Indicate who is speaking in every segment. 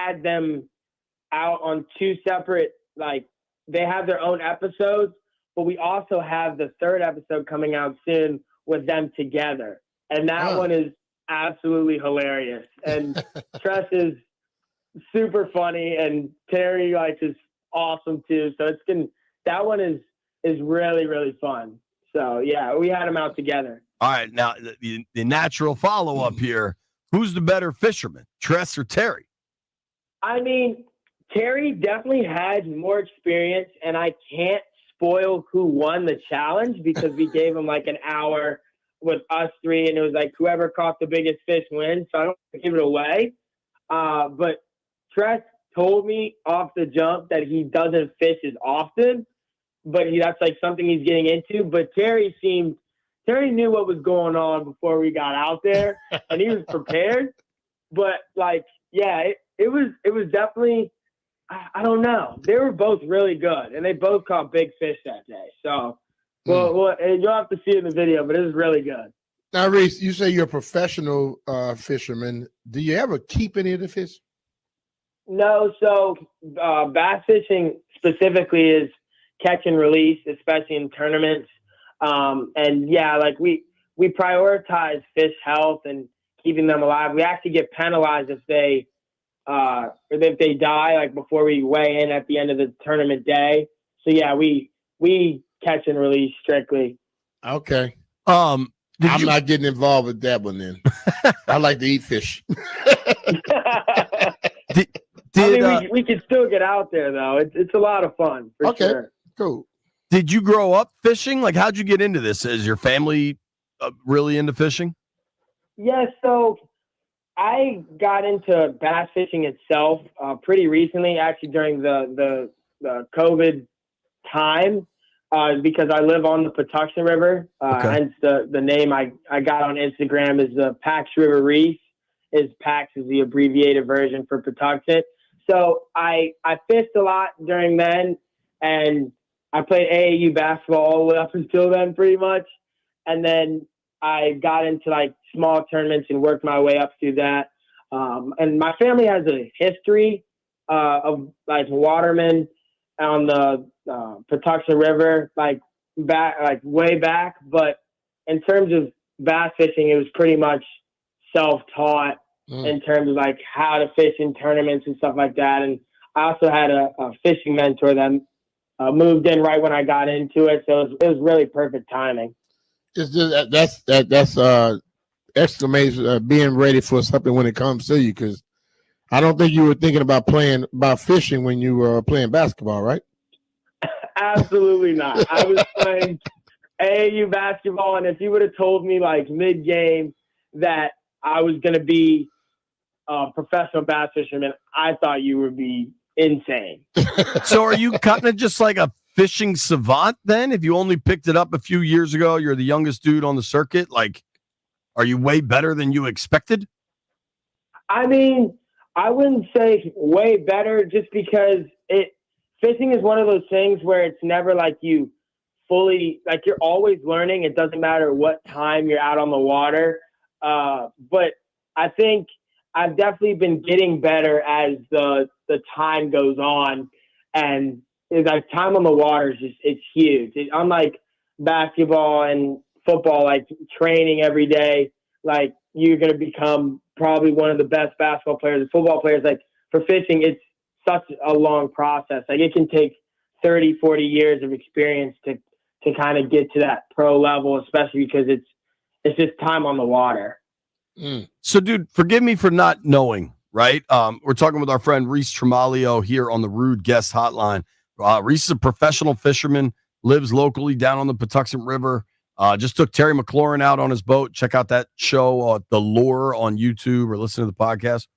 Speaker 1: had them out on two separate, like, they have their own episodes, but we also have the third episode coming out soon with them together. And that one is absolutely hilarious. And Tress is super funny, and Terry, like, is awesome too. So that one is really, really fun. So yeah, we had them out together.
Speaker 2: All right. Now the natural follow-up here, who's the better fisherman, Tress or Terry?
Speaker 1: I mean, Terry definitely has more experience, and I can't spoil who won the challenge because we gave him like an hour with us three, and it was like whoever caught the biggest fish wins. So I don't want to give it away. But Tress told me off the jump that he doesn't fish as often, but that's like something he's getting into. But Terry knew what was going on before we got out there, and he was prepared. But like, yeah, it was definitely, I don't know. They were both really good, and they both caught big fish that day. So, well, you'll have to see it in the video, but it was really good.
Speaker 3: Now, Reese, you say you're a professional fisherman. Do you ever keep any of the fish?
Speaker 1: No. So bass fishing specifically is catch and release, especially in tournaments. And yeah, like we prioritize fish health and keeping them alive. We actually get penalized if they die, like before we weigh in at the end of the tournament day. So yeah, we catch and release strictly.
Speaker 3: Okay. I'm not getting involved with that one then. I like to eat fish.
Speaker 1: We can still get out there though. It's a lot of fun for sure.
Speaker 3: Cool.
Speaker 2: Did you grow up fishing? Like, how'd you get into this? Is your family really into fishing?
Speaker 1: Yeah, so I got into bass fishing itself pretty recently, actually during the COVID time, because I live on the Patuxent River. Hence the name I got on Instagram is the Pax River Reef. Pax is the abbreviated version for Patuxent. So I fished a lot during then, and I played AAU basketball all the way up until then pretty much. And then I got into like small tournaments and worked my way up through that. And my family has a history of like watermen on the Patuxent River, like way back. But in terms of bass fishing, it was pretty much self-taught in terms of like how to fish in tournaments and stuff like that. And I also had a fishing mentor that moved in right when I got into it, so it was really perfect timing.
Speaker 3: It's just that's exclamation being ready for something when it comes to you, because I don't think you were thinking about fishing when you were playing basketball, right?
Speaker 1: Absolutely not. I was playing AAU basketball, and if you would have told me like mid-game that I was going to be a professional bass fisherman, I thought you would be insane.
Speaker 2: So are you kind of just like a fishing savant then? If you only picked it up a few years ago, you're the youngest dude on the circuit. Like, are you way better than you expected?
Speaker 1: I mean, I wouldn't say way better, just because fishing is one of those things where it's never like you fully, like you're always learning. It doesn't matter what time you're out on the water. But I think I've definitely been getting better as the time goes on, and like time on the water is it's huge. Unlike basketball and football, like training every day, like you're going to become probably one of the best basketball players and football players. Like for fishing, it's such a long process. Like it can take 30, 40 years of experience to kind of get to that pro level, especially because it's just time on the water.
Speaker 2: So, dude, forgive me for not knowing, right? We're talking with our friend Reese Tremalio here on the Rude Guest Hotline. Reese is a professional fisherman, lives locally down on the Patuxent River. Just took Terry McLaurin out on his boat. Check out that show, The Lure, on YouTube, or listen to the podcast.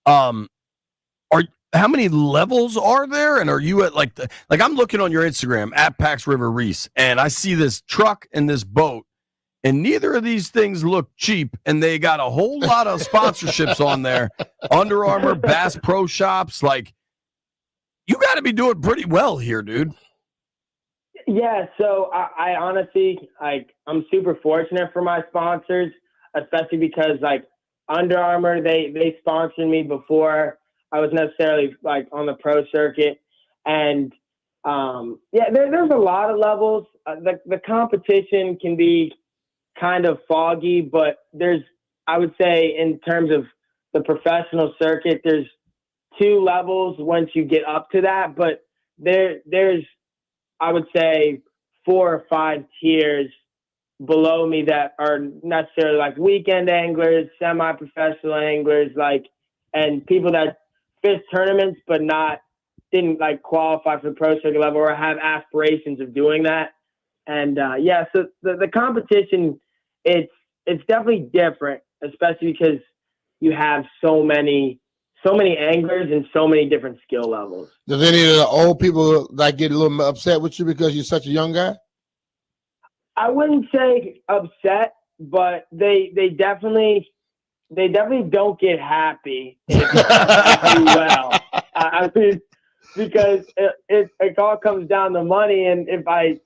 Speaker 2: How many levels are there? And are you at like I'm looking on your Instagram at Pax River Reese, and I see this truck and this boat. And neither of these things look cheap, and they got a whole lot of sponsorships on there. Under Armour, Bass Pro Shops. Like, you got to be doing pretty well here, dude.
Speaker 1: Yeah, so I honestly, like, I'm super fortunate for my sponsors, especially because, like, Under Armour, they sponsored me before I was necessarily like on the pro circuit. And there's a lot of levels. The competition can be kind of foggy, but I would say in terms of the professional circuit, there's 2 levels once you get up to that, but there's, I would say, 4 or 5 tiers below me that are necessarily like weekend anglers, semi-professional anglers, and people that fish tournaments but didn't like qualify for the pro circuit level or have aspirations of doing that. And so the competition, it's definitely different, especially because you have so many anglers and so many different skill levels.
Speaker 3: Does any of the old people like get a little upset with you because you're such a young guy?
Speaker 1: I wouldn't say upset, but they definitely don't get happy if you do well. I mean, because it all comes down to money, and if I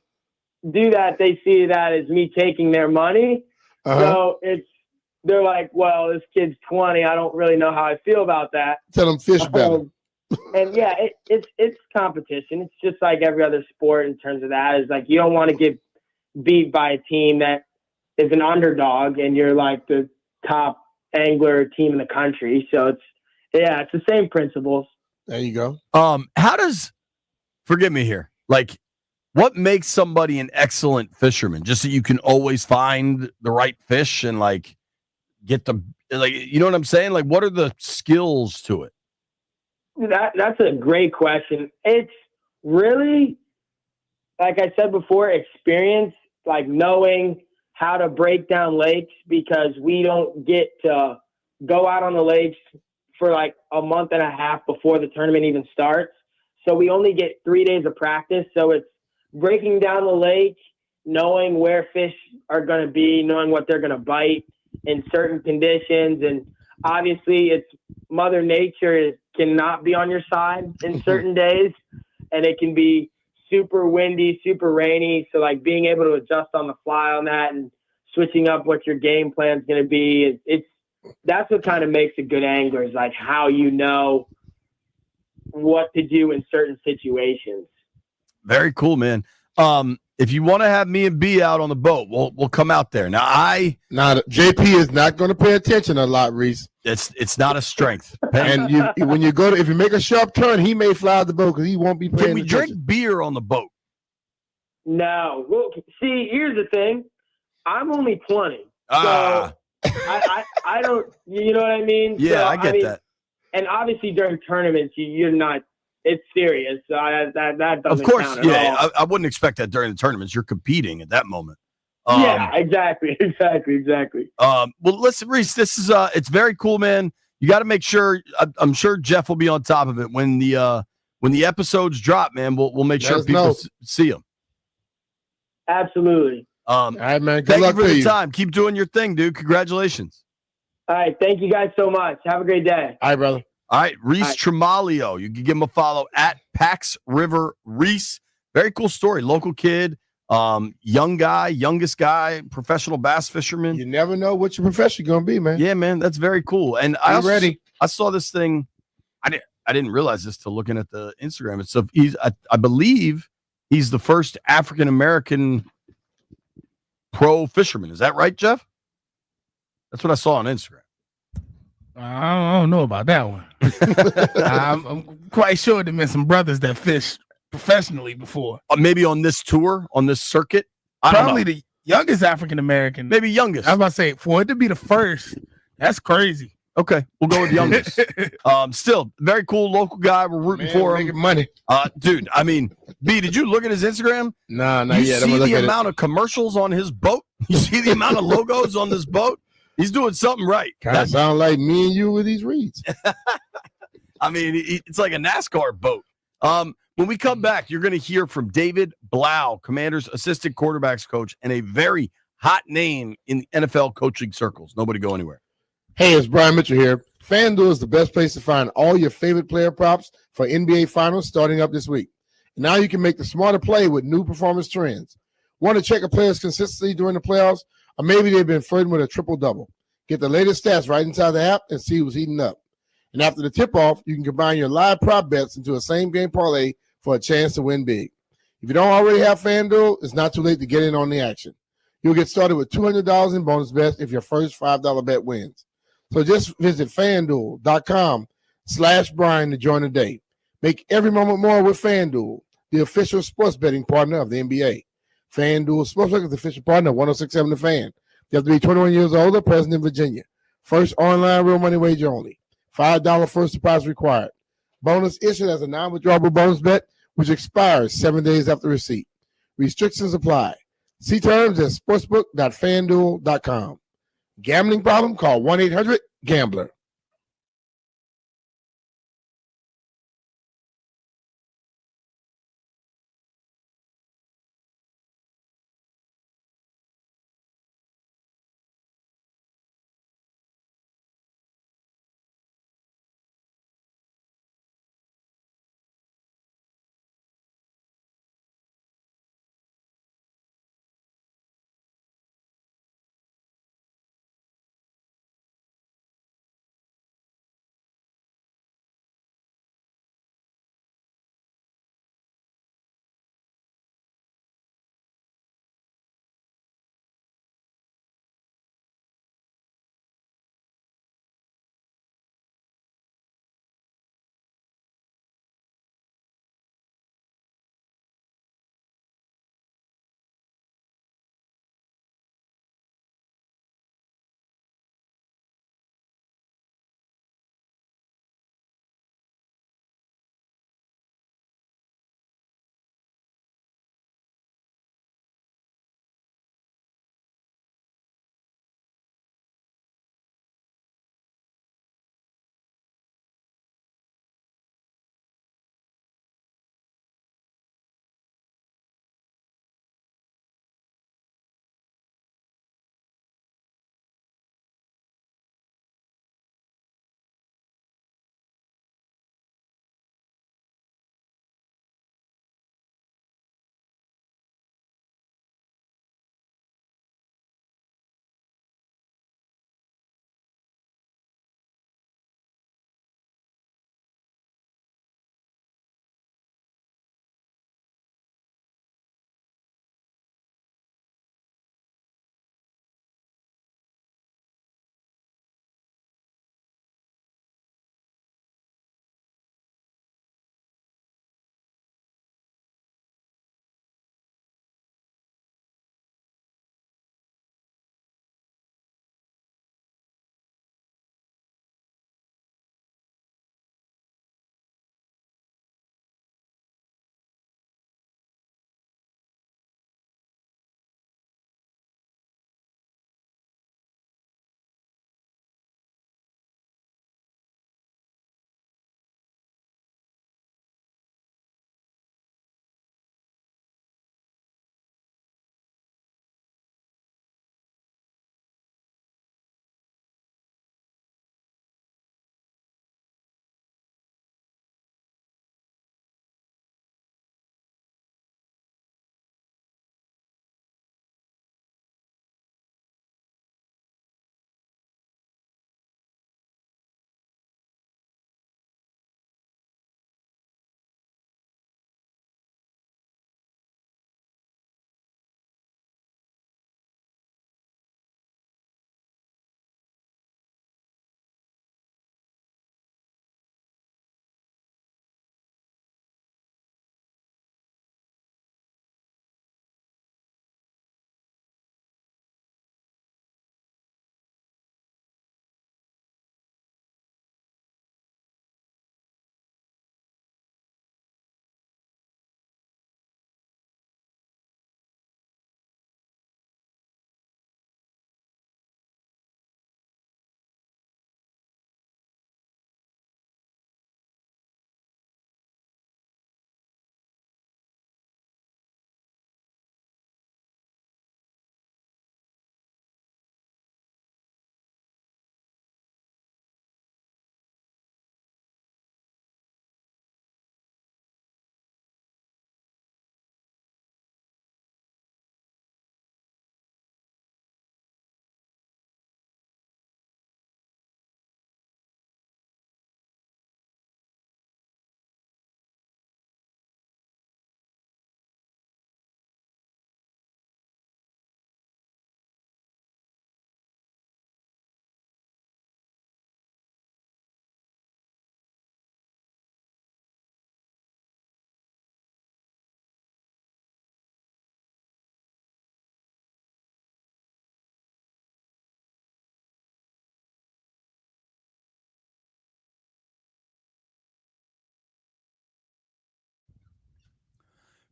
Speaker 1: do that, they see that as me taking their money. So they're like, well, this kid's 20. I don't really know how I feel about that.
Speaker 3: Tell them fish better.
Speaker 1: And yeah, it's competition. It's just like every other sport in terms of that. Is like you don't want to get beat by a team that is an underdog and you're like the top angler team in the country. So it's the same principles.
Speaker 3: There you go.
Speaker 2: Forgive me here, like, what makes somebody an excellent fisherman? Just that you can always find the right fish and like get the, like, you know what I'm saying? Like, what are the skills to it?
Speaker 1: That's a great question. It's really, like I said before, experience, like knowing how to break down lakes, because we don't get to go out on the lakes for like a month and a half before the tournament even starts. So we only get 3 days of practice. So it's breaking down the lake, knowing where fish are going to be, knowing what they're going to bite in certain conditions. And obviously it's Mother Nature cannot be on your side in certain days, and it can be super windy, super rainy. So like being able to adjust on the fly on that and switching up what your game plan is going to be, that's what kind of makes a good angler, is like how you know what to do in certain situations.
Speaker 2: Very cool, man. If you want to have me and B out on the boat, we'll come out there. Now
Speaker 3: JP is not going to pay attention a lot, Reese.
Speaker 2: It's not a strength.
Speaker 3: And if you make a sharp turn, he may fly out the boat because he won't be paying attention.
Speaker 2: Can we drink beer on the boat?
Speaker 1: No. Well, see, here's the thing. I'm only 20. So I don't, you know what I mean?
Speaker 2: Yeah,
Speaker 1: so,
Speaker 2: I get that.
Speaker 1: And obviously during tournaments, you're not, it's serious. So that doesn't
Speaker 2: of course,
Speaker 1: count at all.
Speaker 2: I wouldn't expect that during the tournaments. You're competing at that moment.
Speaker 1: Yeah, exactly.
Speaker 2: Well, listen, Reese, this is it's very cool, man. You got to make sure. I'm sure Jeff will be on top of it when the episodes drop, man. We'll make sure people see them.
Speaker 1: Absolutely.
Speaker 3: All right, man. Good
Speaker 2: thank
Speaker 3: luck
Speaker 2: you for
Speaker 3: to
Speaker 2: the
Speaker 3: you.
Speaker 2: time. Keep doing your thing, dude. Congratulations.
Speaker 1: All right, thank you guys so much. Have a great day.
Speaker 3: All right, brother.
Speaker 2: All right, Reese Tremalio. You can give him a follow at Pax River Reese. Very cool story. Local kid, youngest guy, professional bass fisherman.
Speaker 3: You never know what your profession going to be, man.
Speaker 2: Yeah, man, that's very cool. And I saw this thing. I didn't realize this till looking at the Instagram. So I believe he's the first African American pro fisherman. Is that right, Jeff? That's what I saw on Instagram.
Speaker 4: I don't know about that one. I'm quite sure there been some brothers that fished professionally before.
Speaker 2: Maybe on this tour, on this circuit.
Speaker 4: Probably the youngest African American.
Speaker 2: Maybe youngest.
Speaker 4: I was about to say, for it to be the first, that's crazy.
Speaker 2: Okay, we'll go with youngest. Still, very cool local guy. We're rooting for him.
Speaker 3: Making money.
Speaker 2: Dude, I mean, B, did you look at his Instagram?
Speaker 3: No, not
Speaker 2: you
Speaker 3: yet.
Speaker 2: see the amount of commercials on his boat? You see the amount of logos on this boat? He's doing something right.
Speaker 3: Kind of sound like me and you with these reeds.
Speaker 2: I mean, it's like a NASCAR boat. When we come back, you're going to hear from David Blau, Commander's assistant quarterbacks coach, and a very hot name in the NFL coaching circles. Nobody go anywhere.
Speaker 3: Hey, it's Brian Mitchell here. FanDuel is the best place to find all your favorite player props for NBA Finals starting up this week. Now you can make the smarter play with new performance trends. Want to check a player's consistency during the playoffs? Or maybe they've been flirting with a triple-double. Get the latest stats right inside the app and see who's heating up. And after the tip-off, you can combine your live prop bets into a same-game parlay for a chance to win big. If you don't already have FanDuel, it's not too late to get in on the action. You'll get started with $200 in bonus bets if your first $5 bet wins. So just visit FanDuel.com/Brian to join the day. Make every moment more with FanDuel, the official sports betting partner of the NBA. FanDuel Sportsbook is the official partner of 106.7 The Fan. You have to be 21 years old or present in Virginia. First online real money wager only. $5 first deposit required. Bonus issued as a non-withdrawable bonus bet, which expires 7 days after receipt. Restrictions apply. See terms at sportsbook.fanduel.com. Gambling problem? Call 1-800-GAMBLER.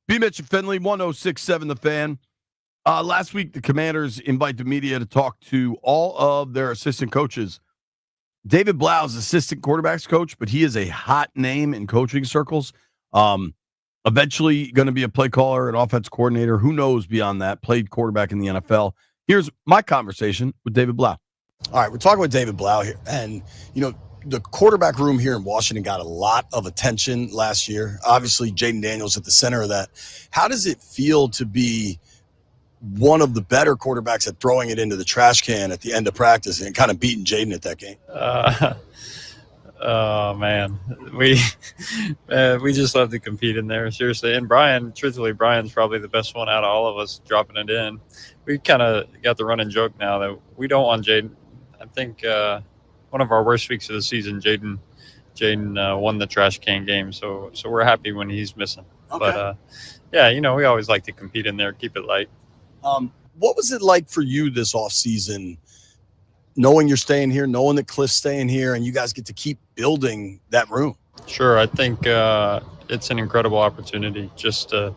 Speaker 2: B. Mitch and Finley, 106.7 The Fan. Last week, the Commanders invite the media to talk to all of their assistant coaches. David Blau is assistant quarterbacks coach, but he is a hot name in coaching circles. Eventually going to be a play caller, an offense coordinator. Who knows beyond that? Played quarterback in the NFL. Here's my conversation with David Blau.
Speaker 5: All right, we're talking with David Blau here. And, the quarterback room here in Washington got a lot of attention last year. Obviously, Jaden Daniels at the center of that. How does it feel to be one of the better quarterbacks at throwing it into the trash can at the end of practice and kind of beating Jaden at that game?
Speaker 6: Oh man, we just love to compete in there, seriously. And Brian's probably the best one out of all of us dropping it in. We kind of got the running joke now that we don't want Jaden. I think one of our worst weeks of the season, Jaden won the trash can game, so we're happy when he's missing. Okay. But we always like to compete in there, keep it light.
Speaker 5: What was it like for you this offseason, knowing you're staying here, knowing that Cliff's staying here, and you guys get to keep building that room?
Speaker 6: Sure. I think it's an incredible opportunity just to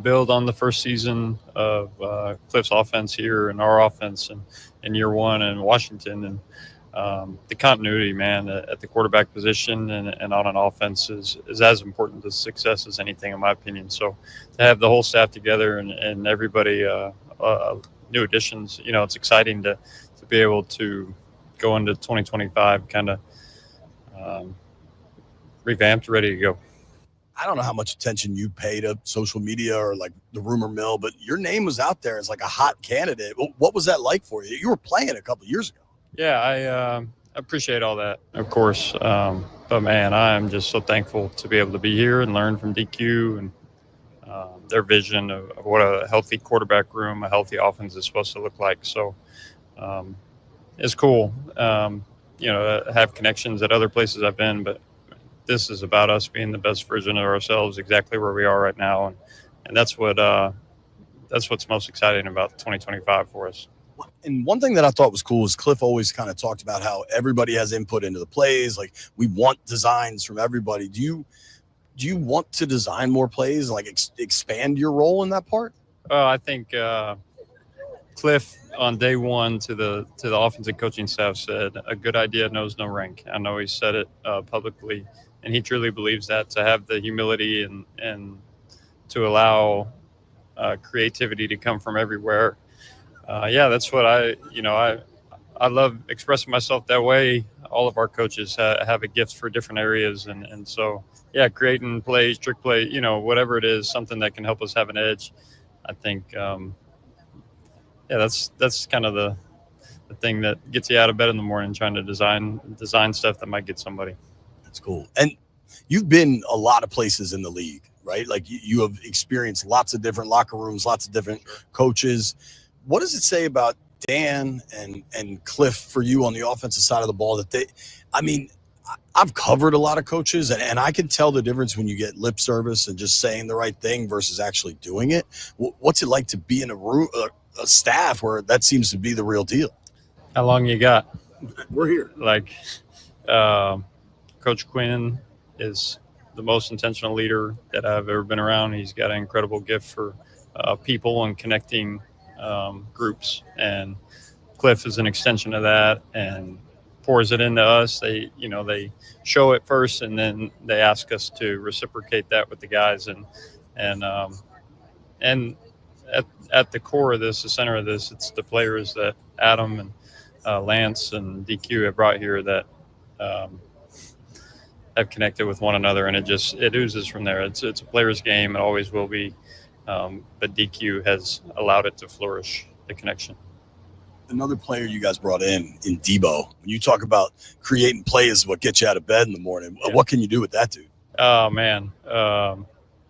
Speaker 6: build on the first season of Cliff's offense here and our offense in year one in Washington. And the continuity, man, at the quarterback position and on an offense is as important to success as anything, in my opinion. So to have the whole staff together and everybody, new additions, it's exciting to be able to go into 2025 kind of revamped, ready to go.
Speaker 5: I don't know how much attention you pay to social media or like the rumor mill, but your name was out there as like a hot candidate. What was that like for you? You were playing a couple of years ago.
Speaker 6: Yeah, I appreciate all that, of course. But man, I'm just so thankful to be able to be here and learn from DQ and their vision of what a healthy quarterback room, a healthy offense is supposed to look like. So it's cool, to have connections at other places I've been, but this is about us being the best version of ourselves, exactly where we are right now. And that's what's most exciting about 2025 for us.
Speaker 5: And one thing that I thought was cool is Cliff always kind of talked about how everybody has input into the plays. Like, we want designs from everybody. Do you want to design more plays, like expand your role in that part?
Speaker 6: I think Cliff on day one to the offensive coaching staff said, a good idea knows no rank. I know he said it publicly, and he truly believes that, to have the humility and to allow creativity to come from everywhere. That's what I love expressing myself that way. All of our coaches have a gift for different areas. And so, creating plays, trick play, whatever it is, something that can help us have an edge. I think, that's kind of the thing that gets you out of bed in the morning, trying to design stuff that might get somebody.
Speaker 5: That's cool. And you've been a lot of places in the league, right? Like you have experienced lots of different locker rooms, lots of different coaches. What does it say about Dan and Cliff for you on the offensive side of the ball that I've covered a lot of coaches and I can tell the difference when you get lip service and just saying the right thing versus actually doing it. What's it like to be in a room, a staff where that seems to be the real deal?
Speaker 6: How long you got?
Speaker 5: We're here.
Speaker 6: Like, Coach Quinn is the most intentional leader that I've ever been around. He's got an incredible gift for people and connecting groups, and Cliff is an extension of that and pours it into us. They show it first, and then they ask us to reciprocate that with the guys. And at the core of this, the center of this, it's the players that Adam and Lance and DQ have brought here that have connected with one another, and it oozes from there. It's a player's game. It always will be. But DQ has allowed it to flourish, the connection.
Speaker 5: Another player you guys brought in Debo. When you talk about creating plays, what gets you out of bed in the morning, What can you do with that dude?
Speaker 6: Oh, man.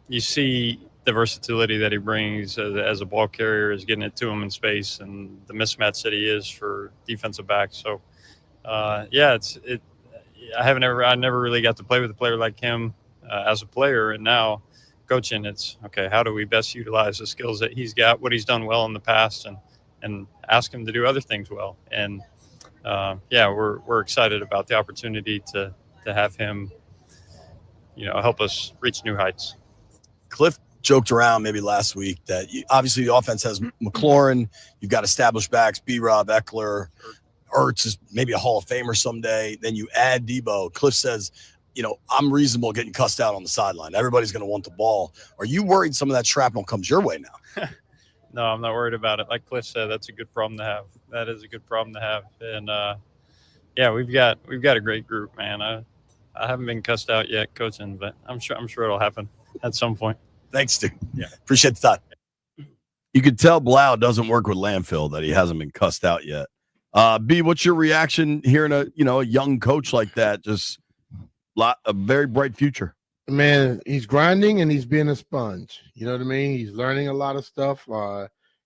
Speaker 6: You see the versatility that he brings as a ball carrier, is getting it to him in space, and the mismatch that he is for defensive backs. So, I never really got to play with a player like him as a player, and now coaching, it's okay, how do we best utilize the skills that he's got, what he's done well in the past, and ask him to do other things well. And we're excited about the opportunity to have him help us reach new heights.
Speaker 5: Cliff joked around maybe last week that obviously the offense has McLaurin. You've got established backs, B-Rob, Eckler. Ertz is maybe a Hall of Famer someday. Then you add Debo. Cliff says, I'm reasonable getting cussed out on the sideline. Everybody's going to want the ball. Are you worried some of that shrapnel comes your way now?
Speaker 6: No, I'm not worried about it. Like Cliff said, that's a good problem to have. That is a good problem to have. And yeah, we've got a great group, man. I haven't been cussed out yet coaching, but I'm sure it'll happen at some point.
Speaker 5: Thanks, dude. Yeah, appreciate the thought.
Speaker 2: You could tell Blau doesn't work with landfill, that he hasn't been cussed out yet. B, what's your reaction hearing a young coach like that? Just a very bright future.
Speaker 3: Man, he's grinding and he's being a sponge. You know what I mean? He's learning a lot of stuff.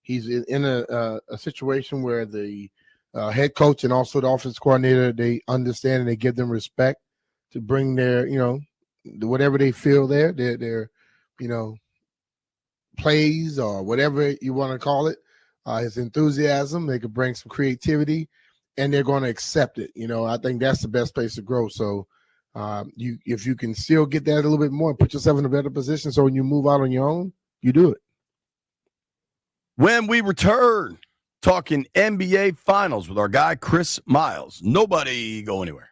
Speaker 3: He's in a situation where the head coach and also the offense coordinator, they understand and they give them respect to bring their, whatever they feel their plays or whatever you want to call it. His enthusiasm, they could bring some creativity, and they're going to accept it. I think that's the best place to grow. So if you can still get that a little bit more, put yourself in a better position, so when you move out on your own, you do it.
Speaker 2: When we return, talking NBA Finals with our guy Chris Miles. Nobody go anywhere.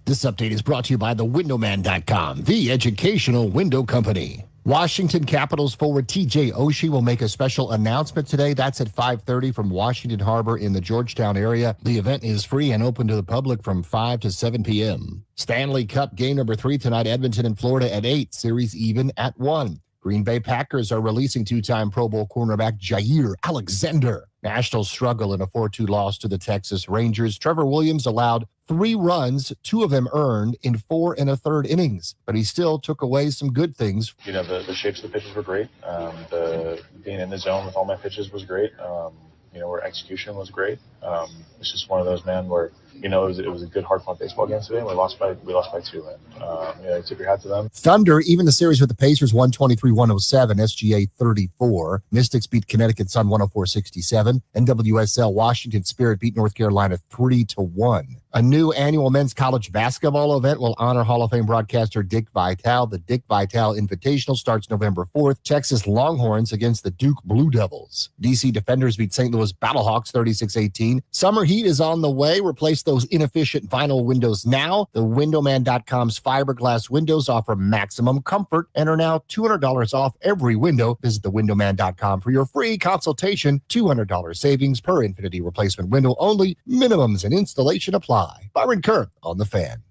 Speaker 7: This update is brought to you by the Windowman.com, the educational window company. Washington Capitals forward TJ Oshi will make a special announcement today. That's at 5:30 from Washington Harbor in the Georgetown area. The event is free and open to the public from 5 to 7 p.m. Stanley Cup game number 3 tonight, Edmonton and Florida at 8, series even at 1. Green Bay Packers are releasing two-time Pro Bowl cornerback Jair Alexander. Nationals struggle in a 4-2 loss to the Texas Rangers. Trevor Williams allowed 3 runs, 2 of them earned in 4 1/3 innings, but he still took away some good things.
Speaker 8: You know, the shapes of the pitches were great. The being in the zone with all my pitches was great. You know, where execution was great. It's just one of those, man, where, you know, it was a good, hard-fought baseball game today, and we lost by 2. And, you know, tip your hat to them.
Speaker 7: Thunder, even the series with the Pacers, 123-107, SGA 34. Mystics beat Connecticut Sun 104-67. NWSL Washington Spirit beat North Carolina 3-1. A new annual men's college basketball event will honor Hall of Fame broadcaster Dick Vitale. The Dick Vitale Invitational starts November 4th. Texas Longhorns against the Duke Blue Devils. DC Defenders beat St. Louis Battlehawks 36-18. Summer heat is on the way. Replace those inefficient vinyl windows now. The Windowman.com's fiberglass windows offer maximum comfort and are now $200 off every window. Visit the Windowman.com for your free consultation. $200 savings per Infinity replacement window only. Minimums and installation apply. Byron Kerr on The Fan.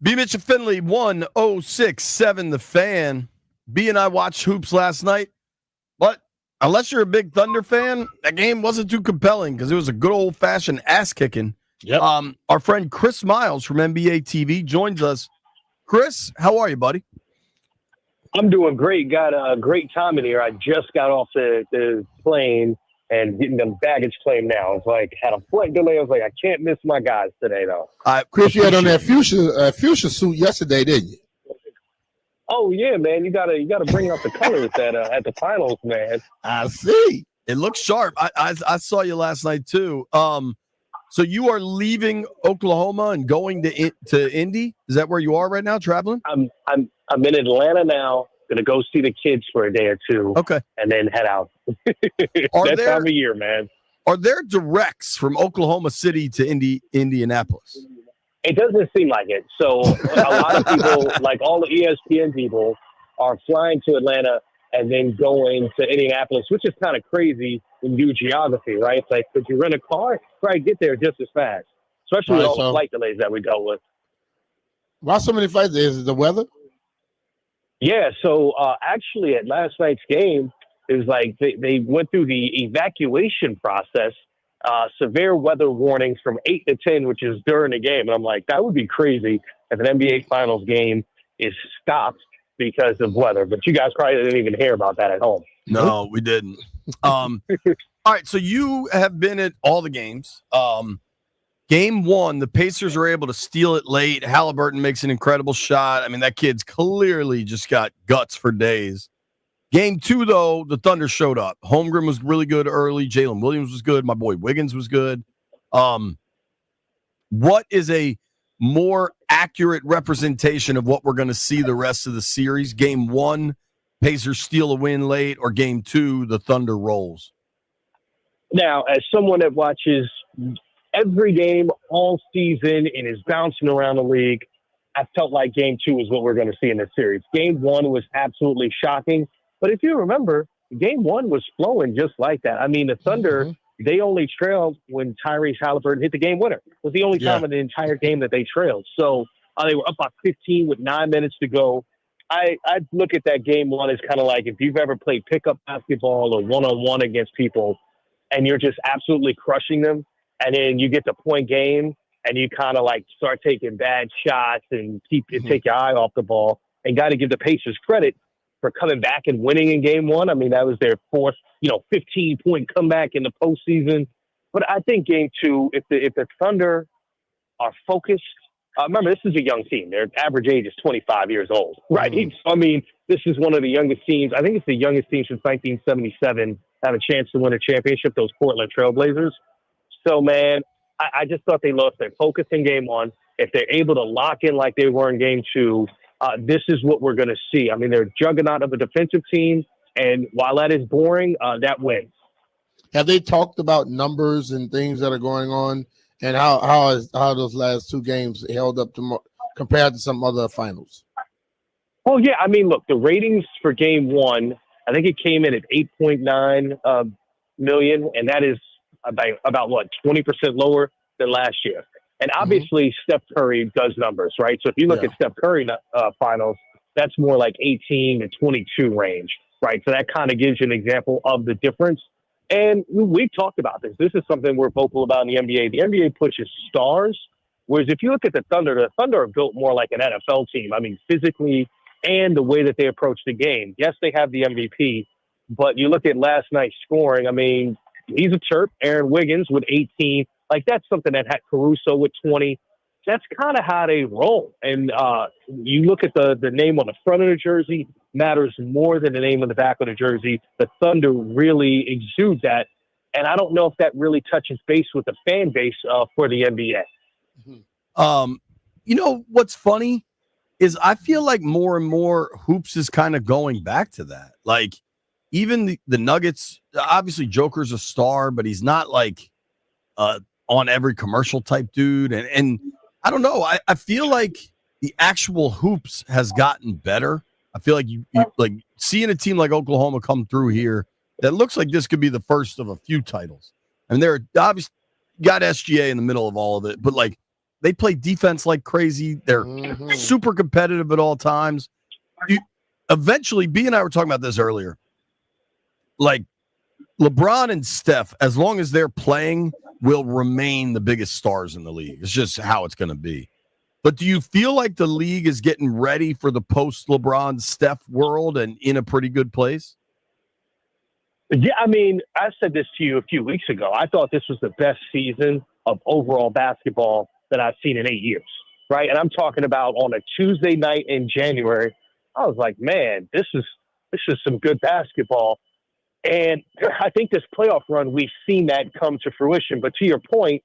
Speaker 2: B. Mitchell Finley, 1067 The Fan. B and I watched hoops last night, but unless you're a big Thunder fan, that game wasn't too compelling because it was a good old-fashioned ass-kicking.
Speaker 3: Yep.
Speaker 2: Our friend Chris Miles from NBA TV joins us. Chris, how are you, buddy?
Speaker 9: I'm doing great. Got a great time in here. I just got off the plane and getting them baggage claim now. It's like, had a flight delay. I was like, I can't miss my guys today, though.
Speaker 3: Chris, you had on that fuchsia suit yesterday, didn't you?
Speaker 9: Oh yeah, man! You gotta bring out the colors at the finals, man.
Speaker 3: I see.
Speaker 2: It looks sharp. I saw you last night too. So you are leaving Oklahoma and going to Indy? Is that where you are right now, traveling?
Speaker 9: I'm in Atlanta now. Gonna go see the kids for a day or two.
Speaker 2: Okay,
Speaker 9: and then head out. That time of year, man.
Speaker 2: Are there directs from Oklahoma City to Indianapolis?
Speaker 9: It doesn't seem like it. So a lot of people, like all the ESPN people, are flying to Atlanta and then going to Indianapolis, which is kind of crazy when you do geography, right? It's like, could you rent a car? Probably get there just as fast, especially with all the flight delays that we dealt with.
Speaker 3: Why so many flights? Is it the weather?
Speaker 9: Yeah. So actually, at last night's game, it was like they went through the evacuation process. Severe weather warnings from 8 to 10, which is during the game. And I'm like, that would be crazy if an NBA Finals game is stopped because of weather. But you guys probably didn't even hear about that at home.
Speaker 2: No, we didn't. All right, so you have been at all the games. Game 1, the Pacers are able to steal it late. Halliburton makes an incredible shot. I mean, that kid's clearly just got guts for days. Game 2, though, the Thunder showed up. Holmgren was really good early. Jalen Williams was good. My boy Wiggins was good. What is a more accurate representation of what we're going to see the rest of the series? Game 1, Pacers steal a win late, or Game 2, the Thunder rolls?
Speaker 9: Now, as someone that watches every game all season and is bouncing around the league, I felt like Game 2 is what we're going to see in this series. Game 1 was absolutely shocking. But if you remember, Game 1 was flowing just like that. I mean, the Thunder, they only trailed when Tyrese Halliburton hit the game winner. It was the only time in the entire game that they trailed. So they were up by 15 with 9 minutes to go. I look at that Game 1 as kind of like if you've ever played pickup basketball or one-on-one against people and you're just absolutely crushing them, and then you get to point game and you kind of like start taking bad shots and take your eye off the ball, and got to give the Pacers credit for coming back and winning in Game 1. I mean, that was their fourth, 15-point comeback in the postseason. But I think Game 2, if the Thunder are focused, remember, this is a young team. Their average age is 25 years old, right? I mean, this is one of the youngest teams. I think it's the youngest team since 1977 have a chance to win a championship, those Portland Trailblazers. So, man, I just thought they lost their focus in game one. If they're able to lock in like they were in game two, this is what we're going to see. I mean, they're a juggernaut of a defensive team, and while that is boring, that wins.
Speaker 3: Have they talked about numbers and things that are going on, and how those last two games held up to compared to some other finals?
Speaker 9: Well, yeah, I mean, look, the ratings for game one, I think it came in at 8.9 million, and that is about what, 20% lower than last year. And obviously, Steph Curry does numbers, right? So if you look at Steph Curry finals, that's more like 18 to 22 range, right? So that kind of gives you an example of the difference. And we've talked about this. This is something we're vocal about in the NBA. The NBA pushes stars, whereas if you look at the Thunder are built more like an NFL team. I mean, physically and the way that they approach the game. Yes, they have the MVP, but you look at last night's scoring. I mean, he's a Terp. Aaron Wiggins with 18. Like, that's something that had Caruso with 20. That's kind of how they roll. And you look at the name on the front of the jersey matters more than the name on the back of the jersey. The Thunder really exude that. And I don't know if that really touches base with the fan base for the NBA.
Speaker 2: You know, what's funny is I feel like more and more hoops is kind of going back to that. Like, even the Nuggets, obviously Joker's a star, but he's not like on every commercial type dude. And I don't know. I feel like the actual hoops has gotten better. I feel like you like seeing a team like Oklahoma come through here that looks like this could be the first of a few titles. And they're obviously got SGA in the middle of all of it, but like they play defense like crazy. They're super competitive at all times. Eventually, B and I were talking about this earlier. Like LeBron and Steph, as long as they're playing, will remain the biggest stars in the league. It's just how it's going to be. But do you feel like the league is getting ready for the post-LeBron Steph world and in a pretty good place?
Speaker 9: Yeah, I mean, I said this to you a few weeks ago. I thought this was the best season of overall basketball that I've seen in 8 years, right? And I'm talking about on a Tuesday night in January. I was like, man, this is some good basketball. And I think this playoff run, we've seen that come to fruition. But to your point,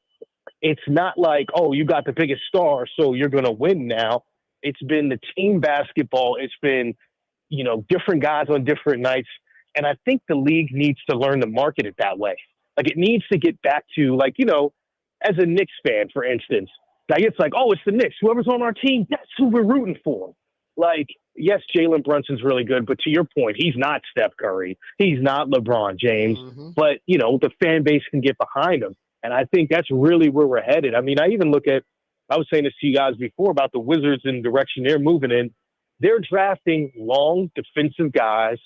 Speaker 9: it's not like, oh, you got the biggest star, so you're going to win now. It's been the team basketball. It's been, you know, different guys on different nights. And I think the league needs to learn to market it that way. Like, it needs to get back to, like, you know, as a Knicks fan, for instance, like, it's like, oh, it's the Knicks. Whoever's on our team, that's who we're rooting for. Like, yes, Jalen Brunson's really good, but to your point, he's not Steph Curry. He's not LeBron James. But, you know, the fan base can get behind him. And I think that's really where we're headed. I mean, I even look at, I was saying this to you guys before about the Wizards and the direction they're moving in. They're drafting long defensive guys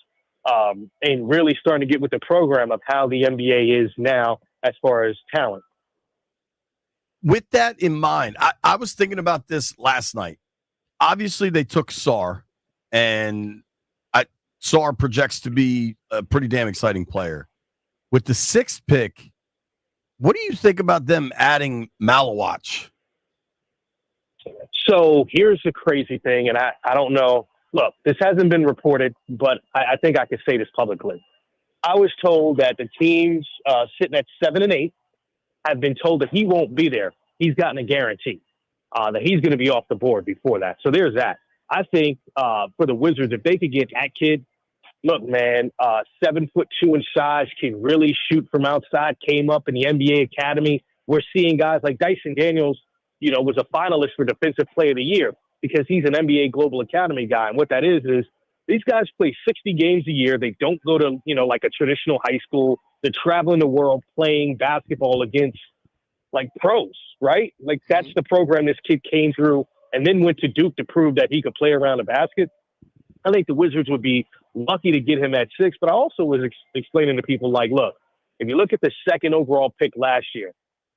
Speaker 9: and really starting to get with the program of how the NBA is now as far as talent.
Speaker 2: With that in mind, I was thinking about this last night. Obviously, they took Sarr, and Sarr projects to be a pretty damn exciting player. With the 6th pick, what do you think about them adding Malawach?
Speaker 9: So here's the crazy thing, and I don't know. Look, this hasn't been reported, but I think I could say this publicly. I was told that the teams sitting at 7 and 8 have been told that he won't be there. He's gotten a guarantee that he's going to be off the board before that. So there's that. I think for the Wizards, if they could get that kid, look, man, 7'2" in size, can really shoot from outside, came up in the NBA Academy. We're seeing guys like Dyson Daniels, you know, was a finalist for Defensive Player of the Year because he's an NBA Global Academy guy. And what that is these guys play 60 games a year. They don't go to, you know, like a traditional high school. They're traveling the world playing basketball against, like, pros, right? Like, that's the program this kid came through and then went to Duke to prove that he could play around the basket. I think the Wizards would be lucky to get him at 6, but I also was explaining to people, like, look, if you look at the 2nd overall pick last year,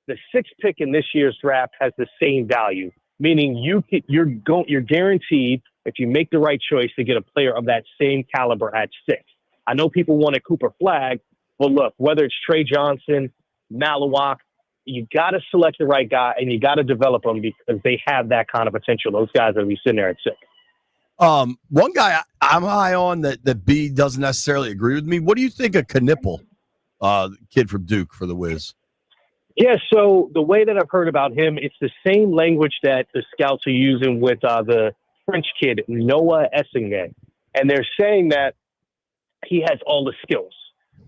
Speaker 9: the 6th pick in this year's draft has the same value, meaning you're guaranteed, if you make the right choice, to get a player of that same caliber at 6. I know people wanted Cooper Flag, but look, whether it's Trey Johnson, Malawach, you got to select the right guy and you got to develop them because they have that kind of potential. Those guys are be sitting there at 6.
Speaker 2: One guy I'm high on that B doesn't necessarily agree with me. What do you think of Knipple, kid from Duke for the Wiz?
Speaker 9: Yeah, so the way that I've heard about him, it's the same language that the scouts are using with the French kid, Noah Essingen. And they're saying that he has all the skills,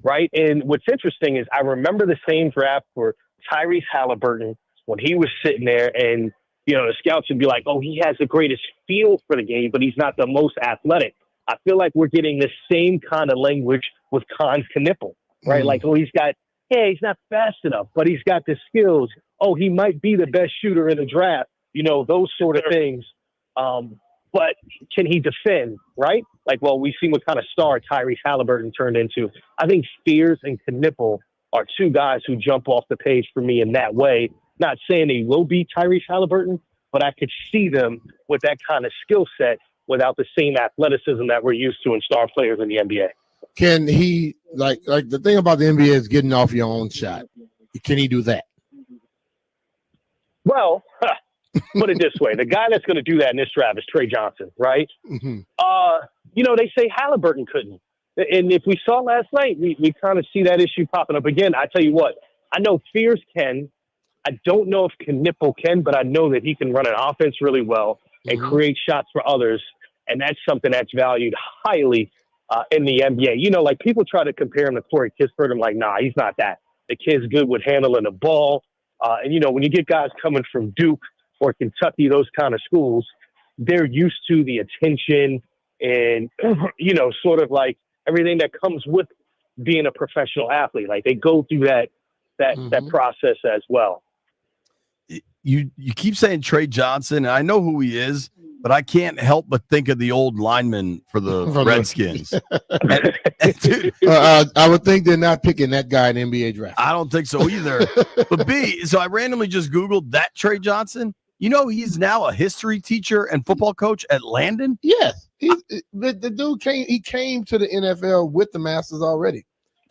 Speaker 9: right? And what's interesting is I remember the same draft for Tyrese Halliburton when he was sitting there and, you know, the scouts would be like, oh, he has the greatest feel for the game, but he's not the most athletic. I feel like we're getting the same kind of language with Con Knipple, right? Like, oh, he's not fast enough, but he's got the skills. Oh, he might be the best shooter in the draft, you know, those sort of things. But can he defend, right? Like, well, we've seen what kind of star Tyrese Halliburton turned into. I think Spears and Knipple are two guys who jump off the page for me in that way. Not saying they will be Tyrese Halliburton, but I could see them with that kind of skill set without the same athleticism that we're used to in star players in the NBA.
Speaker 3: Can he, like the thing about the NBA is getting off your own shot. Can he do that?
Speaker 9: Well, put it this way. The guy that's going to do that in this draft is Trey Johnson, right?
Speaker 3: Mm-hmm.
Speaker 9: You know, they say Halliburton couldn't. And if we saw last night, we kind of see that issue popping up again. I tell you what, I know Fears can. I don't know if Knipple can, but I know that he can run an offense really well and create shots for others. And that's something that's valued highly in the NBA. You know, like people try to compare him to Corey Kispert. I'm like, nah, he's not that. The kid's good with handling the ball. And, you know, when you get guys coming from Duke or Kentucky, those kind of schools, they're used to the attention and, you know, sort of like everything that comes with being a professional athlete. Like they go through that process as well.
Speaker 2: You keep saying Trey Johnson, and I know who he is, but I can't help but think of the old lineman for the Redskins. Dude,
Speaker 3: I would think they're not picking that guy in the NBA draft.
Speaker 2: I don't think so either. But B, so I randomly just Googled that Trey Johnson. You know, he's now a history teacher and football coach at Landon.
Speaker 3: Yes, the dude came to the NFL with the Masters already.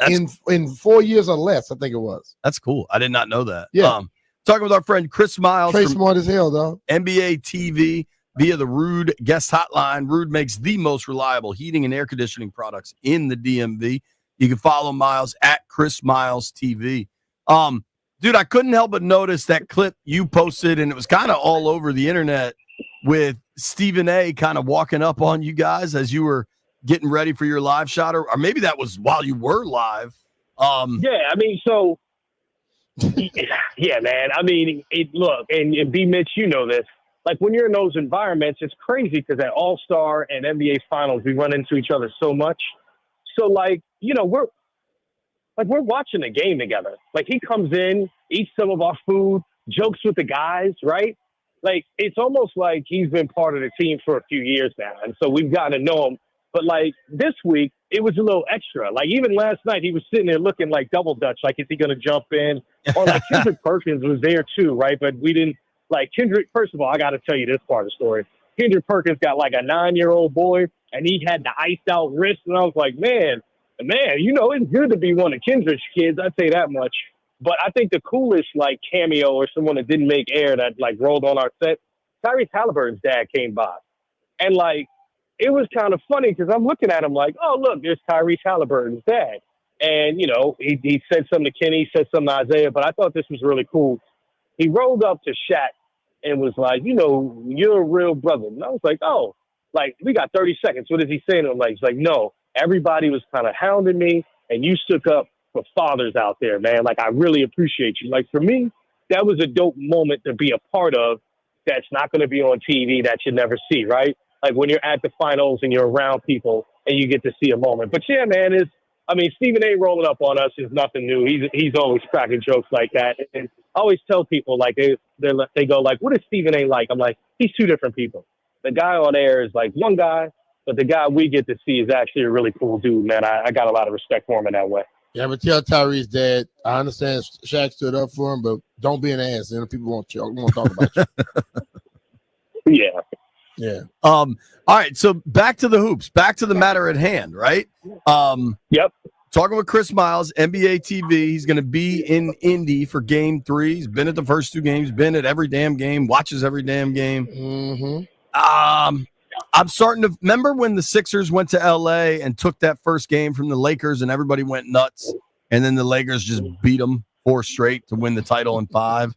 Speaker 3: In 4 years or less, I think it was.
Speaker 2: That's cool. I did not know that.
Speaker 3: Yeah.
Speaker 2: Talking with our friend Chris Miles.
Speaker 3: Trey smart as hell, though.
Speaker 2: NBA TV via the Rude guest hotline. Rude makes the most reliable heating and air conditioning products in the DMV. You can follow Miles at Chris Miles TV. Dude, I couldn't help but notice that clip you posted, and it was kind of all over the internet with Stephen A. kind of walking up on you guys as you were getting ready for your live shot, or maybe that was while you were live.
Speaker 9: Yeah, I mean, so yeah, man. I mean, look, and B. Mitch, you know this. Like when you're in those environments, it's crazy because at All-Star and NBA Finals, we run into each other so much. So, like, you know, we're watching the game together. Like he comes in, eats some of our food, jokes with the guys, right? Like it's almost like he's been part of the team for a few years now, and so we've gotten to know him. But like this week, it was a little extra. Like even last night, he was sitting there looking like double dutch. Like, is he going to jump in? Or like Kendrick Perkins was there too, right? But we didn't like Kendrick. First of all, I got to tell you this part of the story. Kendrick Perkins got like a 9-year-old boy, and he had the iced out wrist, and I was like, man, you know, it's good to be one of Kendrick's kids. I'd say that much. But I think the coolest like cameo or someone that didn't make air that like rolled on our set, Tyrese Halliburton's dad came by, and like. It was kind of funny because I'm looking at him like, oh, look, there's Tyrese Halliburton's dad. And, you know, he said something to Kenny, said something to Isaiah, but I thought this was really cool. He rolled up to Shaq and was like, you know, you're a real brother. And I was like, oh, like, we got 30 seconds. What is he saying to him? Like, he's like, no, everybody was kind of hounding me, and you stood up for fathers out there, man. Like, I really appreciate you. Like, for me, that was a dope moment to be a part of that's not going to be on TV that you never see, right? Like when you're at the finals and you're around people and you get to see a moment. But yeah, man, Stephen A. rolling up on us is nothing new. He's always cracking jokes like that. And I always tell people like they go like, what is Stephen A. like? I'm like, he's two different people. The guy on air is like one guy, but the guy we get to see is actually a really cool dude, man. I got a lot of respect for him in that way.
Speaker 3: Yeah, but tell Tyrese's dad, I understand Shaq stood up for him, but don't be an ass. And people won't talk about you.
Speaker 9: Yeah.
Speaker 3: Yeah.
Speaker 2: All right. So back to the hoops, back to the matter at hand, right?
Speaker 9: Yep.
Speaker 2: talking with Chris Miles, NBA TV. He's going to be in Indy for Game 3. He's been at the first 2 games, been at every damn game, watches every damn game.
Speaker 3: Mm-hmm.
Speaker 2: I'm starting to remember when the Sixers went to LA and took that first game from the Lakers and everybody went nuts, and then the Lakers just beat them 4 straight to win the title in 5.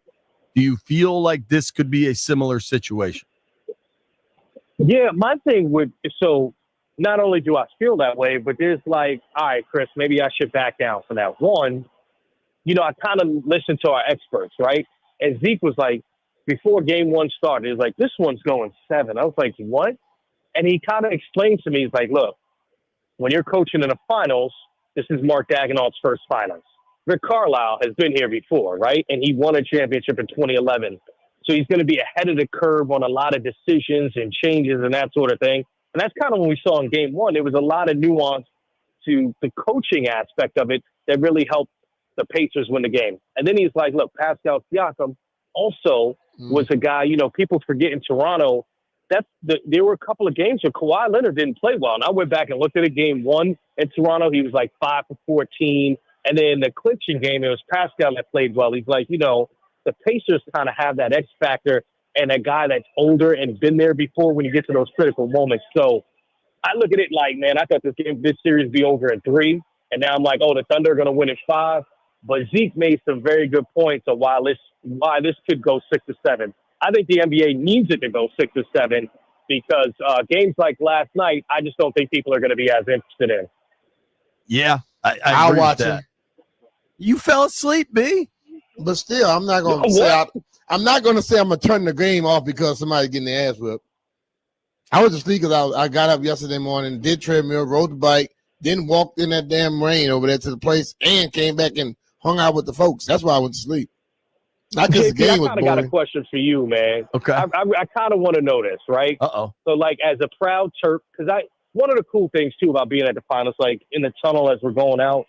Speaker 2: Do you feel like this could be a similar situation?
Speaker 9: Yeah, my thing so not only do I feel that way, but there's like, all right, Chris, maybe I should back down for that. One, I kind of listened to our experts, right? And Zeke was like, before game 1 started, he was like, this one's going 7. I was like, what? And he kind of explained to me, he's like, look, when you're coaching in the finals, this is Mark Daigneault's first finals. Rick Carlisle has been here before, right? And he won a championship in 2011. So he's going to be ahead of the curve on a lot of decisions and changes and that sort of thing. And that's kind of what we saw in game 1. There was a lot of nuance to the coaching aspect of it that really helped the Pacers win the game. And then he's like, look, Pascal Siakam also was a guy, people forget in Toronto, there were a couple of games where Kawhi Leonard didn't play well. And I went back and looked at it. Game 1 in Toronto, he was like 5 for 14. And then the clinching game, it was Pascal that played well. He's like, the Pacers kind of have that X factor and a guy that's older and been there before when you get to those critical moments. So I look at it like, man, I thought this series would be over in 3. And now I'm like, oh, the Thunder are going to win in 5. But Zeke made some very good points of why this could go 6 or 7. I think the NBA needs it to go 6 or 7 because games like last night, I just don't think people are going to be as interested in.
Speaker 2: Yeah,
Speaker 3: I'll
Speaker 2: agree
Speaker 3: watch
Speaker 2: with
Speaker 3: it.
Speaker 2: that. You fell asleep, B.
Speaker 3: But still, I'm not going to say I'm not going to say I'm going to turn the game off because somebody's getting their ass whipped. I was asleep because I got up yesterday morning, did treadmill, rode the bike, then walked in that damn rain over there to the place and came back and hung out with the folks. That's why I went to sleep. Not because the game was
Speaker 9: I kind
Speaker 3: boring.
Speaker 9: of got a question for you, man.
Speaker 2: Okay.
Speaker 9: I kind of want to know this, right?
Speaker 2: Uh-oh.
Speaker 9: So, like, as a proud Terp, because one of the cool things, too, about being at the finals, like, in the tunnel as we're going out,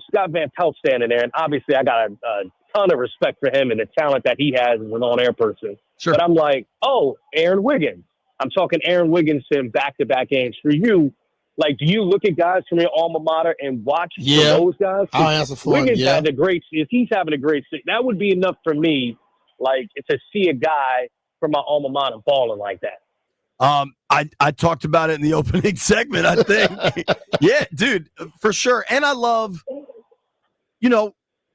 Speaker 9: Scott Van Pelt standing there, and obviously I got a ton of respect for him and the talent that he has as an on-air person.
Speaker 2: Sure.
Speaker 9: But I'm like, oh, Aaron Wiggins. I'm talking Aaron Wiggins in back-to-back games. For you, like, do you look at guys from your alma mater and watch for those guys?
Speaker 3: I'll answer for him,
Speaker 9: Wiggins had if he's having a great season, that would be enough for me, like, to see a guy from my alma mater balling like that.
Speaker 2: I talked about it in the opening segment, I think. Yeah, dude, for sure. And I love,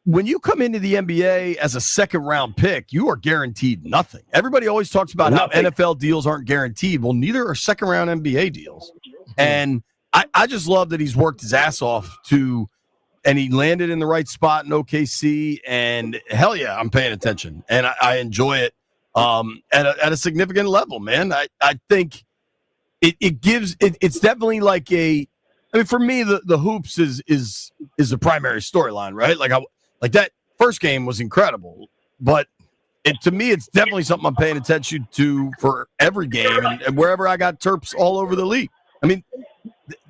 Speaker 2: when you come into the NBA as a second-round pick, you are guaranteed nothing. Everybody always talks about how NFL deals aren't guaranteed. Well, neither are second-round NBA deals. And I just love that he's worked his ass off and he landed in the right spot in OKC. And hell yeah, I'm paying attention. And I enjoy it at a significant level, man. I think it's definitely like for me, the hoops is the primary storyline, right? Like that first game was incredible, but to me, it's definitely something I'm paying attention to for every game and wherever I got Terps all over the league. I mean,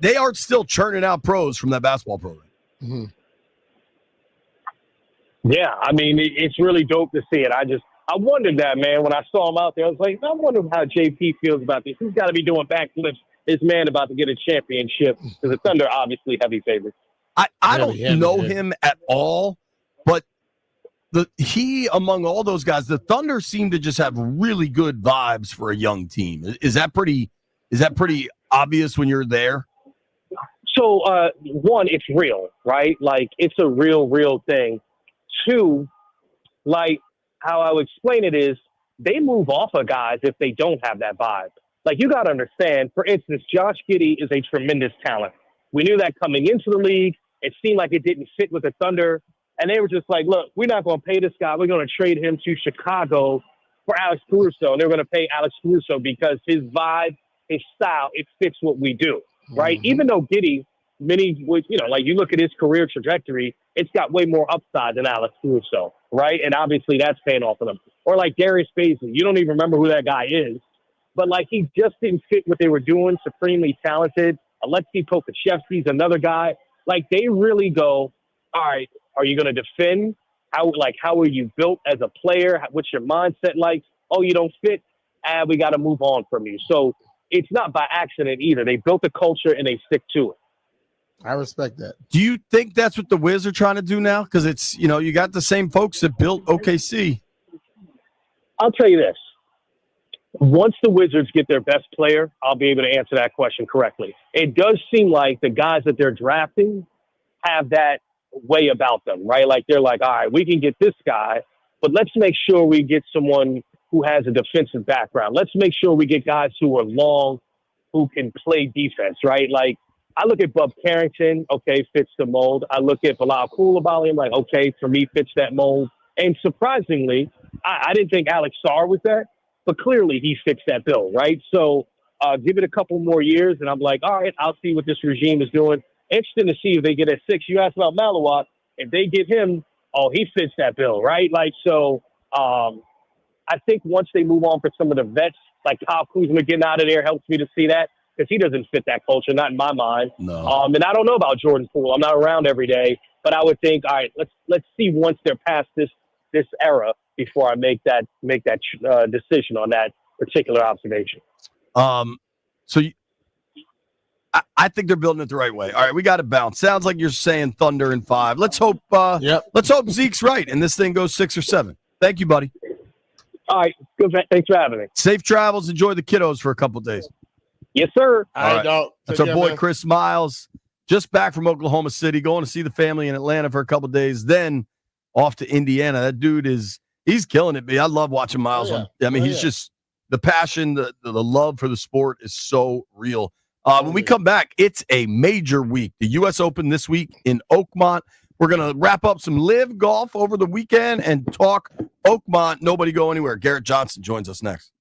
Speaker 2: they are still churning out pros from that basketball program.
Speaker 3: Mm-hmm.
Speaker 9: Yeah, I mean, it's really dope to see it. I wondered that, man, when I saw him out there. I was like, I wonder how JP feels about this. He's got to be doing backflips. His man about to get a championship because the Thunder obviously heavy favorites.
Speaker 2: I don't know him at all, but he among all those guys, the Thunder seem to just have really good vibes for a young team. Is that pretty obvious when you're there?
Speaker 9: So, one, it's real, right? Like, it's a real thing. 2, like, how I would explain it is they move off of guys if they don't have that vibe. Like, you got to understand, for instance, Josh Giddey is a tremendous talent. We knew that coming into the league. It seemed like it didn't fit with the Thunder. And they were just like, look, we're not going to pay this guy. We're going to trade him to Chicago for Alex Caruso. And they're going to pay Alex Caruso because his vibe, his style, it fits what we do, right? Mm-hmm. Even though Giddey, like you look at his career trajectory, it's got way more upside than Alex Caruso, right? And obviously that's paying off for them. Or like Darius Bazley. You don't even remember who that guy is. But like he just didn't fit what they were doing, supremely talented. Alexei Pokusevski's another guy. Like they really go, all right, are you going to defend? How are you built as a player? What's your mindset like? Oh, you don't fit? We got to move on from you. So it's not by accident either. They built a culture and they stick to it.
Speaker 3: I respect that.
Speaker 2: Do you think that's what the Wiz are trying to do now? Because it's, you got the same folks that built OKC.
Speaker 9: I'll tell you this. Once the Wizards get their best player, I'll be able to answer that question correctly. It does seem like the guys that they're drafting have that way about them, right? Like they're like, all right, we can get this guy, but let's make sure we get someone who has a defensive background. Let's make sure we get guys who are long, who can play defense, right? Like I look at Bub Carrington, okay, fits the mold. I look at Bilal Coulibaly, I'm like, okay, for me, fits that mold. And surprisingly, I didn't think Alex Sarr was that, but clearly he fits that bill, right? So give it a couple more years, and I'm like, all right, I'll see what this regime is doing. Interesting to see if they get at 6. You asked about Malawat. If they get him, he fits that bill, right? Like, so I think once they move on for some of the vets, like Kyle Kuzma getting out of there helps me to see that because he doesn't fit that culture, not in my mind.
Speaker 2: No.
Speaker 9: And I don't know about Jordan Poole. I'm not around every day, but I would think, all right, let's see once they're past this era before I make that decision on that particular observation.
Speaker 2: I think they're building it the right way. All right, we got to bounce. Sounds like you're saying Thunder in 5. Let's hope. Let's hope Zeke's right and this thing goes 6 or 7. Thank you, buddy.
Speaker 9: All right, good. Thanks for having me.
Speaker 2: Safe travels. Enjoy the kiddos for a couple of days.
Speaker 9: Yes, sir.
Speaker 3: All right, dog.
Speaker 2: That's our boy Chris Miles, just back from Oklahoma City, going to see the family in Atlanta for a couple of days, then off to Indiana. That dude he's killing it. I love watching Miles. He's just the passion, the love for the sport is so real. When we come back, it's a major week. The U.S. Open this week in Oakmont. We're going to wrap up some live golf over the weekend and talk Oakmont. Nobody go anywhere. Garrett Johnson joins us next.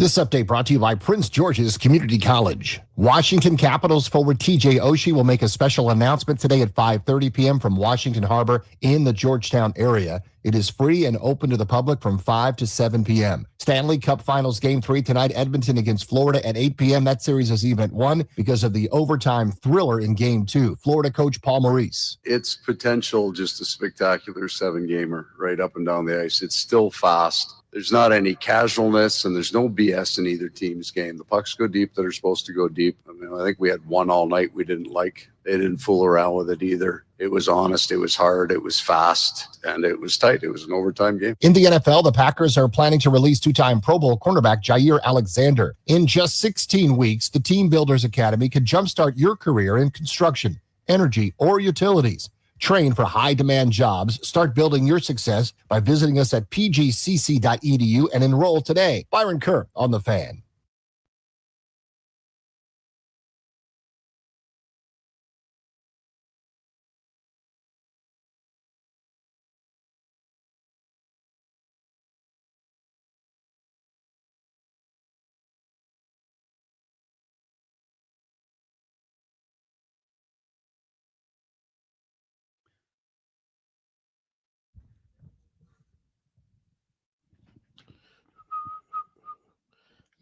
Speaker 7: This update brought to you by Prince George's Community College. Washington Capitals forward TJ Oshi will make a special announcement today at 5:30 p.m. from Washington Harbor in the Georgetown area. It is free and open to the public from 5 to 7 p.m. Stanley Cup Finals Game 3 tonight, Edmonton against Florida at 8 p.m. That series is event 1 because of the overtime thriller in Game 2. Florida coach Paul Maurice.
Speaker 10: It's potential just a spectacular 7-gamer right up and down the ice. It's still fast. There's not any casualness, and there's no BS in either team's game. The pucks go deep that are supposed to go deep. I mean, I think we had one all night we didn't like. They didn't fool around with it either. It was honest, it was hard, it was fast, and it was tight. It was an overtime game.
Speaker 7: In the NFL, the Packers are planning to release 2-time Pro Bowl cornerback Jair Alexander. In just 16 weeks, the Team Builders Academy can jumpstart your career in construction, energy, or utilities. Train for high-demand jobs. Start building your success by visiting us at pgcc.edu and enroll today. Byron Kerr on The Fan.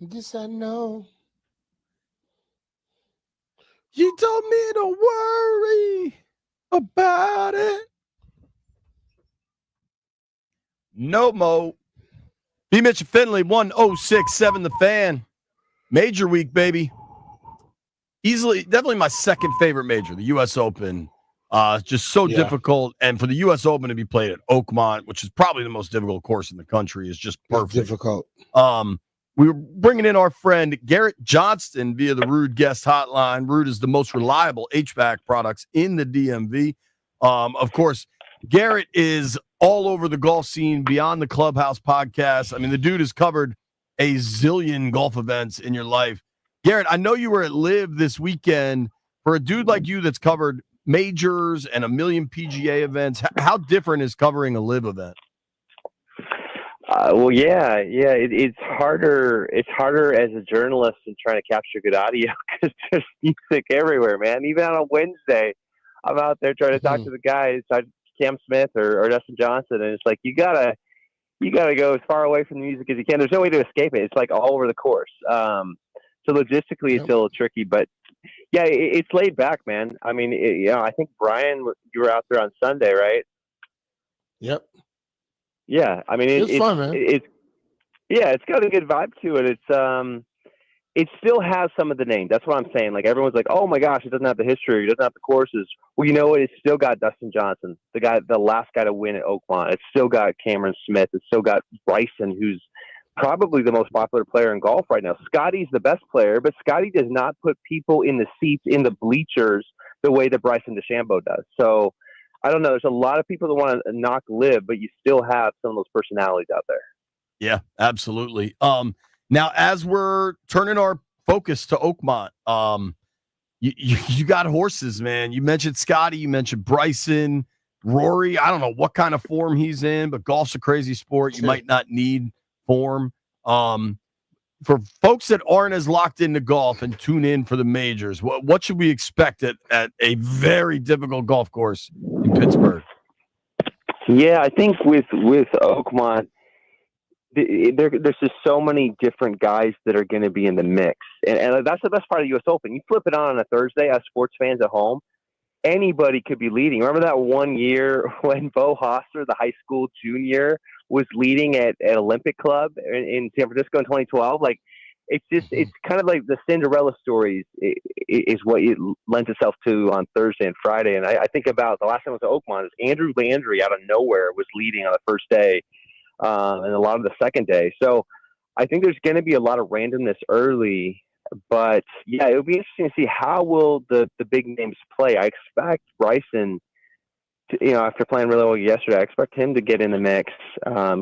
Speaker 3: This I know.
Speaker 2: You told me to worry about it. No mo. B. Mitch Finley, 1067 The Fan. Major week, baby. Easily, definitely my second favorite major, the U.S. Open. Just so difficult. And for the U.S. Open to be played at Oakmont, which is probably the most difficult course in the country, is just perfect.
Speaker 3: Difficult.
Speaker 2: We were bringing in our friend Garrett Johnston via the Rude Guest Hotline. Rude is the most reliable HVAC products in the DMV. Of course, Garrett is all over the golf scene beyond the Clubhouse podcast. I mean, the dude has covered a zillion golf events in your life. Garrett, I know you were at Live this weekend. For a dude like you that's covered majors and a million PGA events, how different is covering a Live event?
Speaker 11: It's harder. It's harder as a journalist and trying to capture good audio because there's music everywhere, man. Even on a Wednesday, I'm out there trying to talk to the guys, Cam Smith or Dustin Johnson, and it's like you gotta go as far away from the music as you can. There's no way to escape it. It's like all over the course. So logistically, it's a little tricky, but yeah, it's laid back, man. I mean, I think Brian, you were out there on Sunday, right?
Speaker 3: Yep.
Speaker 11: Yeah, I mean
Speaker 3: it's fun, man.
Speaker 11: It's got a good vibe to it. It still has some of the name. That's what I'm saying. Like everyone's like, oh my gosh, it doesn't have the history, it doesn't have the courses. Well, you know what? It's still got Dustin Johnson, the last guy to win at Oakmont. It's still got Cameron Smith. It's still got Bryson, who's probably the most popular player in golf right now. Scotty's the best player, but Scotty does not put people in the seats in the bleachers the way that Bryson DeChambeau does. So I don't know. There's a lot of people that want to knock Live, but you still have some of those personalities out there.
Speaker 2: Yeah, absolutely. Now, as we're turning our focus to Oakmont, you got horses, man. You mentioned Scotty. You mentioned Bryson, Rory. I don't know what kind of form he's in, but golf's a crazy sport. You might not need form. For folks that aren't as locked into golf and tune in for the majors, what should we expect at a very difficult golf course in Pittsburgh?
Speaker 11: Yeah, I think with Oakmont, there's just so many different guys that are going to be in the mix. And that's the best part of the U.S. Open. You flip it on a Thursday as sports fans at home, anybody could be leading. Remember that one year when Bo Hoster, the high school junior, was leading at Olympic Club in San Francisco in 2012? Like, it's kind of like the Cinderella stories is what it lends itself to on Thursday and Friday. And I think about the last time I was at Oakmont, is Andrew Landry out of nowhere was leading on the first day and a lot of the second day. So I think there's going to be a lot of randomness early. But, yeah, it'll be interesting to see how will the big names play. I expect Bryson, after playing really well yesterday, I expect him to get in the mix.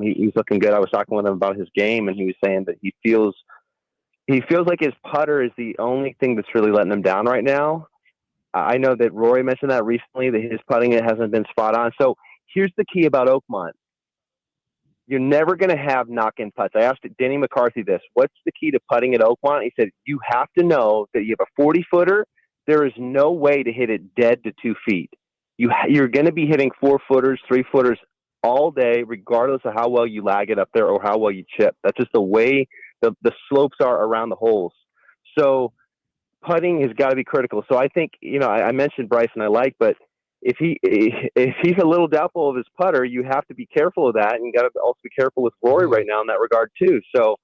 Speaker 11: He's looking good. I was talking with him about his game, and he was saying that he feels like his putter is the only thing that's really letting him down right now. I know that Rory mentioned that recently, that his putting hasn't been spot on. So here's the key about Oakmont. you're never going to have knock-in putts. I asked Denny McCarthy this. What's the key to putting at Oakmont? He said, you have to know that you have a 40-footer. There is no way to hit it dead to 2 feet. You're going to be hitting 4-footers, 3-footers all day, regardless of how well you lag it up there or how well you chip. That's just the way the slopes are around the holes. So putting has got to be critical. So I think, I mentioned Bryson but if he's a little doubtful of his putter, you have to be careful of that. And you got to also be careful with Rory right now in that regard too. So,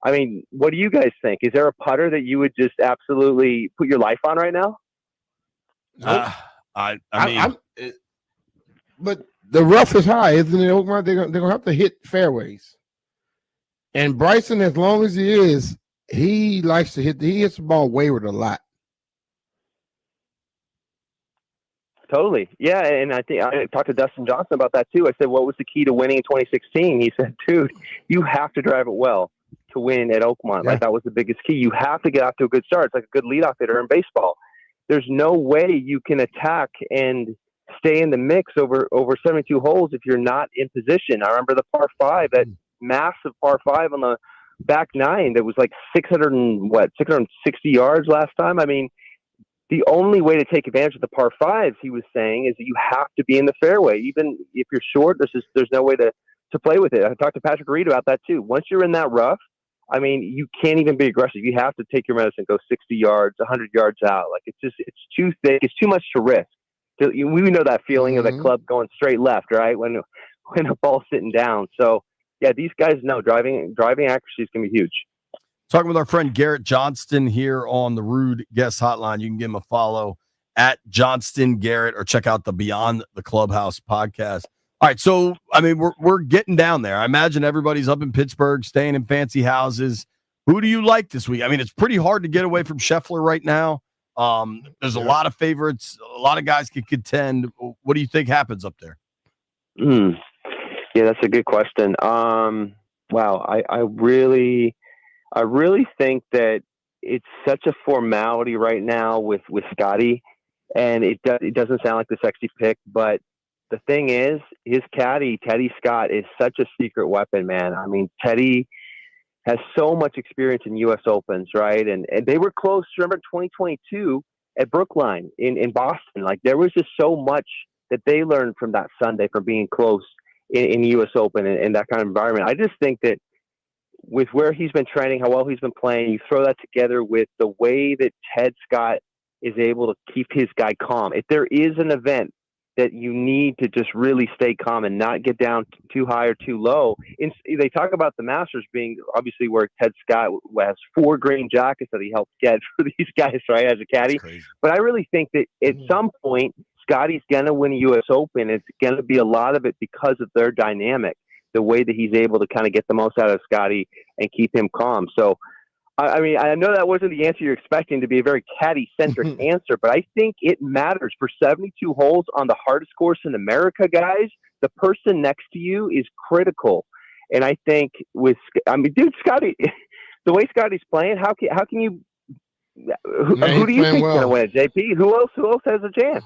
Speaker 11: I mean, what do you guys think? Is there a putter that you would just absolutely put your life on right now?
Speaker 3: But the rough is high, isn't it, Oakmont? They're gonna have to hit fairways. And Bryson, as long as he is, he likes to he hits the ball wayward a lot.
Speaker 11: Totally. Yeah. And I think I talked to Dustin Johnson about that too. I said, what was the key to winning in 2016? He said, dude, you have to drive it well to win at Oakmont.
Speaker 3: Yeah.
Speaker 11: Like that was the biggest key. You have to get off to a good start. It's like a good leadoff hitter in baseball. There's no way you can attack and stay in the mix over 72 holes if you're not in position. I remember the par 5, that massive par 5 on the back 9 that was like 660 yards last time. I mean, the only way to take advantage of the par 5s, he was saying, is that you have to be in the fairway. Even if you're short, there's no way to play with it. I talked to Patrick Reed about that too. Once you're in that rough, I mean, you can't even be aggressive. You have to take your medicine, go 60 yards, 100 yards out. Like it's too thick. It's too much to risk. We know that feeling of the club going straight left, right? When a ball's sitting down. So yeah, these guys know driving accuracy is going to be huge.
Speaker 2: Talking with our friend Garrett Johnston here on the Rude Guest Hotline. You can give him a follow at Johnston Garrett or check out the Beyond the Clubhouse podcast. All right, so I mean we're getting down there. I imagine everybody's up in Pittsburgh, staying in fancy houses. Who do you like this week? I mean, it's pretty hard to get away from Scheffler right now. There's a lot of favorites. A lot of guys can contend. What do you think happens up there?
Speaker 11: Yeah, that's a good question. Wow, I really think that it's such a formality right now with Scotty, and it doesn't sound like the sexy pick, but the thing is, his caddy, Teddy Scott, is such a secret weapon, man. I mean, Teddy has so much experience in U.S. Opens, right? And they were close. Remember 2022 at Brookline in Boston? Like, there was just so much that they learned from that Sunday from being close in U.S. Open and that kind of environment. I just think that with where he's been training, how well he's been playing, you throw that together with the way that Ted Scott is able to keep his guy calm. If there is an event that you need to just really stay calm and not get down too high or too low. They talk about the Masters being obviously where Ted Scott has 4 green jackets that he helped get for these guys, right, as a caddy. But I really think that at some point, Scotty's going to win a U.S. Open. It's going to be a lot of it because of their dynamic, the way that he's able to kind of get the most out of Scotty and keep him calm. So, I mean, I know that wasn't the answer you're expecting to be a very caddy-centric answer, but I think it matters. For 72 holes on the hardest course in America, guys, the person next to you is critical. And I think Scotty, the way Scotty's playing, how can you who do you think is going to win it, JP? Who else has a chance?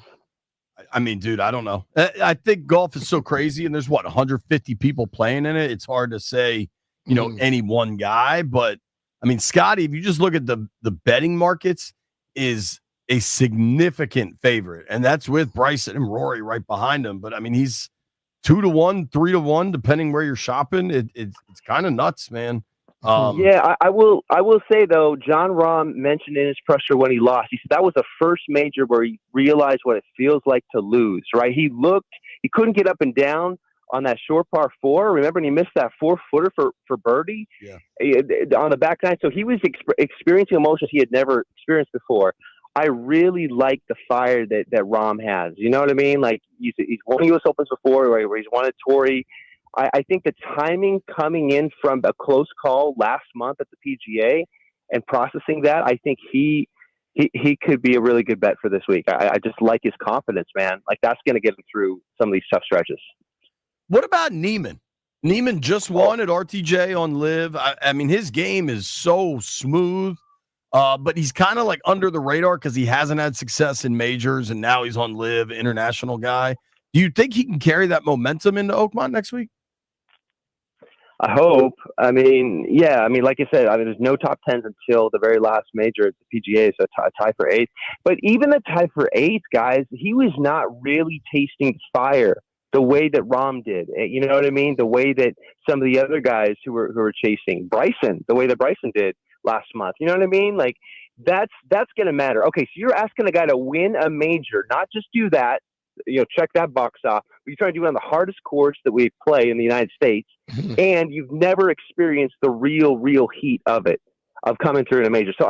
Speaker 2: I mean, dude, I don't know. I think golf is so crazy, and there's 150 people playing in it. It's hard to say, any one guy, but I mean, Scotty, if you just look at the betting markets, is a significant favorite, and that's with Bryson and Rory right behind him. But I mean, he's 2-1, 3-1, depending where you're shopping. It's kind of nuts, man.
Speaker 11: Yeah, I will say though, John Rahm mentioned in his presser when he lost, he said that was the first major where he realized what it feels like to lose. Right? He couldn't get up and down on that short par 4. Remember, and he missed that 4-footer for birdie on the back nine. So he was experiencing emotions he had never experienced before. I really like the fire that Rahm has. You know what I mean? Like he's won U.S. Opens before, where he's won at Torrey. I think the timing coming in from a close call last month at the PGA and processing that, I think he could be a really good bet for this week. I just like his confidence, man. Like that's going to get him through some of these tough stretches.
Speaker 2: What about Neiman? Neiman just won at RTJ on Live. I mean, his game is so smooth, but he's kind of like under the radar because he hasn't had success in majors, and now he's on Live, international guy. Do you think he can carry that momentum into Oakmont next week?
Speaker 11: I hope. I mean, like I said, there's no top 10s until the very last major at the PGA, so a tie for 8th. But even the tie for 8th, guys, he was not really tasting fire the way that Rahm did. You know what I mean? The way that some of the other guys who were chasing Bryson, the way that Bryson did last month. You know what I mean? Like that's going to matter. Okay, so you're asking a guy to win a major, not just do that. Check that box off. You're trying to do it on the hardest course that we play in the United States, and you've never experienced the real heat of it, of coming through in a major. So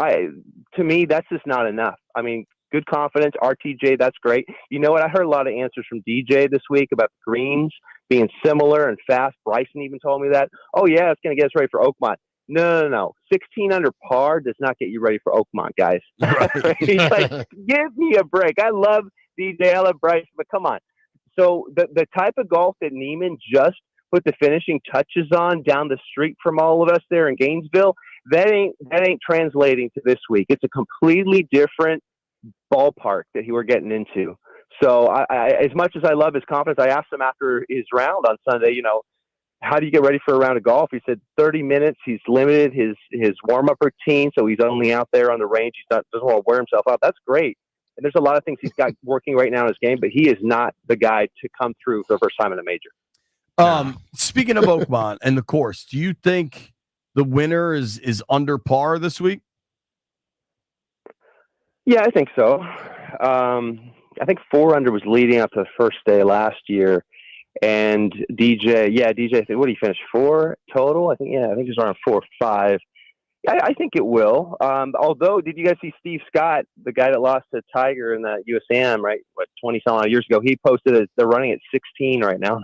Speaker 11: to me, that's just not enough. I mean, good confidence, RTJ, that's great. You know what? I heard a lot of answers from DJ this week about the greens being similar and fast. Bryson even told me that. Oh yeah, it's going to get us ready for Oakmont. No. 16 under par does not get you ready for Oakmont, guys. He's like, give me a break. I love DJ, I love Bryce, but come on. So the type of golf that Neiman just put the finishing touches on down the street from all of us there in Gainesville, that ain't translating to this week. It's a completely different ballpark that we're getting into. So I as much as I love his confidence, I asked him after his round on Sunday, how do you get ready for a round of golf? He said 30 minutes. He's limited his warm-up routine, so he's only out there on the range. He doesn't want to wear himself out. That's great. And there's a lot of things he's got working right now in his game, but he is not the guy to come through for the first time in a major.
Speaker 2: Speaking of Oakmont and the course, do you think the winner is under par this week?
Speaker 11: Yeah, I think so. I think 4 under was leading up to the first day last year. And DJ, what did he finish? 4 total? I think he's around 4 or 5. I think it will. Although, did you guys see Steve Scott, the guy that lost to Tiger in the USAM, right? 20-some odd years ago? He posted they're running at 16 right now,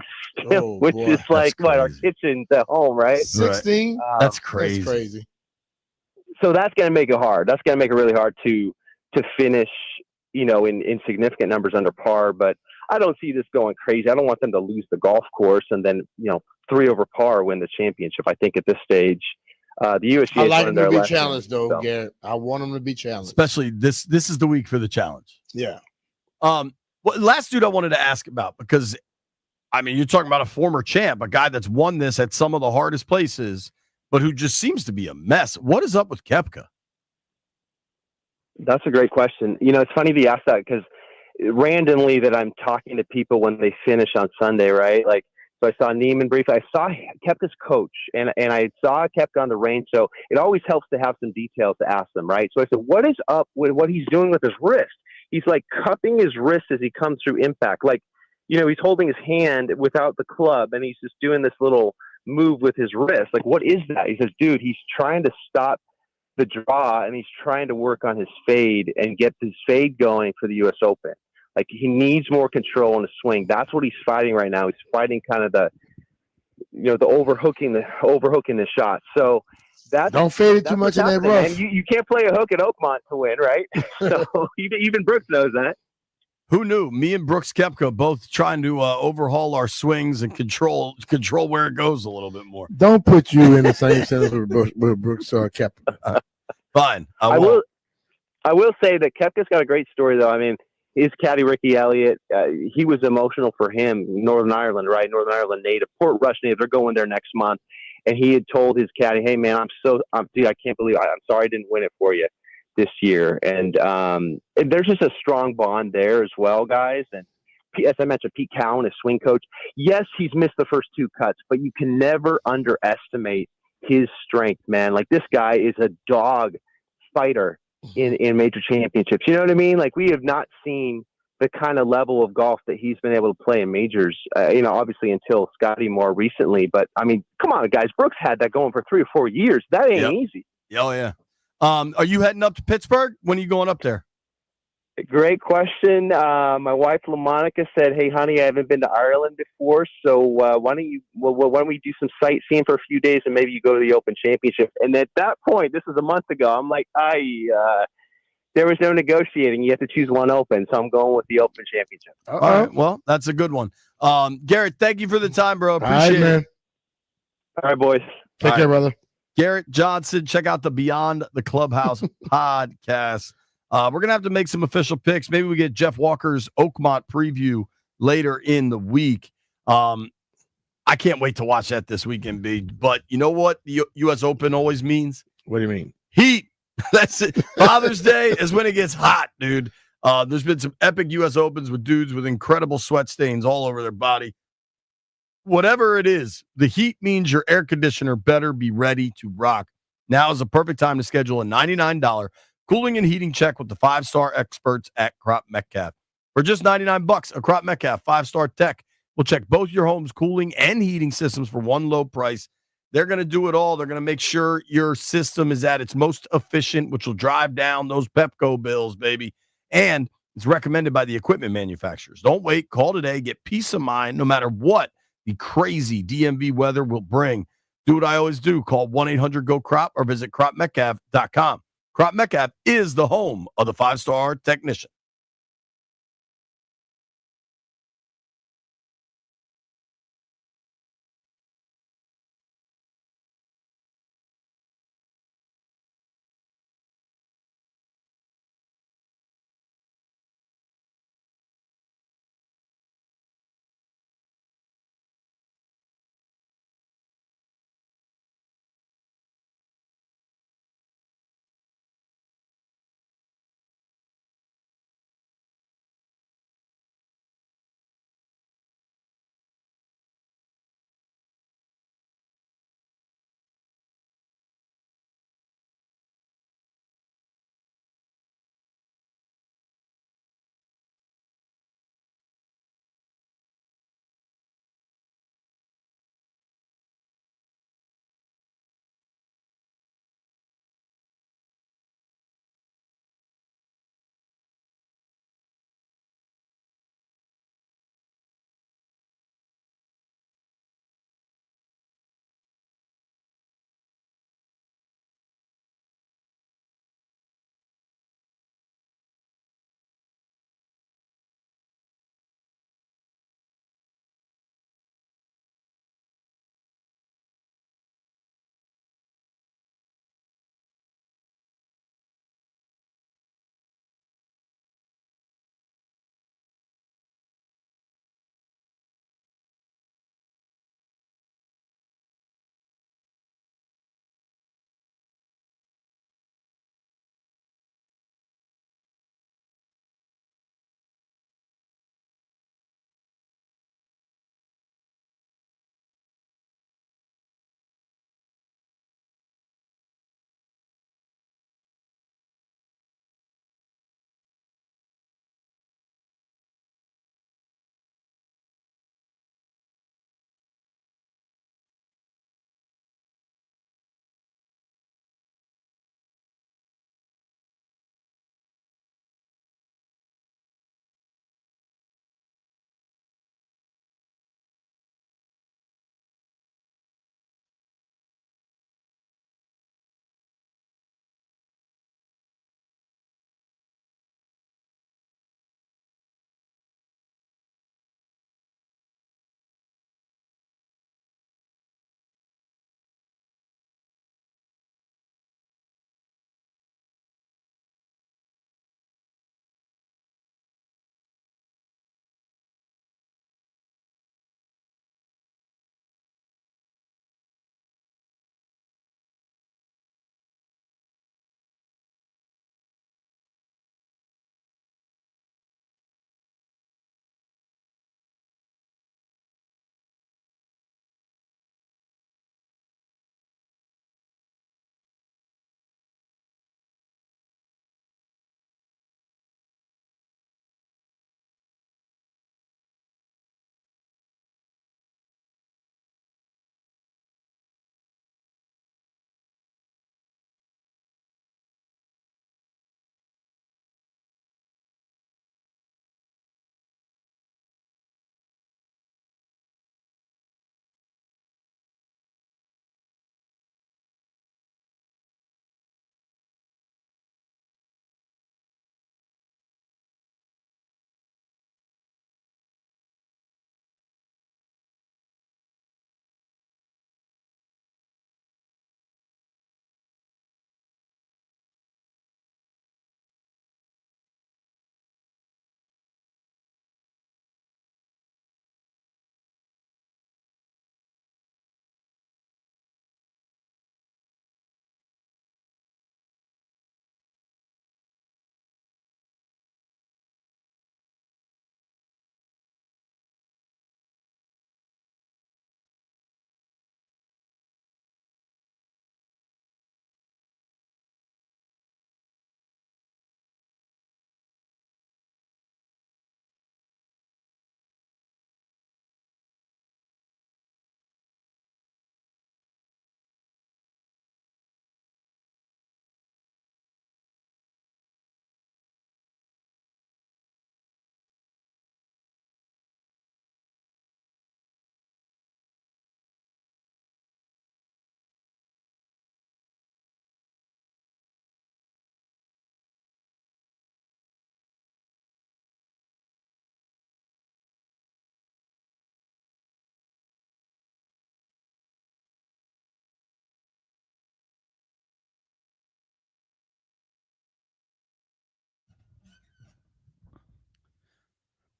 Speaker 11: which is like our kitchen's at home, right?
Speaker 3: 16?
Speaker 2: That's crazy.
Speaker 3: That's crazy.
Speaker 11: So that's going to make it hard. That's going to make it really hard to finish, in significant numbers under par. But I don't see this going crazy. I don't want them to lose the golf course and then, 3 over par win the championship. I think at this stage. The USGA.
Speaker 3: I like him to be challenged, though, so. Garrett. I want him to be challenged,
Speaker 2: especially this is the week for the challenge.
Speaker 3: Yeah.
Speaker 2: Last dude I wanted to ask about, because you're talking about a former champ, a guy that's won this at some of the hardest places, but who just seems to be a mess. What is up with Koepka?
Speaker 11: That's a great question. It's funny that you ask that, because randomly that I'm talking to people when they finish on Sunday, right? Like. So I saw Neiman briefly. I saw Koepka's coach, and I saw Koepka on the range. So it always helps to have some details to ask them, right? So I said, what is up with what he's doing with his wrist? He's like cupping his wrist as he comes through impact. Like, he's holding his hand without the club, and he's just doing this little move with his wrist. Like, what is that? He says, dude, he's trying to stop the draw, and he's trying to work on his fade and get his fade going for the U.S. Open. Like, he needs more control in his swing. That's what he's fighting right now. He's fighting kind of the overhooking the shot. So
Speaker 3: don't fade it too much in that rough.
Speaker 11: And you can't play a hook at Oakmont to win, right? So even Brooks knows that.
Speaker 2: Who knew? Me and Brooks Koepka both trying to overhaul our swings and control where it goes a little bit more.
Speaker 3: Don't put you in the same sentence with Brooks Koepka.
Speaker 2: Fine.
Speaker 11: I will say that Koepka's got a great story, though. His caddy, Ricky Elliott, he was emotional for him. Northern Ireland, right? Northern Ireland native, Port Rush native. They're going there next month. And he had told his caddy, hey, man, dude, I can't believe I'm sorry I didn't win it for you this year. And there's just a strong bond there as well, guys. And as I mentioned, Pete Cowan, his swing coach. Yes, he's missed the first 2 cuts, but you can never underestimate his strength, man. Like, this guy is a dog fighter in major championships. You know what I mean? Like, we have not seen the kind of level of golf that he's been able to play in majors, obviously until Scotty more recently. But, come on, guys. Brooks had that going for 3 or 4 years. That ain't easy.
Speaker 2: Oh, yeah. Are you heading up to Pittsburgh? When are you going up there?
Speaker 11: Great question. My wife LaMonica said, "Hey, honey, I haven't been to Ireland before, so why don't we do some sightseeing for a few days, and maybe you go to the Open Championship?" And at that point, this was a month ago, I'm like, there was no negotiating. You have to choose one Open, so I'm going with the Open Championship.
Speaker 2: All right, well, that's a good one. Garrett, thank you for the time, bro. Appreciate it.
Speaker 3: Man.
Speaker 11: All right, boys.
Speaker 3: Take care, brother.
Speaker 2: Garrett Johnson, check out the Beyond the Clubhouse podcast. We're going to have to make some official picks. Maybe we get Jeff Walker's Oakmont preview later in the week. I I can't wait to watch that this weekend, B. But you know what the U.S. Open always means?
Speaker 3: What do you mean?
Speaker 2: Heat. That's it. Father's Day is when it gets hot, dude. There's been some epic U.S. Opens with dudes with incredible sweat stains all over their body. Whatever it is, the heat means your air conditioner better be ready to rock. Now is the perfect time to schedule a $99 cooling and heating check with the 5-star experts at Crop Metcalf. For just $99, a Crop Metcalf 5-star tech will check both your home's cooling and heating systems for one low price. They're going to do it all. They're going to make sure your system is at its most efficient, which will drive down those Pepco bills, baby. And it's recommended by the equipment manufacturers. Don't wait. Call today. Get peace of mind no matter what the crazy DMV weather will bring. Do what I always do. Call 1-800-GO-CROP or visit cropmetcalf.com. Crop Metcalf is the home of the 5-star technician.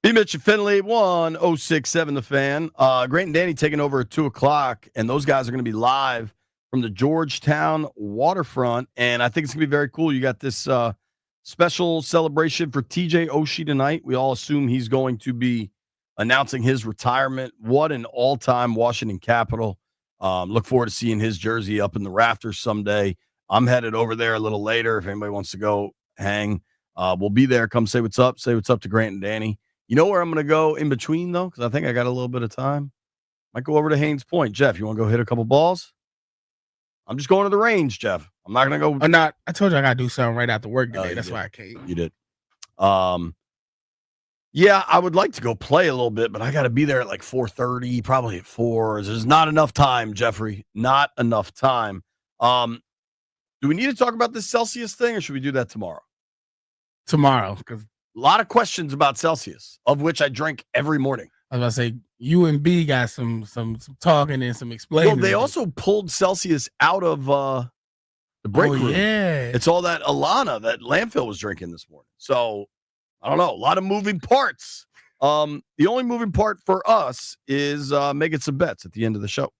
Speaker 2: B. Mitch and Finley, 1067 The Fan. Grant and Danny taking over at 2 o'clock, and those guys are going to be live from the Georgetown waterfront, and I think it's going to be very cool. You got this special celebration for TJ Oshie tonight. We all assume he's going to be announcing his retirement. What an all-time Washington Capital. Look forward to seeing his jersey up in the rafters someday. I'm headed over there a little later if anybody wants to go hang. We'll be there. Come say what's up. Say what's up to Grant and Danny. You know where I'm going to go in between, though, because I think I got a little bit of time? Might go over to Haynes Point. Jeff, you want to go hit a couple balls? I'm just going to the range, Jeff. I'm not going to go.
Speaker 4: I'm not. I told you I got to do something right after work today. That's
Speaker 2: did.
Speaker 4: why I came.
Speaker 2: You did. Yeah, I would like to go play a little bit, but I got to be there at like 4:30, probably at 4. There's not enough time, Jeffrey. Not enough time. Do we need to talk about this Celsius thing, or should we do that tomorrow?
Speaker 4: Tomorrow, because
Speaker 2: a lot of questions about Celsius, of which I drink every morning.
Speaker 4: I was about to say you and B got some talking and some explaining.
Speaker 2: Well, they also pulled Celsius out of the break room.
Speaker 4: Yeah,
Speaker 2: it's all that Alana that Landfill was drinking this morning. So I don't know, a lot of moving parts. The only moving part for us is making some bets at the end of the show.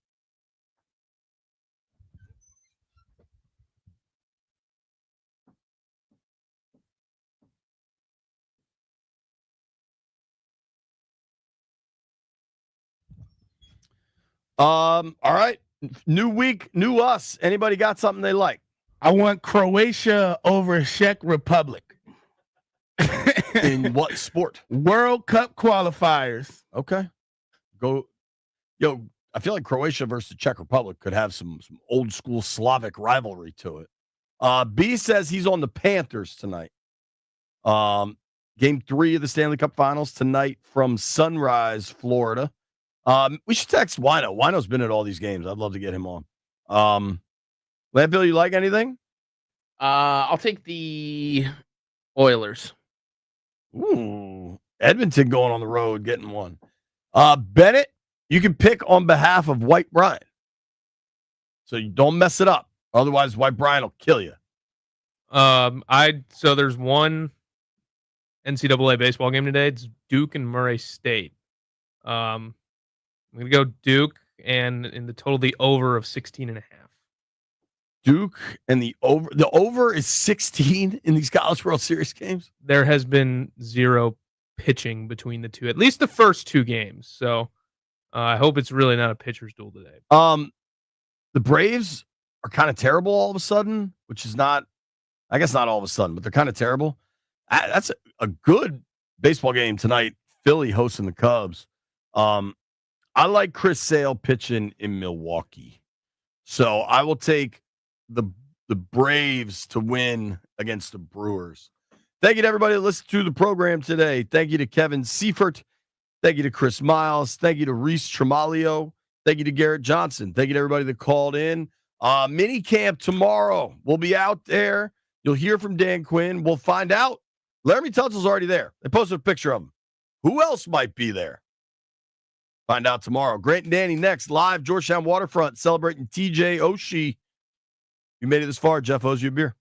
Speaker 2: All right. New week, new us. Anybody got something they like?
Speaker 4: I want Croatia over Czech Republic.
Speaker 2: In what sport?
Speaker 4: World Cup qualifiers.
Speaker 2: Okay. Go. Yo, I feel like Croatia versus the Czech Republic could have some old school Slavic rivalry to it. B says he's on the Panthers tonight. Game 3 of the Stanley Cup Finals tonight from Sunrise, Florida. We should text Wino. Wino's been at all these games. I'd love to get him on. Landfill, you like anything?
Speaker 12: I'll take the Oilers.
Speaker 2: Ooh, Edmonton going on the road, getting one. Bennett, you can pick on behalf of White Brian. So you don't mess it up. Otherwise, White Brian will kill you.
Speaker 12: So there's one NCAA baseball game today. It's Duke and Murray State. I'm going to go Duke and in the total, the over of 16.5.
Speaker 2: Duke and the over is 16 in these College World Series games.
Speaker 12: There has been zero pitching between the two, at least the first 2 games. So I hope it's really not a pitcher's duel today.
Speaker 2: The Braves are kind of terrible all of a sudden, which is not, I guess not all of a sudden, but they're kind of terrible. That's a good baseball game tonight. Philly hosting the Cubs. I like Chris Sale pitching in Milwaukee. So I will take the Braves to win against the Brewers. Thank you to everybody that listened to the program today. Thank you to Kevin Seifert. Thank you to Chris Miles. Thank you to Reese Tremalio. Thank you to Garrett Johnson. Thank you to everybody that called in. Mini camp tomorrow. We'll be out there. You'll hear from Dan Quinn. We'll find out. Laramie Tunsil's already there. They posted a picture of him. Who else might be there? Find out tomorrow. Grant and Danny next. Live Georgetown Waterfront celebrating TJ Oshie. You made it this far. Jeff owes you a beer.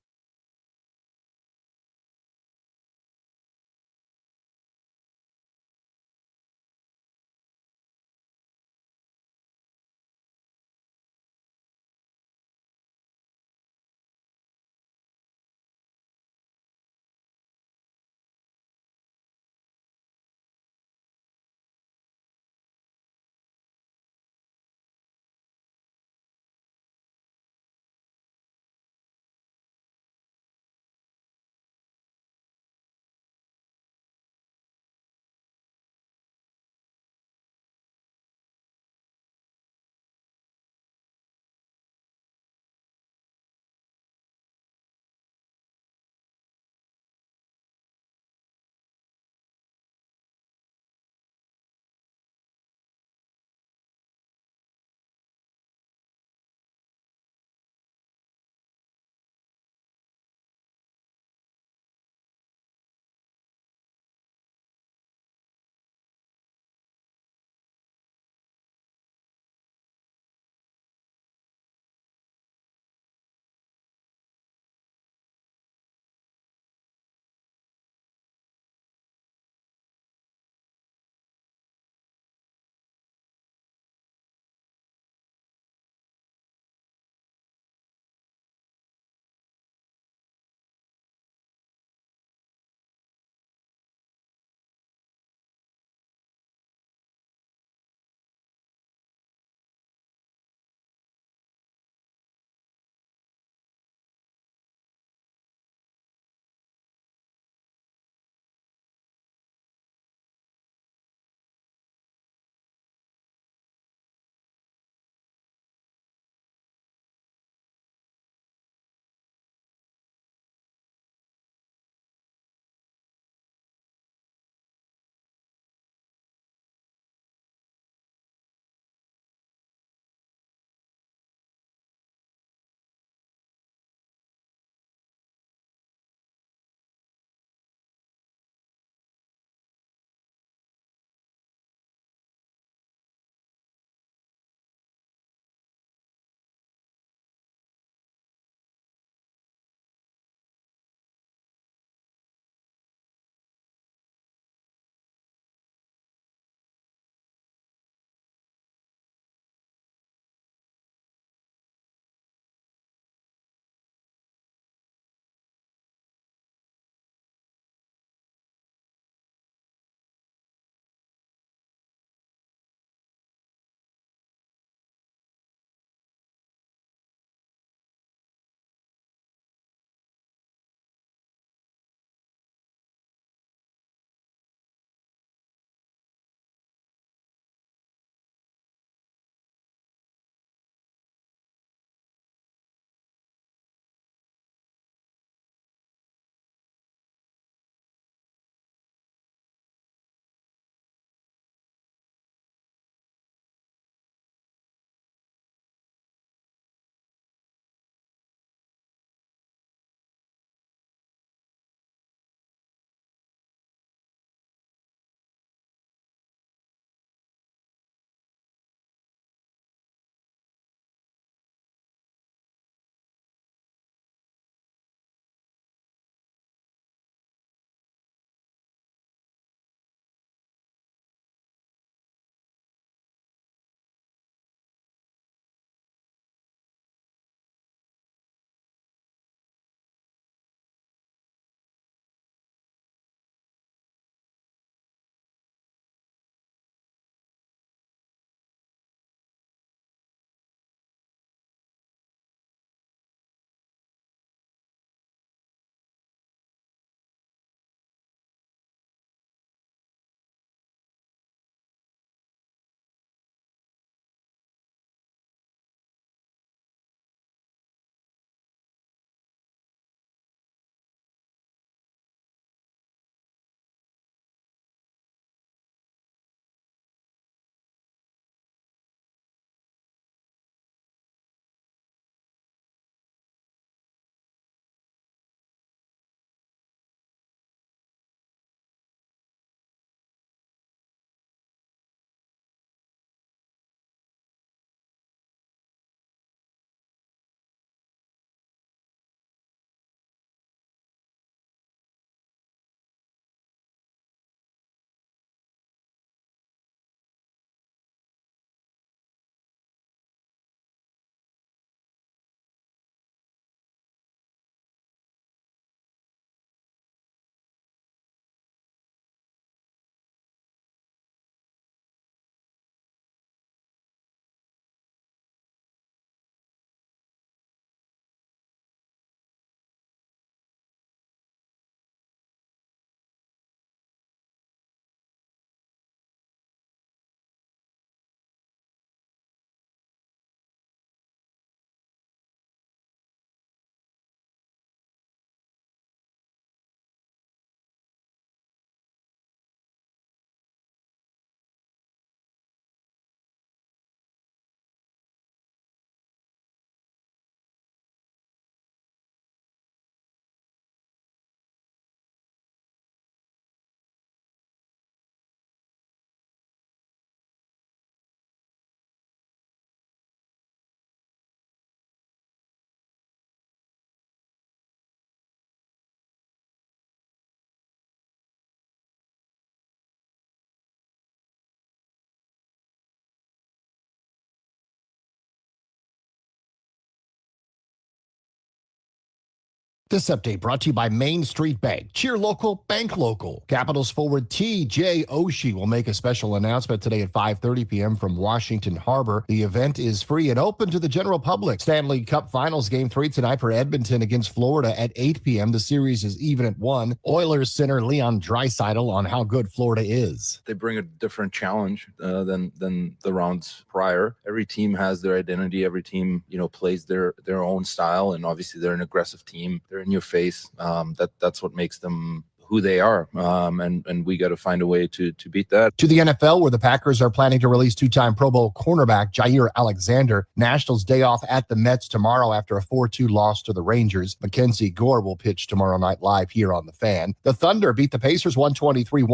Speaker 7: This update brought to you by Main Street Bank. Cheer local, bank local. Capitals forward T.J. Oshi will make a special announcement today at 5:30 p.m. from Washington Harbor. The event is free and open to the general public. Stanley Cup Finals Game 3 tonight for Edmonton against Florida at 8 p.m. The series is even at 1. Oilers center Leon Draisaitl on how good Florida is.
Speaker 13: They bring a different challenge than the rounds prior. Every team has their identity. Every team, plays their own style, and obviously they're an aggressive team. They're in your face. That's what makes them who they are. And we got to find a way to beat that.
Speaker 7: To the NFL, where the Packers are planning to release two-time Pro Bowl cornerback Jair Alexander. Nationals day off at the Mets tomorrow after a 4-2 loss to the Rangers. Mackenzie Gore will pitch tomorrow night live here on The Fan. The Thunder beat the Pacers 123-107.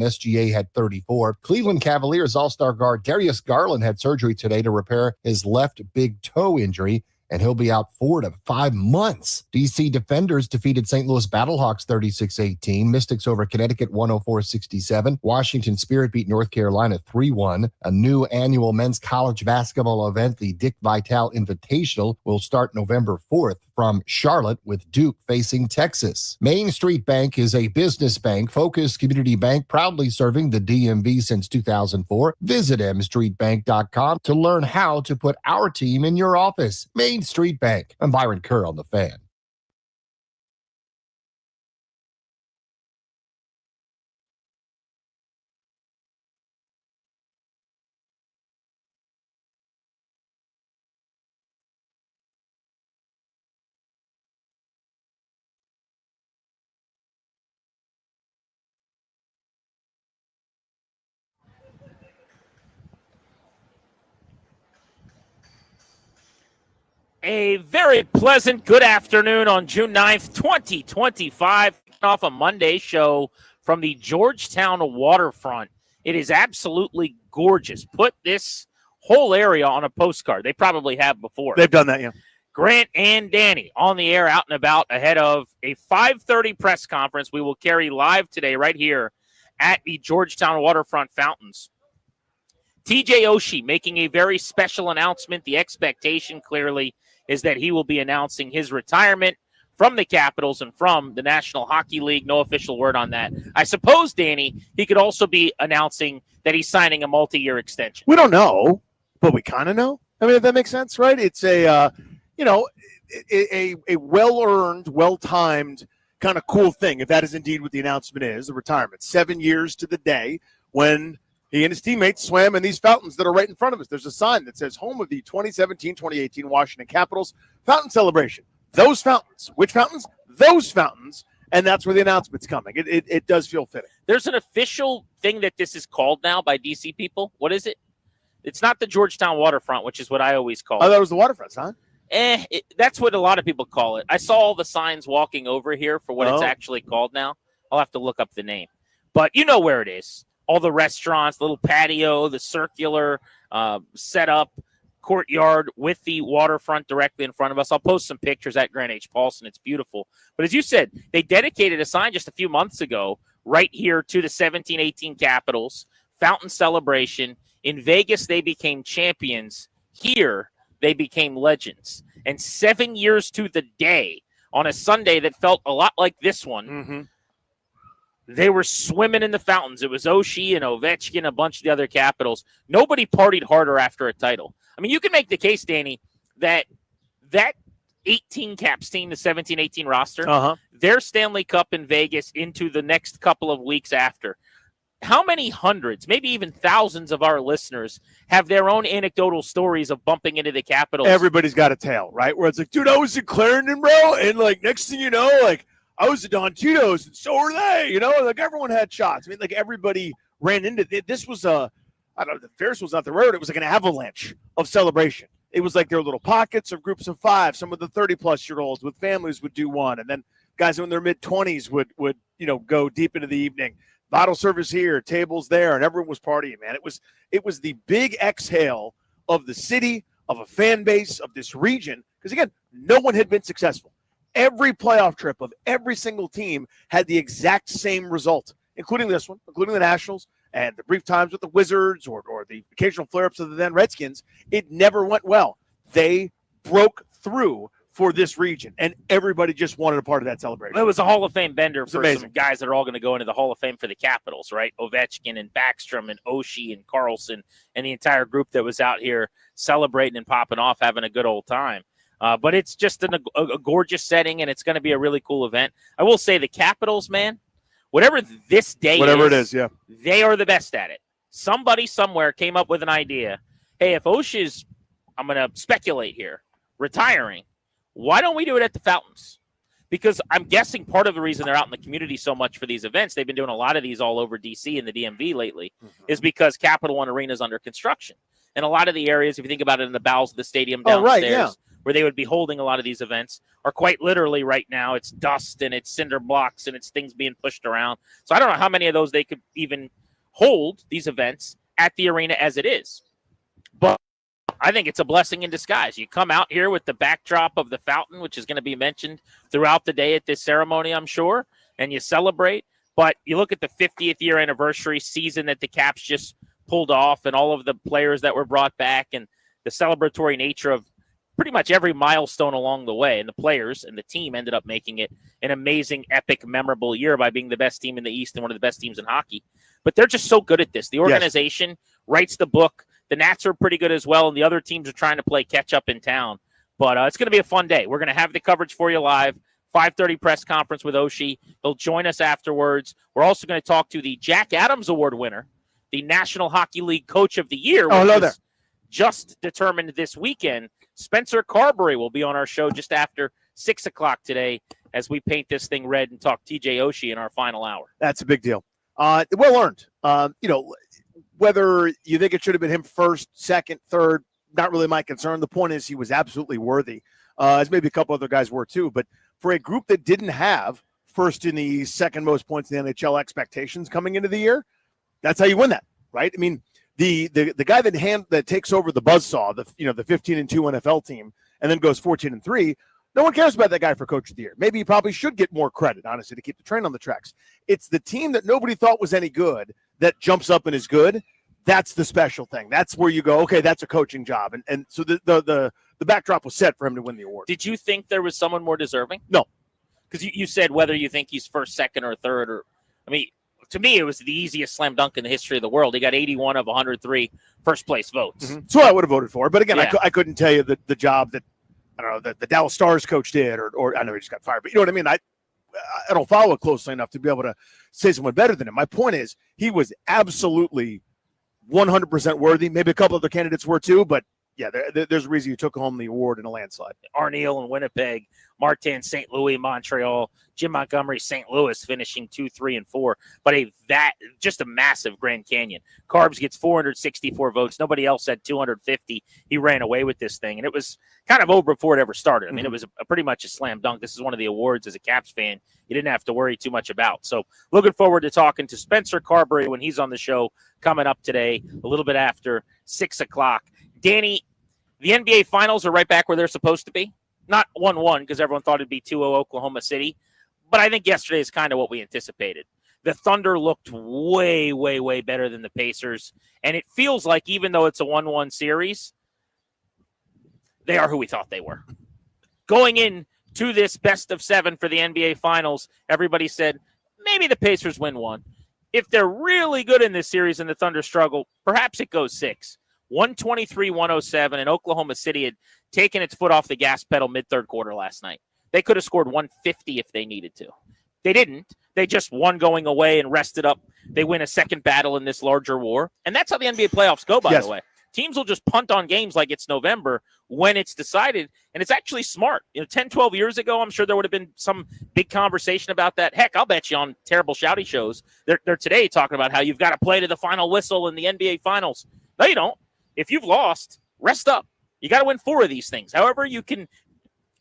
Speaker 7: SGA had 34. Cleveland Cavaliers all-star guard Darius Garland had surgery today to repair his left big toe injury, and he'll be out 4 to 5 months. DC Defenders defeated St. Louis Battlehawks 36-18. Mystics over Connecticut 104-67. Washington Spirit beat North Carolina 3-1. A new annual men's college basketball event, the Dick Vitale Invitational, will start November 4th from Charlotte, with Duke facing Texas. Main Street Bank is a business bank, focused community bank, proudly serving the DMV since 2004. Visit mstreetbank.com to learn how to put our team in your office. Main Street Bank. I'm Byron Kerr on The Fan.
Speaker 14: A very pleasant good afternoon on June 9th, 2025. Off a Monday show from the Georgetown waterfront. It is absolutely gorgeous. Put this whole area on a postcard. They probably have before.
Speaker 15: They've done that, yeah.
Speaker 14: Grant and Danny on the air, out and about, ahead of a 5:30 press conference we will carry live today right here at the Georgetown waterfront fountains. TJ Oshie making a very special announcement. The expectation clearly is that he will be announcing his retirement from the Capitals and from the National Hockey League. No official word on that. I suppose, Danny, he could also be announcing that he's signing a multi-year extension.
Speaker 15: We don't know, but we kind of know. I mean, if that makes sense, right? It's a well-earned, well-timed kind of cool thing, if that is indeed what the announcement is, the retirement. 7 years to the day when he and his teammates swam in these fountains that are right in front of us. There's a sign that says home of the 2017-2018 Washington Capitals Fountain Celebration. Those fountains. Which fountains? Those fountains. And that's where the announcement's coming. It does feel fitting.
Speaker 14: There's an official thing that this is called now by DC people. What is it? It's not the Georgetown waterfront, which is what I always call it.
Speaker 15: Oh, that was the waterfront, huh?
Speaker 14: That's what a lot of people call it. I saw all the signs walking over here for what it's actually called now. I'll have to look up the name. But you know where it is. All the restaurants, little patio, the circular setup, courtyard with the waterfront directly in front of us. I'll post some pictures at Grant H. Paulson. It's beautiful. But as you said, they dedicated a sign just a few months ago right here to the 17-18 Capitals. Fountain celebration. In Vegas, they became champions. Here, they became legends. And 7 years to the day, on a Sunday that felt a lot like this one, they were swimming in the fountains. It was Oshie and Ovechkin, a bunch of the other Capitals. Nobody partied harder after a title. I mean, you can make the case, Danny, that 18 Caps team, the 17-18 roster, their Stanley Cup in Vegas into the next couple of weeks after. How many hundreds, maybe even thousands of our listeners have their own anecdotal stories of bumping into the Capitals?
Speaker 15: Everybody's got a tale, right? Where it's like, dude, I was in Clarendon, bro, and like next thing you know, like I was at Don Tito's, and so were they, you know? Like everyone had shots. I mean, like everybody ran into it. This was I don't know, the Ferris was not the road. It was like an avalanche of celebration. It was like there were little pockets of groups of five. Some of the 30-plus-year-olds with families would do one, and then guys in their mid-20s would go deep into the evening. Bottle service here, tables there, and everyone was partying, man. It was the big exhale of the city, of a fan base, of this region. Because, again, no one had been successful. Every playoff trip of every single team had the exact same result, including this one, including the Nationals, and the brief times with the Wizards or the occasional flare-ups of the then Redskins. It never went well. They broke through for this region, and everybody just wanted a part of that celebration.
Speaker 14: It was a Hall of Fame bender for
Speaker 15: amazing.
Speaker 14: some guys that are all going to go into the Hall of Fame for the Capitals, right? Ovechkin and Backstrom and Oshi and Carlson and the entire group that was out here celebrating and popping off, having a good old time. But it's just a gorgeous setting, and it's going to be a really cool event. I will say the Capitals, man, whatever this day
Speaker 15: it is, yeah,
Speaker 14: they are the best at it. Somebody somewhere came up with an idea. Hey, if Oshi's, I'm going to speculate here, retiring, why don't we do it at the Fountains? Because I'm guessing part of the reason they're out in the community so much for these events, they've been doing a lot of these all over D.C. and the DMV lately, is because Capital One Arena is under construction. And a lot of the areas, if you think about it, in the bowels of the stadium downstairs, where they would be holding a lot of these events, are quite literally right now, it's dust and it's cinder blocks and it's things being pushed around. So I don't know how many of those they could even hold, these events, at the arena as it is. But I think it's a blessing in disguise. You come out here with the backdrop of the fountain, which is going to be mentioned throughout the day at this ceremony, I'm sure, and you celebrate. But you look at the 50th year anniversary season that the Caps just pulled off and all of the players that were brought back and the celebratory nature of pretty much every milestone along the way. And the players and the team ended up making it an amazing, epic, memorable year by being the best team in the East and one of the best teams in hockey. But they're just so good at this. The organization writes the book. The Nats are pretty good as well, and the other teams are trying to play catch-up in town. But it's going to be a fun day. We're going to have the coverage for you live, 5:30 press conference with Oshi. He'll join us afterwards. We're also going to talk to the Jack Adams Award winner, the National Hockey League Coach of the Year, which is just determined this weekend. Spencer Carbury will be on our show just after 6 o'clock today as we paint this thing red and talk TJ Oshie in our final hour.
Speaker 15: That's a big deal. Well earned. Whether you think it should have been him first, second, third, not really my concern. The point is he was absolutely worthy, as maybe a couple other guys were too. But for a group that didn't have first in the second most points in the NHL expectations coming into the year, that's how you win that, right? I mean, the guy that takes over the buzzsaw, the 15-2 NFL team, and then goes 14-3. No one cares about that guy for Coach of the Year. Maybe he probably should get more credit, honestly, to keep the train on the tracks. It's the team that nobody thought was any good that jumps up and is good. That's the special thing. That's where you go, okay, that's a coaching job. And so the backdrop was set for him to win the award.
Speaker 14: Did you think there was someone more deserving?
Speaker 15: No.
Speaker 14: Because you said whether you think he's first, second, or third. To me, it was the easiest slam dunk in the history of the world. He got 81 of 103 first-place votes.
Speaker 15: Mm-hmm. So I would have voted for it. But again, I couldn't tell you the job that, I don't know, that the Dallas Stars coach did, or I know he just got fired. But you know what I mean? I don't follow it closely enough to be able to say someone better than him. My point is he was absolutely 100% worthy. Maybe a couple other candidates were too, but yeah, there's a reason you took home the award in a landslide.
Speaker 14: Arneal in Winnipeg, Martin, St. Louis, Montreal, Jim Montgomery, St. Louis, finishing 2, 3, and 4. But just a massive Grand Canyon. Carbs gets 464 votes. Nobody else had 250. He ran away with this thing, and it was kind of over before it ever started. I mean, it was pretty much a slam dunk. This is one of the awards as a Caps fan you didn't have to worry too much about. So looking forward to talking to Spencer Carbury when he's on the show coming up today, a little bit after 6 o'clock. Danny, the NBA Finals are right back where they're supposed to be. Not 1-1 because everyone thought it'd be 2-0 Oklahoma City. But I think yesterday is kind of what we anticipated. The Thunder looked way, way, way better than the Pacers. And it feels like even though it's a 1-1 series, they are who we thought they were. Going in to this best of 7 for the NBA Finals, everybody said, maybe the Pacers win 1. If they're really good in this series and the Thunder struggle, perhaps it goes 6. 123-107, and Oklahoma City had taken its foot off the gas pedal mid-third quarter last night. They could have scored 150 if they needed to. They didn't. They just won going away and rested up. They win a second battle in this larger war. And that's how the NBA playoffs go, by the way. Teams will just punt on games like it's November when it's decided, and it's actually smart. 10, 12 years ago, I'm sure there would have been some big conversation about that. Heck, I'll bet you on terrible shouty shows, they're today talking about how you've got to play to the final whistle in the NBA Finals. No, you don't. If you've lost, rest up. You got to win 4 of these things. However you can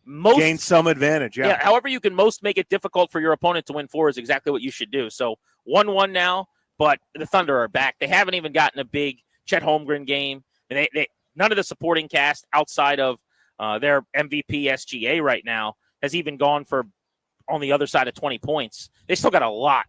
Speaker 14: most
Speaker 15: gain some advantage. Yeah.
Speaker 14: However you can most make it difficult for your opponent to win 4 is exactly what you should do. So 1-1 now, but the Thunder are back. They haven't even gotten a big Chet Holmgren game. They none of the supporting cast outside of their MVP SGA right now has even gone for on the other side of 20 points. They still got a lot,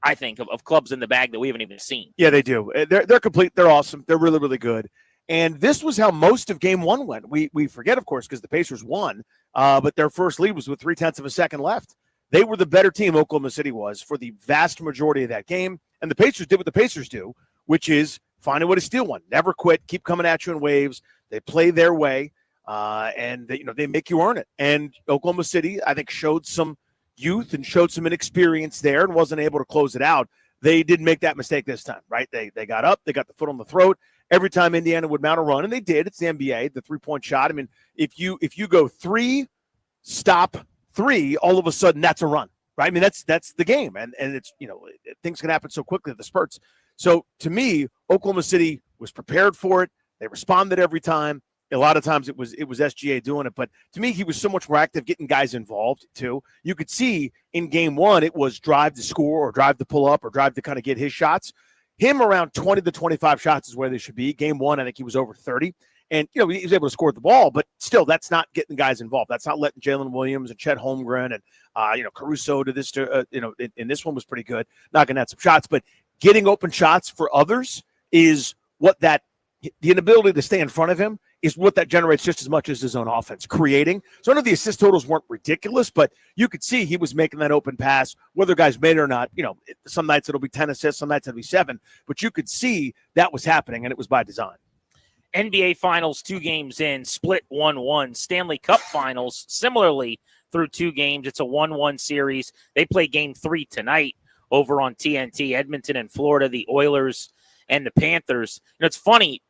Speaker 14: I think, of clubs in the bag that we haven't even seen.
Speaker 15: Yeah, they do. They're complete. They're awesome. They're really, really good. And this was how most of game one went. We forget, of course, because the Pacers won, but their first lead was with 0.3 of a second left. They were the better team, Oklahoma City was, for the vast majority of that game. And the Pacers did what the Pacers do, which is find a way to steal one. Never quit. Keep coming at you in waves. They play their way, and they make you earn it. And Oklahoma City, I think, showed some youth and showed some inexperience there and wasn't able to close it out. They didn't make that mistake this time, right? They got up. They got the foot on the throat. Every time Indiana would mount a run, and they did. It's the NBA, the three-point shot. I mean, if you go 3, stop 3, all of a sudden that's a run, right? I mean, that's the game, and it's things can happen so quickly, the spurts. So to me, Oklahoma City was prepared for it. They responded every time. A lot of times it was SGA doing it, but to me, he was so much more active getting guys involved too. You could see in game one, it was drive to score or drive to pull up or drive to kind of get his shots. Him around 20 to 25 shots is where they should be. Game one, I think he was over 30. And, he was able to score the ball, but still, that's not getting guys involved. That's not letting Jalen Williams and Chet Holmgren and, Caruso in this one was pretty good, knocking out some shots. But getting open shots for others is what the inability to stay in front of him is what that generates just as much as his own offense, creating. So I know the assist totals weren't ridiculous, but you could see he was making that open pass, whether guys made it or not. Some nights it'll be 10 assists, some nights it'll be 7, but you could see that was happening, and it was by design.
Speaker 14: NBA Finals 2 games in, split 1-1. Stanley Cup Finals, similarly, through 2 games. It's a 1-1 series. They play game 3 tonight over on TNT, Edmonton and Florida, the Oilers and the Panthers. It's funny,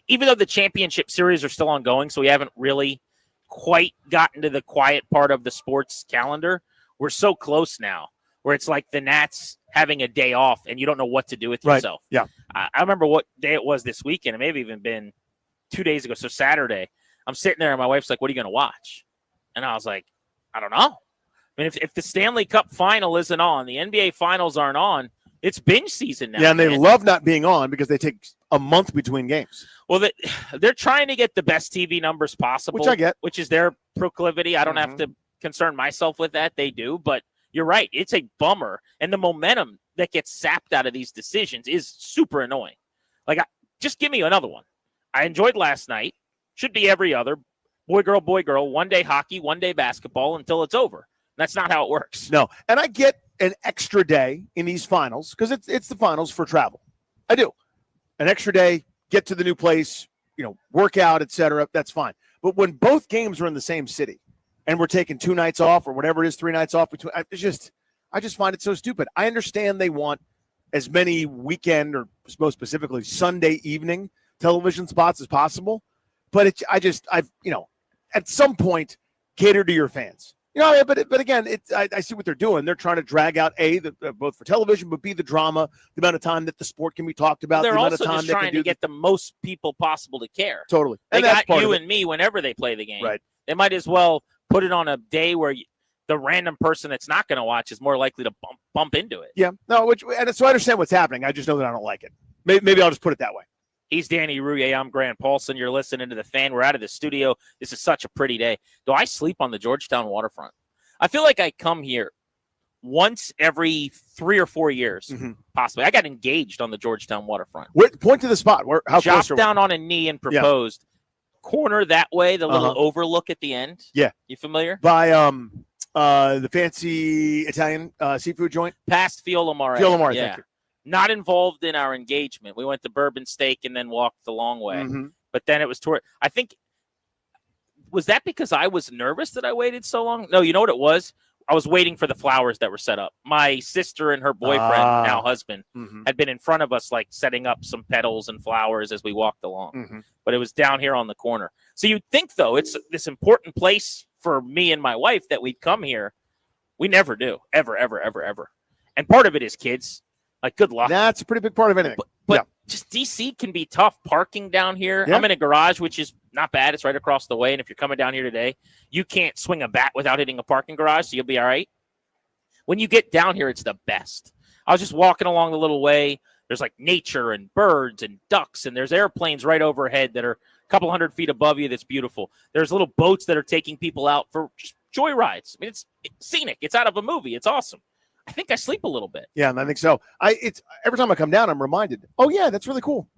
Speaker 14: even though the championship series are still ongoing, so we haven't really quite gotten to the quiet part of the sports calendar, we're so close now where it's like the Nats having a day off and you don't know what to do with yourself.
Speaker 15: Yeah.
Speaker 14: I remember what day it was this weekend. It may have even been 2 days ago. So Saturday, I'm sitting there and my wife's like, what are you going to watch? And I was like, I don't know. I mean, if the Stanley Cup final isn't on, the NBA finals aren't on, it's binge season now.
Speaker 15: Yeah, and they love not being on because they take a month between games.
Speaker 14: Well, they're trying to get the best TV numbers possible.
Speaker 15: Which I get.
Speaker 14: Which is their proclivity. I don't have to concern myself with that. They do. But you're right. It's a bummer. And the momentum that gets sapped out of these decisions is super annoying. Just give me another one. I enjoyed last night. Should be every other. Boy, girl. One day hockey, one day basketball until it's over. That's not how it works.
Speaker 15: No. And I get an extra day in these finals because it's the finals for travel. I do. An extra day, get to the new place, work out, et cetera. That's fine. But when both games are in the same city and we're taking 2 nights off or whatever it is, 3 nights off between, I just find it so stupid. I understand they want as many weekend or most specifically Sunday evening television spots as possible. But at some point, cater to your fans. But again, I see what they're doing. They're trying to drag out both for television, but B, the drama, the amount of time that the sport can be talked about.
Speaker 14: They're
Speaker 15: the amount
Speaker 14: also
Speaker 15: of time
Speaker 14: just trying to get the most people possible to care.
Speaker 15: Totally.
Speaker 14: They
Speaker 15: And that's
Speaker 14: got
Speaker 15: part
Speaker 14: you
Speaker 15: of it.
Speaker 14: and me whenever they play the game.
Speaker 15: Right.
Speaker 14: They might as well put it on a day where the random person that's not going to watch is more likely to bump into it.
Speaker 15: Yeah. No, and so I understand what's happening. I just know that I don't like it. Maybe I'll just put it that way.
Speaker 14: He's Danny Rouillet. I'm Grant Paulson. You're listening to The Fan. We're out of the studio. This is such a pretty day. Do I sleep on the Georgetown waterfront? I feel like I come here once every 3 or 4 years, possibly. I got engaged on the Georgetown waterfront.
Speaker 15: Point to the spot. How
Speaker 14: Dropped
Speaker 15: close are we?
Speaker 14: down on a knee and proposed. Corner that way, the little
Speaker 15: Uh-huh.
Speaker 14: overlook at the end.
Speaker 15: Yeah.
Speaker 14: You familiar?
Speaker 15: By the fancy Italian seafood joint?
Speaker 14: Past Fiola Mare.
Speaker 15: Fiola Mare,
Speaker 14: Yeah.
Speaker 15: thank you.
Speaker 14: Not involved in our engagement. We went to Bourbon Steak and then walked the long way.
Speaker 15: Mhm.
Speaker 14: But then it was toward, I think, was that because I was nervous that I waited so long? No, you know what it was? I was waiting for the flowers that were set up. My sister and her boyfriend, now husband, had been in front of us, like setting up some petals and flowers as we walked along. But it was down here on the corner. So you'd think, though, it's this important place for me and my wife that we'd come here. We never do. Ever, ever, ever, ever. And part of it is kids. Like, good luck.
Speaker 15: That's a pretty big part of anything.
Speaker 14: But just DC can be tough parking down here.
Speaker 15: Yeah.
Speaker 14: I'm in a garage, which is not bad. It's right across the way. And if you're coming down here today, you can't swing a bat without hitting a parking garage, so you'll be all right. When you get down here, it's the best. I was just walking along the little way. There's like nature and birds and ducks, and there's airplanes right overhead that are a couple 100 feet above you. That's beautiful. There's little boats that are taking people out for just joy rides. I mean, it's scenic. It's out of a movie. It's awesome. I think I sleep a little bit.
Speaker 15: Yeah, and I think so. It's every time I come down, I'm reminded, oh, yeah, that's really cool.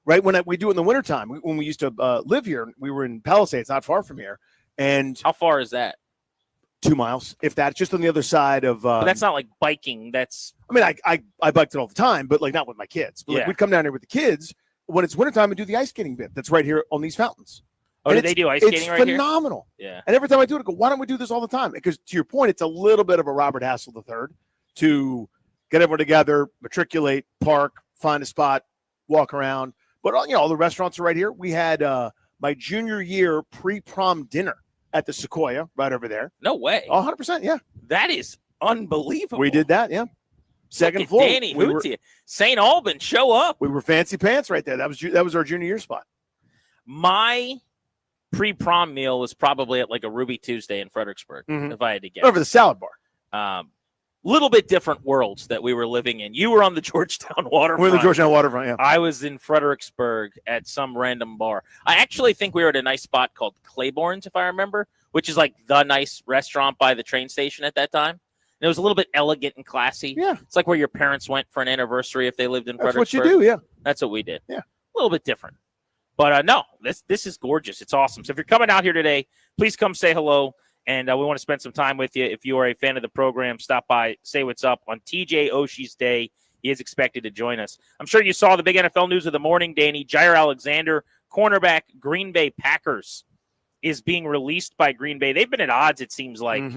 Speaker 15: right? When we do it in the wintertime, when we used to live here, we were in Palisades, not far from here. And
Speaker 14: how far is that?
Speaker 15: 2 miles, if that's just on the other side of.
Speaker 14: But that's not like biking. That's.
Speaker 15: I mean, I biked it all the time, but like not with my kids. But like,
Speaker 14: Yeah.
Speaker 15: we'd come down here with the kids when it's wintertime and do the ice skating bit. That's right here on these fountains.
Speaker 14: Oh,
Speaker 15: And
Speaker 14: do they do ice skating right here?
Speaker 15: It's phenomenal.
Speaker 14: Yeah.
Speaker 15: And every time I do it, I go, why don't we do this all the time? Because to your point, it's a little bit of a Robert Hassel III to get everyone together, matriculate, park, find a spot, walk around. But all the restaurants are right here. We had my junior year pre-prom dinner at the Sequoia right over there.
Speaker 14: No way.
Speaker 15: 100%, yeah.
Speaker 14: That is unbelievable.
Speaker 15: We did that, yeah. Second
Speaker 14: Look at
Speaker 15: floor.
Speaker 14: Danny Hootie. St. Alban, show up.
Speaker 15: We were fancy pants right there. That was our junior year spot.
Speaker 14: My pre-prom meal was probably at like a Ruby Tuesday in Fredericksburg, if I had to guess.
Speaker 15: Over the salad bar.
Speaker 14: Little bit different worlds that we were living in. You were on the Georgetown waterfront.
Speaker 15: We're in the Georgetown waterfront, yeah.
Speaker 14: I was in Fredericksburg at some random bar. I actually think we were at a nice spot called Claiborne's, if I remember, which is like the nice restaurant by the train station at that time. And it was a little bit elegant and classy.
Speaker 15: Yeah.
Speaker 14: It's like where your parents went for an anniversary if they lived in
Speaker 15: That's what
Speaker 14: Fredericksburg.
Speaker 15: you do, yeah.
Speaker 14: That's what we did.
Speaker 15: Yeah.
Speaker 14: A little bit different. But no, this is gorgeous. It's awesome. So if you're coming out here today, please come say hello. And we want to spend some time with you. If you are a fan of the program, stop by, say what's up. On TJ Oshi's day, he is expected to join us. I'm sure you saw the big NFL news of the morning, Danny. Jair Alexander, cornerback, Green Bay Packers, is being released by Green Bay. They've been at odds, it seems like,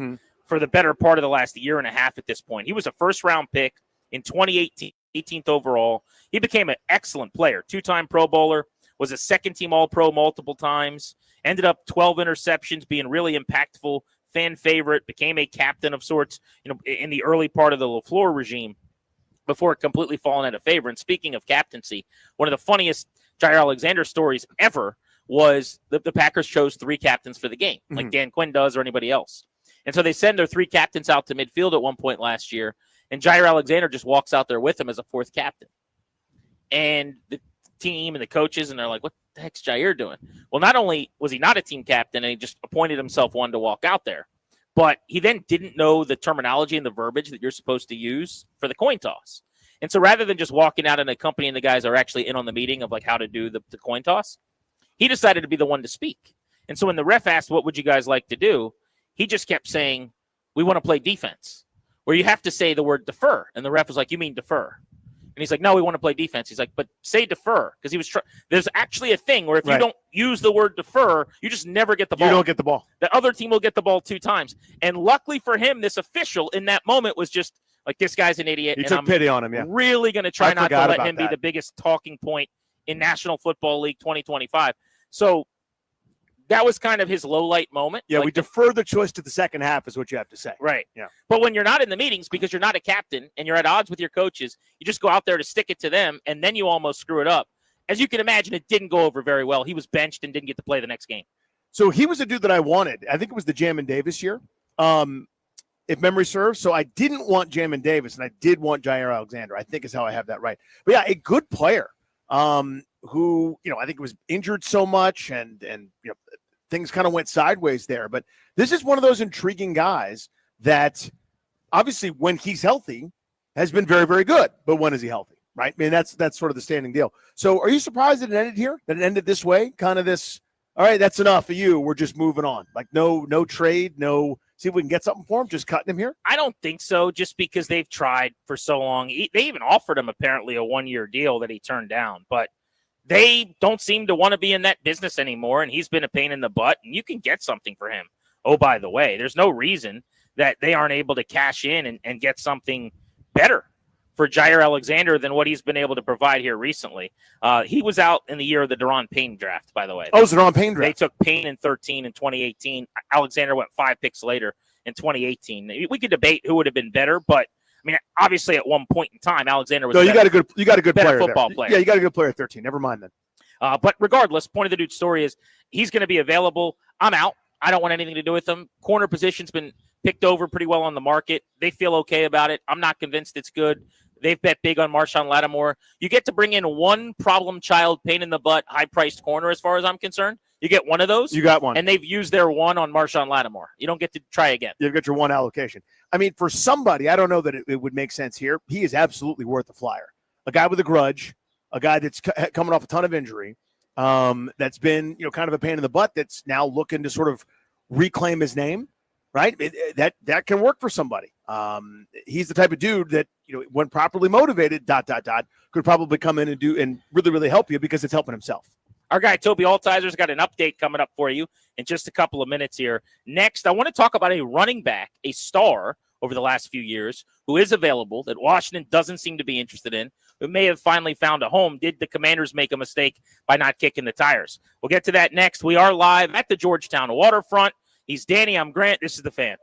Speaker 14: for the better part of the last year and a half at this point. He was a first-round pick in 2018, 18th overall. He became an excellent player, two-time Pro Bowler, was a second-team All-Pro multiple times, ended up 12 interceptions, being really impactful, fan favorite, became a captain of sorts, in the early part of the LaFleur regime before completely falling out of favor. And speaking of captaincy, one of the funniest Jair Alexander stories ever was the Packers chose 3 captains for the game, like Dan Quinn does or anybody else. And so they send their 3 captains out to midfield at one point last year, and Jair Alexander just walks out there with them as a 4th captain. And the team and the coaches, and they're like, what the heck's Jair doing? Well, not only was he not a team captain and he just appointed himself one to walk out there, but he then didn't know the terminology and the verbiage that you're supposed to use for the coin toss. And so rather than just walking out and accompanying the guys that are actually in on the meeting of like how to do the coin toss, he decided to be the one to speak. And so when the ref asked, what would you guys like to do? He just kept saying, we want to play defense, where you have to say the word defer. And the ref was like, you mean defer? And he's like, no, we want to play defense. He's like, but say defer. Because he was there's actually a thing where if you don't use the word defer, you just never get the ball.
Speaker 15: You don't get the ball.
Speaker 14: The other team will get the ball 2 times. And luckily for him, this official in that moment was just like, this guy's an idiot.
Speaker 15: He
Speaker 14: and
Speaker 15: took
Speaker 14: I'm
Speaker 15: pity on him, yeah.
Speaker 14: really going to try not to let him be
Speaker 15: that.
Speaker 14: the biggest talking point in National Football League 2025. So that was kind of his low-light moment.
Speaker 15: Yeah,
Speaker 14: like
Speaker 15: we defer the choice to the second half is what you have to say.
Speaker 14: Right.
Speaker 15: Yeah.
Speaker 14: But when you're not in the meetings because you're not a captain and you're at odds with your coaches, you just go out there to stick it to them, and then you almost screw it up. As you can imagine, it didn't go over very well. He was benched and didn't get to play the next game.
Speaker 15: So he was a dude that I wanted. I think it was the Jamin Davis year, if memory serves. So I didn't want Jamin Davis, and I did want Jair Alexander, I think is how I have that right. But, yeah, a good player who, I think was injured so much and things kind of went sideways there. But this is one of those intriguing guys that obviously when he's healthy has been very, very good. But when is he healthy, right? I mean, that's sort of the standing deal. So are you surprised that it ended here, that it ended this way? Kind of this, all right, that's enough of you. We're just moving on. Like no trade, no see if we can get something for him, just cutting him here?
Speaker 14: I don't think so, just because they've tried for so long. They even offered him apparently a 1-year deal that he turned down. But they don't seem to want to be in that business anymore, and he's been a pain in the butt, and you can get something for him. Oh, by the way, there's no reason that they aren't able to cash in and get something better for Jair Alexander than what he's been able to provide here recently. He was out in the year of the Daron Payne draft, by the way.
Speaker 15: Oh, it was the Daron Payne draft.
Speaker 14: They took Payne in 13 in 2018. Alexander went 5 picks later in 2018. We could debate who would have been better, but I mean, obviously, at one point in time, Alexander was.
Speaker 15: No, you got a good
Speaker 14: better
Speaker 15: player
Speaker 14: football
Speaker 15: there.
Speaker 14: player.
Speaker 15: Yeah, you got a good player at 13. Never mind then.
Speaker 14: But regardless, point of the dude's story is he's going to be available. I'm out. I don't want anything to do with him. Corner position's been picked over pretty well on the market. They feel okay about it. I'm not convinced it's good. They've bet big on Marshawn Lattimore. You get to bring in one problem child, pain in the butt, high-priced corner as far as I'm concerned. You get one of those.
Speaker 15: You got one.
Speaker 14: And they've used their one on Marshawn Lattimore. You don't get to try again.
Speaker 15: You've got your one allocation. I mean, for somebody, I don't know that it would make sense here. He is absolutely worth a flyer. A guy with a grudge, a guy that's coming off a ton of injury, that's been, kind of a pain in the butt, that's now looking to sort of reclaim his name, right? That can work for somebody. He's the type of dude that, when properly motivated, could probably come in and do and really, really help you because it's helping himself.
Speaker 14: Our guy Toby Altizer's got an update coming up for you in just a couple of minutes here. Next, I want to talk about a running back, a star over the last few years, who is available that Washington doesn't seem to be interested in, who may have finally found a home. Did the Commanders make a mistake by not kicking the tires? We'll get to that next. We are live at the Georgetown waterfront. He's Danny. I'm Grant. This is The Fan.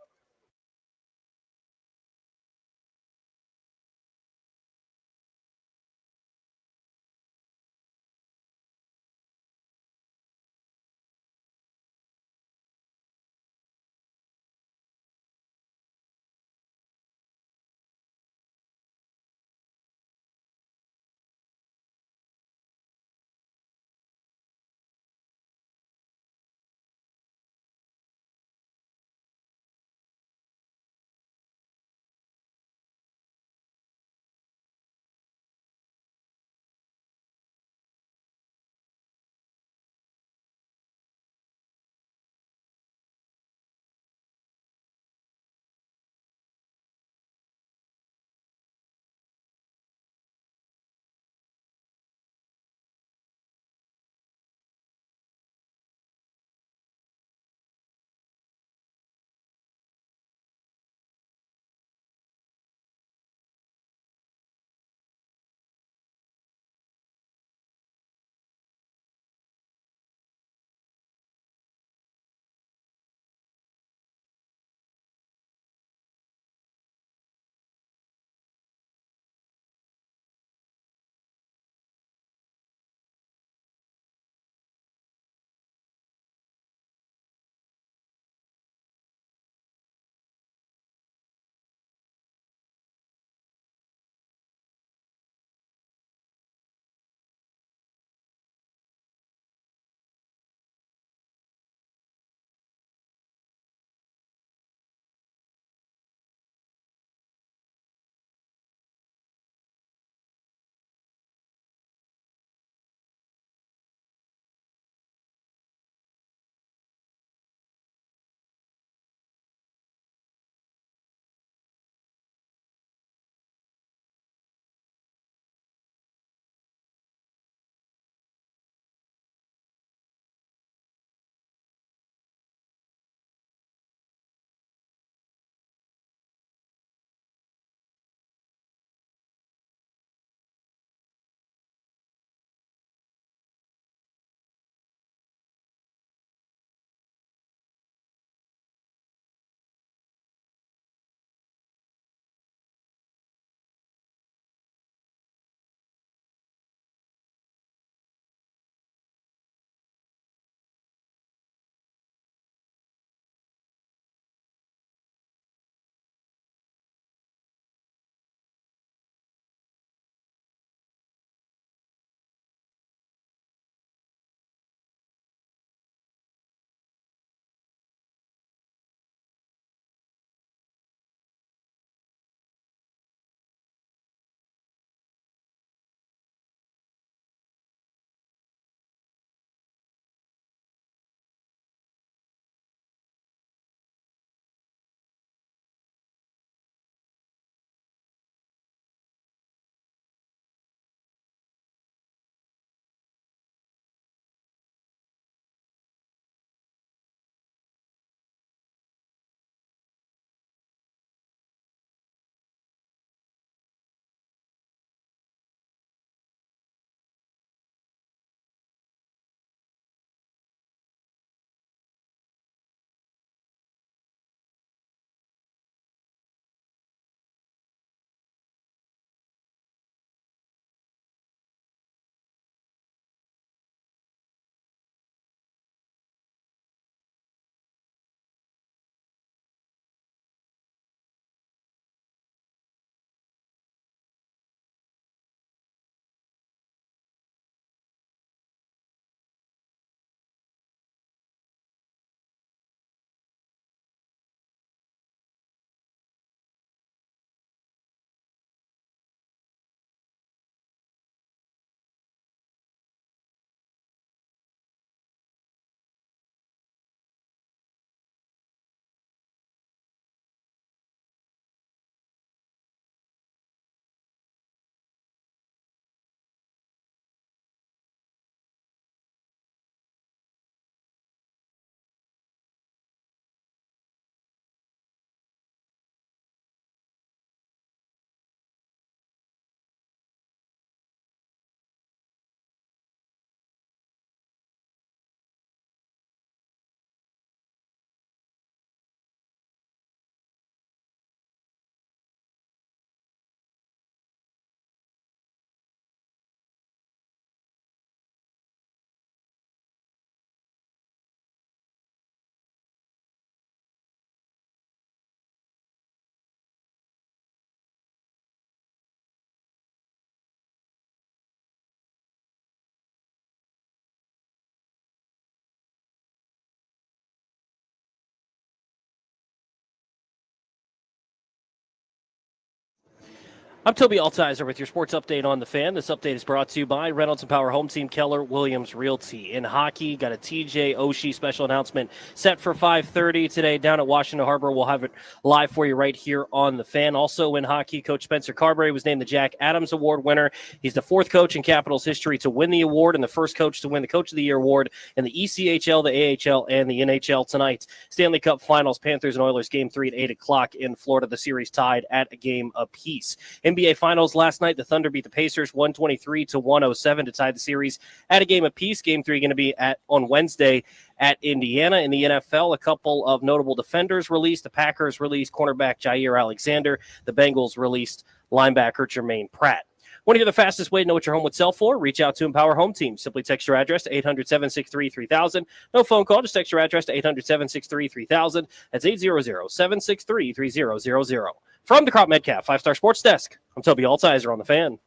Speaker 16: I'm Toby Altizer with your sports update on The Fan. This update is brought to you by Reynolds & Power Home Team, Keller Williams Realty. In hockey, got a TJ Oshi special announcement set for 5:30 today down at Washington Harbor. We'll have it live for you right here on The Fan. Also in hockey, Coach Spencer Carbury was named the Jack Adams Award winner. He's the fourth coach in Capitals history to win the award and the first coach to win the Coach of the Year award in the ECHL, the AHL, and the NHL tonight. Stanley Cup Finals, Panthers and Oilers, Game 3 at 8 o'clock in Florida. The series tied at a game apiece. NBA Finals last night, the Thunder beat the Pacers 123-107 to tie the series at a game apiece. Game 3 going to be on Wednesday at Indiana. In the NFL, a couple of notable defenders released. The Packers released cornerback Jair Alexander. The Bengals released linebacker Jermaine Pratt. Want to hear the fastest way to know what your home would sell for? Reach out to Empower Home Team. Simply text your address to 800-763-3000. No phone call. Just text your address to 800-763-3000. That's 800-763-3000. From the Crop Metcalf 5-Star Sports Desk, I'm Toby Altizer on The Fan.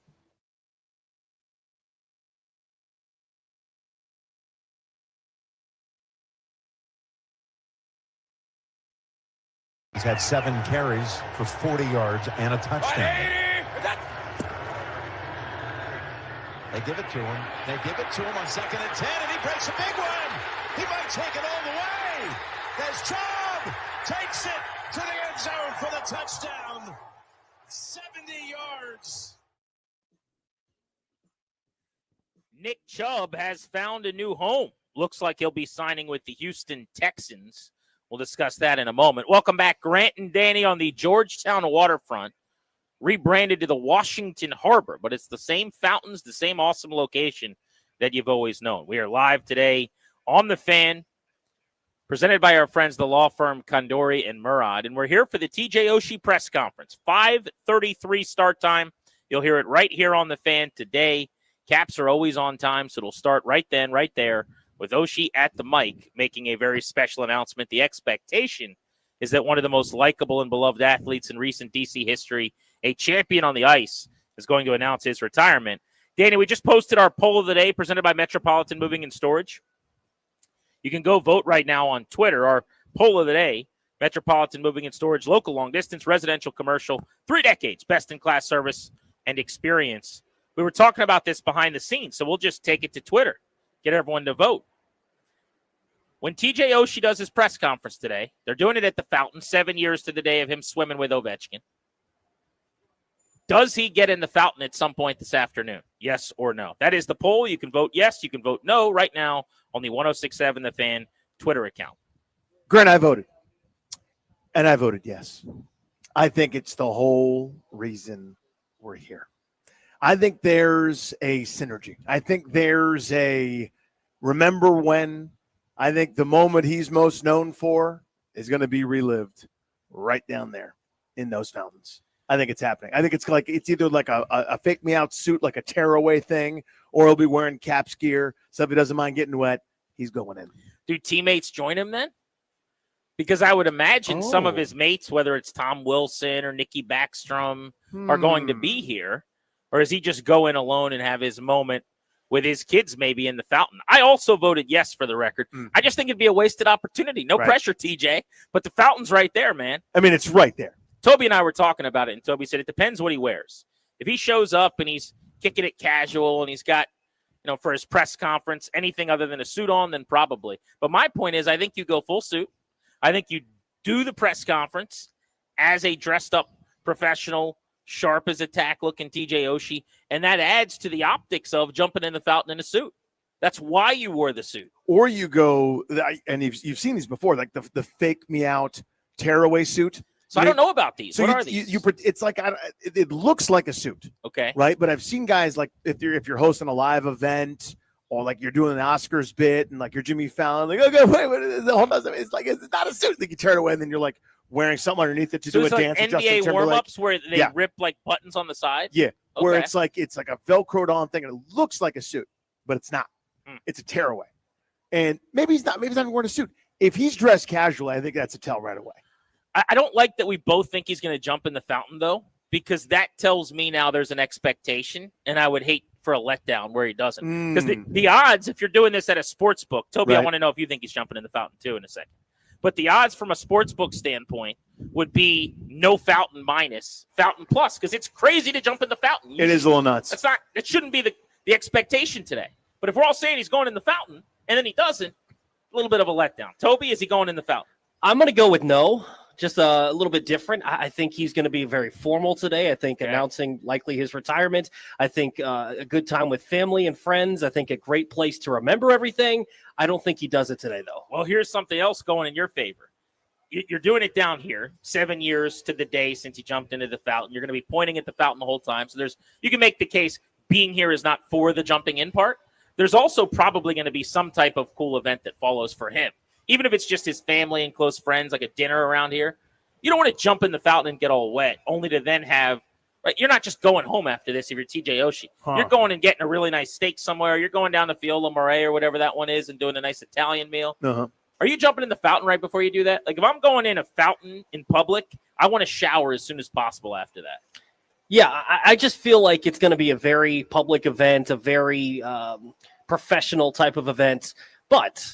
Speaker 17: He's had 7 carries for 40 yards and a touchdown. They give it to him. They give it to him on 2nd and 10, and he breaks a big one. He might take it all the way. There's Chubb. Takes it to the end zone for the touchdown. 70 yards.
Speaker 14: Nick Chubb has found a new home. Looks like he'll be signing with the Houston Texans. We'll discuss that in a moment. Welcome back, Grant and Danny on the Georgetown waterfront. Rebranded to the Washington Harbor, but it's the same fountains, the same awesome location that you've always known. We are live today on The Fan, presented by our friends, the law firm Condori and Murad, and we're here for the TJ Oshi press conference. 5:33 start time. You'll hear it right here on The Fan today. Caps are always on time, so it'll start right then, right there, with Oshi at the mic, making a very special announcement. The expectation is that one of the most likable and beloved athletes in recent DC history, a champion on the ice, is going to announce his retirement. Danny, we just posted our poll of the day presented by Metropolitan Moving and Storage. You can go vote right now on Twitter. Our poll of the day, Metropolitan Moving and Storage, local, long distance, residential, commercial, 3 decades, best-in-class service and experience. We were talking about this behind the scenes, so we'll just take it to Twitter, get everyone to vote. When TJ Oshi does his press conference today, they're doing it at the fountain, 7 years to the day of him swimming with Ovechkin. Does he get in the fountain at some point this afternoon? Yes or no? That is the poll. You can vote yes. You can vote no right now on the 1067 The Fan Twitter account.
Speaker 15: Grant, I voted. And I voted yes. I think it's the whole reason we're here. I think there's a synergy. I think there's a remember when. I think the moment he's most known for is going to be relived right down there in those fountains. I think it's happening. I think it's either like a fake me out suit, like a tearaway thing, or he'll be wearing Caps gear. So if he doesn't mind getting wet, he's going in.
Speaker 14: Do teammates join him then? Because I would imagine some of his mates, whether it's Tom Wilson or Nicky Backstrom, are going to be here. Or is he just go in alone and have his moment with his kids maybe in the fountain? I also voted yes, for the record. I just think it'd be a wasted opportunity. No pressure, TJ. But the fountain's right there, man.
Speaker 15: I mean, it's right there.
Speaker 14: Toby and I were talking about it, and Toby said it depends what he wears. If he shows up and he's kicking it casual and he's got, for his press conference, anything other than a suit on, then probably. But my point is, I think you go full suit. I think you do the press conference as a dressed-up professional, sharp as a tack looking TJ Oshi, and that adds to the optics of jumping in the fountain in a suit. That's why you wore the suit.
Speaker 15: Or you go, and you've seen these before, like the fake me out tearaway suit.
Speaker 14: So I don't know about these.
Speaker 15: So
Speaker 14: what are these?
Speaker 15: It's like it looks like a suit.
Speaker 14: Okay.
Speaker 15: Right, but I've seen guys like if you're hosting a live event or like you're doing an Oscars bit and like you're Jimmy Fallon, like okay, wait, hold on, it's like it's not a suit. Like you tear it away and then you're like wearing something underneath it to do a
Speaker 14: like
Speaker 15: dance.
Speaker 14: NBA warm-ups where they rip like buttons on the side.
Speaker 15: Yeah, where
Speaker 14: Okay.
Speaker 15: it's like a Velcroed on thing and it looks like a suit, but it's not. It's a tearaway, and maybe he's not. Maybe he's not even wearing a suit. If he's dressed casually, I think that's a tell right away.
Speaker 14: I don't like that we both think he's going to jump in the fountain, though, because that tells me now there's an expectation, and I would hate for a letdown where he doesn't. Because the odds, if you're doing this at a sports book, Toby, I want to know if you think he's jumping in the fountain, too, in a second. But the odds from a sports book standpoint would be no fountain minus, fountain plus, because it's crazy to jump in the fountain.
Speaker 15: It is a little nuts.
Speaker 14: It shouldn't be the expectation today. But if we're all saying he's going in the fountain and then he doesn't, a little bit of a letdown. Toby, is he going in the fountain?
Speaker 16: I'm going to go with no. Just a little bit different. I think he's going to be very formal today. I think announcing likely his retirement. I think a good time with family and friends. I think a great place to remember everything. I don't think he does it today, though.
Speaker 14: Well, here's something else going in your favor. You're doing it down here, 7 years to the day since he jumped into the fountain. You're going to be pointing at the fountain the whole time. So you can make the case being here is not for the jumping in part. There's also probably going to be some type of cool event that follows for him. Even if it's just his family and close friends, like a dinner around here, you don't want to jump in the fountain and get all wet, only to then have, right? You're not just going home after this if you're TJ Oshie. You're going and getting a really nice steak somewhere. You're going down to Fiola Mare or whatever that one is and doing a nice Italian meal.
Speaker 15: Uh-huh.
Speaker 14: Are you jumping in the fountain right before you do that? Like if I'm going in a fountain in public, I want to shower as soon as possible after that.
Speaker 16: Yeah, I just feel like it's going to be a very public event, a very professional type of event, but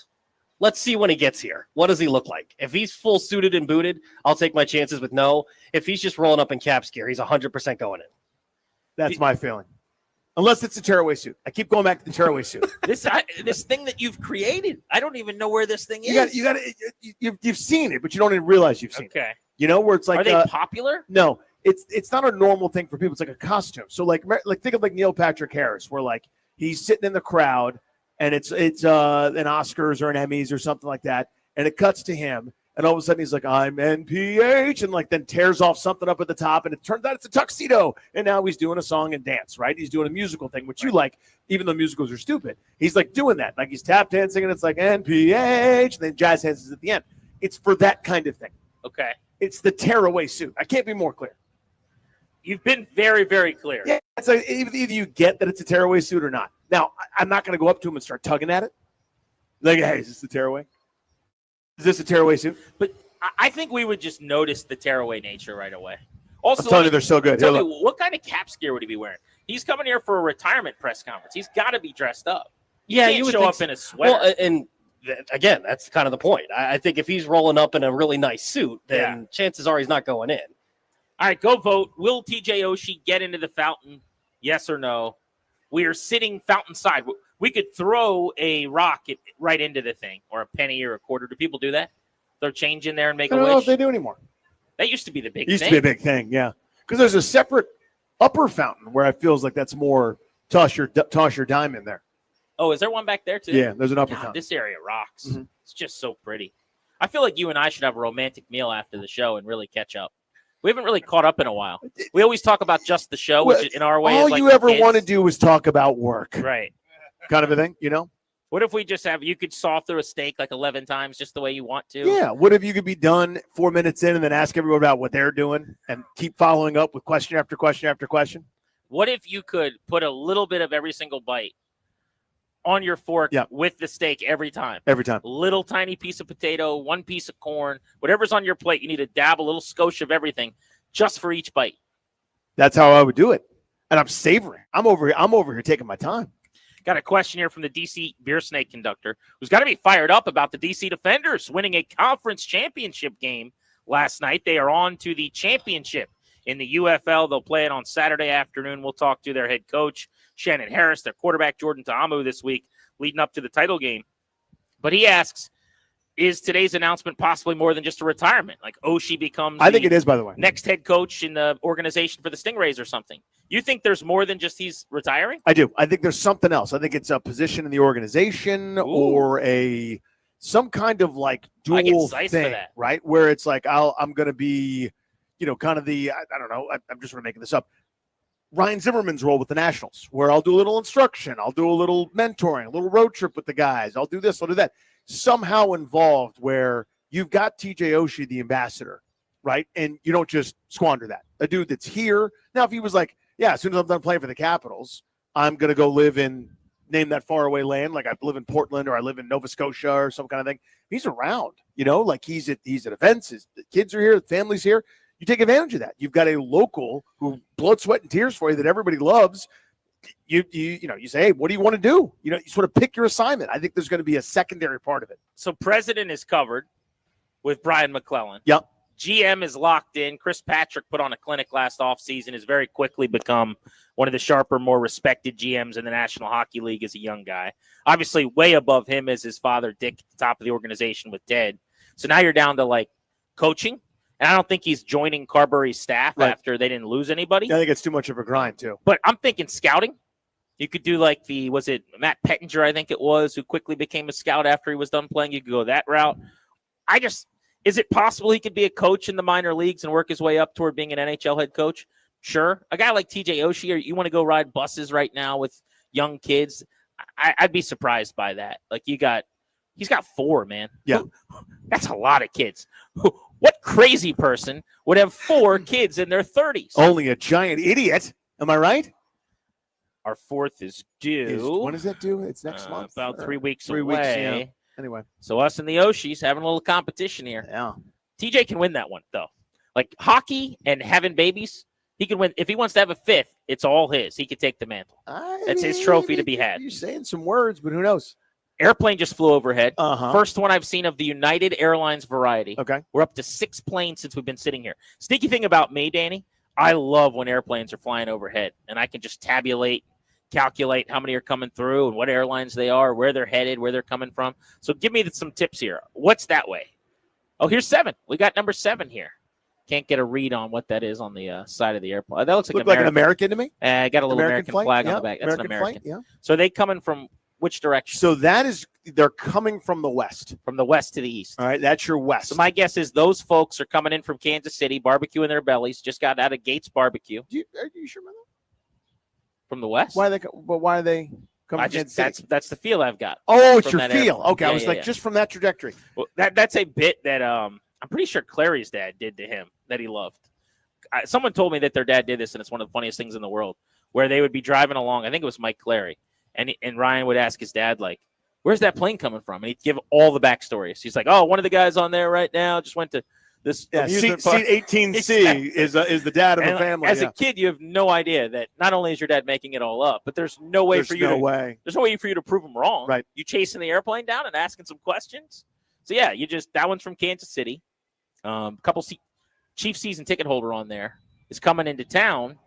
Speaker 16: let's see when he gets here. What does he look like? If he's full suited and booted, I'll take my chances with no. If he's just rolling up in Caps gear, he's 100% going in.
Speaker 15: That's my feeling. Unless it's a tearaway suit. I keep going back to the tearaway suit.
Speaker 14: This thing that you've created, I don't even know where this thing is.
Speaker 15: You've seen it, but you don't even realize you've seen it.
Speaker 14: Okay.
Speaker 15: You know, where it's like.
Speaker 14: Are they popular?
Speaker 15: No, it's not a normal thing for people. It's like a costume. So like think of like Neil Patrick Harris, where like he's sitting in the crowd and it's an Oscars or an Emmys or something like that. And it cuts to him. And all of a sudden he's like, I'm NPH, and like then tears off something up at the top, and it turns out it's a tuxedo. And now he's doing a song and dance, right? He's doing a musical thing, which you like, even though musicals are stupid. He's like doing that. Like he's tap dancing, and it's like NPH, and then jazz hands is at the end. It's for that kind of thing.
Speaker 14: Okay.
Speaker 15: It's the tearaway suit. I can't be more clear.
Speaker 14: You've been very, very clear.
Speaker 15: Yeah, it's like either you get that it's a tearaway suit or not. Now, I'm not going to go up to him and start tugging at it. Like, hey, is this a tearaway? Is this a tearaway suit?
Speaker 14: But I think we would just notice the tearaway nature right away. Also,
Speaker 15: I'm telling you, they're so good.
Speaker 14: Tell me, what kind of Caps gear would he be wearing? He's coming here for a retirement press conference. He's got to be dressed up.
Speaker 16: Yeah,
Speaker 14: you
Speaker 16: would
Speaker 14: show up in a sweater.
Speaker 16: Well, and again, that's kind of the point. I think if he's rolling up in a really nice suit, then chances are he's not going in.
Speaker 14: All right, go vote. Will TJ Oshie get into the fountain? Yes or no? We are sitting fountain side. We could throw a rock right into the thing, or a penny or a quarter. Do people do that? Throw change in there and make
Speaker 15: I
Speaker 14: a
Speaker 15: don't
Speaker 14: wish?
Speaker 15: know if they do anymore.
Speaker 14: That used to be the big
Speaker 15: It used
Speaker 14: thing.
Speaker 15: to be a big thing, yeah. Because there's a separate upper fountain where it feels like that's more toss your dime in there.
Speaker 14: Oh, is there one back there too?
Speaker 15: Yeah, there's an upper
Speaker 14: God,
Speaker 15: fountain.
Speaker 14: this area rocks.
Speaker 15: Mhm.
Speaker 14: It's just so pretty. I feel like you and I should have a romantic meal after the show and really catch up. We haven't really caught up in a while. We always talk about just the show, which in our way
Speaker 15: all
Speaker 14: is like
Speaker 15: you
Speaker 14: the
Speaker 15: ever
Speaker 14: kids.
Speaker 15: want to do is talk about work.
Speaker 14: Right.
Speaker 15: Kind of a thing, you know?
Speaker 14: What if we just you could saw through a steak like 11 times just the way you want to?
Speaker 15: Yeah. What if you could be done 4 minutes in and then ask everyone about what they're doing and keep following up with question after question after question?
Speaker 14: What if you could put a little bit of every single bite on your fork with the steak every time?
Speaker 15: Every time.
Speaker 14: Little tiny piece of potato, one piece of corn, whatever's on your plate, you need to dab a little skosh of everything just for each bite.
Speaker 15: That's how I would do it. And I'm savoring. I'm over here taking my time.
Speaker 14: Got a question here from the DC Beer Snake conductor, who's got to be fired up about the DC Defenders winning a conference championship game last night. They are on to the championship in the UFL. They'll play it on Saturday afternoon. We'll talk to their head coach, Shannon Harris, their quarterback, Jordan Ta'amu, this week leading up to the title game. But he asks, is today's announcement possibly more than just a retirement? Like Oshie becomes
Speaker 15: I think it is, by the way.
Speaker 14: next head coach in the organization for the Stingrays or something. You think there's more than just he's retiring?
Speaker 15: I do. I think there's something else. I think it's a position in the organization or some kind of like
Speaker 14: I get
Speaker 15: dual
Speaker 14: sized
Speaker 15: thing,
Speaker 14: for that.
Speaker 15: right? Where it's like I'm going to be, kind of the I don't know. I'm just making this up. Ryan Zimmerman's role with the Nationals, where I'll do a little instruction, I'll do a little mentoring, a little road trip with the guys. I'll do this, I'll do that. Somehow involved where you've got TJ Oshie, the ambassador, right? And you don't just squander that. A dude that's here. Now, if he was like, yeah, as soon as I'm done playing for the Capitals, I'm going to go live in, name that faraway land, like I live in Portland or I live in Nova Scotia or some kind of thing. He's around, like he's at events. His kids are here, the family's here. You take advantage of that. You've got a local who blood, sweat, and tears for you that everybody loves. You say, hey, what do you want to do? You sort of pick your assignment. I think there's going to be a secondary part of it.
Speaker 14: So President is covered with Brian McClellan.
Speaker 15: Yep.
Speaker 14: GM is locked in. Chris Patrick put on a clinic last offseason, has very quickly become one of the sharper, more respected GMs in the National Hockey League as a young guy. Obviously, way above him is his father, Dick, at the top of the organization with Ted. So now you're down to, like, coaching. And I don't think he's joining Carbury's staff after they didn't lose anybody.
Speaker 15: I think it's too much of a grind, too.
Speaker 14: But I'm thinking scouting. You could do like was it Matt Pettinger, I think it was, who quickly became a scout after he was done playing. You could go that route. Is it possible he could be a coach in the minor leagues and work his way up toward being an NHL head coach? Sure. A guy like TJ Oshie, or you want to go ride buses right now with young kids? I'd be surprised by that. Like he's got 4, man.
Speaker 15: Yeah.
Speaker 14: That's a lot of kids. What crazy person would have 4 kids in their 30s?
Speaker 15: Only a giant idiot. Am I right?
Speaker 14: Our 4th is due.
Speaker 15: When is that due? It's next month.
Speaker 14: About 3 weeks away.
Speaker 15: 3 weeks, yeah. Anyway.
Speaker 14: So us and the Oshies having a little competition here.
Speaker 15: Yeah.
Speaker 14: TJ can win that one, though. Like hockey and having babies, he can win. If he wants to have a 5th, it's all his. He could take the mantle. That's his trophy to be had.
Speaker 15: You're saying some words, but who knows?
Speaker 14: Airplane just flew overhead.
Speaker 15: Uh-huh.
Speaker 14: First one I've seen of the United Airlines variety.
Speaker 15: Okay.
Speaker 14: We're up to 6 planes since we've been sitting here. Sneaky thing about me, Danny, I love when airplanes are flying overhead, and I can just tabulate, calculate how many are coming through and what airlines they are, where they're headed, where they're coming from. So give me some tips here. What's that way? Oh, here's 7. We got number 7 here. Can't get a read on what that is on the side of the airplane. That looks like
Speaker 15: an American to me.
Speaker 14: Got a little American flag
Speaker 15: yeah.
Speaker 14: on the back. That's an American.
Speaker 15: Flight, yeah.
Speaker 14: So are they coming from which direction?
Speaker 15: So they're coming from the west.
Speaker 14: From the west to the east.
Speaker 15: All right, that's your west.
Speaker 14: So my guess is those folks are coming in from Kansas City, barbecue in their bellies. Just got out of Gates Barbecue.
Speaker 15: Are you sure about that?
Speaker 14: From the west?
Speaker 15: Why are they coming from Kansas City?
Speaker 14: That's the feel I've got.
Speaker 15: Oh, it's your
Speaker 14: that
Speaker 15: feel.
Speaker 14: area.
Speaker 15: Okay, I was just from that trajectory.
Speaker 14: Well, that's a bit that I'm pretty sure Clary's dad did to him that he loved. Someone told me that their dad did this, and it's one of the funniest things in the world, where they would be driving along. I think it was Mike Clary, and Ryan would ask his dad, like, where's that plane coming from? And he'd give all the backstories. He's like, oh, one of the guys on there right now just went to this amusement
Speaker 15: seat
Speaker 14: park.
Speaker 15: 18C is the dad of the family.
Speaker 14: As a kid, you have no idea that not only is your dad making it all up, but there's no way for you to prove him wrong.
Speaker 15: Right.
Speaker 14: You chasing the airplane down and asking some questions. So yeah, that one's from Kansas City. Couple Chief season ticket holder on there is coming into town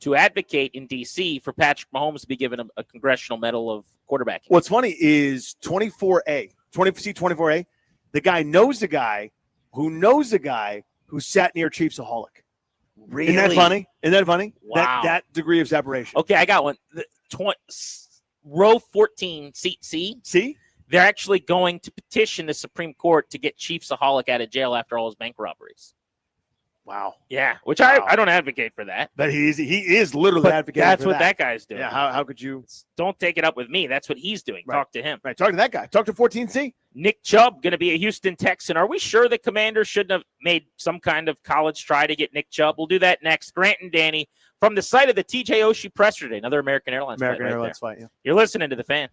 Speaker 14: to advocate in D.C. for Patrick Mahomes to be given a congressional medal of quarterbacking.
Speaker 15: What's funny is 24A, the guy knows a guy who knows a guy who sat near Chiefsaholic.
Speaker 14: Really?
Speaker 15: Isn't that funny?
Speaker 14: Wow.
Speaker 15: That degree of separation.
Speaker 14: Okay, I got one. Row 14, seat C.
Speaker 15: See?
Speaker 14: They're actually going to petition the Supreme Court to get Chiefsaholic out of jail after all his bank robberies.
Speaker 15: Wow.
Speaker 14: Yeah, which I don't advocate for that.
Speaker 15: But he is literally advocating
Speaker 14: that's
Speaker 15: for
Speaker 14: what that guy's doing.
Speaker 15: Yeah, how could you?
Speaker 14: Don't take it up with me. That's what he's doing.
Speaker 15: Right.
Speaker 14: Talk to him.
Speaker 15: Right, talk to that guy. Talk to 14C.
Speaker 14: Nick Chubb going to be a Houston Texan. Are we sure the Commanders shouldn't have made some kind of college try to get Nick Chubb? We'll do that next. Grant and Danny from the site of the TJ Oshie presser today. Another American Airlines
Speaker 15: flight. Yeah.
Speaker 14: You're listening to The Fan.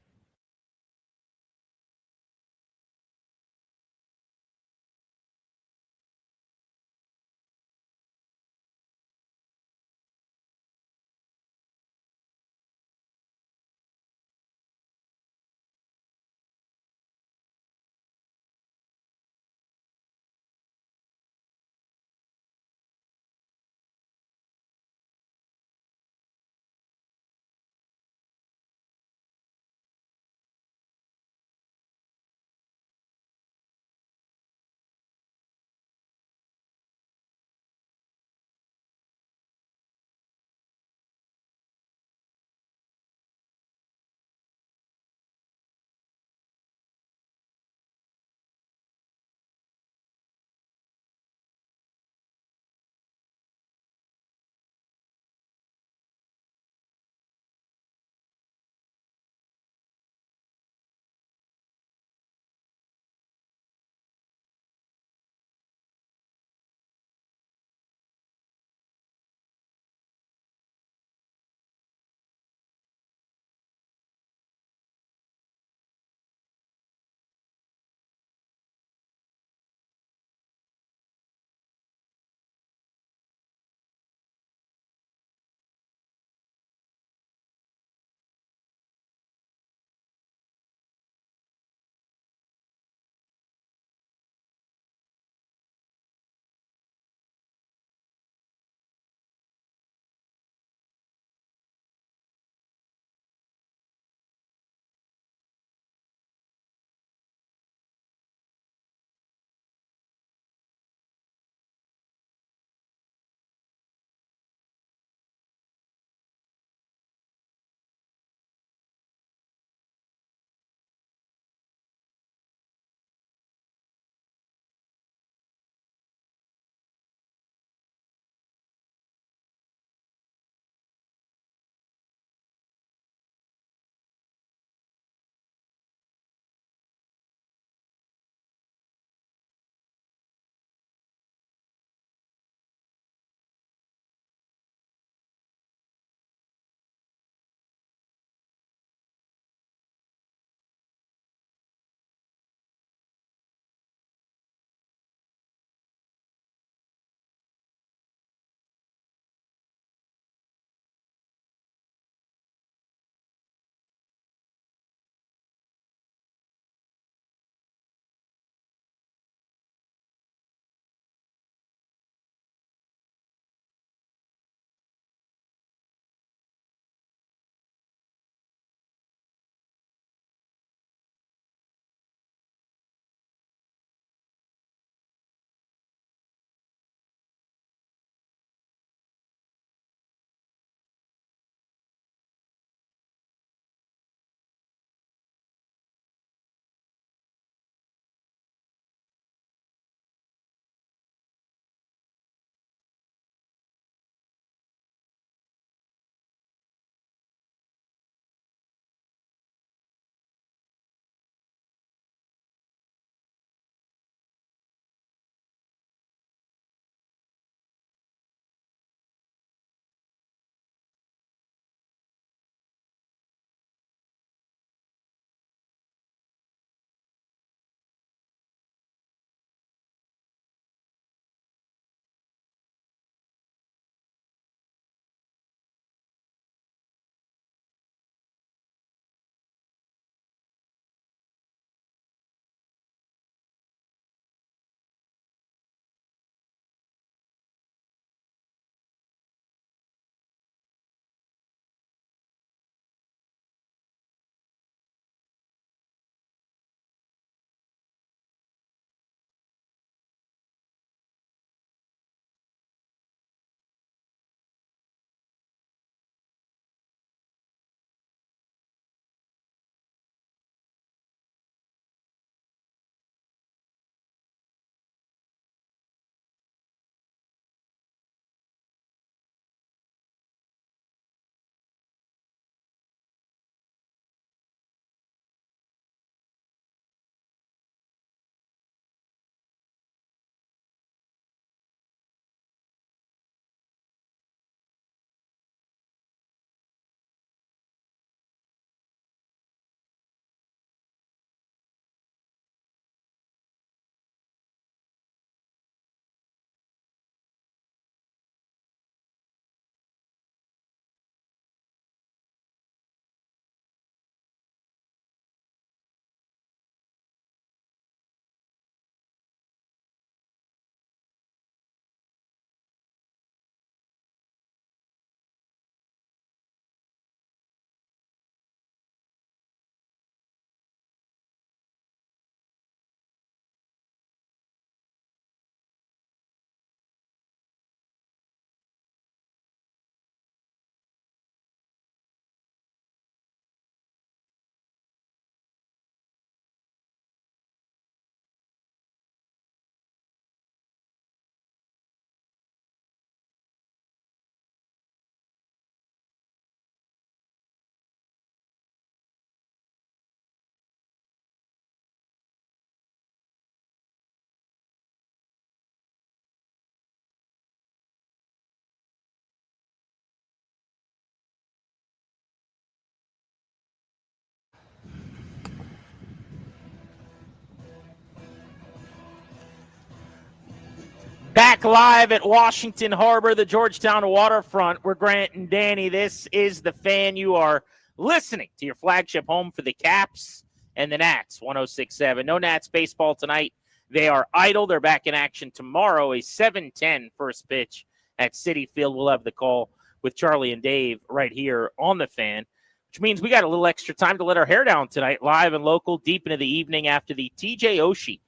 Speaker 14: back live at Washington Harbor, the Georgetown waterfront. We're Grant and Danny. This is The Fan. You are listening to your flagship home for the Caps and the Nats, 106.7. No Nats baseball tonight. They are idle. They're back in action tomorrow, a 7:10 first pitch at Citi Field. We'll have the call with Charlie and Dave right here on The Fan, which means we got a little extra time to let our hair down tonight, live and local, deep into the evening after the TJ Oshi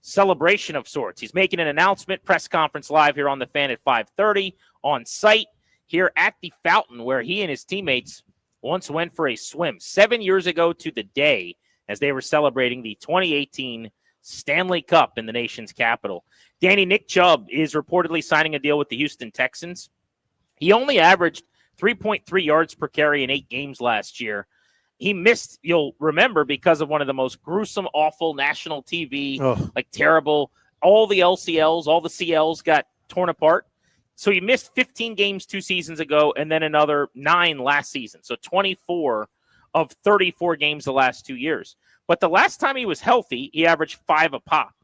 Speaker 14: celebration of sorts. He's making an announcement, press conference live here on The Fan at 5:30 on site here at the fountain where he and his teammates once went for a swim 7 years ago to the day as they were celebrating the 2018 Stanley Cup in the nation's capital. Danny, Nick Chubb is reportedly signing a deal with the Houston Texans. He only averaged 3.3 yards per carry in 8 games last year. He missed, you'll remember, because of one of the most gruesome, awful national TV, terrible, all the LCLs, all the CLs got torn apart. So he missed 15 games 2 seasons ago and then another 9 last season. So 24 of 34 games the last 2 years. But the last time he was healthy, he averaged 5 a pop.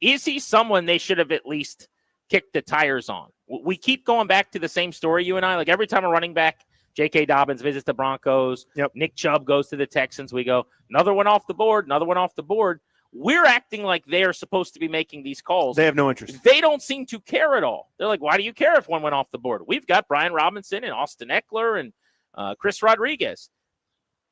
Speaker 14: Is he someone they should have at least kicked the tires on? We keep going back to the same story, you and I. Like every time a running back, J.K. Dobbins visits the Broncos. Nick Chubb goes to the Texans. We go, another one off the board, another one off the board. We're acting like they are supposed to be making these calls.
Speaker 15: They have no interest.
Speaker 14: They don't seem to care at all. They're like, why do you care if one went off the board? We've got Brian Robinson and Austin Eckler and Chris Rodriguez.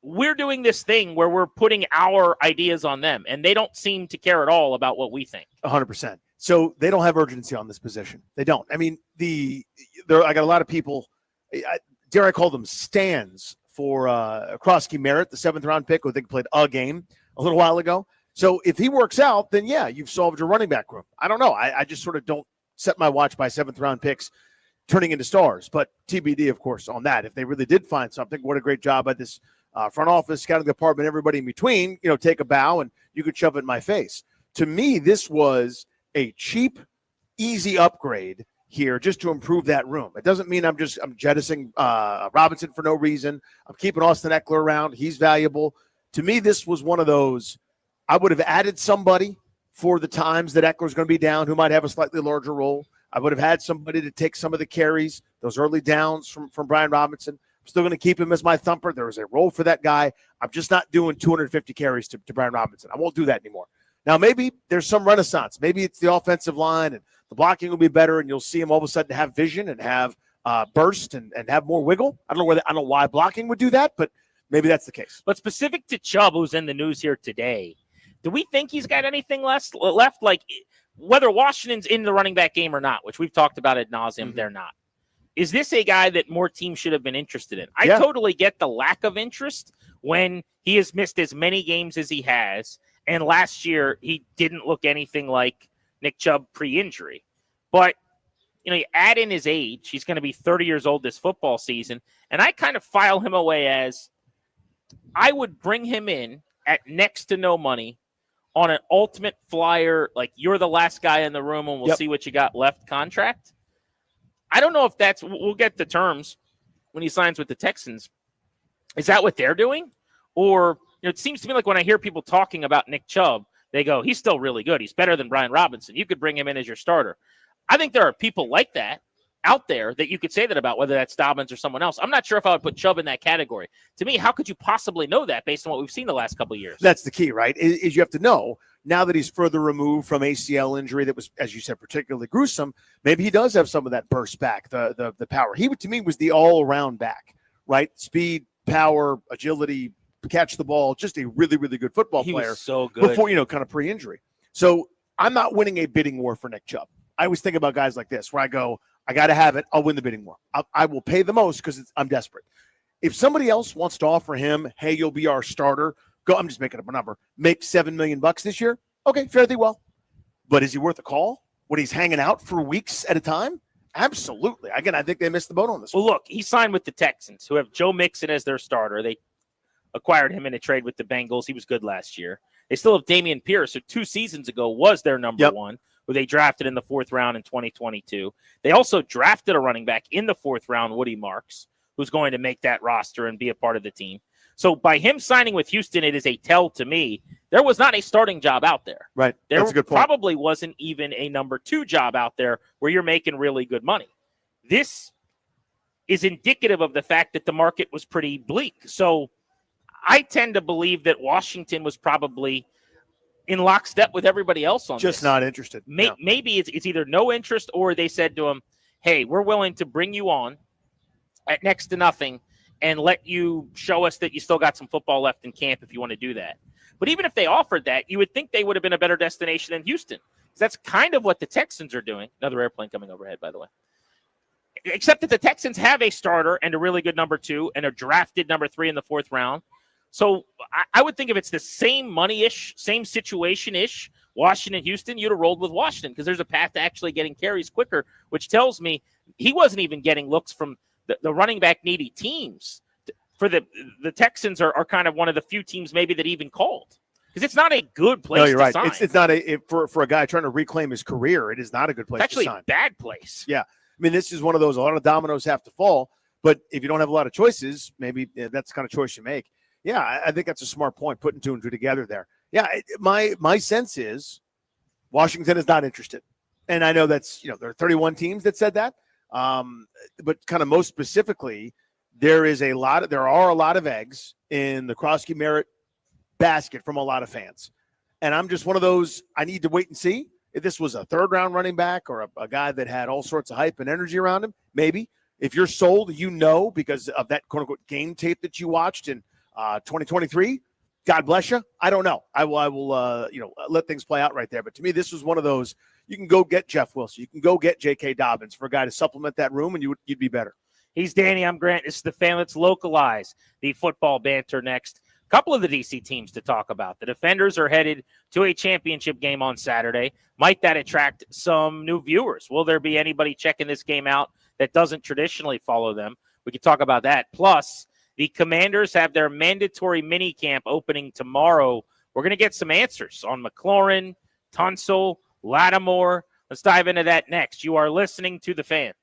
Speaker 14: We're doing this thing where we're putting our ideas on them, and they don't seem to care at all about what we think.
Speaker 15: 100%. So they don't have urgency on this position. They don't. I mean, I got a lot of people. Dare I call them stands for Krosky Merritt, the 7th-round pick, who I think played a game a little while ago. So if he works out, then, yeah, you've solved your running back room. I don't know. I just sort of don't set my watch by 7th-round picks turning into stars. But TBD, of course, on that. If they really did find something, what a great job by this front office, scouting department, everybody in between, take a bow and you could shove it in my face. To me, this was a cheap, easy upgrade here just to improve that room. It doesn't mean I'm jettisoning Robinson for no reason. I'm keeping Austin Eckler around. He's valuable. To me, this was one of those, I would have added somebody for the times that Eckler's going to be down who might have a slightly larger role. I would have had somebody to take some of the carries, those early downs from Brian Robinson. I'm still going to keep him as my thumper. There is a role for that guy. I'm just not doing 250 carries to Brian Robinson. I won't do that anymore. Now, maybe there's some renaissance. Maybe it's the offensive line and the blocking will be better, and you'll see him all of a sudden have vision and have burst and have more wiggle. I don't know why blocking would do that, but maybe that's the case.
Speaker 14: But specific to Chubb, who's in the news here today, do we think he's got anything left? Like whether Washington's in the running back game or not, which we've talked about ad nauseum, they're not. Is this a guy that more teams should have been interested in? I totally get the lack of interest when he has missed as many games as he has. And last year, he didn't look anything like Nick Chubb pre-injury. But, you add in his age. He's going to be 30 years old this football season. And I kind of file him away as I would bring him in at next to no money on an ultimate flyer, like you're the last guy in the room and we'll see what you got left contract. I don't know if we'll get the terms when he signs with the Texans. Is that what they're doing? Or it seems to me like when I hear people talking about Nick Chubb, they go, he's still really good. He's better than Brian Robinson. You could bring him in as your starter. I think there are people like that out there that you could say that about, whether that's Dobbins or someone else. I'm not sure if I would put Chubb in that category. To me, how could you possibly know that based on what we've seen the last couple of years?
Speaker 15: That's the key, right? Is you have to know, now that he's further removed from ACL injury that was, as you said, particularly gruesome, maybe he does have some of that burst back, the power. He, to me, was the all-around back, right? Speed, power, agility, catch the ball, just a really, really good football player.
Speaker 14: He was so good.
Speaker 15: Before, kind of pre-injury. So I'm not winning a bidding war for Nick Chubb. I always think about guys like this where I go, I got to have it. I'll win the bidding war. I will pay the most because I'm desperate. If somebody else wants to offer him, hey, you'll be our starter, go. I'm just making up a number. Make $7 million this year. Okay, fairly well. But is he worth a call when he's hanging out for weeks at a time? Absolutely. Again, I think they missed the boat on this.
Speaker 14: Well, look, he signed with the Texans, who have Joe Mixon as their starter. They acquired him in a trade with the Bengals. He was good last year. They still have Dameon Pierce, who 2 seasons ago was their number one, who they drafted in the 4th round in 2022. They also drafted a running back in the 4th round, Woody Marks, who's going to make that roster and be a part of the team. So by him signing with Houston, it is a tell to me. There was not a starting job out there.
Speaker 15: Right.
Speaker 14: There
Speaker 15: That's a good point.
Speaker 14: probably wasn't even a number 2 job out there where you're making really good money. This is indicative of the fact that the market was pretty bleak. So I tend to believe that Washington was probably in lockstep with everybody else on
Speaker 15: Just
Speaker 14: this.
Speaker 15: not interested.
Speaker 14: Maybe it's either no interest or they said to him, hey, we're willing to bring you on at next to nothing and let you show us that you still got some football left in camp if you want to do that. But even if they offered that, you would think they would have been a better destination than Houston. That's kind of what the Texans are doing. Another airplane coming overhead, by the way. Except that the Texans have a starter and a really good number 2 and a drafted number 3 in the 4th round. So I would think if it's the same money-ish, same situation-ish, Washington, Houston, you'd have rolled with Washington because there's a path to actually getting carries quicker, which tells me he wasn't even getting looks from the running back needy teams. For the Texans are kind of one of the few teams maybe that even called because it's not a good place
Speaker 15: No, you're
Speaker 14: to
Speaker 15: right.
Speaker 14: sign.
Speaker 15: It's not for a guy trying to reclaim his career. It is not a good place
Speaker 14: It's actually
Speaker 15: to sign.
Speaker 14: a bad place.
Speaker 15: Yeah. I mean, this is one of those, a lot of dominoes have to fall, but if you don't have a lot of choices, maybe that's the kind of choice you make. Yeah, I think that's a smart point, putting 2 and 2 together there. Yeah, my sense is Washington is not interested. And I know that's, there are 31 teams that said that. But kind of most specifically, there are a lot of eggs in the Krosky Merritt basket from a lot of fans. And I'm just one of those, I need to wait and see. If this was a 3rd-round running back or a guy that had all sorts of hype and energy around him, maybe. If you're sold, because of that quote-unquote game tape that you watched in 2023, God bless you. I don't know. I will let things play out right there. But to me, this was one of those, you can go get Jeff Wilson. You can go get J.K. Dobbins for a guy to supplement that room, and you'd be better.
Speaker 14: He's Danny. I'm Grant. This is the Fan. Let's localize the football banter next. A couple of the DC teams to talk about. The Defenders are headed to a championship game on Saturday. Might that attract some new viewers? Will there be anybody checking this game out that doesn't traditionally follow them? We could talk about that. Plus, the Commanders have their mandatory mini camp opening tomorrow. We're going to get some answers on McLaurin, Tunsil, Lattimore. Let's dive into that next. You are listening to The Fan.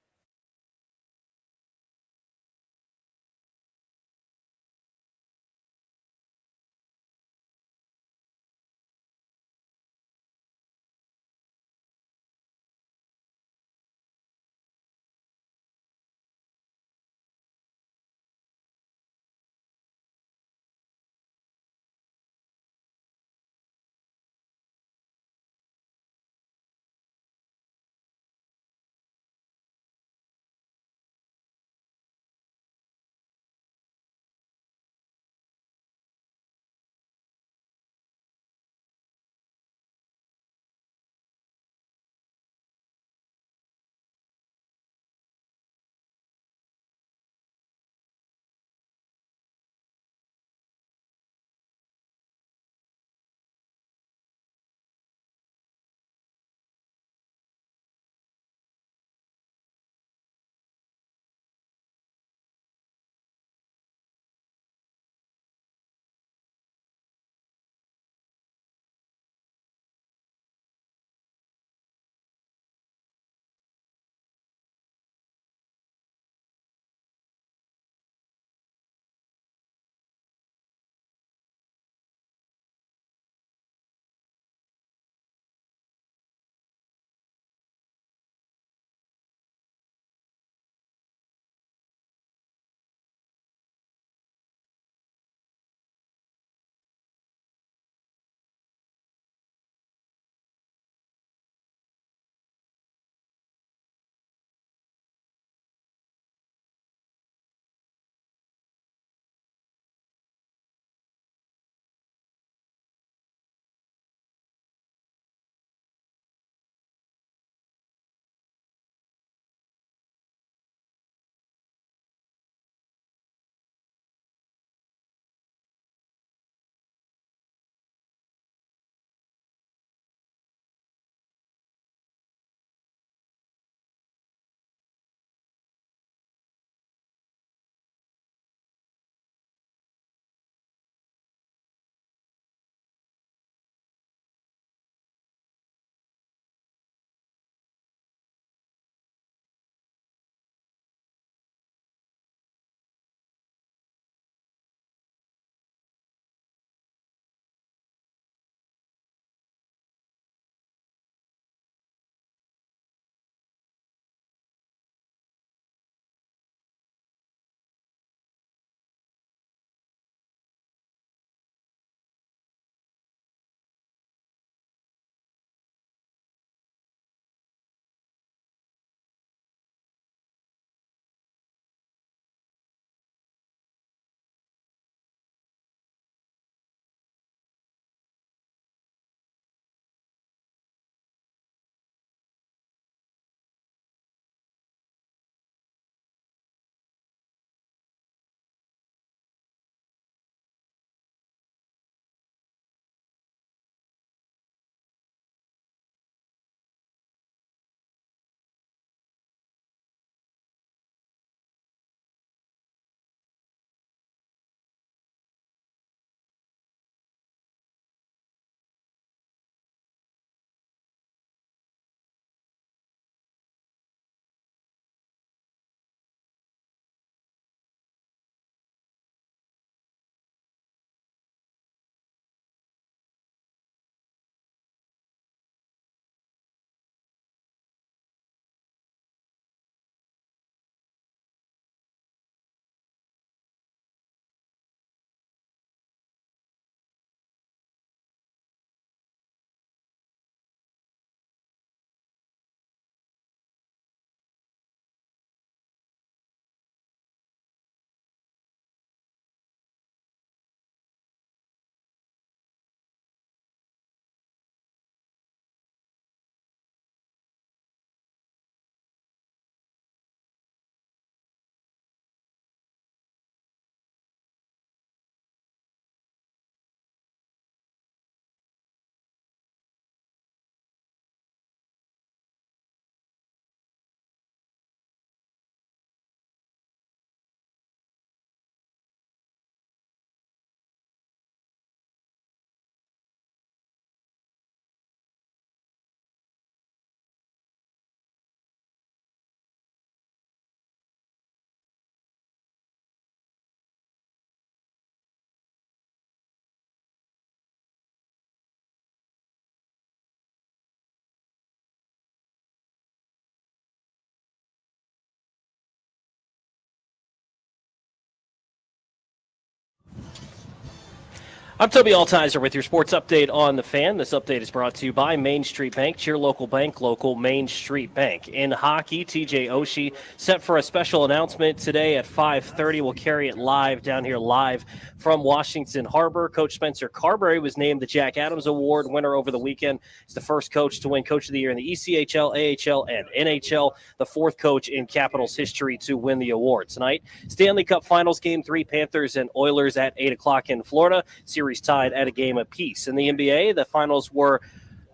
Speaker 16: I'm Toby Altizer with your sports update on The Fan. This update is brought to you by Main Street Bank. Cheer local bank, local Main Street Bank. In hockey, TJ Oshi set for a special announcement today at 5:30. We'll carry it live down here live from Washington Harbor. Coach Spencer Carbury was named the Jack Adams Award winner over the weekend. He's the first coach to win Coach of the Year in the ECHL, AHL, and NHL. The fourth coach in Capitals history to win the award. Tonight, Stanley Cup Finals Game 3, Panthers and Oilers at 8 o'clock in Florida. Series tied at a game apiece. In the NBA, the finals were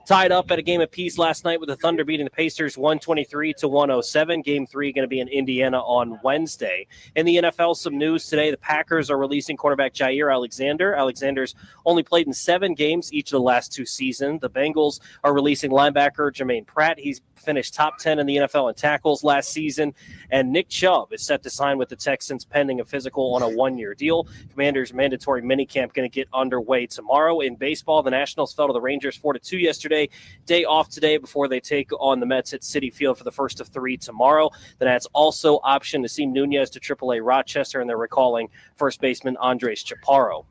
Speaker 16: tied up at a game apiece last night with the Thunder beating the Pacers 123-107. Game 3 going to be in Indiana on Wednesday. In the NFL, some news today. The Packers are releasing quarterback Jair Alexander. Alexander's only played in 7 games each of the last 2 seasons. The Bengals are releasing linebacker Jermaine Pratt. He's finished top 10 in the NFL in tackles last season. And Nick Chubb is set to sign with the Texans pending a physical on a 1-year deal. Commanders' mandatory minicamp going to get underway tomorrow. In baseball, the Nationals fell to the Rangers 4-2 yesterday. Day off today before they take on the Mets at Citi Field for the first of 3 tomorrow. The Nats also optioned Nasim Nunez to AAA Rochester, and they're recalling first baseman Andres Chaparro.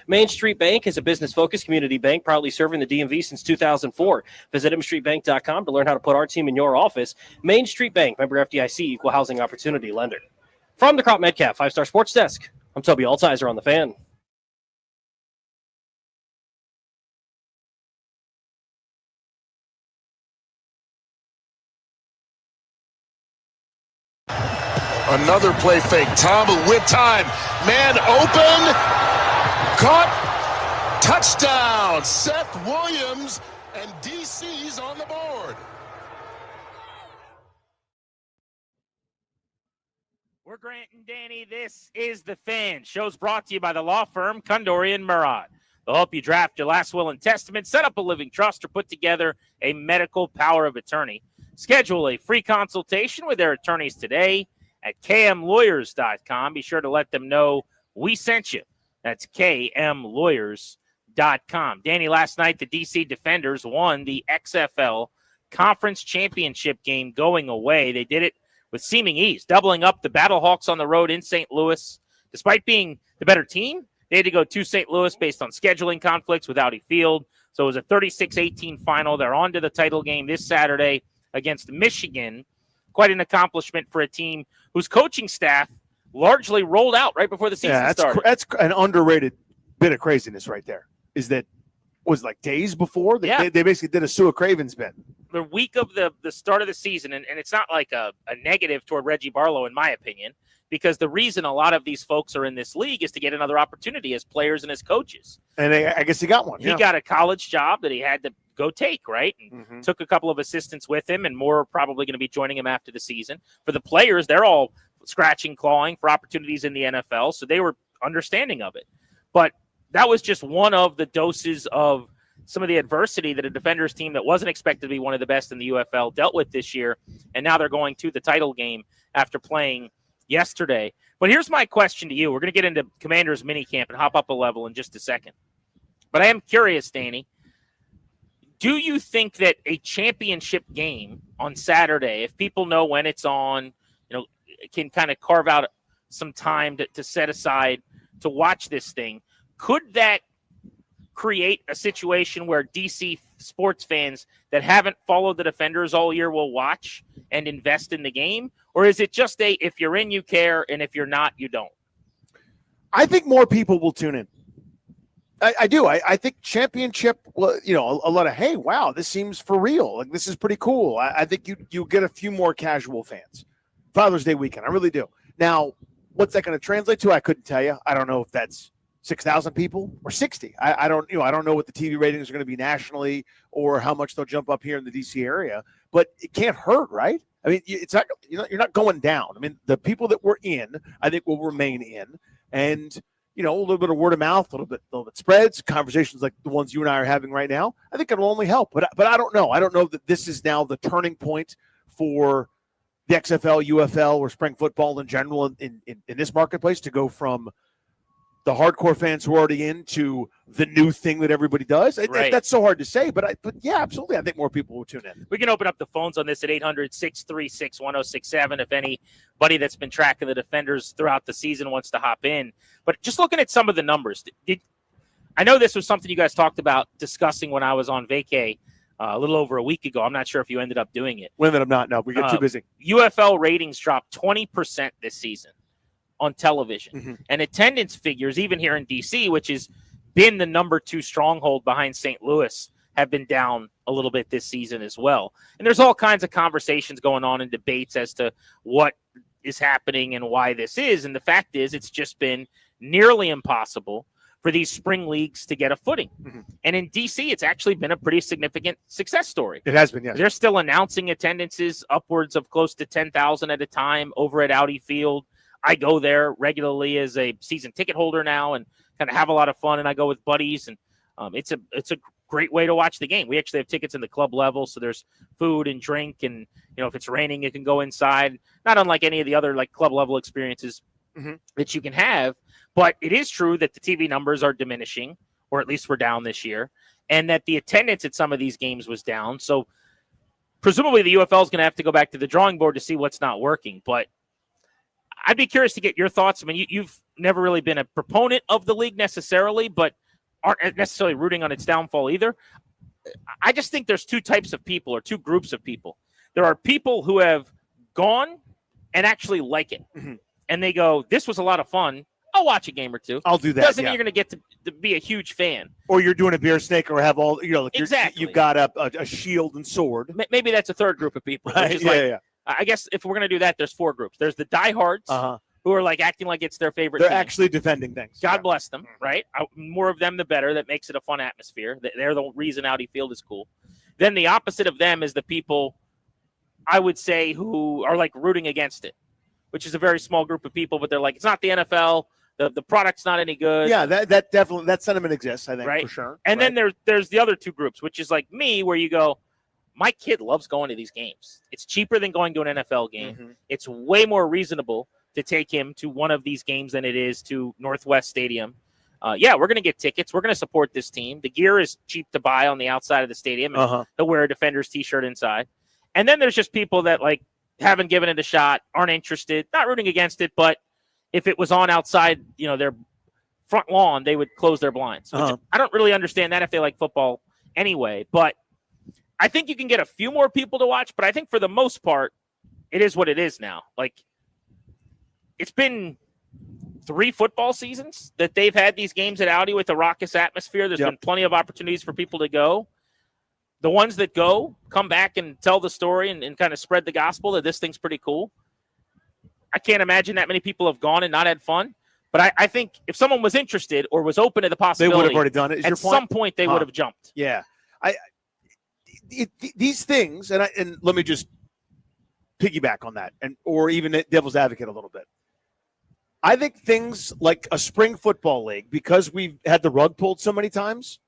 Speaker 16: Main Street Bank is a business-focused community bank proudly serving the DMV since 2004. Visit mstreetbank.com to learn how to put our team in your office. Main Street Bank, member FDIC, equal housing opportunity lender. From the Crop Metcalf 5-Star Sports Desk, I'm Toby Altizer on The Fan.
Speaker 18: Another play fake. Tom with time. Man open. Caught. Touchdown. Seth Williams, and DC's on the board.
Speaker 14: We're Grant and Danny. This is The Fan. Show's brought to you by the law firm Condori and Murad. They'll help you draft your last will and testament, set up a living trust, or put together a medical power of attorney. Schedule a free consultation with their attorneys today at kmlawyers.com. Be sure to let them know we sent you. That's kmlawyers.com. Danny, last night the DC Defenders won the XFL Conference Championship game going away. They did it with seeming ease, doubling up the Battlehawks on the road in St. Louis. Despite being the better team, they had to go to St. Louis based on scheduling conflicts with Audi Field. So it was a 36-18 final. They're on to the title game this Saturday against Michigan. Quite an accomplishment for a team whose coaching staff largely rolled out right before the season started.
Speaker 15: That's an underrated bit of craziness right there. Is that was like days before they basically did a Sue Craven spin.
Speaker 14: The week of the start of the season, and it's not like a negative toward Reggie Barlow, in my opinion, because the reason a lot of these folks are in this league is to get another opportunity as players and as coaches.
Speaker 15: And I guess he got one.
Speaker 14: He got a college job that he had to go take, right? And took a couple of assistants with him, and more are probably going to be joining him after the season. For the players, they're all scratching, clawing for opportunities in the NFL, so they were understanding of it. But that was just one of the doses of some of the adversity that a Defenders team that wasn't expected to be one of the best in the UFL dealt with this year, and now they're going to the title game after playing yesterday. But here's my question to you. We're going to get into Commanders minicamp and hop up a level in just a second. But I am curious, Danny, do you think that a championship game on Saturday, if people know when it's on, can kind of carve out some time to set aside to watch this thing, could that create a situation where DC sports fans that haven't followed the Defenders all year will watch and invest in the game? Or is it just if you're in, you care, and if you're not, you don't?
Speaker 15: I think more people will tune in. I do. I think championship, a lot of, hey, wow, this seems for real. Like, this is pretty cool. I think you get a few more casual fans. Father's Day weekend, I really do. Now, what's that going to translate to? I couldn't tell you. I don't know if that's 6,000 people or 60. I don't know what the TV ratings are going to be nationally or how much they'll jump up here in the DC area. But it can't hurt, right? I mean, it's not. You're not going down. I mean, the people that were in, I think, will remain in, and a little bit of word of mouth, a little bit spreads, conversations like the ones you and I are having right now. I think it'll only help. But I don't know. I don't know that this is now the turning point for the XFL, UFL, or spring football in general in this marketplace to go from the hardcore fans who are already into the new thing that everybody does.
Speaker 14: Right.
Speaker 15: That's so hard to say, but yeah, absolutely. I think more people will tune in.
Speaker 14: We can open up the phones on this at 800-636-1067 if anybody that's been tracking the Defenders throughout the season wants to hop in. But just looking at some of the numbers, I know this was something you guys talked about discussing when I was on vacay a little over a week ago. I'm not sure if you ended up doing it.
Speaker 15: We ended up not. No, we got too busy.
Speaker 14: UFL ratings dropped 20% this season on television.
Speaker 15: Mm-hmm.
Speaker 14: And attendance figures, even here in D.C., which has been the number 2 stronghold behind St. Louis, have been down a little bit this season as well. And there's all kinds of conversations going on and debates as to what is happening and why this is. And the fact is, it's just been nearly impossible for these spring leagues to get a footing.
Speaker 15: Mm-hmm.
Speaker 14: And in D.C., it's actually been a pretty significant success story.
Speaker 15: It has been, yes.
Speaker 14: They're still announcing attendances upwards of close to 10,000 at a time over at Audi Field. I go there regularly as a season ticket holder now and kind of have a lot of fun, and I go with buddies, and it's a great way to watch the game. We actually have tickets in the club level, so there's food and drink, and if it's raining, you can go inside. Not unlike any of the other like club level experiences that you can have. But it is true that the TV numbers are diminishing, or at least were down this year, and that the attendance at some of these games was down. So presumably the UFL is going to have to go back to the drawing board to see what's not working. But I'd be curious to get your thoughts. I mean, you've never really been a proponent of the league necessarily, but aren't necessarily rooting on its downfall either. I just think there's 2 types of people, or 2 groups of people. There are people who have gone and actually like it. And they go, this was a lot of fun. I'll watch a game or 2.
Speaker 15: I'll do that.
Speaker 14: Doesn't mean you're going to get to be a huge fan.
Speaker 15: Or you're doing a beer snake, or have all, like
Speaker 14: exactly.
Speaker 15: You've got a shield and sword.
Speaker 14: Maybe that's a third group of people.
Speaker 15: Right?
Speaker 14: Which is I guess if we're going to do that, there's 4 groups. There's the diehards who are like acting like it's their favorite
Speaker 15: They're
Speaker 14: team.
Speaker 15: actually defending things.
Speaker 14: God bless them, right? More of them, the better. That makes it a fun atmosphere. They're the reason Audi Field is cool. Then the opposite of them is the people, I would say, who are like rooting against it, which is a very small group of people, but they're like, it's not the NFL. The product's not any good.
Speaker 15: Yeah, that definitely, that sentiment exists, I think,
Speaker 14: right?
Speaker 15: for sure.
Speaker 14: And then there's the other 2 groups, which is like me, where you go, my kid loves going to these games. It's cheaper than going to an NFL game. It's way more reasonable to take him to one of these games than it is to Northwest Stadium. We're going to get tickets. We're going to support this team. The gear is cheap to buy on the outside of the stadium. And they'll wear a Defenders t-shirt inside. And then there's just people that like haven't given it a shot, aren't interested, not rooting against it, but if it was on outside, their front lawn, they would close their blinds. Which I don't really understand that if they like football anyway. But I think you can get a few more people to watch. But I think for the most part, it is what it is now. Like, it's been 3 football seasons that they've had these games at Audi with a raucous atmosphere. There's been plenty of opportunities for people to go. The ones that go come back and tell the story and kind of spread the gospel that this thing's pretty cool. I can't imagine that many people have gone and not had fun. But I think if someone was interested or was open to the possibility,
Speaker 15: they would have already done it.
Speaker 14: At some point, they would have jumped.
Speaker 15: Yeah. These things, and let me just piggyback on that, or even devil's advocate a little bit. I think things like a spring football league, because we've had the rug pulled so many times,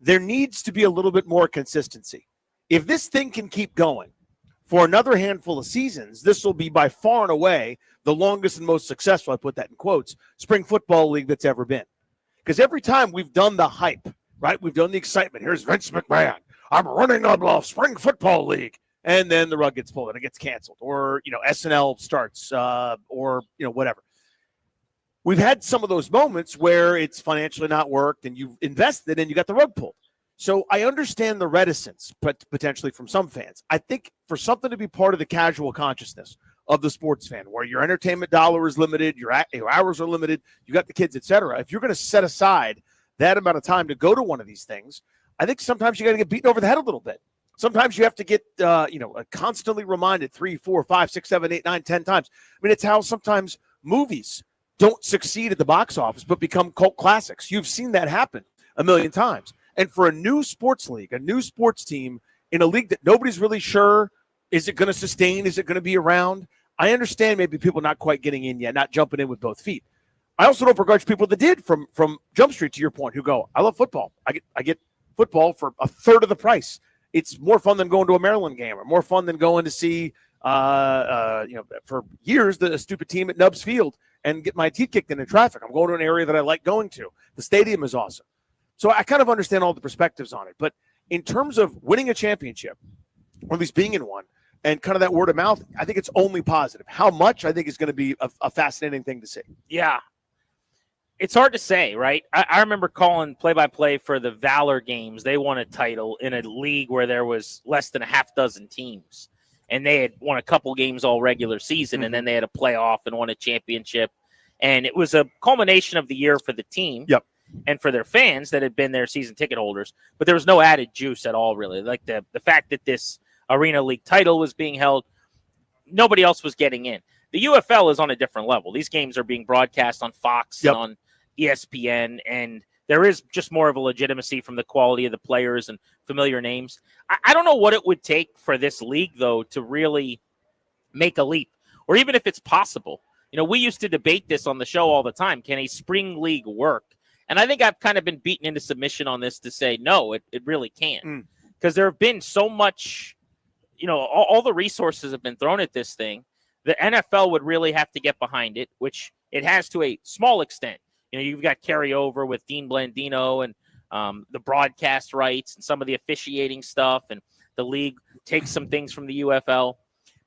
Speaker 15: there needs to be a little bit more consistency. If this thing can keep going for another handful of seasons, this will be by far and away the longest and most successful, I put that in quotes, spring football league that's ever been. Because every time we've done the hype, right? We've done the excitement. Here's Vince McMahon. I'm running a spring football league. And then the rug gets pulled and it gets canceled. Or, SNL starts or, whatever. We've had some of those moments where it's financially not worked and you've invested and you got the rug pulled. So I understand the reticence, but potentially from some fans. I think for something to be part of the casual consciousness of the sports fan, where your entertainment dollar is limited, your hours are limited, you got the kids, etc. If you're going to set aside that amount of time to go to one of these things, I think sometimes you got to get beaten over the head a little bit. Sometimes you have to get, constantly reminded 3, 4, 5, 6, 7, 8, 9, 10 times. I mean, it's how sometimes movies don't succeed at the box office but become cult classics. You've seen that happen a million times. And for a new sports league, a new sports team in a league that nobody's really sure, is it going to sustain? Is it going to be around? I understand maybe people not quite getting in yet, not jumping in with both feet. I also don't begrudge people that did from Jump Street, to your point, who go, I love football. I get football for a third of the price. It's more fun than going to a Maryland game, or more fun than going to see, for years, the stupid team at Nubbs Field and get my teeth kicked in traffic. I'm going to an area that I like going to. The stadium is awesome. So I kind of understand all the perspectives on it. But in terms of winning a championship, or at least being in one, and kind of that word of mouth, I think it's only positive. How much, I think, is going to be a fascinating thing to see.
Speaker 14: Yeah. It's hard to say, right? I remember calling play-by-play for the Valor games. They won a title in a league where there was less than a half dozen teams, and they had won a couple games all regular season, and then they had a playoff and won a championship. And it was a culmination of the year for the team and for their fans that had been their season ticket holders. But there was no added juice at all, really. Like the fact that this Arena League title was being held, nobody else was getting in. The UFL is on a different level. These games are being broadcast on Fox and on ESPN, and there is just more of a legitimacy from the quality of the players and familiar names. I don't know what it would take for this league, though, to really make a leap, or even if it's possible. You know, we used to debate this on the show all the time. Can a spring league work? And I think I've kind of been beaten into submission on this to say, no, it really can't. Because there have been so much, you know, all the resources have been thrown at this thing. The NFL would really have to get behind it, which it has to a small extent. You know, you've got carryover with Dean Blandino and the broadcast rights and some of the officiating stuff, and the league takes some things from the UFL.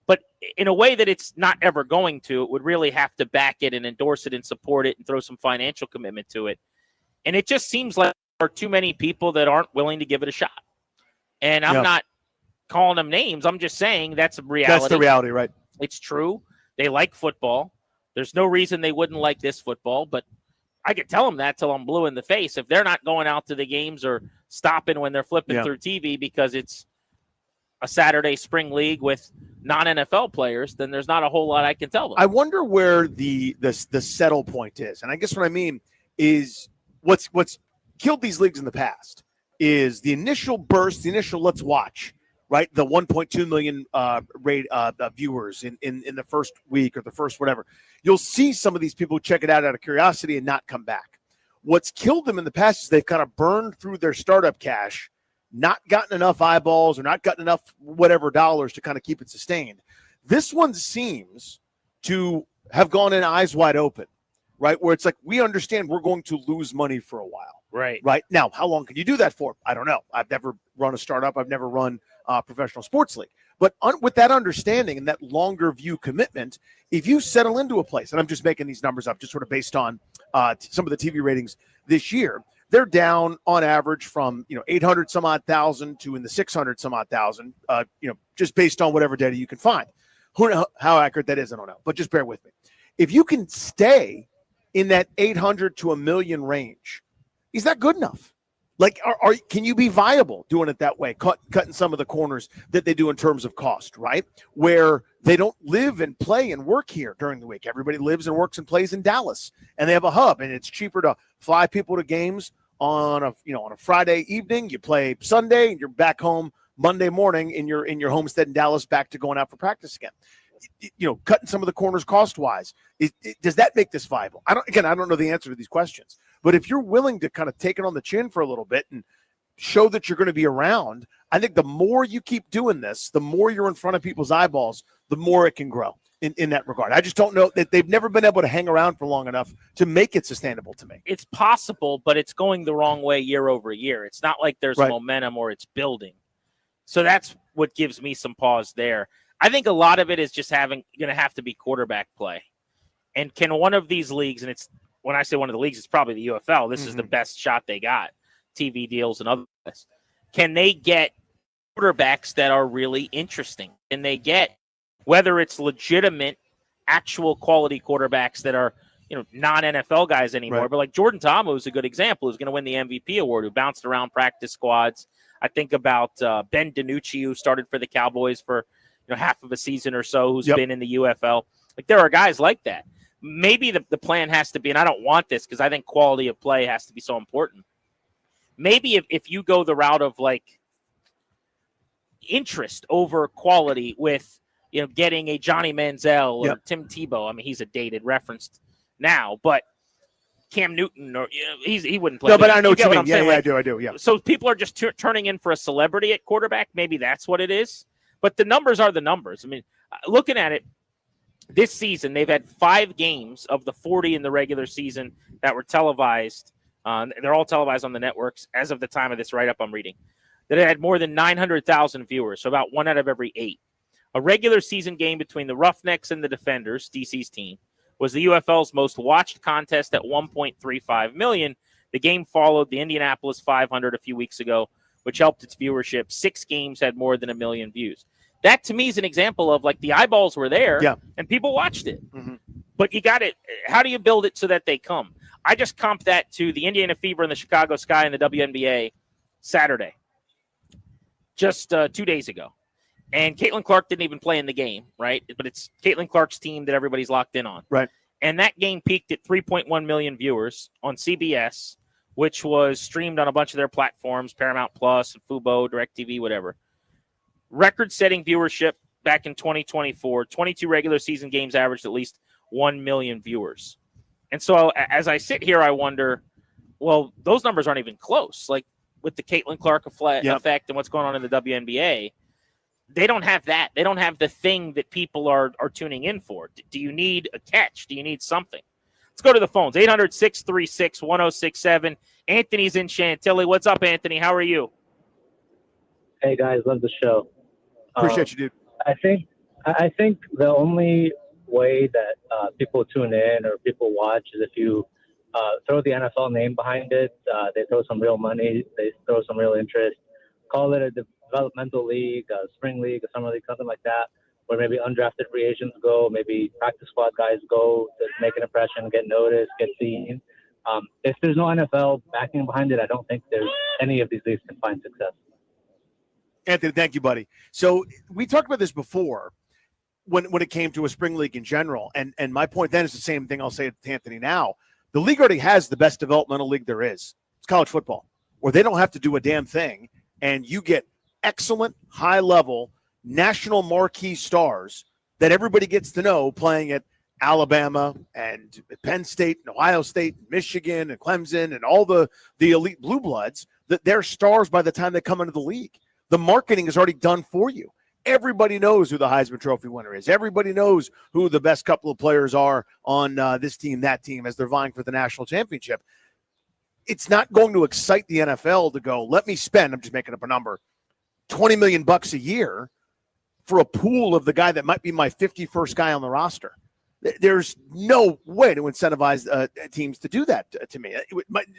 Speaker 14: But in a way that it's not ever going to, it would really have to back it and endorse it and support it and throw some financial commitment to it. And it just seems like there are too many people that aren't willing to give it a shot. And I'm not calling them names. I'm just saying that's a reality.
Speaker 15: That's the reality, right?
Speaker 14: It's true. They like football. There's no reason they wouldn't like this football, but I could tell them that till I'm blue in the face. If they're not going out to the games or stopping when they're flipping through TV because it's a Saturday spring league with non-NFL players, then there's not a whole lot I can tell them.
Speaker 15: I wonder where the settle point is. And I guess what I mean is what's killed these leagues in the past is the initial burst, the initial let's watch, right? The 1.2 million viewers in the first week or the first whatever. You'll see some of these people check it out of curiosity and not come back. What's killed them in the past is they've kind of burned through their startup cash, not gotten enough eyeballs or not gotten enough whatever dollars to kind of keep it sustained. This one seems to have gone in eyes wide open, right? Where it's like, we understand we're going to lose money for a while.
Speaker 14: Right.
Speaker 15: Right. Now, how long can you do that for? I don't know. I've never run a startup. I've never run a professional sports league. But with that understanding and that longer view commitment, if you settle into a place, and I'm just making these numbers up just sort of based on some of the TV ratings this year, they're down on average from 800 some odd thousand to in the 600 some odd thousand, just based on whatever data you can find. Who knows how accurate that is? I don't know, but just bear with me. If you can stay in that 800 to $1 million range, is that good enough? Like, can you be viable doing it that way, cutting some of the corners that they do in terms of cost, right? Where they don't live and play and work here during the week. Everybody lives and works and plays in Dallas, and they have a hub, and it's cheaper to fly people to games on a Friday evening. You play Sunday, and you're back home Monday morning in your homestead in Dallas, back to going out for practice again. Cutting some of the corners cost-wise, does that make this viable? I don't know the answer to these questions. But if you're willing to kind of take it on the chin for a little bit and show that you're going to be around, I think the more you keep doing this, the more you're in front of people's eyeballs, the more it can grow in that regard. I just don't know that they've never been able to hang around for long enough to make it sustainable to me.
Speaker 14: It's possible, but it's going the wrong way year over year. It's not like there's momentum or it's building. So that's what gives me some pause there. I think a lot of it is just going to have to be quarterback play. And can one of these leagues, and it's, when I say one of the leagues, it's probably the UFL. This is the best shot they got, TV deals and otherwise. Can they get quarterbacks that are really interesting? Can they get, whether it's legitimate, actual quality quarterbacks that are, non-NFL guys anymore, but like Jordan Ta'amu is a good example, who's going to win the MVP award, who bounced around practice squads. I think about Ben DiNucci, who started for the Cowboys for half of a season or so, who's been in the UFL. Like, there are guys like that. Maybe the plan has to be, and I don't want this because I think quality of play has to be so important. Maybe if you go the route of like interest over quality with, getting a Johnny Manziel or Tim Tebow. I mean, he's a dated reference now, but Cam Newton, or he wouldn't play.
Speaker 15: No, but I know
Speaker 14: what
Speaker 15: you mean.
Speaker 14: I'm saying.
Speaker 15: Yeah,
Speaker 14: like,
Speaker 15: I do. Yeah.
Speaker 14: So people are just turning in for a celebrity at quarterback. Maybe that's what it is. But the numbers are the numbers. I mean, looking at it, this season, they've had 5 games of the 40 in the regular season that were televised. They're all televised on the networks as of the time of this write-up I'm reading. That had more than 900,000 viewers, so about 1 out of every 8. A regular season game between the Roughnecks and the Defenders, DC's team, was the UFL's most watched contest at 1.35 million. The game followed the Indianapolis 500 a few weeks ago, which helped its viewership. 6 games had more than 1 million views. That, to me, is an example of, like, the eyeballs were there and people watched it. But you got it. How do you build it so that they come? I just comped that to the Indiana Fever and the Chicago Sky and the WNBA Saturday, just 2 days ago. And Caitlin Clark didn't even play in the game, right? But it's Caitlin Clark's team that everybody's locked in on.
Speaker 15: Right.
Speaker 14: And that game peaked at 3.1 million viewers on CBS, which was streamed on a bunch of their platforms, Paramount Plus, Fubo, DirecTV, whatever. Record-setting viewership back in 2024. 22 regular season games averaged at least 1 million viewers. And so as I sit here, I wonder, well, those numbers aren't even close. Like with the Caitlin Clark effect and what's going on in the WNBA, they don't have that. They don't have the thing that people are tuning in for. Do you need a catch? Do you need something? Let's go to the phones. 800-636-1067. Anthony's in Chantilly. What's up, Anthony? How are you?
Speaker 19: Hey, guys. Love the show.
Speaker 15: Appreciate you, dude.
Speaker 19: I think the only way that people tune in or people watch is if you throw the NFL name behind it. They throw some real money. They throw some real interest. Call it a developmental league, a spring league, a summer league, something like that, where maybe undrafted free agents go, maybe practice squad guys go to make an impression, get noticed, get seen. If there's no NFL backing behind it, I don't think there's any of these leagues can find success.
Speaker 15: Anthony, thank you, buddy. So we talked about this before when it came to a spring league in general, and my point then is the same thing I'll say to Anthony now. The league already has the best developmental league there is. It's college football, where they don't have to do a damn thing, and you get excellent, high-level, national marquee stars that everybody gets to know playing at Alabama and Penn State and Ohio State and Michigan and Clemson and all the elite blue bloods, that they're stars by the time they come into the league. The marketing is already done for you. Everybody knows who the Heisman Trophy winner is. Everybody knows who the best couple of players are on this team, that team, as they're vying for the national championship. It's not going to excite the NFL to go, let me spend, I'm just making up a number, $20 million a year for a pool of the guy that might be my 51st guy on the roster. There's no way to incentivize teams to do that to me.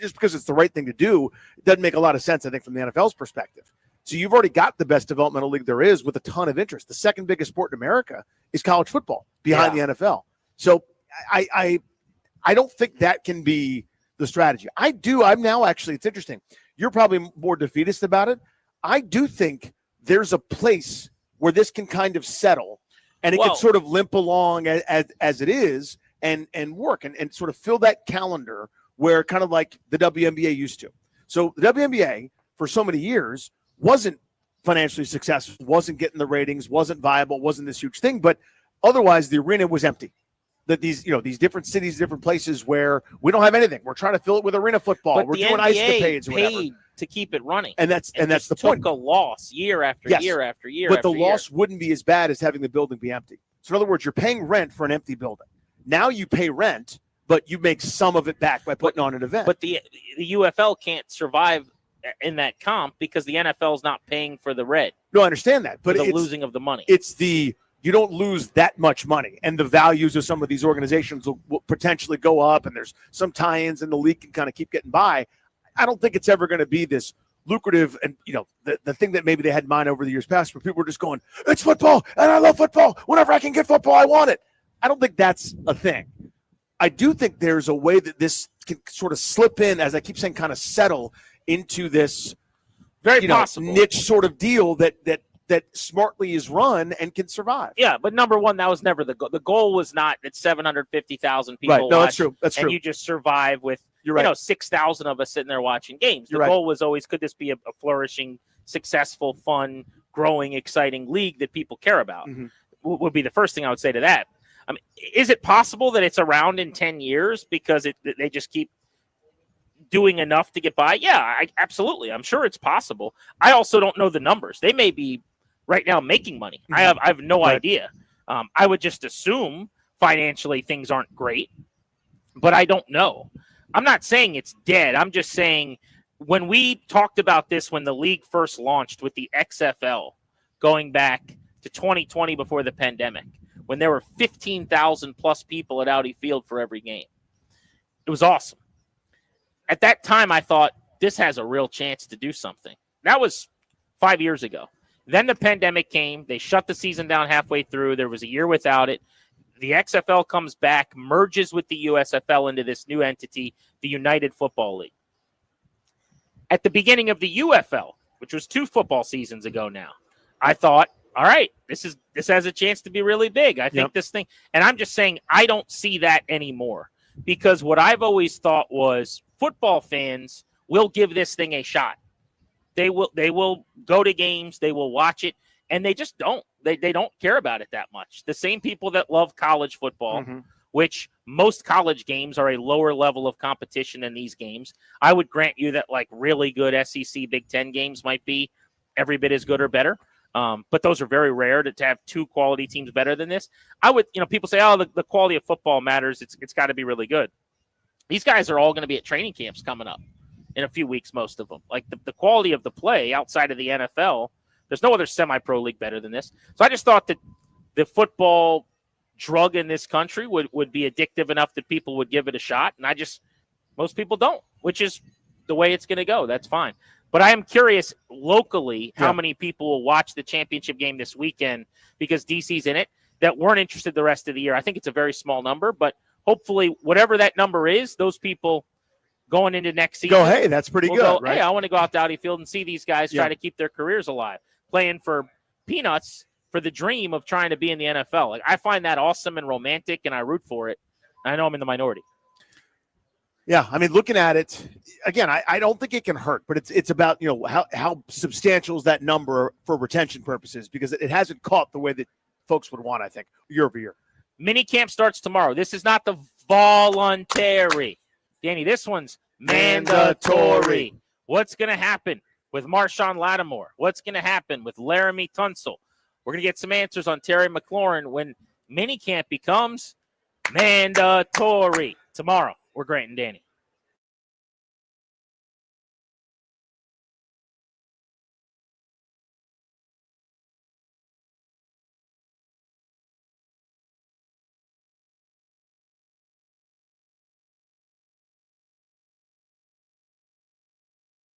Speaker 15: Just because it's the right thing to do, it doesn't make a lot of sense, I think, from the NFL's perspective. So you've already got the best developmental league there is with a ton of interest. The second biggest sport in America is college football behind the NFL. So I don't think that can be the strategy. I'm now actually, it's interesting. You're probably more defeatist about it. I do think there's a place where this can kind of settle and it can sort of limp along as it is and work and sort of fill that calendar where kind of like the WNBA used to. So the WNBA for so many years wasn't financially successful, wasn't getting the ratings, wasn't viable, wasn't this huge thing, but otherwise the arena was empty. That these different cities, different places where we don't have anything. We're trying to fill it with arena football.
Speaker 14: But
Speaker 15: we're
Speaker 14: the
Speaker 15: doing
Speaker 14: NBA
Speaker 15: ice capades or whatever.
Speaker 14: paid to keep it running.
Speaker 15: And that's the point.
Speaker 14: Took a loss year after year after year.
Speaker 15: But
Speaker 14: after
Speaker 15: the loss wouldn't be as bad as having the building be empty. So in other words, you're paying rent for an empty building. Now you pay rent, but you make some of it back by putting on an event.
Speaker 14: But the UFL can't survive in that comp because the NFL is not paying for the red.
Speaker 15: No, I understand that, but
Speaker 14: the
Speaker 15: it's
Speaker 14: losing of the money.
Speaker 15: You don't lose that much money, and the values of some of these organizations will potentially go up, and there's some tie-ins, and the league can kind of keep getting by. I don't think it's ever going to be this lucrative, and the thing that maybe they had in mind over the years past, where people were just going, "It's football, and I love football. Whenever I can get football, I want it." I don't think that's a thing. I do think there's a way that this can sort of slip in, as I keep saying, kind of settle into this
Speaker 14: very possible
Speaker 15: niche sort of deal that smartly is run and can survive.
Speaker 14: Yeah, but number one, that was never the goal. The goal was not that 750,000 people
Speaker 15: right. No,
Speaker 14: watch,
Speaker 15: that's true. That's true.
Speaker 14: And you just survive with 6,000 of us sitting there watching games. The goal was always, could this be a flourishing, successful, fun, growing, exciting league that people care about?
Speaker 15: Mm-hmm.
Speaker 14: Would be the first thing I would say to that. I mean, is it possible that it's around in 10 years because they just keep doing enough to get by? Yeah, absolutely. I'm sure it's possible. I also don't know the numbers. They may be right now making money. I have no idea. I would just assume financially things aren't great, but I don't know. I'm not saying it's dead. I'm just saying when we talked about this when the league first launched with the XFL going back to 2020 before the pandemic, when there were 15,000 plus people at Audi Field for every game. It was awesome. At that time, I thought this has a real chance to do something. That was 5 years ago. Then the pandemic came. They shut the season down halfway through. There was a year without it. The XFL comes back, merges with the USFL into this new entity, the United Football League. At the beginning of the UFL, which was 2 football seasons ago now, I thought, all right, this has a chance to be really big. I think this thing, and I'm just saying I don't see that anymore, because what I've always thought was football fans will give this thing a shot. They will go to games, they will watch it, and they just don't. They don't care about it that much. The same people that love college football, which most college games are a lower level of competition than these games. I would grant you that like really good SEC Big Ten games might be every bit as good or better. But those are very rare to have 2 quality teams better than this. I would, people say, oh, the quality of football matters. It's got to be really good. These guys are all going to be at training camps coming up in a few weeks, most of them. Like the quality of the play outside of the NFL, there's no other semi-pro league better than this. So I just thought that the football drug in this country would be addictive enough that people would give it a shot. And most people don't, which is the way it's going to go. That's fine. But I am curious locally how many people will watch the championship game this weekend because DC's in it that weren't interested the rest of the year. I think it's a very small number, but hopefully whatever that number is, those people going into next season.
Speaker 15: Hey, that's pretty good, right?
Speaker 14: Hey, I want to go out to Audi Field and see these guys try to keep their careers alive, playing for peanuts for the dream of trying to be in the NFL. Like, I find that awesome and romantic, and I root for it. I know I'm in the minority.
Speaker 15: Yeah, I mean, looking at it, again, I don't think it can hurt, but it's about, how substantial is that number for retention purposes, because it hasn't caught the way that folks would want, I think, year over year.
Speaker 14: Mini camp starts tomorrow. This is not the voluntary. Danny, this one's mandatory. What's going to happen with Marshawn Lattimore? What's going to happen with Laramie Tunsil? We're going to get some answers on Terry McLaurin when minicamp becomes mandatory. Tomorrow, we're Grant and Danny.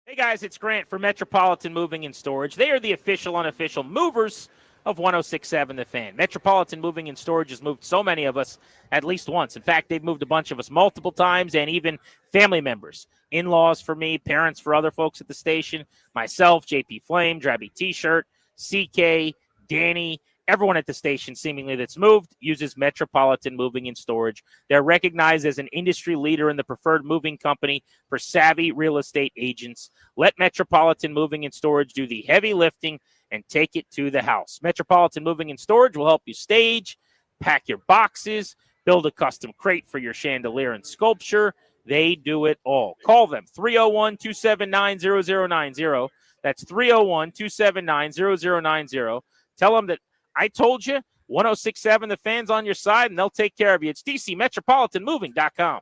Speaker 14: Hey guys, it's Grant for Metropolitan Moving and Storage. They are the official, unofficial movers of 106.7 The Fan. Metropolitan Moving and Storage has moved so many of us at least once. In fact, they've moved a bunch of us multiple times, and even family members, in-laws for me, parents for other folks at the station, myself, JP Flame, Drabby T-shirt, CK, Danny, everyone at the station seemingly that's moved uses Metropolitan Moving and Storage. They're recognized as an industry leader in the preferred moving company for savvy real estate agents. Let Metropolitan Moving and Storage do the heavy lifting and take it to the house. Metropolitan Moving and Storage will help you stage, pack your boxes, build a custom crate for your chandelier and sculpture. They do it all. Call them, 301-279-0090. That's 301-279-0090. Tell them that I told you, 106.7 The Fan's on your side, and they'll take care of you. It's DCMetropolitanMoving.com.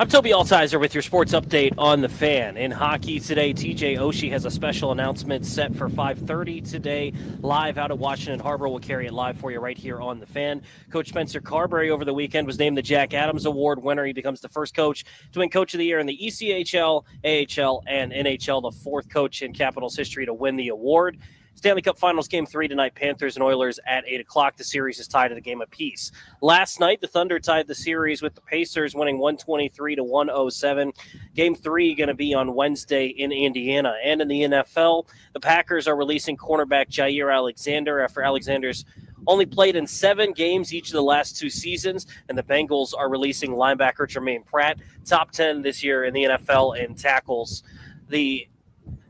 Speaker 16: I'm Toby Altizer with your sports update on the Fan. In hockey today, TJ Oshi has a special announcement set for 5:30 today, live out at Washington Harbor. We'll carry it live for you right here on the Fan. Coach Spencer Carbury over the weekend was named the Jack Adams Award winner. He becomes the first coach to win Coach of the Year in the ECHL, AHL, and NHL, the fourth coach in Capitals history to win the award. Stanley Cup Finals Game 3 tonight, Panthers and Oilers at 8 o'clock. The series is tied at a game apiece. Last night, the Thunder tied the series with the Pacers winning 123-107. Game 3 going to be on Wednesday in Indiana. And in the NFL, the Packers are releasing cornerback Jair Alexander after Alexander's only played in 7 games each of the last 2 seasons. And the Bengals are releasing linebacker Jermaine Pratt, top 10 this year in the NFL in tackles.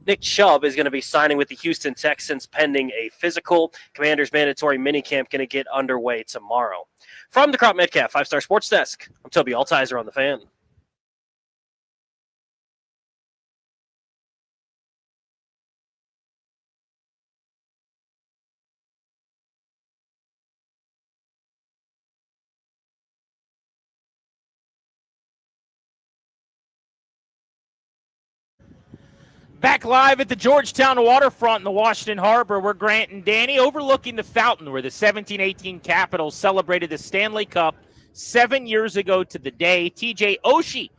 Speaker 16: Nick Chubb is going to be signing with the Houston Texans pending a physical. Commanders' mandatory minicamp going to get underway tomorrow. From the Crop Metcalf 5-Star Sports Desk, I'm Toby Altizer on the Fan.
Speaker 14: Back live at the Georgetown waterfront in the Washington Harbor, we're Grant and Danny overlooking the fountain where the 17-18 Capitals celebrated the Stanley Cup 7 years ago to the day. TJ Oshi,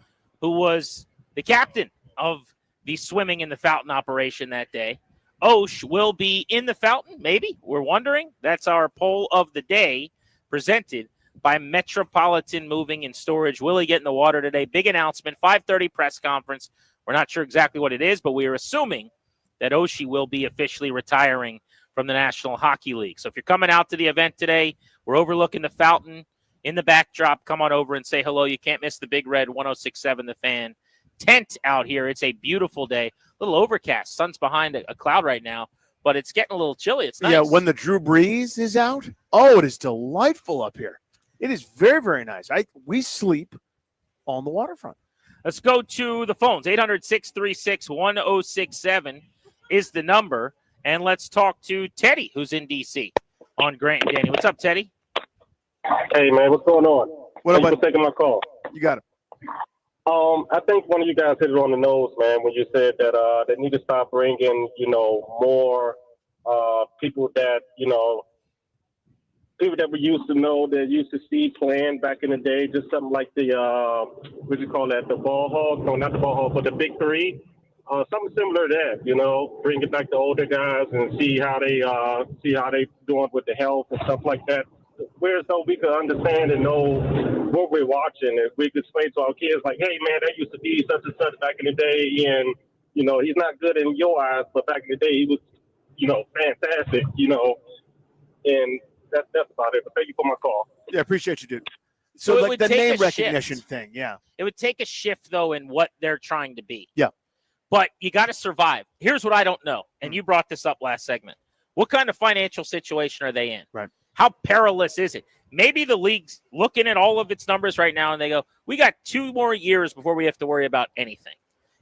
Speaker 14: who was the captain of the swimming in the fountain operation that day. Osh will be in the fountain, maybe. We're wondering. That's our poll of the day, presented by Metropolitan Moving and Storage. Will he get in the water today? Big announcement, 5:30 press conference. We're not sure exactly what it is, but we are assuming that Oshi will be officially retiring from the National Hockey League. So if you're coming out to the event today, we're overlooking the fountain in the backdrop. Come on over and say hello. You can't miss the Big Red 106.7 The Fan tent out here. It's a beautiful day. A little overcast. Sun's behind a cloud right now, but it's getting a little chilly. It's nice.
Speaker 15: Yeah, when the Drew Brees is out, it is delightful up here. It is very, very nice. We sleep on the waterfront.
Speaker 14: Let's go to the phones. 800-636-1067 is the number. And let's talk to Teddy, who's in D.C. on Grant and Danny. What's up, Teddy?
Speaker 20: Hey, man, what's going on? Thanks for taking my call.
Speaker 15: You got it.
Speaker 20: I think one of you guys hit it on the nose, man, when you said that they need to stop bringing, more people that, people that we used to know, that used to see playing back in the day, just something like the, what do you call that, the ball hog? No, not the ball hog, but the big three. Something similar to that, bring back the older guys and see how they doing with the health and stuff like that. Whereas though we could understand and know what we're watching, if we could explain to our kids, like, hey, man, that used to be such and such back in the day, and, he's not good in your eyes, but back in the day he was, fantastic, and that's about it. But thank you for my call.
Speaker 15: Yeah, appreciate you, dude. So like the name recognition thing, yeah.
Speaker 14: It would take a shift, though, in what they're trying to be.
Speaker 15: Yeah.
Speaker 14: But you got to survive. Here's what I don't know, and you brought this up last segment. What kind of financial situation are they in?
Speaker 15: Right.
Speaker 14: How perilous is it? Maybe the league's looking at all of its numbers right now, and they go, we got 2 more years before we have to worry about anything.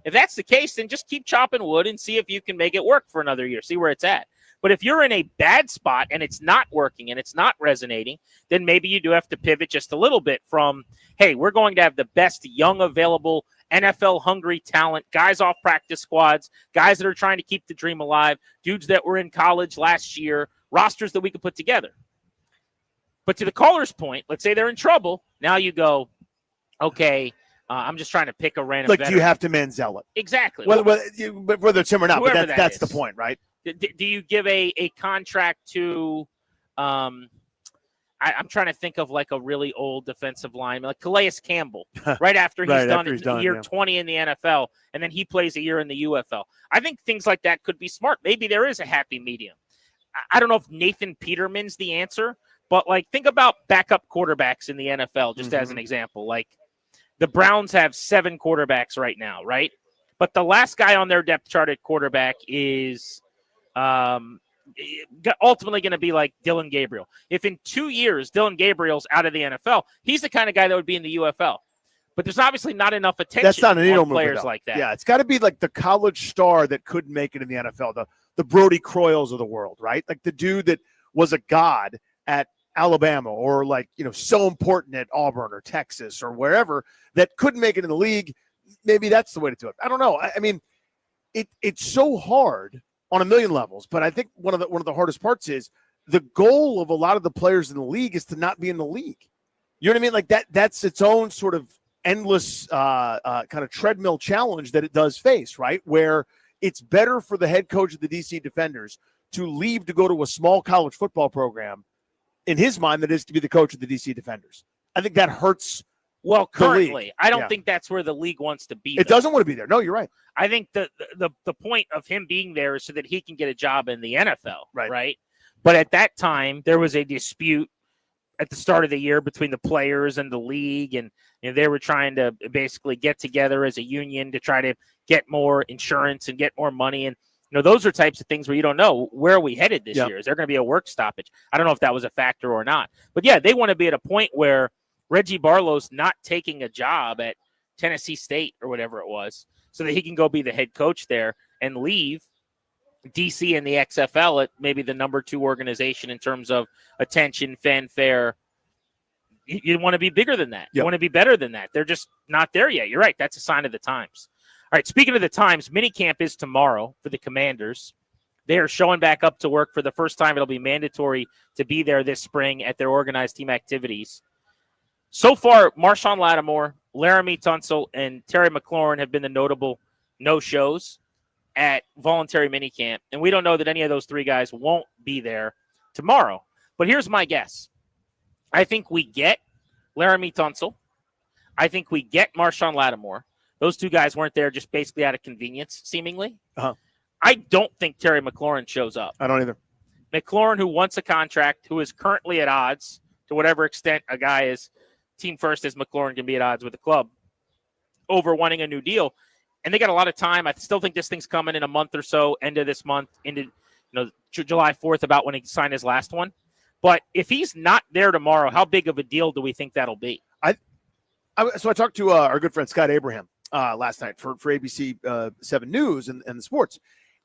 Speaker 14: If that's the case, then just keep chopping wood and see if you can make it work for another year. See where it's at. But if you're in a bad spot and it's not working and it's not resonating, then maybe you do have to pivot just a little bit from, hey, we're going to have the best young available NFL-hungry talent, guys off practice squads, guys that are trying to keep the dream alive, dudes that were in college last year, rosters that we could put together. But to the caller's point, let's say they're in trouble. Now you go, okay, I'm just trying to pick a random veteran.
Speaker 15: Do you have to Manziel it?
Speaker 14: Exactly.
Speaker 15: Whether it's him or not, but that's the
Speaker 14: is.
Speaker 15: point, right?
Speaker 14: Do you give a contract to I'm trying to think of like a really old defensive lineman, like Calais Campbell, right after he's done year 20 in the NFL, and then he plays a year in the UFL. I think things like that could be smart. Maybe there is a happy medium. I don't know if Nathan Peterman's the answer, but like think about backup quarterbacks in the NFL, just as an example. Like the Browns have 7 quarterbacks right now, right? But the last guy on their depth chart at quarterback is ultimately going to be like Dylan Gabriel. If in 2 years Dylan Gabriel's out of the NFL, he's the kind of guy that would be in the UFL. But there's obviously not enough attention
Speaker 15: That's not an needle
Speaker 14: on
Speaker 15: mover,
Speaker 14: players
Speaker 15: though.
Speaker 14: like that.
Speaker 15: Yeah, it's got to be like the college star that couldn't make it in the NFL, the Brody Croyles of the world, right? Like the dude that was a god at Alabama or like, so important at Auburn or Texas or wherever that couldn't make it in the league, maybe that's the way to do it. I don't know. I mean, it's so hard on a million levels, but I think one of the hardest parts is the goal of a lot of the players in the league is to not be in the league. You know what I mean? Like that's its own sort of endless kind of treadmill challenge that it does face, right? Where it's better for the head coach of the DC Defenders to leave to go to a small college football program in his mind than it is to be the coach of the DC Defenders. I think that hurts.
Speaker 14: Well, currently, I don't think that's where the league wants to be.
Speaker 15: It doesn't want to be there. No, you're right.
Speaker 14: I think the point of him being there is so that he can get a job in the NFL, right? But at that time, there was a dispute at the start of the year between the players and the league, and they were trying to basically get together as a union to try to get more insurance and get more money. And those are types of things where you don't know, where are we headed this year? Is there going to be a work stoppage? I don't know if that was a factor or not. But yeah, they want to be at a point where Reggie Barlow's not taking a job at Tennessee State or whatever it was so that he can go be the head coach there and leave DC and the XFL at maybe the number 2 organization in terms of attention, fanfare. You want to be bigger than that. You want to be better than that. They're just not there yet. You're right. That's a sign of the times. All right, speaking of the times, minicamp is tomorrow for the Commanders. They are showing back up to work for the first time. It'll be mandatory to be there this spring at their organized team activities. So far, Marshawn Lattimore, Laramie Tunsil, and Terry McLaurin have been the notable no-shows at voluntary minicamp, and we don't know that any of those 3 guys won't be there tomorrow. But here's my guess. I think we get Laramie Tunsil. I think we get Marshawn Lattimore. Those 2 guys weren't there just basically out of convenience, seemingly. I don't think Terry McLaurin shows up.
Speaker 15: I don't either.
Speaker 14: McLaurin, who wants a contract, who is currently at odds to whatever extent a guy is team first as McLaurin can be at odds with the club over wanting a new deal. And they got a lot of time. I still think this thing's coming in a month or so, end of this month, into July 4th, about when he signed his last one. But if he's not there tomorrow, how big of a deal do we think that'll be?
Speaker 15: So I talked to our good friend Scott Abraham last night for ABC 7 News and the sports.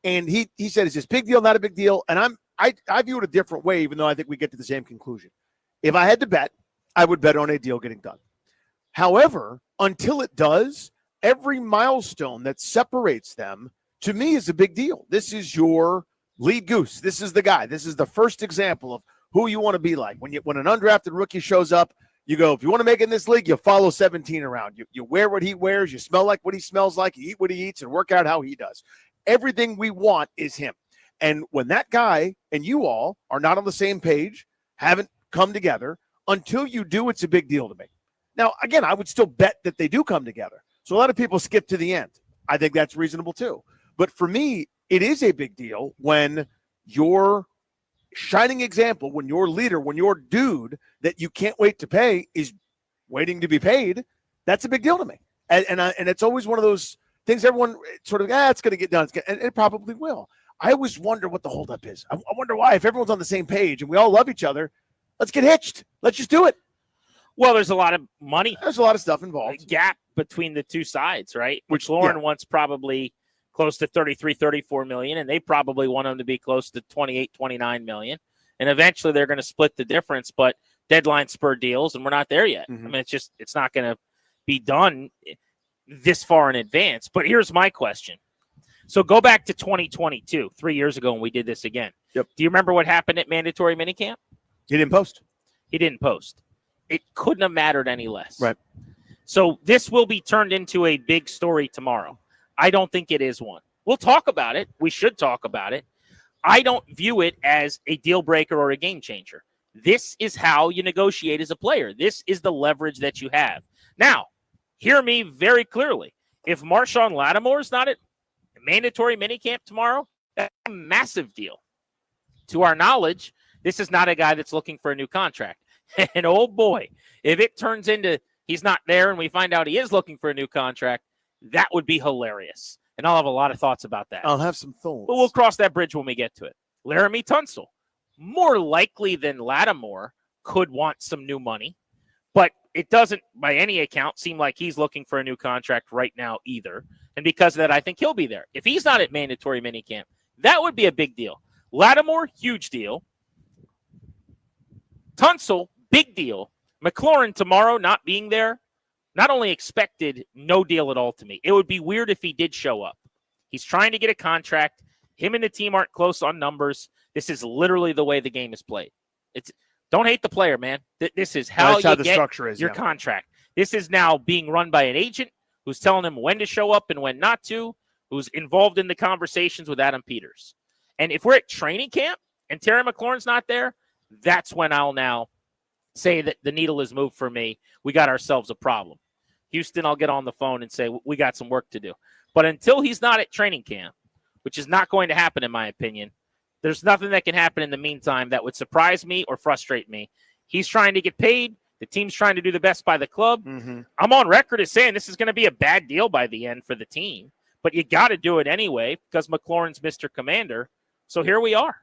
Speaker 15: And he said it's just big deal, not a big deal. And I view it a different way, even though I think we get to the same conclusion. If I had to bet, I would bet on a deal getting done. However, until it does, every milestone that separates them, to me, is a big deal. This is your lead goose. This is the guy. This is the first example of who you want to be like. When an undrafted rookie shows up, you go, if you want to make it in this league, you follow 17 around. You wear what he wears. You smell like what he smells like. You eat what he eats and work out how he does. Everything we want is him. And when that guy and you all are not on the same page, haven't come together, until you do, it's a big deal to me. Now, again, I would still bet that they do come together. So a lot of people skip to the end. I think that's reasonable too. But for me, it is a big deal when your shining example, when your leader, when your dude that you can't wait to pay is waiting to be paid. That's a big deal to me. And it's always one of those things everyone sort of, it's going to get done. And it probably will. I always wonder what the holdup is. I wonder why, if everyone's on the same page and we all love each other, let's get hitched. Let's just do it.
Speaker 14: Well, there's a lot of money.
Speaker 15: There's a lot of stuff involved.
Speaker 14: A gap between the 2 sides, right? Which Lauren wants probably close to 33, 34 million, and they probably want him to be close to 28, 29 million. And eventually they're going to split the difference, but deadline spur deals, and we're not there yet. I mean, it's not going to be done this far in advance. But here's my question. So go back to 2022, 3 years ago when we did this again.
Speaker 15: Yep.
Speaker 14: Do you remember what happened at mandatory minicamp?
Speaker 15: He didn't post.
Speaker 14: It couldn't have mattered any less.
Speaker 15: Right.
Speaker 14: So this will be turned into a big story tomorrow. I don't think it is one. We'll talk about it. We should talk about it. I don't view it as a deal breaker or a game changer. This is how you negotiate as a player. This is the leverage that you have. Now, hear me very clearly. If Marshawn Lattimore is not at mandatory minicamp tomorrow, that's a massive deal. To our knowledge, this is not a guy that's looking for a new contract. And oh boy, if it turns into he's not there and we find out he is looking for a new contract, that would be hilarious. And I'll have a lot of thoughts about that.
Speaker 15: I'll have some thoughts.
Speaker 14: But we'll cross that bridge when we get to it. Laramie Tunsil, more likely than Lattimore, could want some new money. But it doesn't, by any account, seem like he's looking for a new contract right now either. And because of that, I think he'll be there. If he's not at mandatory minicamp, that would be a big deal. Lattimore, huge deal. Tunsil, big deal. McLaurin tomorrow not being there, not only expected, no deal at all to me. It would be weird if he did show up. He's trying to get a contract. Him and the team aren't close on numbers. This is literally the way the game is played. Don't hate the player, man. This is how you get
Speaker 15: structure is,
Speaker 14: your contract. This is now being run by an agent who's telling him when to show up and when not to, who's involved in the conversations with Adam Peters. And if we're at training camp and Terry McLaurin's not there, that's when I'll now say that the needle is moved for me. We got ourselves a problem. Houston, I'll get on the phone and say, we got some work to do. But until he's not at training camp, which is not going to happen in my opinion, there's nothing that can happen in the meantime that would surprise me or frustrate me. He's trying to get paid. The team's trying to do the best by the club.
Speaker 15: Mm-hmm.
Speaker 14: I'm on record as saying this is going to be a bad deal by the end for the team. But you got to do it anyway because McLaurin's Mr. Commander. So here we are.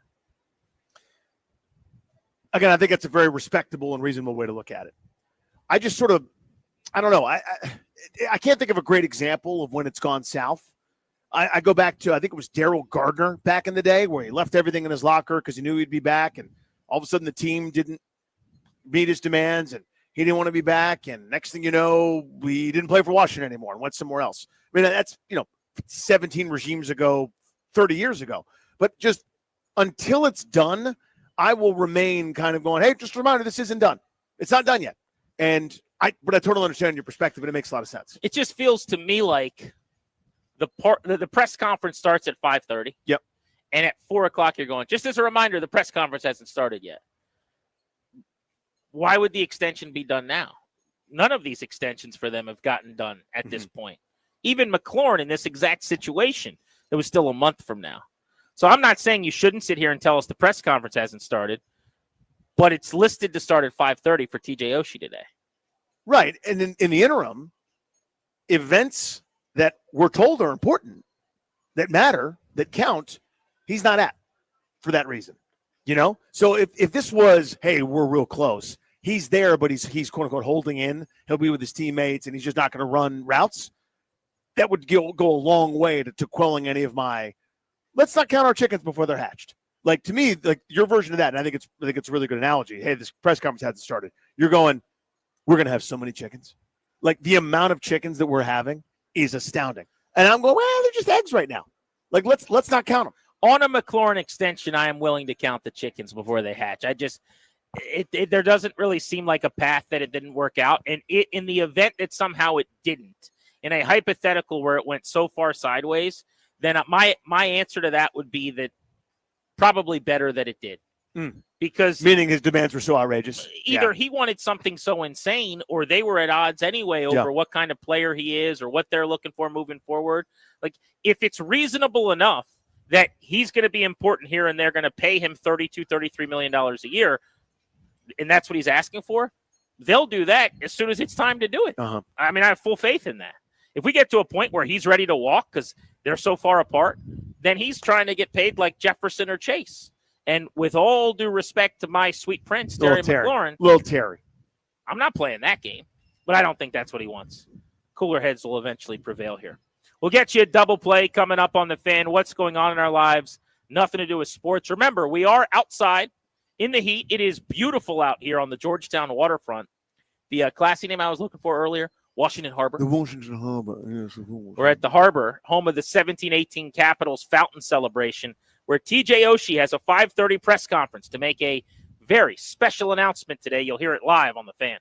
Speaker 15: Again, I think that's a very respectable and reasonable way to look at it. I just sort of, I don't know. I can't think of a great example of when it's gone south. I go back to, I think it was Daryl Gardner back in the day where he left everything in his locker because he knew he'd be back. And all of a sudden the team didn't meet his demands and he didn't want to be back. And next thing you know, we didn't play for Washington anymore and went somewhere else. I mean, that's, 17 regimes ago, 30 years ago. But just until it's done, I will remain kind of going, hey, just a reminder, this isn't done. It's not done yet. But I totally understand your perspective, and it makes a lot of sense.
Speaker 14: It just feels to me like the press conference starts at 5:30.
Speaker 15: Yep.
Speaker 14: And at 4:00, you're going, just as a reminder, the press conference hasn't started yet. Why would the extension be done now? None of these extensions for them have gotten done at this point. Even McLaurin in this exact situation, it was still a month from now. So I'm not saying you shouldn't sit here and tell us the press conference hasn't started, but it's listed to start at 5:30 for TJ Oshie today.
Speaker 15: Right. And in the interim, events that we're told are important, that matter, that count, he's not at for that reason. So if this was, hey, we're real close, he's there, but he's quote unquote holding in, he'll be with his teammates and he's just not going to run routes, that would go a long way to quelling any of my, let's not count our chickens before they're hatched. Like, to me, like your version of that, and I think it's a really good analogy. Hey, this press conference hasn't started. You're going, we're going to have so many chickens. Like, the amount of chickens that we're having is astounding. And I'm going, well, they're just eggs right now. Like, let's not count them.
Speaker 14: On a McLaurin extension, I am willing to count the chickens before they hatch. There doesn't really seem like a path that it didn't work out. And in the event that somehow it didn't, in a hypothetical where it went so far sideways, then my answer to that would be that probably better that it did. Because
Speaker 15: meaning his demands were so outrageous.
Speaker 14: Either he wanted something so insane or they were at odds anyway over what kind of player he is or what they're looking for moving forward. Like, if it's reasonable enough that he's going to be important here and they're going to pay him $33 million a year, and that's what he's asking for, they'll do that as soon as it's time to do it. I mean, I have full faith in that. If we get to a point where he's ready to walk because they're so far apart, then he's trying to get paid like Jefferson or Chase. And with all due respect to my sweet prince, Terry McLaurin.
Speaker 15: Little Terry.
Speaker 14: I'm not playing that game, but I don't think that's what he wants. Cooler heads will eventually prevail here. We'll get you a double play coming up on the Fan. What's going on in our lives? Nothing to do with sports. Remember, we are outside in the heat. It is beautiful out here on the Georgetown waterfront. The classy name I was looking for earlier, Washington Harbor.
Speaker 15: The Washington Harbor. Yes,
Speaker 14: we're at the Harbor, home of the 17-18 Capitals Fountain Celebration, where TJ Oshie has a 5:30 press conference to make a very special announcement today. You'll hear it live on the Fan.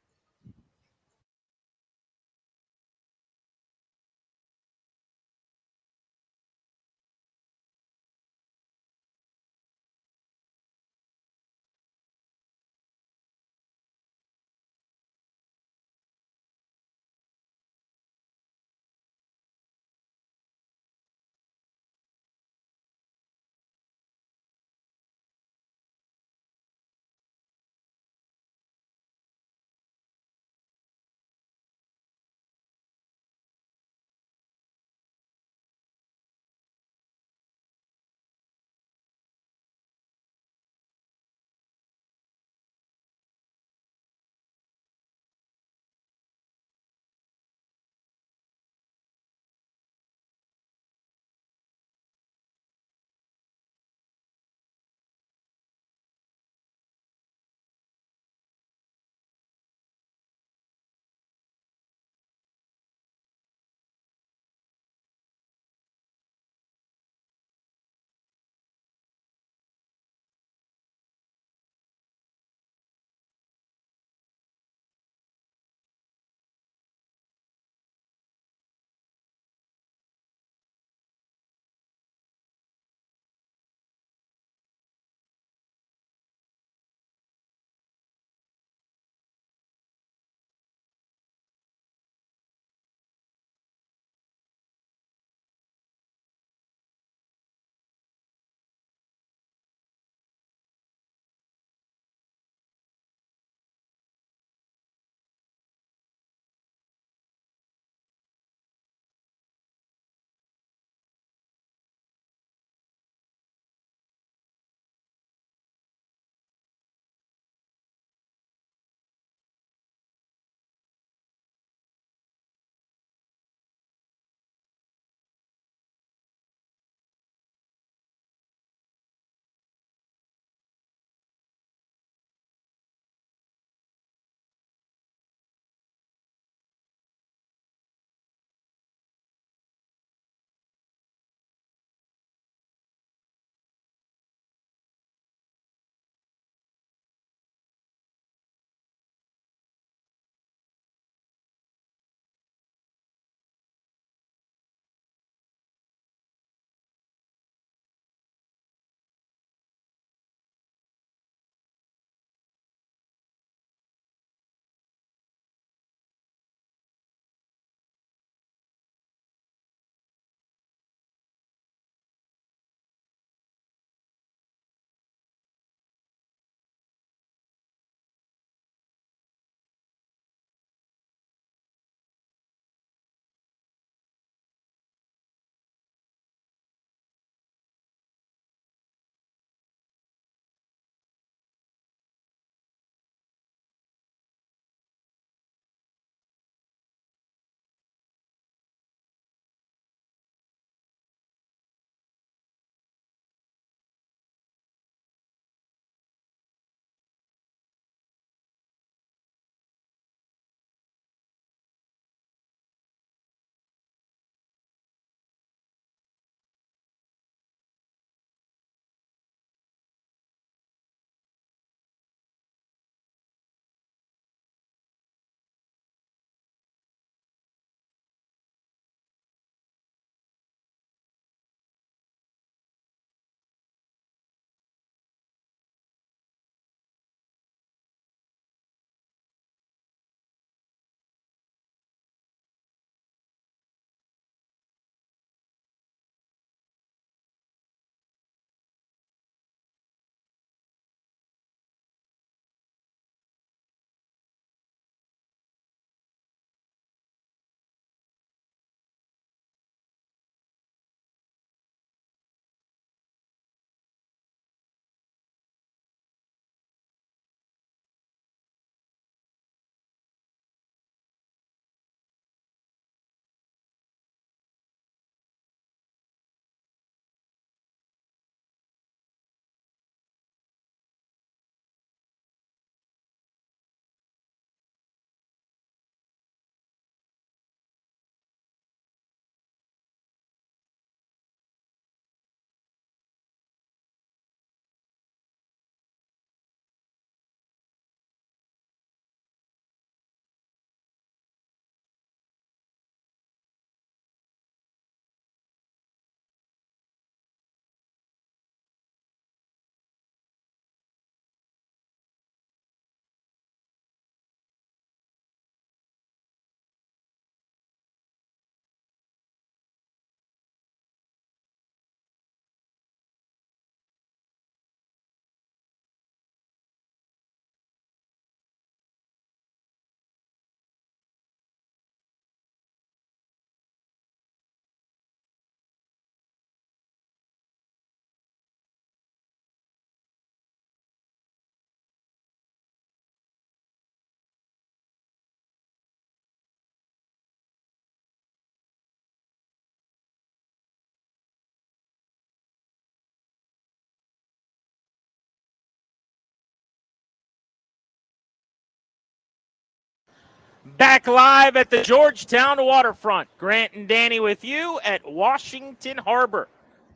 Speaker 14: Back live at the Georgetown waterfront. Grant and Danny with you at Washington Harbor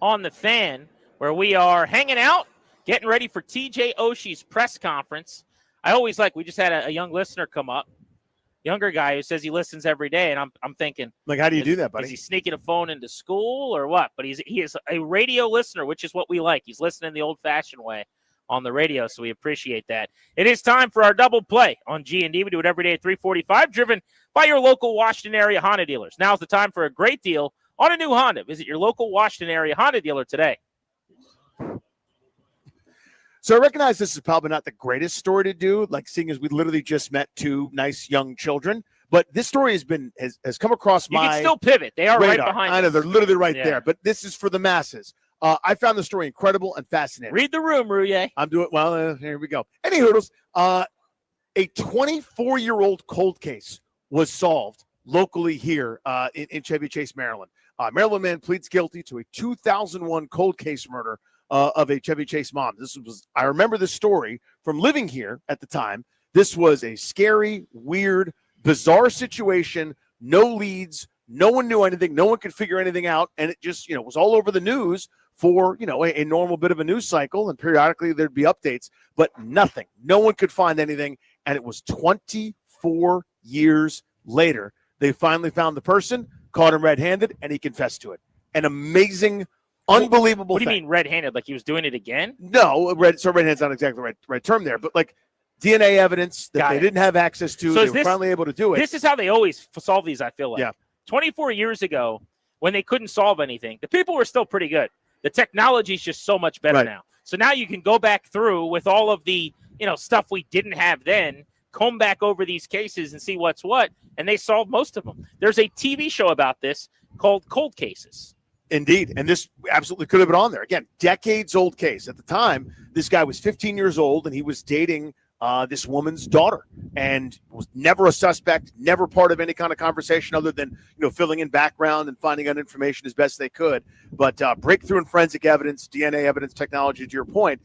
Speaker 14: on the Fan, where we are hanging out, getting ready for TJ Oshi's press conference. I always we just had a young listener come up, younger guy who says he listens every day, and I'm thinking,
Speaker 15: like, how do you do that, buddy?
Speaker 14: Is he sneaking a phone into school or what? But he is a radio listener, which is what we like. He's listening the old-fashioned way on the radio, so we appreciate that. It is time for our double play on G&D. We do it every day at 3:45, driven by your local Washington area Honda dealers. Now's the time for a great deal on a new Honda. Visit your local Washington area Honda dealer today.
Speaker 15: So I recognize this is probably not the greatest story to do, like seeing as we literally just met two nice young children. But this story has come across my
Speaker 14: You can still pivot. They are
Speaker 15: radar.
Speaker 14: right behind
Speaker 15: I know,
Speaker 14: us.
Speaker 15: they're literally right
Speaker 14: Yeah.
Speaker 15: there. But this is for the masses. I found the story incredible and fascinating.
Speaker 14: Read the room, Rouye.
Speaker 15: I'm doing well. Here we go. Any hoodles? A 24-year-old cold case was solved locally here in Chevy Chase, Maryland. Maryland man pleads guilty to a 2001 cold case murder of a Chevy Chase mom. I remember this story from living here at the time. This was a scary, weird, bizarre situation. No leads. No one knew anything. No one could figure anything out. And it just, was all over the news for, a normal bit of a news cycle. And periodically there'd be updates, but nothing. No one could find anything. And it was 24 years later, they finally found the person, caught him red-handed, and he confessed to it. An amazing, unbelievable
Speaker 14: What do you
Speaker 15: thing.
Speaker 14: mean red-handed? Like he was doing it again?
Speaker 15: No, red-handed's not exactly the right term there, but like DNA evidence that they didn't have access to. They were finally able to do it.
Speaker 14: This is how they always solve these, I feel like.
Speaker 15: Yeah.
Speaker 14: 24 years ago, when they couldn't solve anything, the people were still pretty good. The technology is just so much better now. So now you can go back through with all of the, stuff we didn't have then, comb back over these cases and see what's what, and they solved most of them. There's a TV show about this called Cold Cases.
Speaker 15: Indeed. And this absolutely could have been on there. Again, decades old case. At the time, this guy was 15 years old, and he was dating this woman's daughter and was never a suspect, never part of any kind of conversation other than, filling in background and finding out information as best they could. But breakthrough in forensic evidence, DNA evidence technology, to your point,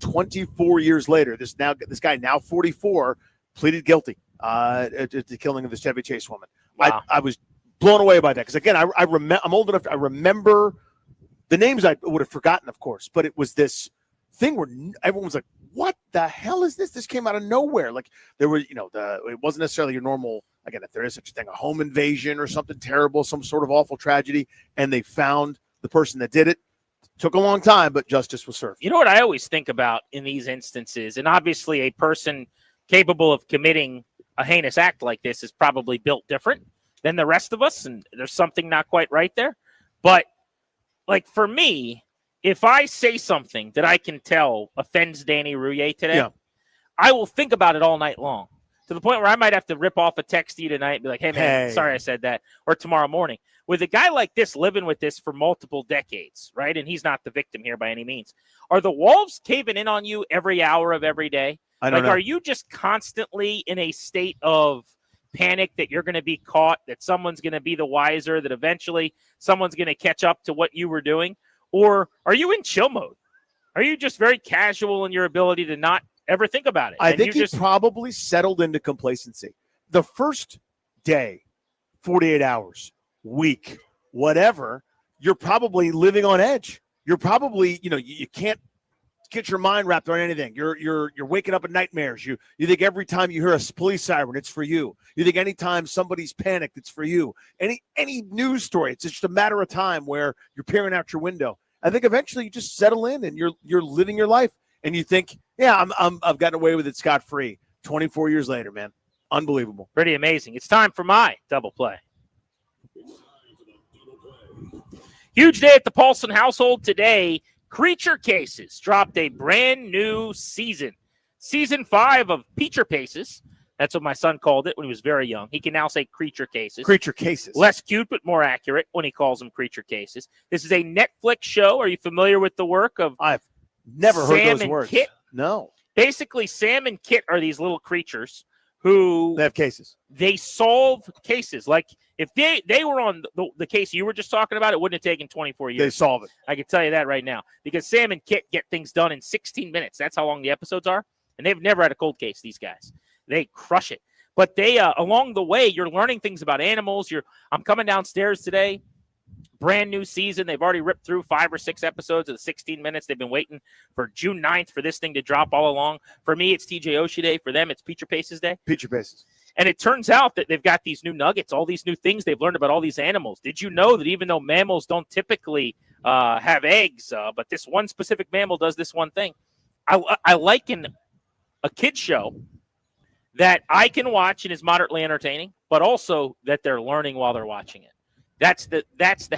Speaker 15: 24 years later, this guy, now 44, pleaded guilty to the killing of the Chevy Chase woman.
Speaker 14: Wow.
Speaker 15: I was blown away by that because, again, I'm old enough. I remember the names I would have forgotten, of course, but it was this thing where everyone was like, what the hell is this? This came out of nowhere. Like there were, it wasn't necessarily your normal, again, if there is such a thing, a home invasion or something terrible, some sort of awful tragedy, and they found the person that did it. Took a long time, but justice was served.
Speaker 14: You know what I always think about in these instances, and obviously a person capable of committing a heinous act like this is probably built different than the rest of us, and there's something not quite right there. But, like, for me, if I say something that I can tell offends Danny Rouye today, I will think about it all night long, to the point where I might have to rip off a text to you tonight and be like, hey, man, sorry I said that, or tomorrow morning. With a guy like this living with this for multiple decades, right, and he's not the victim here by any means, are the walls caving in on you every hour of every day?
Speaker 15: I don't know.
Speaker 14: Are you just constantly in a state of panic that you're going to be caught, that someone's going to be the wiser, that eventually someone's going to catch up to what you were doing? Or are you in chill mode? Are you just very casual in your ability to not ever think about it?
Speaker 15: I think he probably settled into complacency. The first day, 48 hours, week, whatever, you're probably living on edge. You're probably, you can't get your mind wrapped around anything. You're waking up in nightmares. You think every time you hear a police siren, it's for you. You think anytime somebody's panicked, it's for you. Any news story, it's just a matter of time where you're peering out your window. I think eventually you just settle in and you're living your life, and you think, yeah, I've gotten away with it scot-free. 24 years later, man, unbelievable.
Speaker 14: Pretty amazing. It's time for my double play. Huge day at the Paulson household today. Creature Cases dropped a brand new season. Season 5 of Peacher Paces. That's what my son called it when he was very young. He can now say Creature Cases.
Speaker 15: Creature Cases.
Speaker 14: Less cute, but more accurate when he calls them Creature Cases. This is a Netflix show. Are you familiar with the work of
Speaker 15: I've never heard
Speaker 14: Sam
Speaker 15: those
Speaker 14: and
Speaker 15: words.
Speaker 14: Kit?
Speaker 15: No.
Speaker 14: Basically, Sam and Kit are these little creatures who
Speaker 15: they have cases.
Speaker 14: They solve cases. Like if they were on the case you were just talking about, it wouldn't have taken 24 years.
Speaker 15: They solve it.
Speaker 14: I can tell you that right now, because Sam and Kit get things done in 16 minutes. That's how long the episodes are, and they've never had a cold case. These guys, they crush it. But they along the way, you're learning things about animals. I'm coming downstairs today. Brand new season. They've already ripped through 5 or 6 episodes of the 16 minutes. They've been waiting for June 9th for this thing to drop all along. For me, it's TJ Oshie Day. For them, it's Peach Paces Day.
Speaker 15: Peach Paces.
Speaker 14: And it turns out that they've got these new nuggets, all these new things they've learned about all these animals. Did you know that even though mammals don't typically have eggs, but this one specific mammal does this one thing? I liken a kid show that I can watch and is moderately entertaining, but also that they're learning while they're watching it. That's the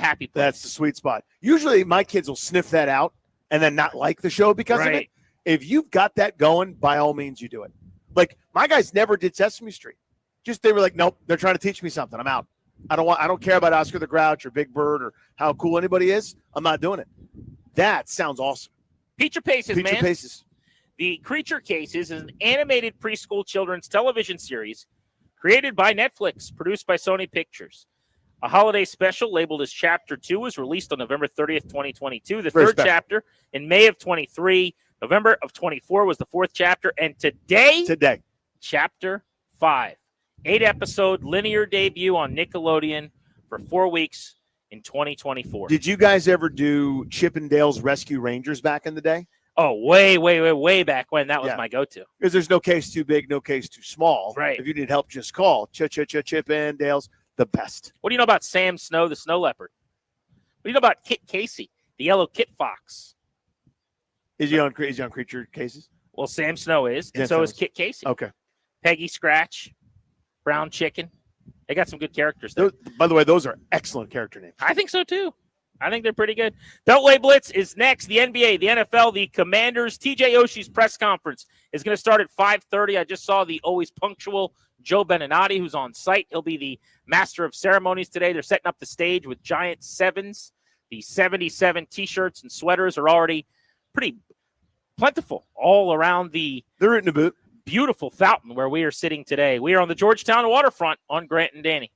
Speaker 14: happy place.
Speaker 15: That's the sweet spot. Usually my kids will sniff that out and then not like the show because of it. If you've got that going, by all means you do it. Like my guys never did Sesame Street. Just they were like, nope, they're trying to teach me something. I'm out. I don't care about Oscar the Grouch or Big Bird or how cool anybody is. I'm not doing it. That sounds awesome.
Speaker 14: Peach Paces, man.
Speaker 15: Peach Paces.
Speaker 14: The Creature Cases is an animated preschool children's television series created by Netflix, produced by Sony Pictures. A holiday special labeled as Chapter 2 was released on November 30th, 2022. The third chapter in May of 23. November of 24 was the 4th chapter. And today, Chapter 5. 8-episode linear debut on Nickelodeon for 4 weeks in 2024.
Speaker 15: Did you guys ever do Chip and Dale's Rescue Rangers back in the day?
Speaker 14: Oh, way back when. That was my go-to.
Speaker 15: Because there's no case too big, no case too small.
Speaker 14: Right.
Speaker 15: If you need help, just call. Chip and Dale's. The best.
Speaker 14: What do you know about Sam Snow, the snow leopard? What do you know about Kit Casey, the yellow kit fox?
Speaker 15: Is he on Creature Cases?
Speaker 14: Well, Sam Snow is, and so is Kit Casey.
Speaker 15: Okay.
Speaker 14: Peggy Scratch, Brown Chicken. They got some good characters there.
Speaker 15: By the way, those are excellent character names.
Speaker 14: I think so, too. I think they're pretty good. Beltway Blitz is next. The NBA, the NFL, the Commanders. TJ Oshie's press conference is going to start at 5:30. I just saw the always punctual Joe Beninati, who's on site. He'll be the master of ceremonies today. They're setting up the stage with giant sevens. The 77 T-shirts and sweaters are already pretty plentiful all around the beautiful fountain where we are sitting today. We are on the Georgetown waterfront on Grant and Danny.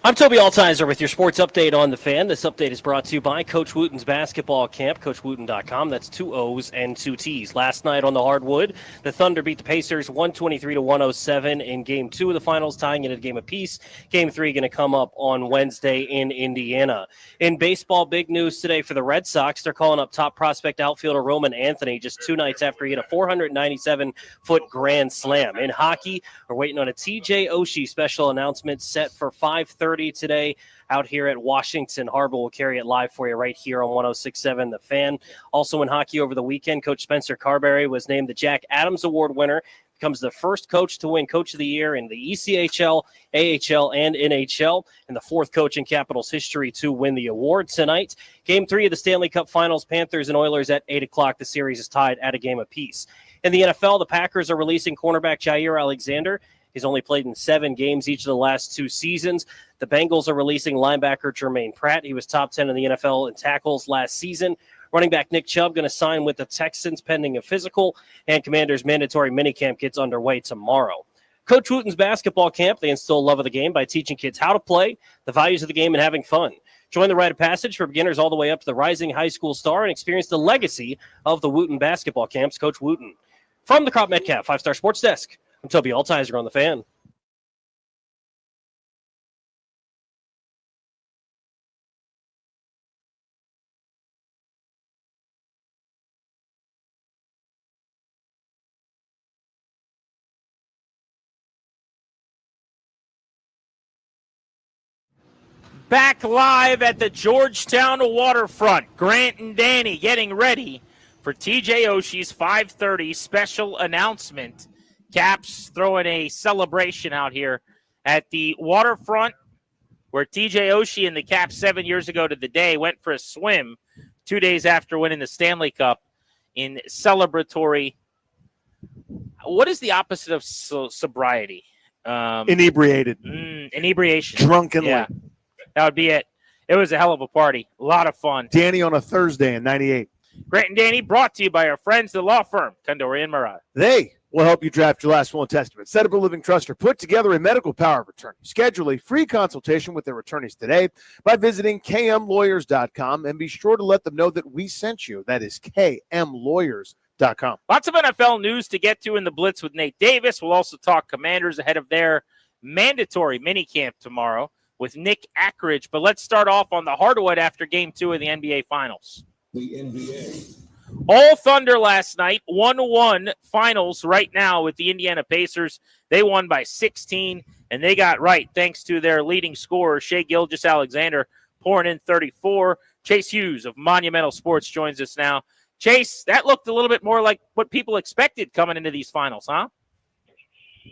Speaker 16: I'm Toby Altizer with your sports update on The Fan. This update is brought to you by Coach Wooten's basketball camp, CoachWooten.com. That's 2 O's and 2 T's. Last night on the hardwood, the Thunder beat the Pacers 123-107 in Game 2 of the finals, tying it at a game apiece. Game 3 going to come up on Wednesday in Indiana. In baseball, big news today for the Red Sox. They're calling up top prospect outfielder Roman Anthony just 2 nights after he hit a 497-foot grand slam. In hockey, we're waiting on a TJ Oshi special announcement set for 5:30 today out here at Washington Harbor. We'll carry it live for you right here on 106.7 The Fan. Also in hockey over the weekend, Coach Spencer Carbury was named the Jack Adams Award winner. Becomes the first coach to win Coach of the Year in the ECHL, AHL, and NHL, and the fourth coach in Capitals history to win the award tonight. Game 3 of the Stanley Cup Finals, Panthers and Oilers at 8 o'clock. The series is tied at a game apiece. In the NFL, the Packers are releasing cornerback Jair Alexander. He's only played in 7 games each of the last 2 seasons. The Bengals are releasing linebacker Jermaine Pratt. He was top 10 in the NFL in tackles last season. Running back Nick Chubb going to sign with the Texans pending a physical, and Commanders' mandatory minicamp gets underway tomorrow. Coach Wooten's basketball camp, they instill love of the game by teaching kids how to play, the values of the game, and having fun. Join the rite of passage for beginners all the way up to the rising high school star and experience the legacy of the Wooten basketball camps. Coach Wooten. From the Crop Metcalf 5-Star Sports Desk, I'm Toby Altizer on The Fan.
Speaker 14: Back live at the Georgetown waterfront. Grant and Danny getting ready for TJ Oshi's 5:30 special announcement. Caps throwing a celebration out here at the waterfront where TJ Oshie and the Caps 7 years ago to the day went for a swim 2 days after winning the Stanley Cup in celebratory. What is the opposite of sobriety?
Speaker 15: Inebriated.
Speaker 14: Inebriation.
Speaker 15: Drunkenly.
Speaker 14: Yeah, that would be it. It was a hell of a party. A lot of fun.
Speaker 15: Danny on a Thursday in 98.
Speaker 14: Grant and Danny brought to you by our friends, the law firm, Condori and Murrah.
Speaker 15: They will help you draft your last will and testament, set up a living trust, or put together a medical power of attorney. Schedule a free consultation with their attorneys today by visiting kmlawyers.com and be sure to let them know that we sent you. That is kmlawyers.com.
Speaker 14: Lots of NFL news to get to in the Blitz with Nate Davis. We'll also talk Commanders ahead of their mandatory minicamp tomorrow with Nick Ackridge. But let's start off on the hardwood after Game 2 of the NBA Finals.
Speaker 21: The NBA.
Speaker 14: All Thunder last night, 1-1 finals right now with the Indiana Pacers. They won by 16, and they got right thanks to their leading scorer, Shai Gilgeous-Alexander, pouring in 34. Chase Hughes of Monumental Sports joins us now. Chase, that looked a little bit more like what people expected coming into these finals, huh?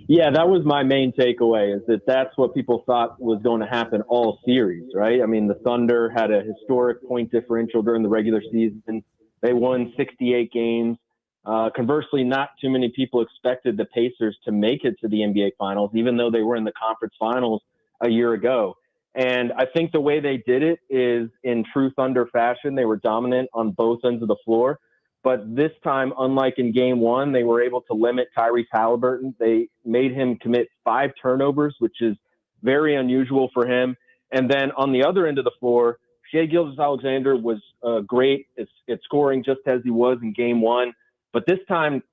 Speaker 22: Yeah, that was my main takeaway, is that that's what people thought was going to happen all series, right? I mean, the Thunder had a historic point differential during the regular season. They won 68 games. Conversely, not too many people expected the Pacers to make it to the NBA Finals, even though they were in the conference finals a year ago. And I think the way they did it is in true Thunder fashion. They were dominant on both ends of the floor. But this time, unlike in Game 1, they were able to limit Tyrese Halliburton. They made him commit 5 turnovers, which is very unusual for him. And then on the other end of the floor, Shai Gilgeous-Alexander was great at scoring just as he was in Game 1. But this time,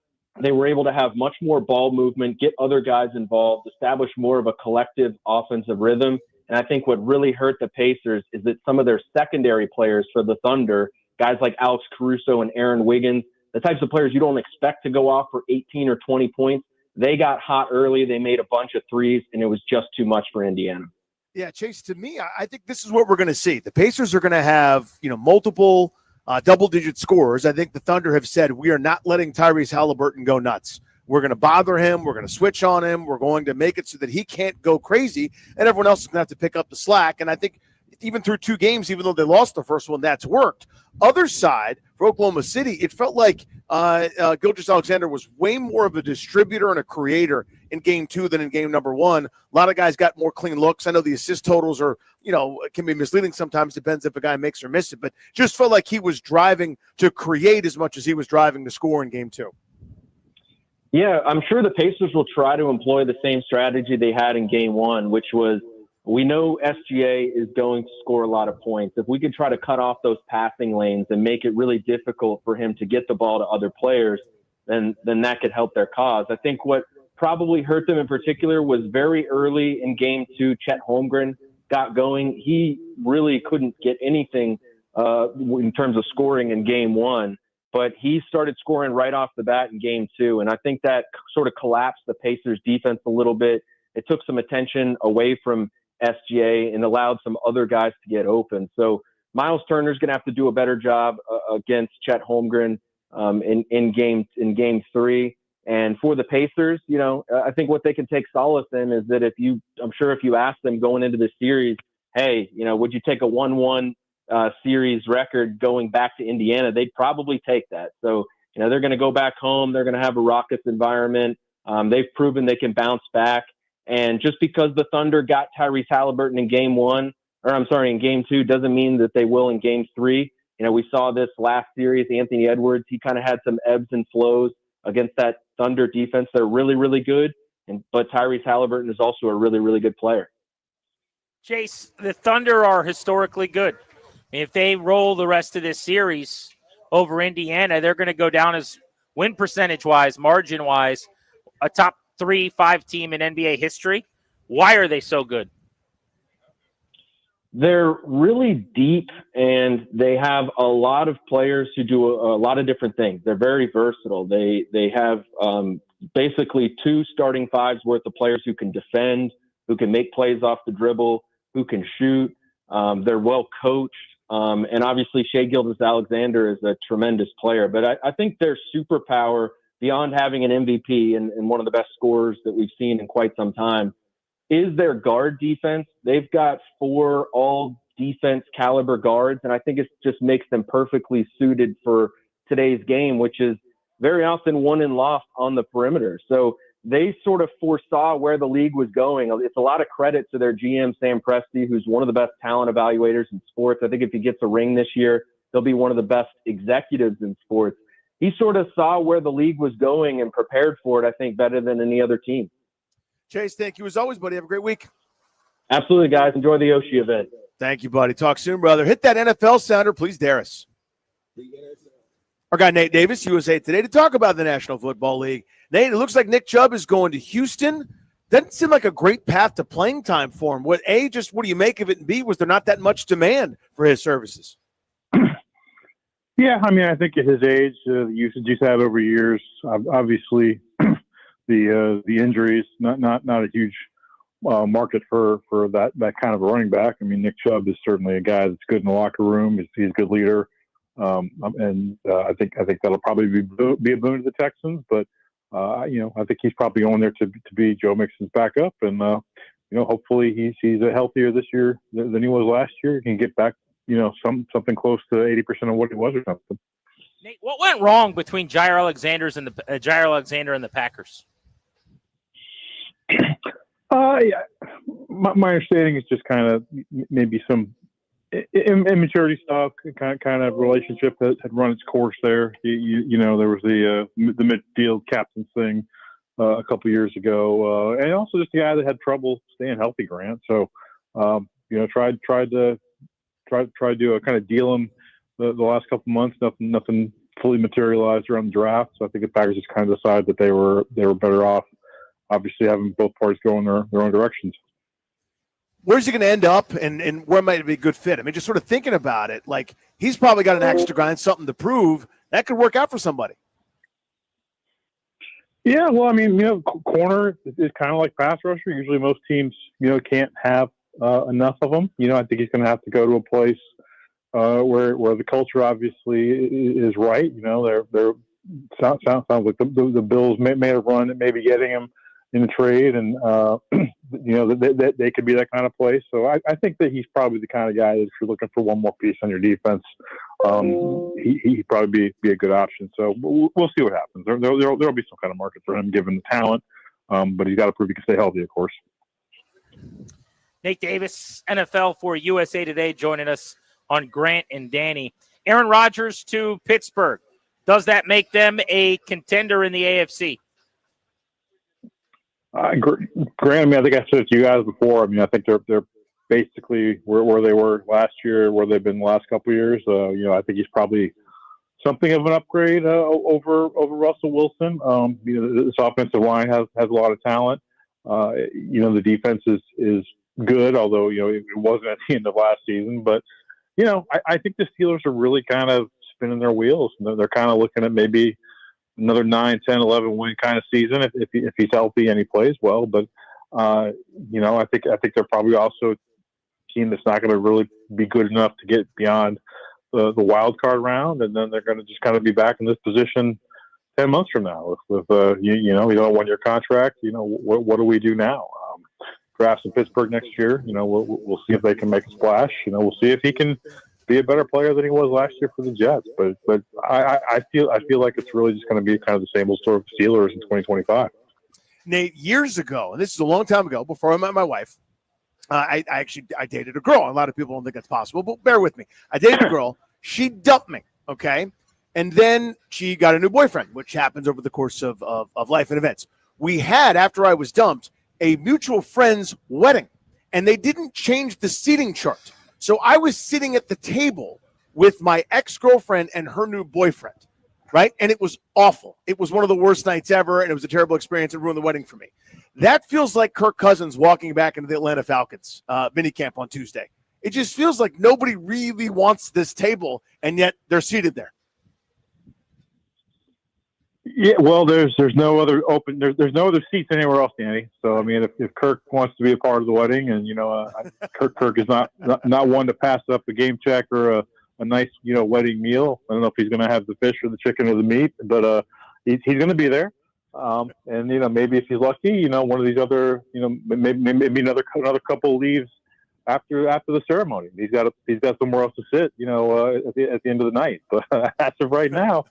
Speaker 22: they were able to have much more ball movement, get other guys involved, establish more of a collective offensive rhythm. And I think what really hurt the Pacers is that some of their secondary players for the Thunder, guys like Alex Caruso and Aaron Wiggins, the types of players you don't expect to go off for 18 or 20 points, they got hot early. They made a bunch of threes, and it was just too much for Indiana.
Speaker 15: Yeah, Chase, to me, I think this is what we're going to see. The Pacers are going to have, multiple double-digit scorers. I think the Thunder have said, we are not letting Tyrese Halliburton go nuts. We're going to bother him. We're going to switch on him. We're going to make it so that he can't go crazy, and everyone else is going to have to pick up the slack. And I think even through 2 games, even though they lost the first one, that's worked. Other side, for Oklahoma City, it felt like Gilgeous-Alexander was way more of a distributor and a creator in Game 2 than in Game number 1. A lot of guys got more clean looks. I know the assist totals are, can be misleading sometimes. Depends if a guy makes or misses it. But just felt like he was driving to create as much as he was driving to score in Game 2.
Speaker 22: Yeah, I'm sure the Pacers will try to employ the same strategy they had in Game 1, which was We know SGA is going to score a lot of points. If we could try to cut off those passing lanes and make it really difficult for him to get the ball to other players, then that could help their cause. I think what probably hurt them in particular was very early in game 2, Chet Holmgren got going. He really couldn't get anything in terms of scoring in game 1, but he started scoring right off the bat in game 2. And I think that sort of collapsed the Pacers defense a little bit. It took some attention away from SGA and allowed some other guys to get open. So Miles Turner's going to have to do a better job against Chet Holmgren in game 3. And for the Pacers, I think what they can take solace in is that I'm sure if you ask them going into the series, hey, would you take a 1-1 series record going back to Indiana? They'd probably take that. So, they're going to go back home. They're going to have a raucous environment. They've proven they can bounce back. And just because the Thunder got Tyrese Halliburton in game 2 doesn't mean that they will in game 3. We saw this last series, Anthony Edwards, he kind of had some ebbs and flows against that Thunder defense. They're really, really good. But Tyrese Halliburton is also a really, really good player.
Speaker 14: Chase, the Thunder are historically good. If they roll the rest of this series over Indiana, they're going to go down as win percentage-wise, margin-wise, a top 3-5 team in NBA history. Why are they so good?
Speaker 22: They're really deep, and they have a lot of players who do a lot of different things. They're very versatile. They have basically 2 starting 5s worth of players who can defend, who can make plays off the dribble, who can shoot. They're well coached. And obviously Shai Gilgeous-Alexander is a tremendous player. But I think their superpower, beyond having an MVP and one of the best scorers that we've seen in quite some time, is their guard defense. They've got 4 all-defense caliber guards, and I think it just makes them perfectly suited for today's game, which is very often won and lost on the perimeter. So they sort of foresaw where the league was going. It's a lot of credit to their GM, Sam Presti, who's one of the best talent evaluators in sports. I think if he gets a ring this year, he'll be one of the best executives in sports. He sort of saw where the league was going and prepared for it, I think, better than any other team.
Speaker 15: Chase, thank you as always, buddy. Have a great week.
Speaker 22: Absolutely, guys. Enjoy the Oshi event.
Speaker 15: Thank you, buddy. Talk soon, brother. Hit that NFL sounder, please, Darius. Our guy Nate Davis, USA Today, to talk about the National Football League. Nate, it looks like Nick Chubb is going to Houston. Doesn't seem like a great path to playing time for him. What do you make of it? And B, was there not that much demand for his services?
Speaker 1: Yeah, I mean, I think at his age, the usage he's had over years, obviously the injuries, not a huge market for that kind of a running back. I mean, Nick Chubb is certainly a guy that's good in the locker room. He's a good leader, and I think that'll probably be a boon to the Texans. But I think he's probably going there to be Joe Mixon's backup, and hopefully he's healthier this year than he was last year. He can get back, something close to 80% of what he was or something.
Speaker 14: Nate, what went wrong between Jair Alexander and the Packers?
Speaker 1: Yeah. My understanding is just kind of maybe some immaturity stuff, kind of relationship that had run its course there. There was the midfield captains thing a couple years ago, and also just a guy that had trouble staying healthy, Grant. So, tried to kind of deal him the last couple months. Nothing fully materialized around the draft. So I think the Packers just kind of decided that they were better off, obviously, having both parties go in their own directions.
Speaker 15: Where's he going to end up, and where might it be a good fit? I mean, just sort of thinking about it, like he's probably got an axe to grind, something to prove that could work out for somebody.
Speaker 1: Yeah, well, I mean, corner is kind of like pass rusher. Usually, most teams, can't have enough of them. I think he's going to have to go to a place where the culture obviously is right. They're sounds like the Bills may have run at maybe getting him in the trade, and they could be that kind of place. So I think that he's probably the kind of guy that if you're looking for one more piece on your defense, he'd probably be a good option. So we'll see what happens. There'll be some kind of market for him given the talent, but he's got to prove he can stay healthy, of course.
Speaker 14: Nate Davis, NFL for USA Today, joining us on Grant and Danny. Aaron Rodgers to Pittsburgh. Does that make them a contender in the AFC?
Speaker 1: Grant, I mean, I think I said it to you guys before. I mean, I think they're basically where they were last year, where they've been the last couple of years. I think he's probably something of an upgrade over Russell Wilson. This offensive line has a lot of talent. The defense is good, although it wasn't at the end of last season. But I think the Steelers are really kind of spinning their wheels. They're kind of looking at maybe another 9, 10, 11 win kind of season if he's healthy and he plays well. But I think they're probably also a team that's not going to really be good enough to get beyond the wild card round, and then they're going to just kind of be back in this position 10 months from now with a 1-year contract. What do we do now? Drafts in Pittsburgh next year. We'll see if they can make a splash. We'll see if he can be a better player than he was last year for the Jets. But I feel like it's really just going to be kind of the same old story of Steelers in 2025.
Speaker 15: Nate, years ago, and this is a long time ago, before I met my wife, I dated a girl. A lot of people don't think that's possible, but bear with me. I dated a girl. She dumped me, okay? And then she got a new boyfriend, which happens over the course of life and events. We had, after I was dumped, a mutual friend's wedding, and they didn't change the seating chart. So I was sitting at the table with my ex-girlfriend and her new boyfriend, right? And it was awful. It was one of the worst nights ever, and it was a terrible experience. It ruined the wedding for me. That feels like Kirk Cousins walking back into the Atlanta Falcons minicamp on Tuesday. It just feels like nobody really wants this table, and yet they're seated there.
Speaker 1: Yeah, well, there's no other there's no other seats anywhere else, Danny. So I mean, if Kirk wants to be a part of the wedding, and Kirk is not one to pass up a game check or a nice wedding meal. I don't know if he's going to have the fish or the chicken or the meat, but he's going to be there. And maybe if he's lucky, one of these other maybe another couple leaves after the ceremony. He's got somewhere else to sit, at the end of the night. But as of right now,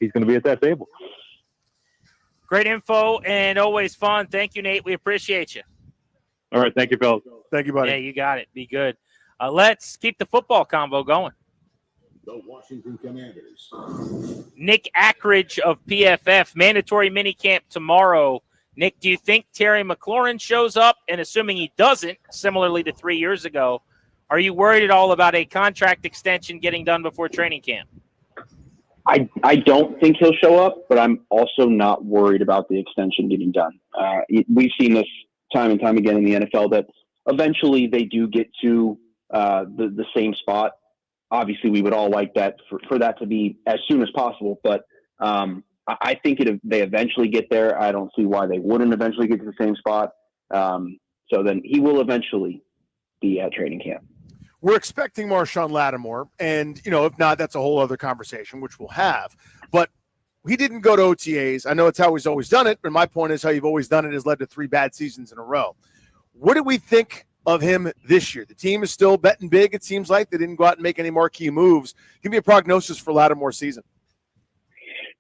Speaker 1: he's going to be at that table.
Speaker 14: Great info and always fun. Thank you, Nate. We appreciate you.
Speaker 1: All right. Thank you, fellas.
Speaker 15: Thank you, buddy.
Speaker 14: Yeah, you got it. Be good. Let's keep the football convo going.
Speaker 18: The Washington Commanders.
Speaker 14: Nick Ackridge of PFF, mandatory minicamp tomorrow. Nick, do you think Terry McLaurin shows up? And assuming he doesn't, similarly to 3 years ago, are you worried at all about a contract extension getting done before training camp?
Speaker 6: I don't think he'll show up, but I'm also not worried about the extension getting done. We've seen this time and time again in the NFL that eventually they do get to the same spot. Obviously, we would all like that for that to be as soon as possible, but I think they eventually get there. I don't see why they wouldn't eventually get to the same spot. So then he will eventually be at training camp.
Speaker 15: We're expecting Marshawn Lattimore, and, if not, that's a whole other conversation, which we'll have. But he didn't go to OTAs. I know it's how he's always done it, but my point is how you've always done it has led to 3 bad seasons in a row. What do we think of him this year? The team is still betting big, it seems like. They didn't go out and make any marquee moves. Give me a prognosis for Lattimore's season.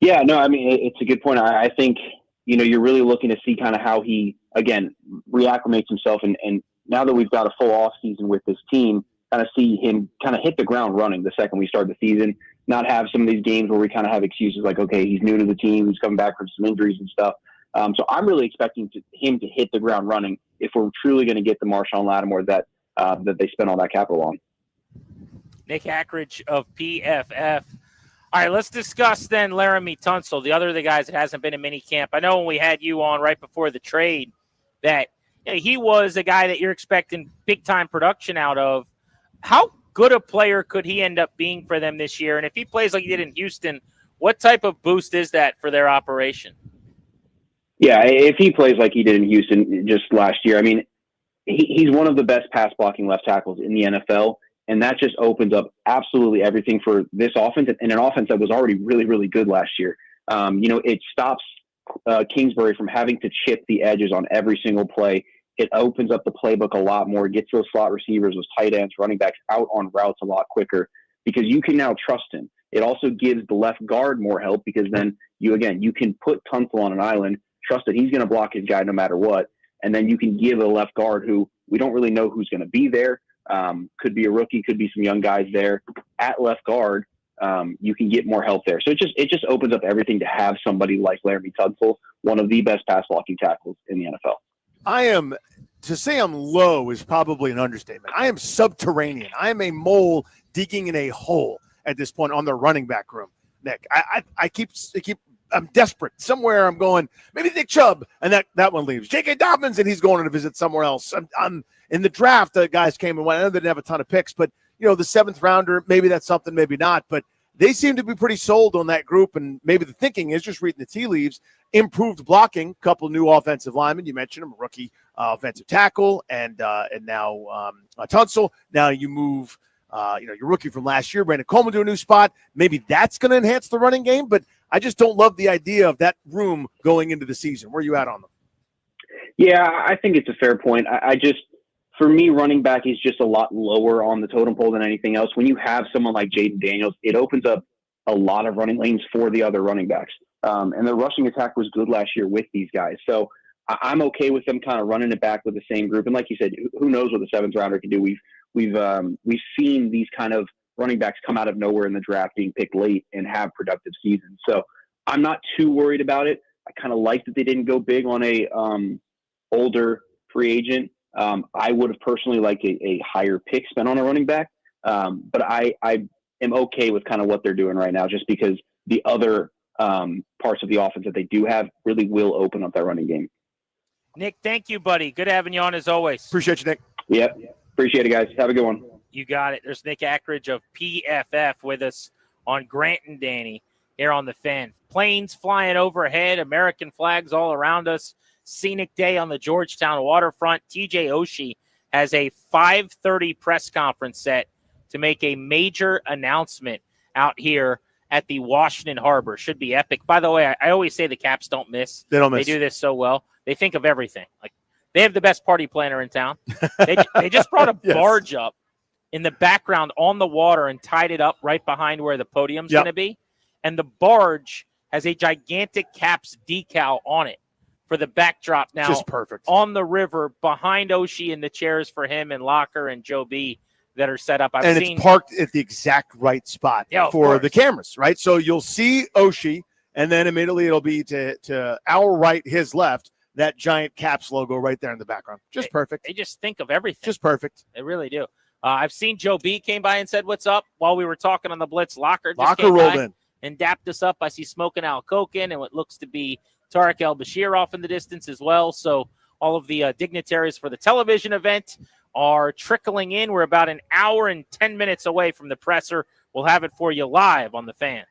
Speaker 6: Yeah, no, I mean, it's a good point. I think, you're really looking to see kind of how he, again, reacclimates himself. And now that we've got a full offseason with this team, kind of see him kind of hit the ground running the second we start the season, not have some of these games where we kind of have excuses like, okay, he's new to the team, he's coming back from some injuries and stuff. So I'm really expecting him to hit the ground running if we're truly going to get the Marshawn Lattimore that they spent all that capital on.
Speaker 14: Nick Ackridge of PFF. All right, let's discuss then Laramie Tunsil, the other of the guys that hasn't been in minicamp. I know when we had you on right before the trade that he was a guy that you're expecting big-time production out of. How good a player could he end up being for them this year? And if he plays like he did in Houston, what type of boost is that for their operation?
Speaker 6: Yeah, if he plays like he did in Houston just last year, I mean, he's one of the best pass-blocking left tackles in the NFL. And that just opens up absolutely everything for this offense and an offense that was already really, really good last year. It stops Kingsbury from having to chip the edges on every single play. It opens up the playbook a lot more, gets those slot receivers, those tight ends, running backs out on routes a lot quicker because you can now trust him. It also gives the left guard more help because then you can put Tunsil on an island, trust that he's going to block his guy no matter what. And then you can give a left guard who we don't really know who's going to be there. Could be a rookie, could be some young guys there at left guard. You can get more help there. So it just opens up everything to have somebody like Laramie Tunsil, one of the best pass blocking tackles in the NFL.
Speaker 15: I am, to say I'm low is probably an understatement. I am subterranean. I am a mole digging in a hole at this point on the running back room, Nick. I keep I'm desperate. Somewhere I'm going, maybe Nick Chubb, and that one leaves. J.K. Dobbins, and he's going to visit somewhere else. I'm in the draft, the guys came and went. I know they didn't have a ton of picks, but, the 7th rounder, maybe that's something, maybe not. But they seem to be pretty sold on that group, and maybe the thinking is, just reading the tea leaves, improved blocking, couple new offensive linemen. You mentioned him, a rookie offensive tackle, and now Tunsil. Now you move your rookie from last year, Brandon Coleman, to a new spot. Maybe that's going to enhance the running game, but I just don't love the idea of that room going into the season. Where are you at on them?
Speaker 6: Yeah, I think it's a fair point. For me, running back is just a lot lower on the totem pole than anything else. When you have someone like Jaden Daniels, it opens up a lot of running lanes for the other running backs. And the rushing attack was good last year with these guys. So I'm okay with them kind of running it back with the same group. And like you said, who knows what the 7th rounder can do? We've seen these kind of running backs come out of nowhere in the draft, being picked late and have productive seasons. So I'm not too worried about it. I kind of like that they didn't go big on a older free agent. I would have personally liked a higher pick spent on a running back. But I am okay with kind of what they're doing right now, just because the other parts of the offense that they do have really will open up that running game.
Speaker 14: Nick, thank you, buddy. Good having you on as always.
Speaker 15: Appreciate you, Nick.
Speaker 6: Yep. Appreciate it, guys. Have a good one.
Speaker 14: You got it. There's Nick Ackridge of PFF with us on Grant and Danny here on the Fan. Planes flying overhead, American flags all around us. Scenic day on the Georgetown waterfront. TJ Oshie has a 5:30 press conference set to make a major announcement out here at the Washington Harbor. Should be epic. By the way, I always say the Caps don't miss.
Speaker 15: They don't miss.
Speaker 14: They do this so well. They think of everything. Like, they have the best party planner in town. They just brought a
Speaker 15: Yes.
Speaker 14: barge up in the background on the water and tied it up right behind where the podium's going to be. And the barge has a gigantic Caps decal on it for the backdrop now.
Speaker 15: Just perfect.
Speaker 14: On the river behind Oshie, and the chairs for him and Locker and Joe B that are set up.
Speaker 15: It's parked at the exact right spot for the cameras, right? So you'll see Oshie, and then immediately it'll be to our right, his left, that giant Caps logo right there in the background. Just perfect.
Speaker 14: They just think of everything.
Speaker 15: Just perfect.
Speaker 14: They really do. I've seen Joe B came by and said, "What's up?" while we were talking on the Blitz. Locker
Speaker 15: Rolled in
Speaker 14: and dapped us up. I see Smoking Al Koken and what looks to be Tarek El-Bashir off in the distance as well. So all of the dignitaries for the television event are trickling in. We're about an hour and 10 minutes away from the presser. We'll have it for you live on the Fan.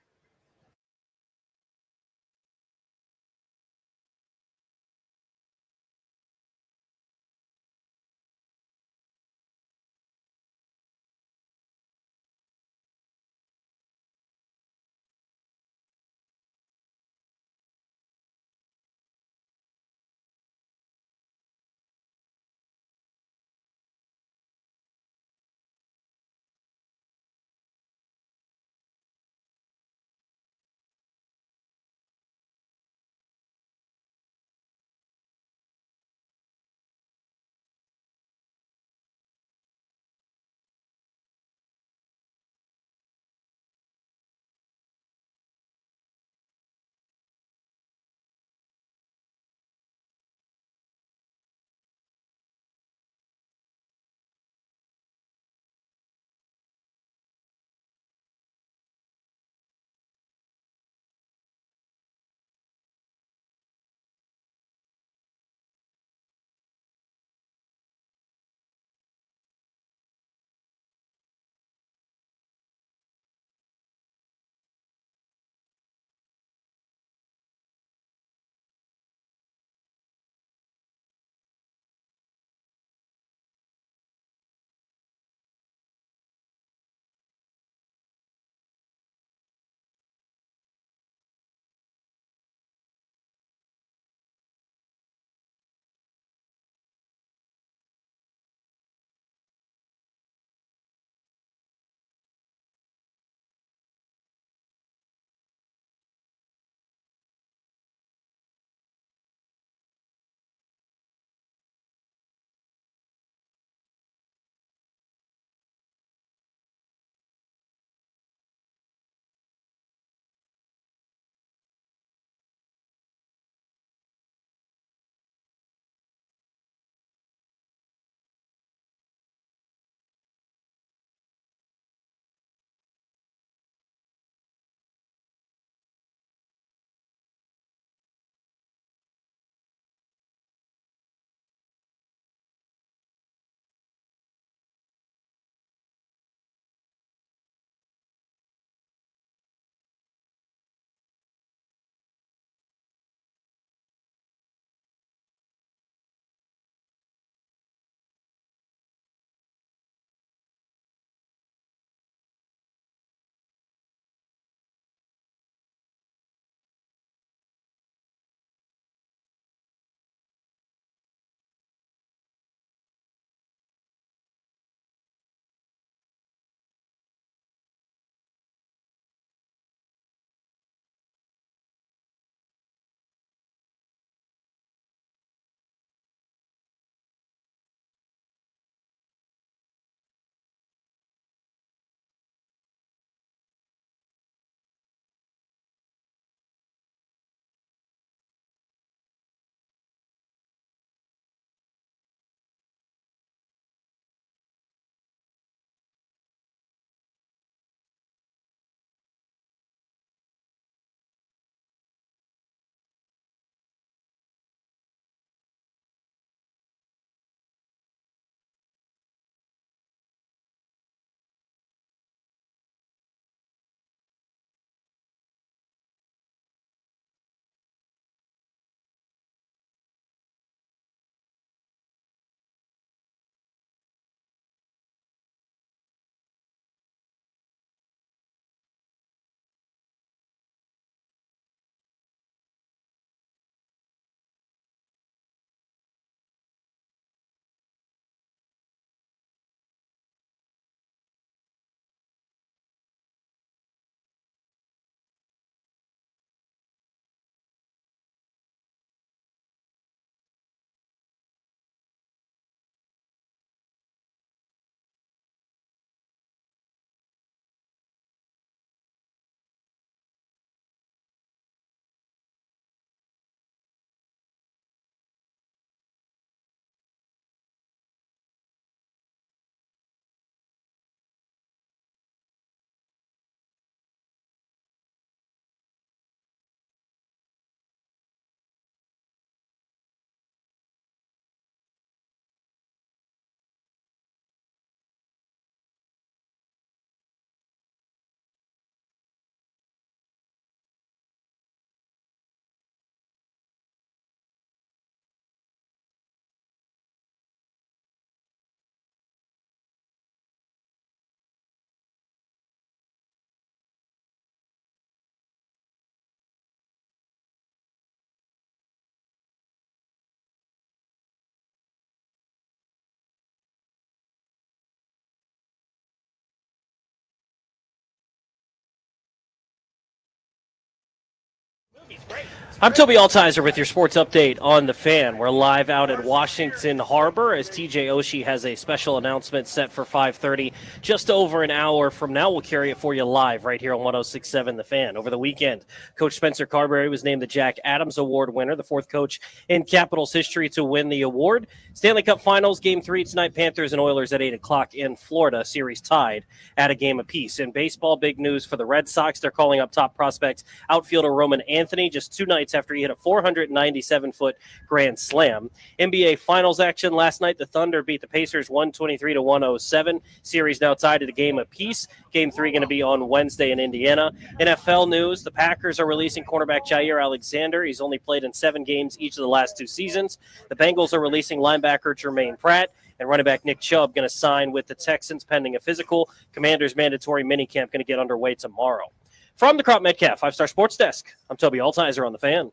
Speaker 16: I'm Toby Altizer with your sports update on The Fan. We're live out at Washington Harbor as TJ Oshie has a special announcement set for 5:30. Just over an hour from now, we'll carry it for you live right here on 106.7 The Fan. Over the weekend, Coach Spencer Carbury was named the Jack Adams Award winner, the fourth coach in Capitals history to win the award. Stanley Cup Finals, Game 3 tonight, Panthers and Oilers at 8 o'clock in Florida. Series tied at a game apiece. In baseball, big news for the Red Sox. They're calling up top prospect outfielder Roman Anthony just 2 nights after he hit a 497-foot grand slam. NBA Finals action last night. The Thunder beat the Pacers 123-107. Series now tied at a game apiece. Game 3 going to be on Wednesday in Indiana. NFL news, the Packers are releasing cornerback Jair Alexander. He's only played in 7 games each of the last 2 seasons. The Bengals are releasing linebacker Jermaine Pratt. And running back Nick Chubb going to sign with the Texans pending a physical. Commanders' mandatory minicamp going to get underway tomorrow. From the Crop Metcalf 5-Star Sports Desk, I'm Toby Altizer on The Fan.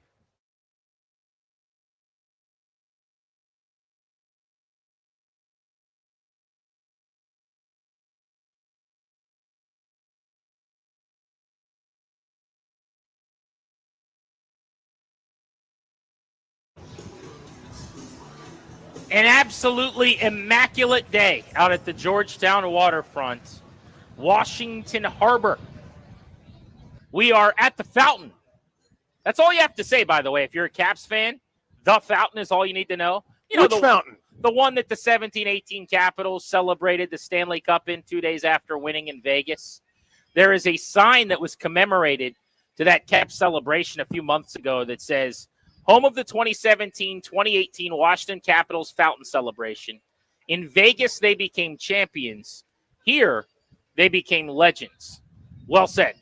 Speaker 14: An absolutely immaculate day out at the Georgetown waterfront, Washington Harbor. We are at the Fountain. That's all you have to say, by the way, if you're a Caps fan. The Fountain is all you need to know. You know,
Speaker 15: Which fountain?
Speaker 14: The one that the 17-18 Capitals celebrated the Stanley Cup in 2 days after winning in Vegas. There is a sign that was commemorated to that Caps celebration a few months ago that says, home of the 2017-2018 Washington Capitals Fountain celebration. In Vegas, they became champions. Here, they became legends. Well said.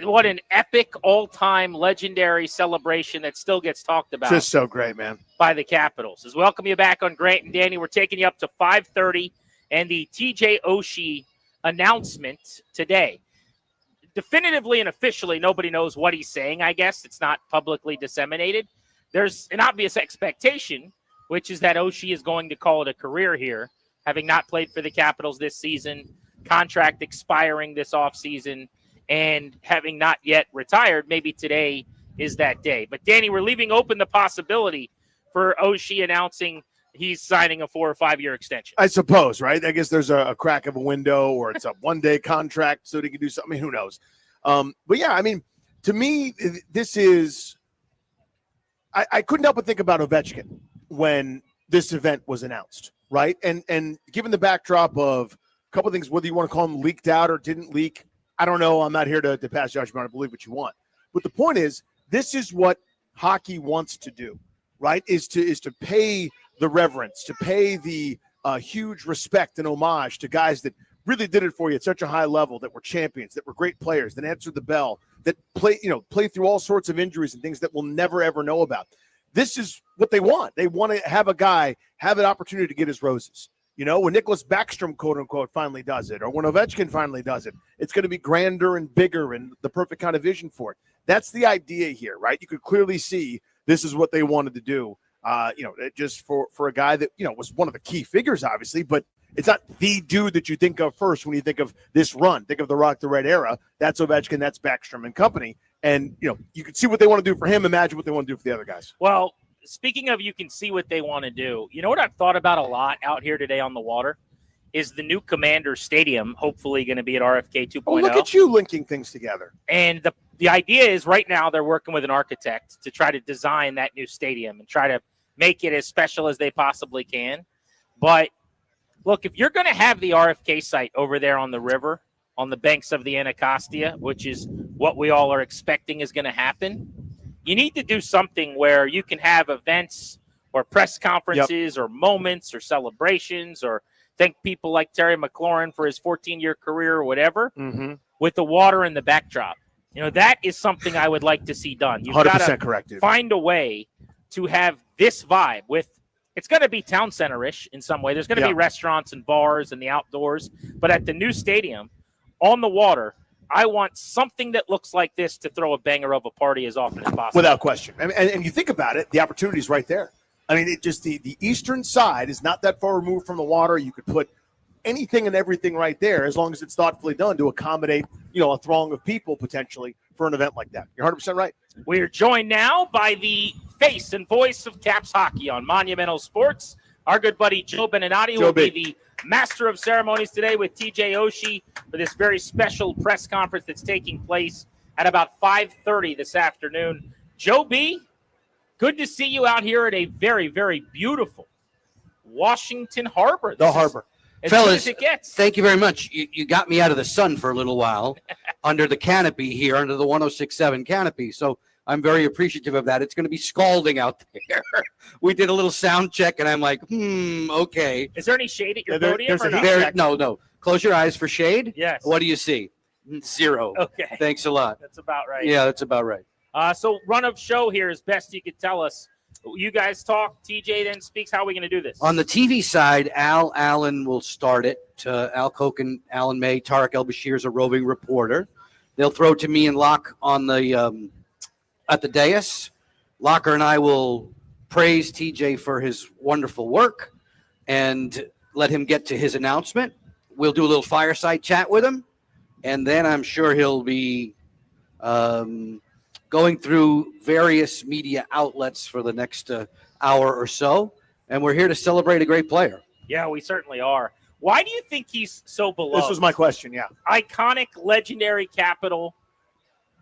Speaker 14: What an epic, all-time, legendary celebration that still gets talked about.
Speaker 15: Just so great, man.
Speaker 14: By the Capitals. As welcome you back on Grant and Danny. We're taking you up to 5:30 and the TJ Oshie announcement today. Definitively and officially, nobody knows what he's saying, I guess. It's not publicly disseminated. There's an obvious expectation, which is that Oshie is going to call it a career here, having not played for the Capitals this season, contract expiring this offseason, and having not yet retired. Maybe today is that day. But, Danny, we're leaving open the possibility for Oshie announcing he's signing a 4 or 5 year extension.
Speaker 15: I suppose, right? I guess there's a crack of a window, or it's a one-day contract so he can do something. I mean, who knows? But, yeah, I mean, to me, this is – I couldn't help but think about Ovechkin when this event was announced, right? And given the backdrop of a couple of things, whether you want to call them leaked out or didn't leak, I don't know. I'm not here to pass judgment. I believe what you want. But the point is, this is what hockey wants to do, right? Is to pay the reverence, to pay the huge respect and homage to guys that really did it for you at such a high level, that were champions, that were great players, that answered the bell, that play through all sorts of injuries and things that we'll never, ever know about. This is what they want. They want to have a guy have an opportunity to get his roses. You know, when Nicholas Backstrom, quote unquote, finally does it, or when Ovechkin finally does it, it's going to be grander and bigger and the perfect kind of vision for it. That's the idea here, right? You could clearly see this is what they wanted to do, just for a guy that, was one of the key figures, obviously, but it's not the dude that you think of first when you think of this run. Think of the Rock the Red era. That's Ovechkin, that's Backstrom and company. And, you can see what they want to do for him. Imagine what they want to do for the other guys.
Speaker 14: Well, speaking of you can see what they want to do, you know what I've thought about a lot out here today on the water is the new Commander Stadium, hopefully going to be at RFK 2.0.
Speaker 15: Oh, look at you linking things together.
Speaker 14: And the idea is right now they're working with an architect to try to design that new stadium and try to make it as special as they possibly can. But, look, if you're going to have the RFK site over there on the river, on the banks of the Anacostia, which is what we all are expecting is going to happen, you need to do something where you can have events or press conferences or moments or celebrations or thank people like Terry McLaurin for his 14-year career or whatever with the water in the backdrop. That is something I would like to see done. You've
Speaker 15: 100%
Speaker 14: got to
Speaker 15: correct, dude.
Speaker 14: Find a way to have this vibe with – it's going to be town center-ish in some way. There's going to be restaurants and bars and the outdoors. But at the new stadium, on the water, I want something that looks like this to throw a banger of a party as often as possible.
Speaker 15: Without question. And you think about it, the opportunity is right there. I mean, the eastern side is not that far removed from the water. You could put anything and everything right there as long as it's thoughtfully done to accommodate, a throng of people potentially for an event like that. You're 100% right.
Speaker 14: We are joined now by the face and voice of Caps hockey on Monumental Sports. Our good buddy Joe Beninati will be the master of ceremonies today with TJ Oshie for this very special press conference that's taking place at about 5:30 this afternoon. Joe B., good to see you out here at a very, very beautiful Washington Harbor.
Speaker 5: The harbor.
Speaker 14: As
Speaker 5: Fellas,
Speaker 14: good as it gets.
Speaker 5: thank you very much. You got me out of the sun for a little while under the canopy here, under the 106.7 canopy. So I'm very appreciative of that. It's going to be scalding out there. We did a little sound check, and I'm like, okay.
Speaker 14: Is there any shade at your podium or not?
Speaker 5: No. Close your eyes for shade.
Speaker 14: Yes.
Speaker 5: What do you see? 0.
Speaker 14: Okay.
Speaker 5: Thanks a lot.
Speaker 14: That's about right.
Speaker 5: Yeah, that's about right.
Speaker 14: So run of show here as best you could tell us. You guys talk. TJ then speaks. How are we going to do this?
Speaker 5: On the TV side, Al Allen will start it. Al Koken, Alan May, Tarek El-Bashir is a roving reporter. They'll throw to me and Locke on the at the dais. Locker and I will praise TJ for his wonderful work and let him get to his announcement. We'll do a little fireside chat with him, and then I'm sure he'll be going through various media outlets for the next hour or so, and we're here to celebrate a great player.
Speaker 14: Yeah, we certainly are. Why do you think he's so beloved?
Speaker 15: This was my question, yeah.
Speaker 14: Iconic, legendary Capital.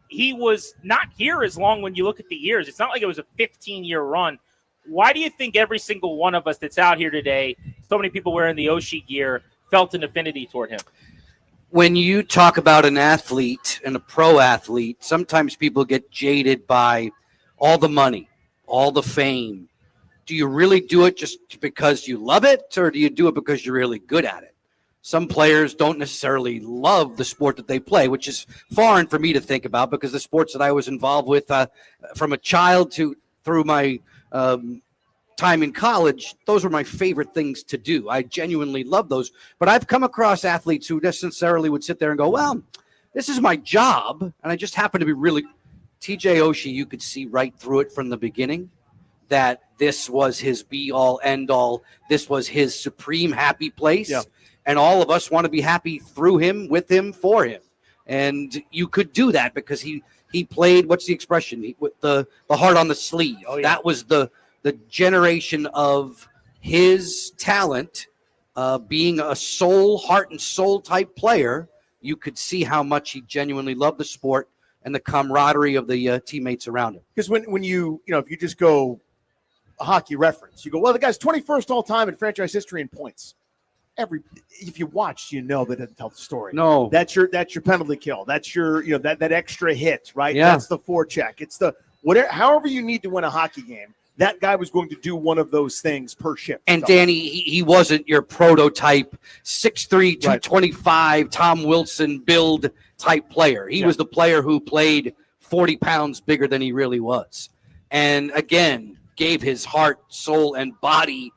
Speaker 14: He was not here as long when you look at the years. It's not like it was a 15-year run. Why do you think every single one of us that's out here today, so many people wearing the Oshie gear, felt an affinity toward him?
Speaker 5: When you talk about an athlete and a pro athlete, sometimes people get jaded by all the money, all the fame. Do you really do it just because you love it, or do you do it because you're really good at it? Some players don't necessarily love the sport that they play, which is foreign for me to think about because the sports that I was involved with from a child through my time in college, those were my favorite things to do. I genuinely love those. But I've come across athletes who necessarily would sit there and go, well, this is my job, and I just happen to be really – TJ Oshie, you could see right through it from the beginning that this was his be-all, end-all. This was his supreme happy place. Yeah. And all of us want to be happy through him, with him, for him. And you could do that because he played – what's the expression? With the heart on the sleeve. Oh, yeah. That was the generation of his talent, being a heart and soul type player. You could see how much he genuinely loved the sport and the camaraderie of the teammates around him.
Speaker 15: Because when you if you just go a hockey reference, you go, well, the guy's 21st all time in franchise history in points. If you watch, that doesn't tell the story.
Speaker 5: No,
Speaker 15: that's your penalty kill. That's your that extra hit, right?
Speaker 5: Yeah.
Speaker 15: That's the forecheck. It's the whatever. However you need to win a hockey game. That guy was going to do one of those things per shift.
Speaker 5: And Danny, he wasn't your prototype 6'3", 225, Tom Wilson build type player. He was the player who played 40 pounds bigger than he really was. And again, gave his heart, soul, and body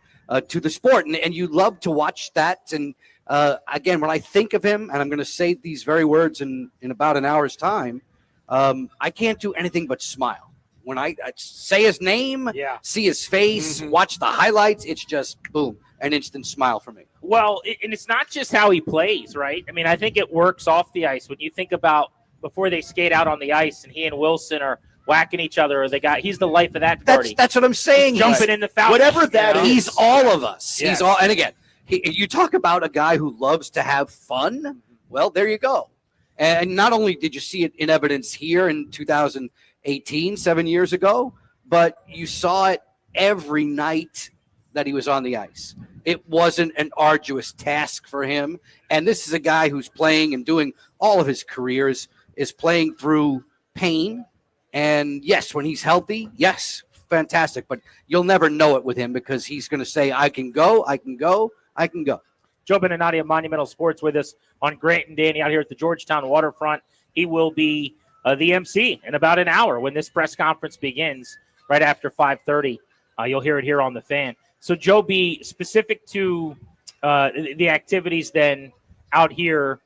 Speaker 5: to the sport. And you love to watch that. And again, when I think of him, and I'm going to say these very words in about an hour's time, I can't do anything but smile. When I say his name, see his face, watch the highlights, it's just, boom, an instant smile for me.
Speaker 14: Well, and it's not just how he plays, right? I mean, I think it works off the ice. When you think about before they skate out on the ice and he and Wilson are whacking each other, or he's the life of that party.
Speaker 5: That's what I'm saying.
Speaker 14: He's jumping in the foul.
Speaker 15: Whatever that is.
Speaker 5: He's all of us.
Speaker 14: Yes.
Speaker 5: He's all, and again, you talk about a guy who loves to have fun. Well, there you go. And not only did you see it in evidence here in 2018, 7 years ago, but you saw it every night that he was on the ice. It wasn't an arduous task for him. And this is a guy who's playing and doing all of his careers is playing through pain. And yes, when he's healthy, yes, fantastic. But you'll never know it with him because he's going to say, I can go, I can go, I can go.
Speaker 14: Joe Beninati of Monumental Sports with us on Grant and Danny out here at the Georgetown Waterfront. He will be the MC in about an hour when this press conference begins right after 5:30. You'll hear it here on the Fan. So, Joe B., specific to the activities then out here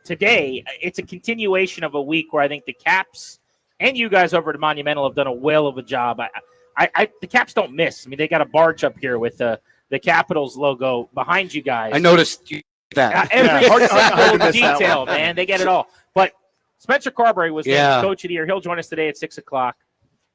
Speaker 14: today, it's a continuation of a week where I think the Caps and you guys over at Monumental have done a whale of a job. The Caps don't miss. I mean, they got a barge up here with the Capitals logo behind you guys.
Speaker 5: I noticed that.
Speaker 14: Every single detail, man. They get it all. But Spencer Carbury was named
Speaker 5: Yeah.
Speaker 14: Coach of the Year. He'll join us today at 6 o'clock.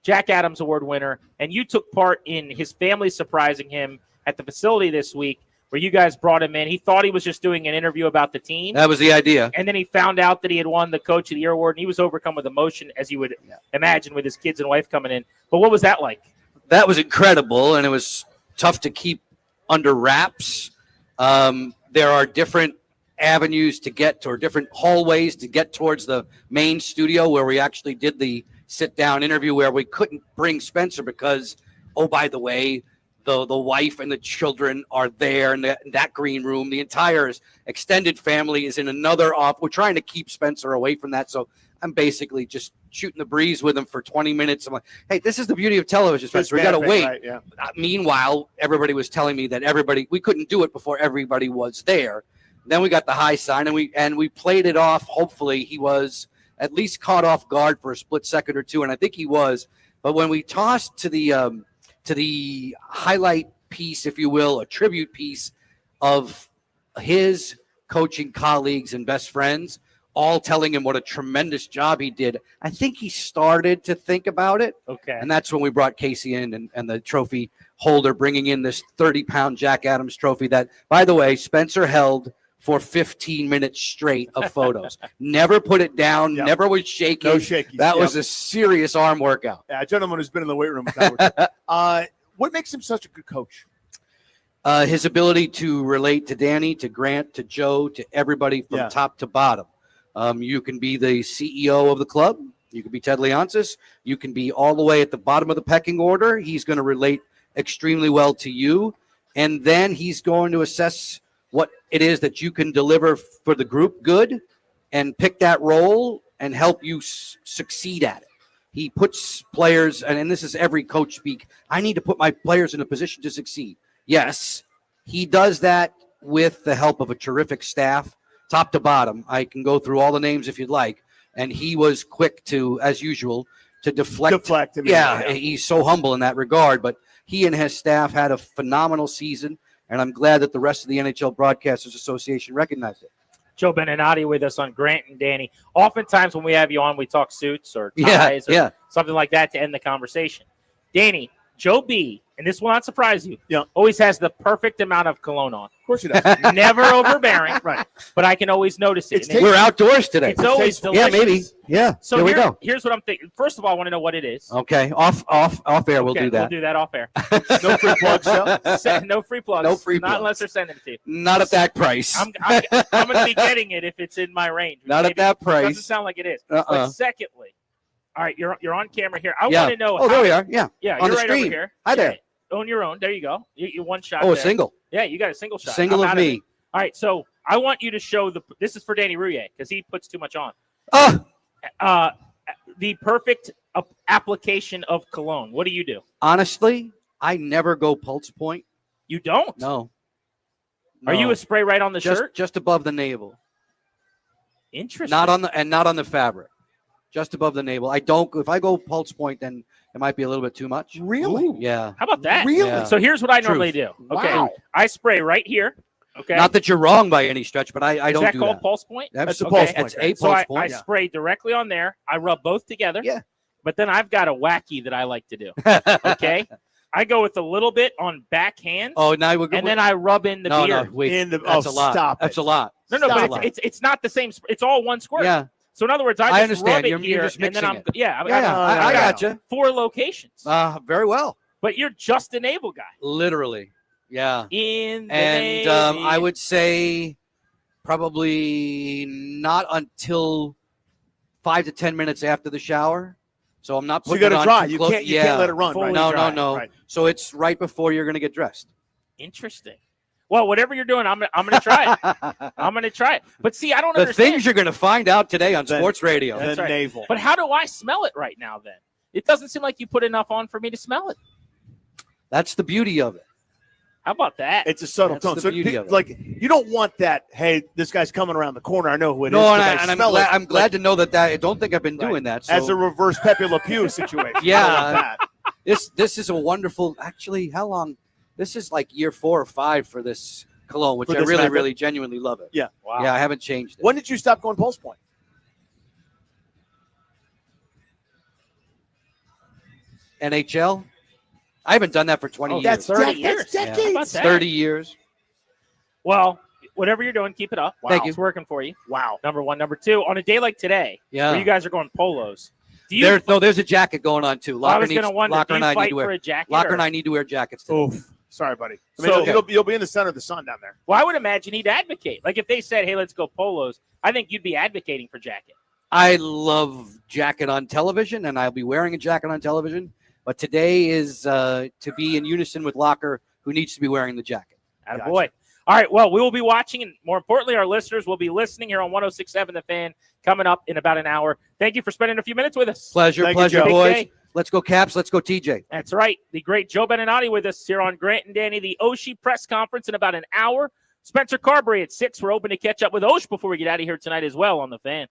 Speaker 14: Jack Adams Award winner. And you took part in his family surprising him at the facility this week where you guys brought him in. He thought he was just doing an interview about the team.
Speaker 5: That was the idea.
Speaker 14: And then he found out that he had won the Coach of the Year award, and he was overcome with emotion, as you would imagine, with his kids and wife coming in. But what was that like?
Speaker 5: That was incredible, and it was tough to keep under wraps. There are different avenues to get to, or different hallways to get towards the main studio where we actually did the sit-down interview, where we couldn't bring Spencer because, oh, by the way, the wife and the children are there in that green room. The entire extended family is in another off. We're trying to keep Spencer away from that, so I'm basically just shooting the breeze with him for 20 minutes. I'm like, hey, this is the beauty of television, Spencer. We got to wait.
Speaker 15: Right, yeah.
Speaker 5: Meanwhile, everybody was telling me that we couldn't do it before everybody was there. Then we got the high sign, and we played it off. Hopefully, he was at least caught off guard for a split second or two, and I think he was. But when we tossed to the highlight piece, if you will, a tribute piece of his coaching colleagues and best friends, all telling him what a tremendous job he did, I think he started to think about it.
Speaker 14: Okay.
Speaker 5: And that's when we brought Casey in and the trophy holder, bringing in this 30-pound Jack Adams trophy that, by the way, Spencer held for 15 minutes straight of photos. Never put it down, never was shaking.
Speaker 15: No shakies.
Speaker 5: That was a serious arm workout.
Speaker 15: Yeah, a gentleman who's been in the weight room. What makes him such a good coach?
Speaker 5: His ability to relate to Danny, to Grant, to Joe, to everybody from top to bottom. You can be the CEO of the club. You can be Ted Leonsis. You can be all the way at the bottom of the pecking order. He's going to relate extremely well to you. And then he's going to assess what it is that you can deliver for the group good and pick that role and help you succeed at it. He puts players, and this is every coach speak, I need to put my players in a position to succeed. Yes, he does that with the help of a terrific staff, top to bottom. I can go through all the names if you'd like. And he was quick to, as usual, to deflect him. Yeah, he's so humble in that regard. But he and his staff had a phenomenal season, and I'm glad that the rest of the NHL Broadcasters Association recognized it.
Speaker 14: Joe Beninati with us on Grant and Danny. Oftentimes when we have you on, we talk suits or ties or something like that to end the conversation. Danny, Joe B., and this will not surprise you, always has the perfect amount of cologne on.
Speaker 15: Of course he does.
Speaker 14: Never overbearing, right? But I can always notice it.
Speaker 5: We're outdoors today.
Speaker 14: It's always delicious.
Speaker 5: Yeah, maybe. Yeah.
Speaker 14: So
Speaker 5: here we go.
Speaker 14: Here's what I'm thinking. First of all, I want to know what it is.
Speaker 5: Okay, off air. We'll do that.
Speaker 14: We'll do that off air.
Speaker 15: No free plugs, though.
Speaker 14: No free plugs.
Speaker 5: No free
Speaker 14: Not
Speaker 5: plugs.
Speaker 14: unless they're sending it to you.
Speaker 5: Not at that price.
Speaker 14: I'm going to be getting it if it's in my range.
Speaker 5: Not at that price.
Speaker 14: Doesn't sound like it is. But secondly, all right, you're on camera here. I
Speaker 5: Yeah.
Speaker 14: want to know.
Speaker 5: Oh, there we are. Yeah.
Speaker 14: Yeah,
Speaker 5: On
Speaker 14: you're
Speaker 5: the
Speaker 14: right
Speaker 5: stream.
Speaker 14: over here.
Speaker 5: Hi there.
Speaker 14: Own your own. There you go. You one shot.
Speaker 5: Oh, a
Speaker 14: there.
Speaker 5: single.
Speaker 14: Yeah, you got a single shot.
Speaker 5: Single
Speaker 14: I'm
Speaker 5: of
Speaker 14: out
Speaker 5: me.
Speaker 14: it. All right, so I want you to show this is for Danny Rouillet because he puts too much on. The perfect application of cologne. What do you do?
Speaker 5: Honestly, I never go pulse point.
Speaker 14: You don't?
Speaker 5: No.
Speaker 14: Are you a spray right on the shirt?
Speaker 5: Just above the navel.
Speaker 14: Interesting.
Speaker 5: Not on the fabric. Just above the navel. I don't. If I go pulse point, then it might be a little bit too much.
Speaker 15: Really?
Speaker 5: Ooh. Yeah.
Speaker 14: How about that?
Speaker 5: Really? Yeah.
Speaker 14: So here's what I normally do. Okay.
Speaker 5: Wow.
Speaker 14: I spray right here. Okay.
Speaker 5: Not that you're wrong by any stretch, but I don't
Speaker 14: Is that
Speaker 5: do
Speaker 14: called
Speaker 5: that.
Speaker 14: pulse point?
Speaker 5: That's a
Speaker 14: Okay.
Speaker 5: pulse point. It's a
Speaker 14: So
Speaker 5: pulse point.
Speaker 14: I spray directly on there. I rub both together.
Speaker 5: Yeah.
Speaker 14: But then I've got a wacky that I like to do. Okay. I go with a little bit on backhand.
Speaker 5: Oh, now we're
Speaker 14: and then I rub in the beard.
Speaker 5: No, wait. That's a lot.
Speaker 15: Stop
Speaker 5: That's a lot.
Speaker 14: No, but it's not the same. It's all one squirt.
Speaker 5: Yeah.
Speaker 14: So in other words, I just
Speaker 5: understand.
Speaker 14: rub it
Speaker 5: You're
Speaker 14: here,
Speaker 5: just
Speaker 14: and then
Speaker 5: mixing
Speaker 14: I'm
Speaker 5: it.
Speaker 14: I
Speaker 5: got you.
Speaker 14: 4 locations.
Speaker 5: Very well.
Speaker 14: But you're just a navel guy.
Speaker 5: Literally. Yeah.
Speaker 14: In the
Speaker 5: And I would say probably not until 5 to 10 minutes after the shower. So I'm not
Speaker 15: So you
Speaker 5: putting
Speaker 15: got
Speaker 5: it
Speaker 15: to
Speaker 5: on
Speaker 15: dry.
Speaker 5: too
Speaker 15: You
Speaker 5: close.
Speaker 15: can't let it run. Right?
Speaker 5: No.
Speaker 15: Right.
Speaker 5: So it's right before you're going to get dressed.
Speaker 14: Interesting. Well, whatever you're doing, I'm gonna try it. I'm gonna try it. But see, I don't
Speaker 5: The
Speaker 14: understand.
Speaker 5: things you're going to find out today on sports radio.
Speaker 14: That's right.
Speaker 15: navel.
Speaker 14: But how do I smell it right now? Then it doesn't seem like you put enough on for me to smell it.
Speaker 5: That's the beauty of it.
Speaker 14: How about that?
Speaker 15: It's a subtle
Speaker 5: That's
Speaker 15: tone.
Speaker 5: the
Speaker 15: So,
Speaker 5: beauty of it.
Speaker 15: like, you don't want that. Hey, this guy's coming around the corner. I know who it is.
Speaker 5: No,
Speaker 15: 'cause
Speaker 5: and
Speaker 15: I
Speaker 5: I'm
Speaker 15: smell
Speaker 5: glad,
Speaker 15: it.
Speaker 5: I'm glad to know that. I don't think I've been doing that. So.
Speaker 15: As a reverse Pepe Le Pew situation. I
Speaker 5: Yeah.
Speaker 15: don't want that.
Speaker 5: This is a wonderful. Actually, how long? This is like year 4 or 5 for this cologne, which
Speaker 15: For
Speaker 5: I
Speaker 15: this
Speaker 5: really,
Speaker 15: method?
Speaker 5: really, genuinely love it.
Speaker 15: Yeah.
Speaker 14: Wow.
Speaker 5: Yeah, I haven't changed it.
Speaker 15: When did you stop going pulse point?
Speaker 5: NHL. I haven't done that for 20 years.
Speaker 14: That's 30 years.
Speaker 5: Yeah.
Speaker 14: How about that?
Speaker 5: 30 years.
Speaker 14: Well, whatever you're doing, keep it up.
Speaker 5: Thank you.
Speaker 14: It's working for you.
Speaker 15: Wow.
Speaker 14: Number one. Number two, on a day like today,
Speaker 5: Yeah.
Speaker 14: where you guys are going polos, do you
Speaker 5: There's a jacket going on too.
Speaker 14: I was gonna wonder,
Speaker 5: Locker
Speaker 14: do
Speaker 5: and
Speaker 14: you
Speaker 5: I need
Speaker 14: fight
Speaker 5: to
Speaker 14: for
Speaker 5: wear
Speaker 14: a jacket,
Speaker 5: Locker
Speaker 14: or-
Speaker 5: and I need to wear jackets today.
Speaker 15: Oof. Sorry, buddy. I mean,
Speaker 14: So-
Speaker 15: you'll be in the center of the sun down there.
Speaker 14: Well, I would imagine he'd advocate. Like if they said, "Hey, let's go polos," I think you'd be advocating for jacket.
Speaker 5: I love jacket on television, and I'll be wearing a jacket on television. But today is to be in unison with Locker, who needs to be wearing the jacket.
Speaker 14: Attaboy. All right, well, we will be watching, and more importantly, our listeners will be listening here on 106.7 The Fan coming up in about an hour. Thank you for spending a few minutes with us.
Speaker 5: Pleasure,
Speaker 14: Big
Speaker 5: boys.
Speaker 14: day.
Speaker 5: Let's go Caps. Let's go TJ.
Speaker 14: That's right. The great Joe Beninati with us here on Grant and Danny, the Oshi press conference in about an hour. Spencer Carbury at 6. We're open to catch up with Osh before we get out of here tonight as well on The Fan.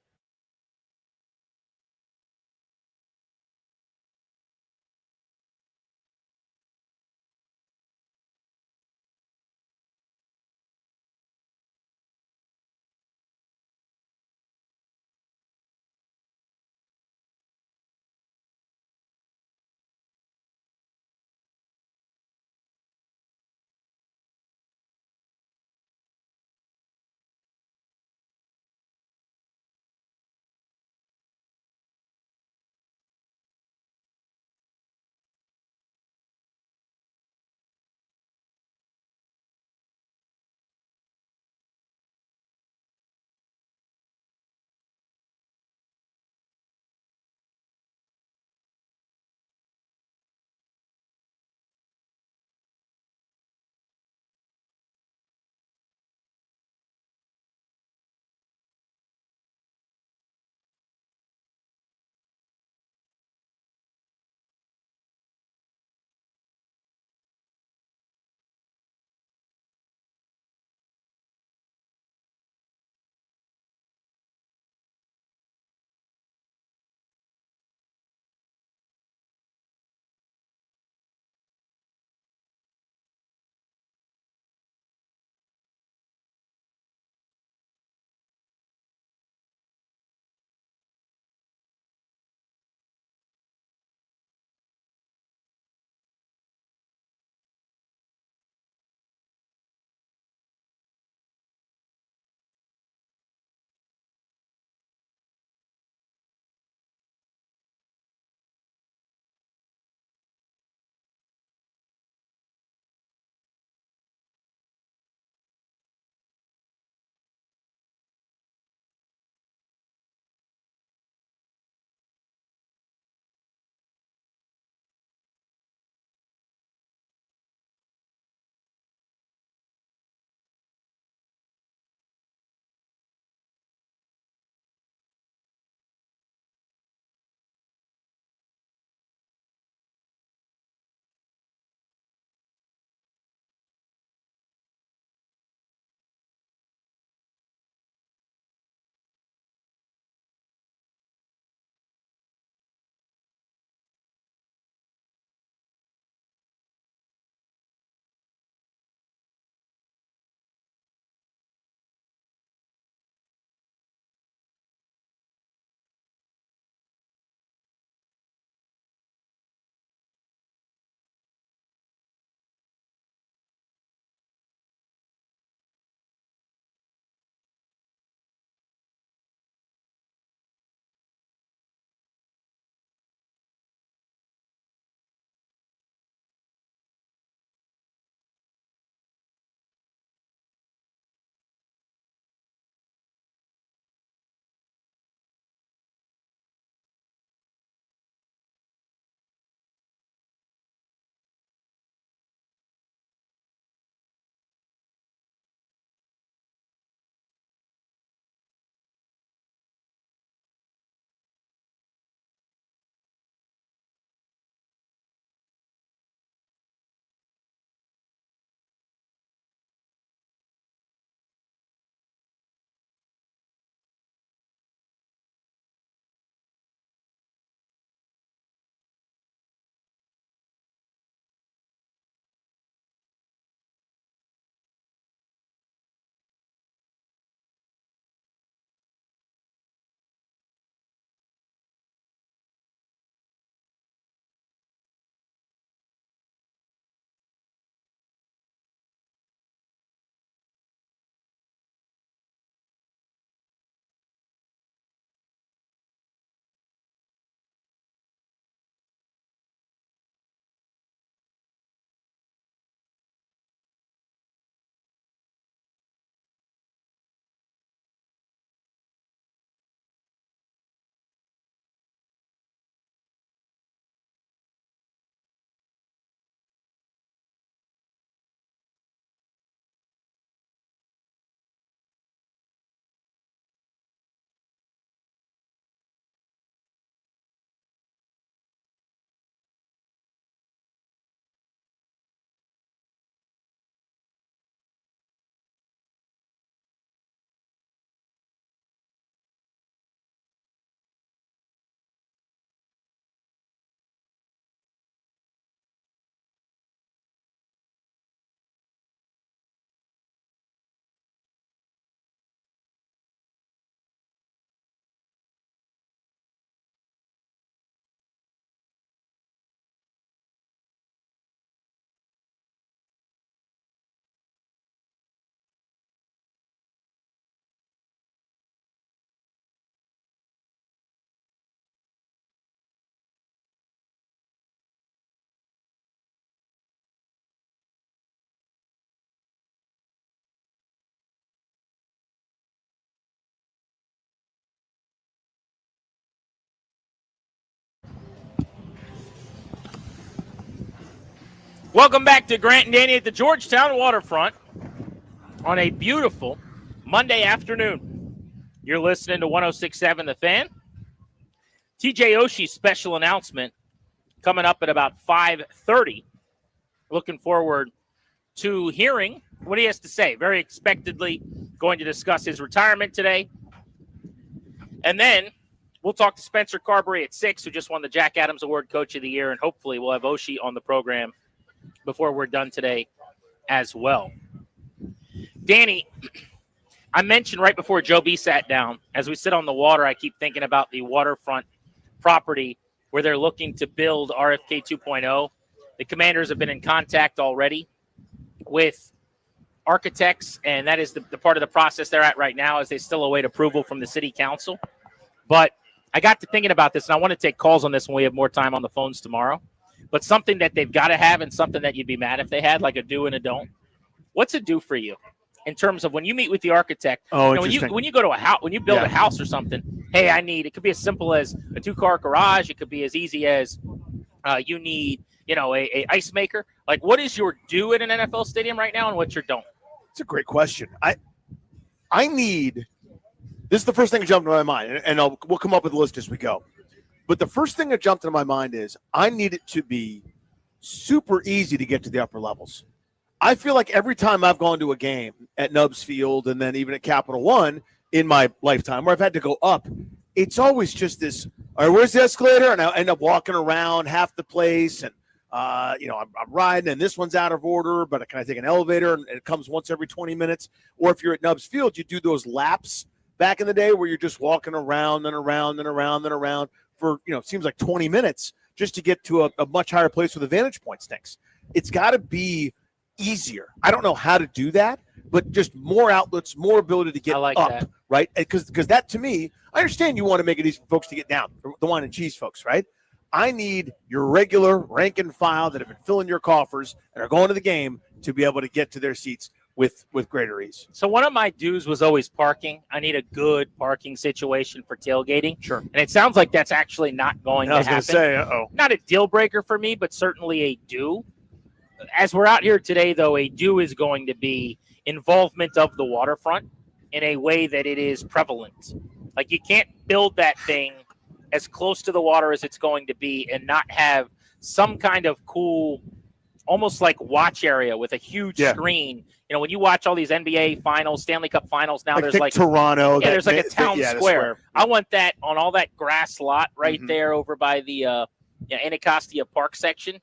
Speaker 14: Welcome back to Grant and Danny at the Georgetown Waterfront on a beautiful Monday afternoon. You're listening to 106.7 The Fan. TJ Oshi's special announcement coming up at about 5:30. Looking forward to hearing what he has to say. Very expectedly going to discuss his retirement today. And then we'll talk to Spencer Carbury at 6, who just won the Jack Adams Award Coach of the Year, and hopefully we'll have Oshi on the program before we're done today as well. Danny, I mentioned right before Joe B sat down, as we sit on the water, I keep thinking about the waterfront property where they're looking to build RFK 2.0. The Commanders have been in contact already with architects, and that is the part of the process they're at right now as they still await approval from the city council. But I got to thinking about this, and I want to take calls on this when we have more time on the phones tomorrow. But something that they've got to have and something that you'd be mad if they had, like a do and a don't. What's a do for you in terms of when you meet with the architect?
Speaker 15: Oh,
Speaker 14: when you go to a house, when you build a house or something, hey, it could be as simple as a 2-car garage. It could be as easy as you need, a ice maker. Like, what is your do at an NFL stadium right now, and what's your don't?
Speaker 15: It's a great question. I need – this is the first thing that jumped into my mind, and we'll come up with a list as we go. But the first thing that jumped into my mind is I need it to be super easy to get to the upper levels. I feel like every time I've gone to a game at Nubbs Field and then even at Capital One in my lifetime where I've had to go up, it's always just this, all right, where's the escalator? And I end up walking around half the place and, I'm riding and this one's out of order, but can I take an elevator? And it comes once every 20 minutes. Or if you're at Nubbs Field, you do those laps back in the day where you're just walking around and around and around and around for, it seems like 20 minutes just to get to a much higher place where the vantage point stinks. It's got to be easier. I don't know how to do that, but just more outlets, more ability to get up, that. Right? Because that, to me, I understand you want to make it easy for folks to get down, the wine and cheese folks, right? I need your regular rank and file that have been filling your coffers and are going to the game to be able to get to their seats with greater ease.
Speaker 14: So one of my do's was always parking. I need a good parking situation for tailgating.
Speaker 15: Sure.
Speaker 14: And it sounds like that's actually not going to happen.
Speaker 15: I was going to say,
Speaker 14: Not a deal breaker for me, but certainly a do. As we're out here today, though, a do is going to be involvement of the waterfront in a way that it is prevalent. Like, you can't build that thing as close to the water as it's going to be and not have some kind of cool, almost like watch area with a huge screen. When you watch all these NBA finals, Stanley Cup finals now, there's like
Speaker 15: Toronto.
Speaker 14: Yeah, there's like a town square. I want that on all that grass lot right there over by the Anacostia Park section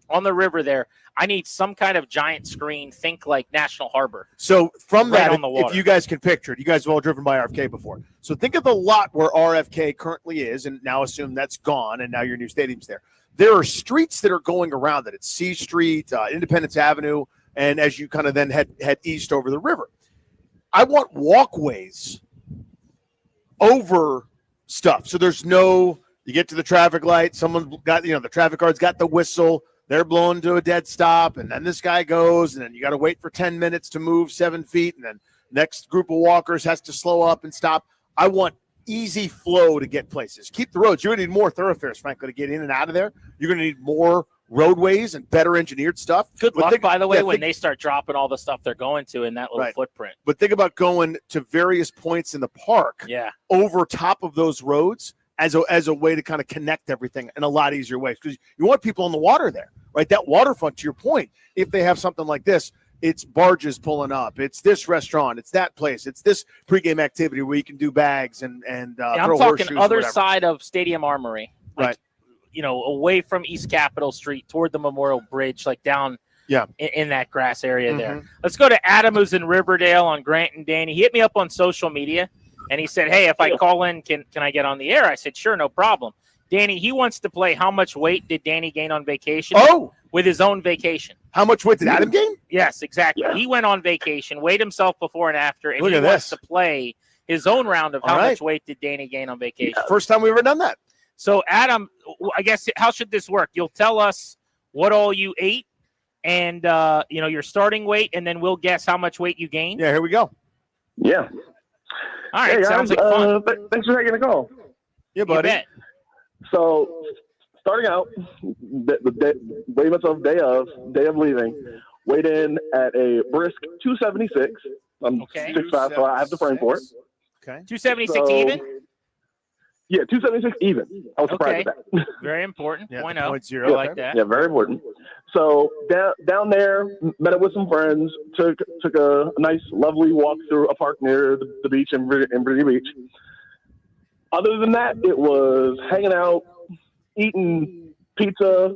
Speaker 14: on the river there. I need some kind of giant screen. Think like National Harbor.
Speaker 15: So from
Speaker 14: right
Speaker 15: that,
Speaker 14: on the water.
Speaker 15: if you guys can picture it, you guys have all driven by RFK before. So think of the lot where RFK currently is, and now assume that's gone, and now your new stadium's there. There are streets that are going around it. It's C Street, Independence Avenue, and as you kind of then head east over the river. I want walkways over stuff. So there's you get to the traffic light, someone got, the traffic guard's got the whistle, they're blowing to a dead stop, and then this guy goes, and then you got to wait for 10 minutes to move 7 feet, and then next group of walkers has to slow up and stop. I want easy flow to get places. Keep the roads. You're going to need more thoroughfares, frankly, to get in and out of there. You're going to need more roadways and better engineered stuff.
Speaker 14: Good luck, by the way, when they start dropping all the stuff they're going to in that little footprint.
Speaker 15: But think about going to various points in the park over top of those roads as a way to kind of connect everything in a lot easier ways, because you want people on the water there, right? That waterfront, to your point, if they have something like this, it's barges pulling up, it's this restaurant, it's that place, it's this pregame activity where you can do bags and
Speaker 14: I'm talking other side of Stadium Armory,
Speaker 15: right?
Speaker 14: Away from East Capitol Street toward the Memorial Bridge, like down in that grass area there. Let's go to Adam, who's in Riverdale on Grant and Danny. He hit me up on social media, and he said, hey, if I call in, can I get on the air? I said, sure, no problem. Danny, he wants to play how much weight did Danny gain on vacation? With his own vacation.
Speaker 15: How much weight did Adam gain?
Speaker 14: Yes, exactly. Yeah. He went on vacation, weighed himself before and after, and he wants to play his own round of how much weight did Danny gain on vacation.
Speaker 15: First time we've ever done that.
Speaker 14: So, Adam, I guess, how should this work? You'll tell us what all you ate and, your starting weight, and then we'll guess how much weight you gained.
Speaker 15: Yeah, here we go.
Speaker 20: Yeah.
Speaker 14: All right,
Speaker 20: hey,
Speaker 14: sounds like fun.
Speaker 20: Thanks for taking the call.
Speaker 15: Yeah, buddy.
Speaker 20: So, starting out, weighed myself day of leaving. Weighed in at a brisk 276. I'm 6'5", so I have the frame for it.
Speaker 15: Okay.
Speaker 14: 276 even?
Speaker 20: Yeah, 276 even. I was surprised at that.
Speaker 14: Very important.
Speaker 15: Yeah,
Speaker 14: Point
Speaker 15: point
Speaker 14: oh.
Speaker 15: zero.
Speaker 14: I like that.
Speaker 20: Yeah, very important. So down there, met up with some friends, took a nice, lovely walk through a park near the beach in Virginia Beach. Other than that, it was hanging out, eating pizza,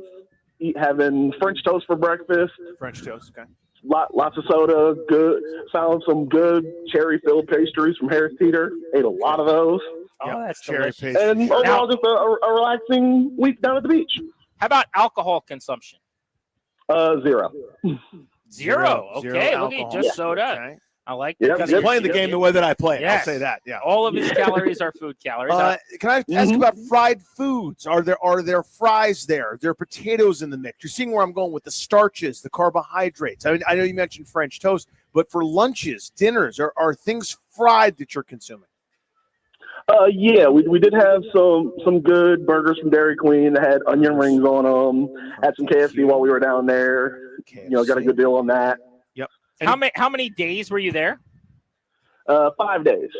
Speaker 20: having French toast for breakfast.
Speaker 15: French toast, okay.
Speaker 20: Lots of soda. Good. Found some good cherry-filled pastries from Harris Teeter. Ate a lot of those.
Speaker 14: Oh, that's
Speaker 15: cherry
Speaker 14: delicious.
Speaker 15: pastry.
Speaker 20: And overall, just a relaxing week down at the beach.
Speaker 14: How about alcohol consumption?
Speaker 20: 0.
Speaker 14: Zero. Okay, look, he
Speaker 15: alcohol.
Speaker 14: just soda.
Speaker 15: Okay.
Speaker 14: I like that.
Speaker 20: Yep,
Speaker 15: He's playing the game the way that I play it.
Speaker 14: Yes.
Speaker 15: I'll say that. Yeah.
Speaker 14: All of his calories are food calories.
Speaker 15: Can I ask about fried foods? Are there fries there? Are there potatoes in the mix? You're seeing where I'm going with the starches, the carbohydrates. I know you mentioned French toast, but for lunches, dinners, are things fried that you're consuming?
Speaker 20: Yeah, we did have some good burgers from Dairy Queen that had onion rings on them. Had some KFC while we were down there.
Speaker 15: KFC.
Speaker 20: Got a good deal on that.
Speaker 15: Yep.
Speaker 14: How many days were you there?
Speaker 20: 5 days.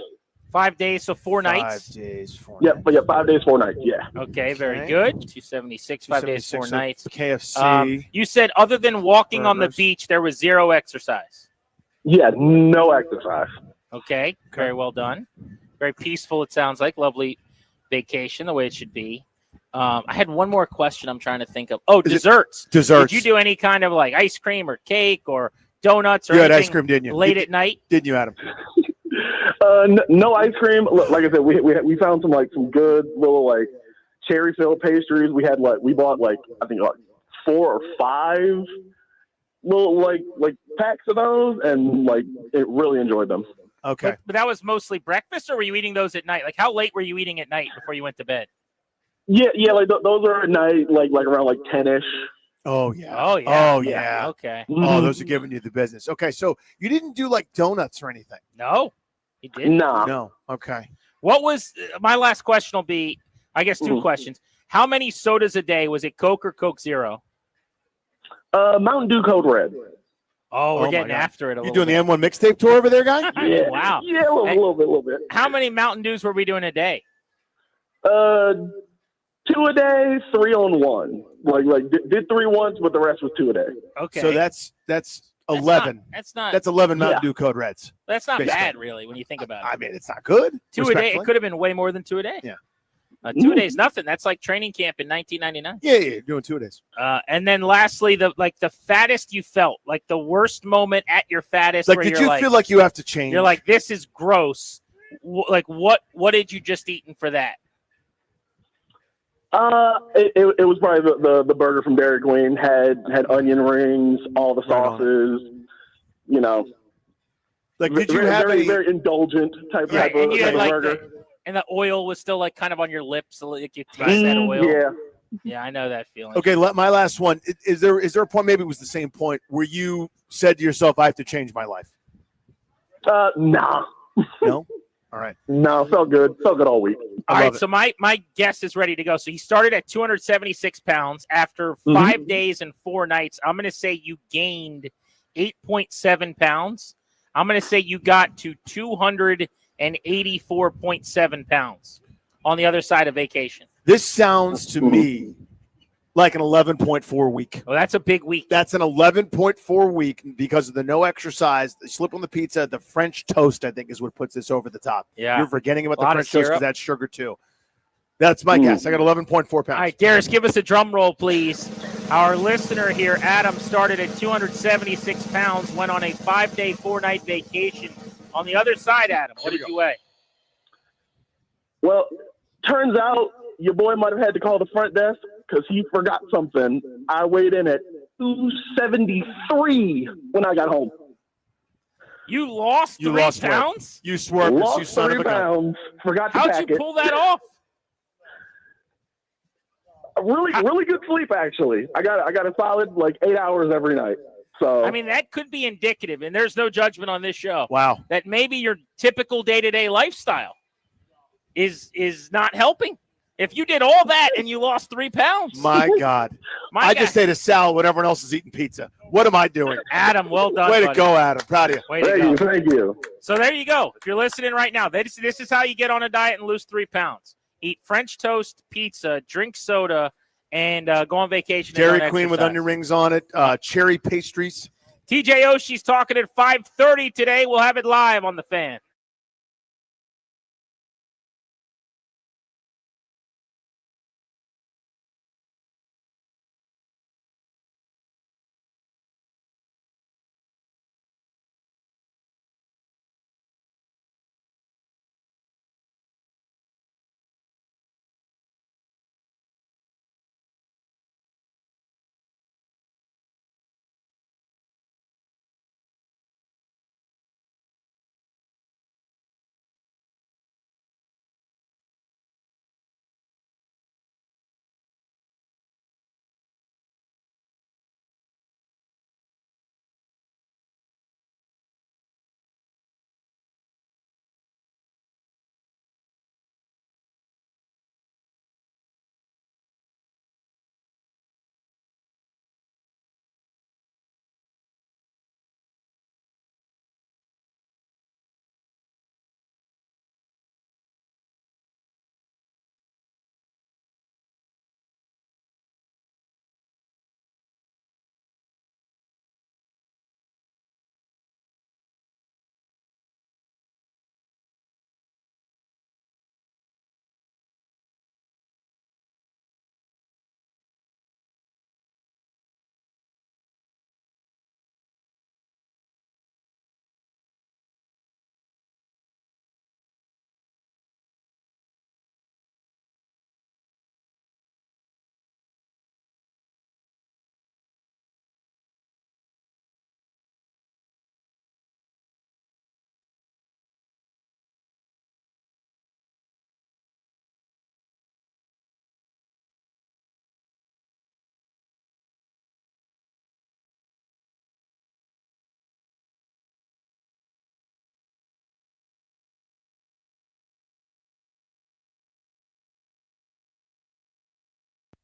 Speaker 14: 5 days, so 4 nights.
Speaker 15: 5 days, 4
Speaker 20: Yep, but 5 days, 4 nights. Yeah.
Speaker 14: Okay, very good. 276, 5 days, 4 nights.
Speaker 15: KFC.
Speaker 14: You said other than walking on the
Speaker 15: burgers.
Speaker 14: beach, there was zero exercise.
Speaker 20: Yeah, no exercise.
Speaker 14: Okay, very well done. Very peaceful, it sounds like. Lovely vacation, the way it should be. I had one more question I'm trying to think of. Oh, desserts.
Speaker 15: Desserts.
Speaker 14: Did you do any kind of like ice cream or cake or donuts or
Speaker 15: You had
Speaker 14: anything
Speaker 15: ice cream, didn't you?
Speaker 14: late at night?
Speaker 15: Didn't you, Adam?
Speaker 20: No ice cream. Like I said, we found some good little cherry filled pastries. We bought I think 4 or 5 little packs of those, and really enjoyed them.
Speaker 15: Okay.
Speaker 14: But that was mostly breakfast, or were you eating those at night? Like, how late were you eating at night before you went to bed?
Speaker 20: Yeah, those are at night, like around 10ish.
Speaker 15: Oh yeah.
Speaker 14: Oh yeah.
Speaker 15: Oh yeah.
Speaker 14: Okay.
Speaker 15: Oh, those are giving you the business. Okay, so you didn't do donuts or anything?
Speaker 14: No, he didn't.
Speaker 15: No. Okay.
Speaker 14: What was my last question? Will be, I guess, 2 questions. How many sodas a day? Was it Coke or Coke Zero?
Speaker 20: Mountain Dew Code Red.
Speaker 14: Oh, we're
Speaker 15: my
Speaker 14: getting
Speaker 15: God.
Speaker 14: after it a
Speaker 15: You
Speaker 14: little
Speaker 15: doing
Speaker 14: bit.
Speaker 15: the M1 mixtape tour over there, guy?
Speaker 20: Yeah.
Speaker 14: Wow.
Speaker 20: Yeah, a little bit.
Speaker 14: How many Mountain Dews were we doing a day?
Speaker 20: 2 a day, 3 on 1. Did 3 once, but the rest was 2 a day.
Speaker 14: Okay.
Speaker 15: So that's 11.
Speaker 14: That's
Speaker 15: 11 Mountain
Speaker 20: Yeah.
Speaker 15: Dew Code Reds.
Speaker 14: That's not
Speaker 15: basically.
Speaker 14: bad, really, when you think about it.
Speaker 15: I mean, it's not good.
Speaker 14: 2 a day. It
Speaker 15: respectfully.
Speaker 14: could have been way more than 2 a day.
Speaker 15: Yeah.
Speaker 14: 2 a day is nothing. That's like training camp in 1999.
Speaker 15: Yeah, doing 2 days.
Speaker 14: And then lastly, the fattest you felt, like the worst moment at your fattest. Where
Speaker 15: Did
Speaker 14: you're
Speaker 15: you feel like you have to change?
Speaker 14: You're like, this is gross. What did you just eat for that?
Speaker 20: It was probably the burger from Dairy Queen. Had onion rings, all the sauces.
Speaker 15: Did you have
Speaker 20: very indulgent type
Speaker 14: and you had
Speaker 20: of burger?
Speaker 14: And the oil was still kind of on your lips, so you taste that oil.
Speaker 20: Yeah.
Speaker 14: Yeah, I know that feeling.
Speaker 15: Okay, my last one. Is there a point, maybe it was the same point, where you said to yourself, I have to change my life?
Speaker 20: Nah.
Speaker 15: No? All right.
Speaker 20: No, felt good. Felt good all week.
Speaker 14: All right, so my guest is ready to go. So he started at 276 pounds. After 5 days and 4 nights, I'm going to say you gained 8.7 pounds. I'm going to say you got to 284.7 pounds on the other side of vacation.
Speaker 15: This sounds to me like an 11.4 week.
Speaker 14: Well, that's a big week.
Speaker 15: That's an 11.4 week because of the no exercise, the slip on the pizza, the French toast, I think, is what puts this over the top.
Speaker 14: Yeah.
Speaker 15: You're forgetting about
Speaker 14: A
Speaker 15: the
Speaker 14: lot
Speaker 15: French
Speaker 14: of
Speaker 15: toast
Speaker 14: syrup.
Speaker 15: because that's sugar too. That's my guess. I got 11.4 pounds.
Speaker 14: All right, Darius, give us a drum roll, please. Our listener here, Adam, started at 276 pounds, went on a 5-day, 4-night vacation. On the other side, Adam, what did you weigh?
Speaker 20: Well, turns out your boy might have had to call the front desk because he forgot something. I weighed in at 273 when I got home.
Speaker 14: You lost 3 pounds?
Speaker 15: You swerved.
Speaker 20: Lost
Speaker 15: You son
Speaker 20: 3
Speaker 15: of a gun.
Speaker 20: pounds. Forgot to
Speaker 14: How'd
Speaker 20: pack
Speaker 14: you
Speaker 20: it.
Speaker 14: pull that off?
Speaker 20: Really good sleep, actually. I got a solid 8 hours every night. So
Speaker 14: I mean, that could be indicative, and there's no judgment on this show.
Speaker 15: Wow.
Speaker 14: That maybe your typical day-to-day lifestyle is not helping. If you did all that and you lost 3 pounds.
Speaker 15: My God.
Speaker 14: My
Speaker 15: I
Speaker 14: guy.
Speaker 15: just ate a salad when everyone else is eating pizza. What am I doing?
Speaker 14: Adam, well done.
Speaker 15: Way to
Speaker 14: buddy.
Speaker 15: go, Adam. Proud of you.
Speaker 14: Way to go.
Speaker 22: Thank you.
Speaker 14: So there you go. If you're listening right now, this is how you get on a diet and lose 3 pounds. Eat French toast, pizza, drink soda, and go on vacation.
Speaker 15: Dairy
Speaker 14: and
Speaker 15: Queen with onion rings on it. Cherry pastries.
Speaker 14: TJ Oshi's talking at 5:30 today. We'll have it live on the Fan.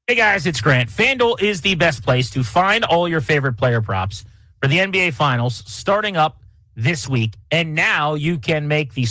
Speaker 14: Hey guys, it's Grant. FanDuel is the best place to find all your favorite player props for the NBA Finals starting up this week. And now you can make the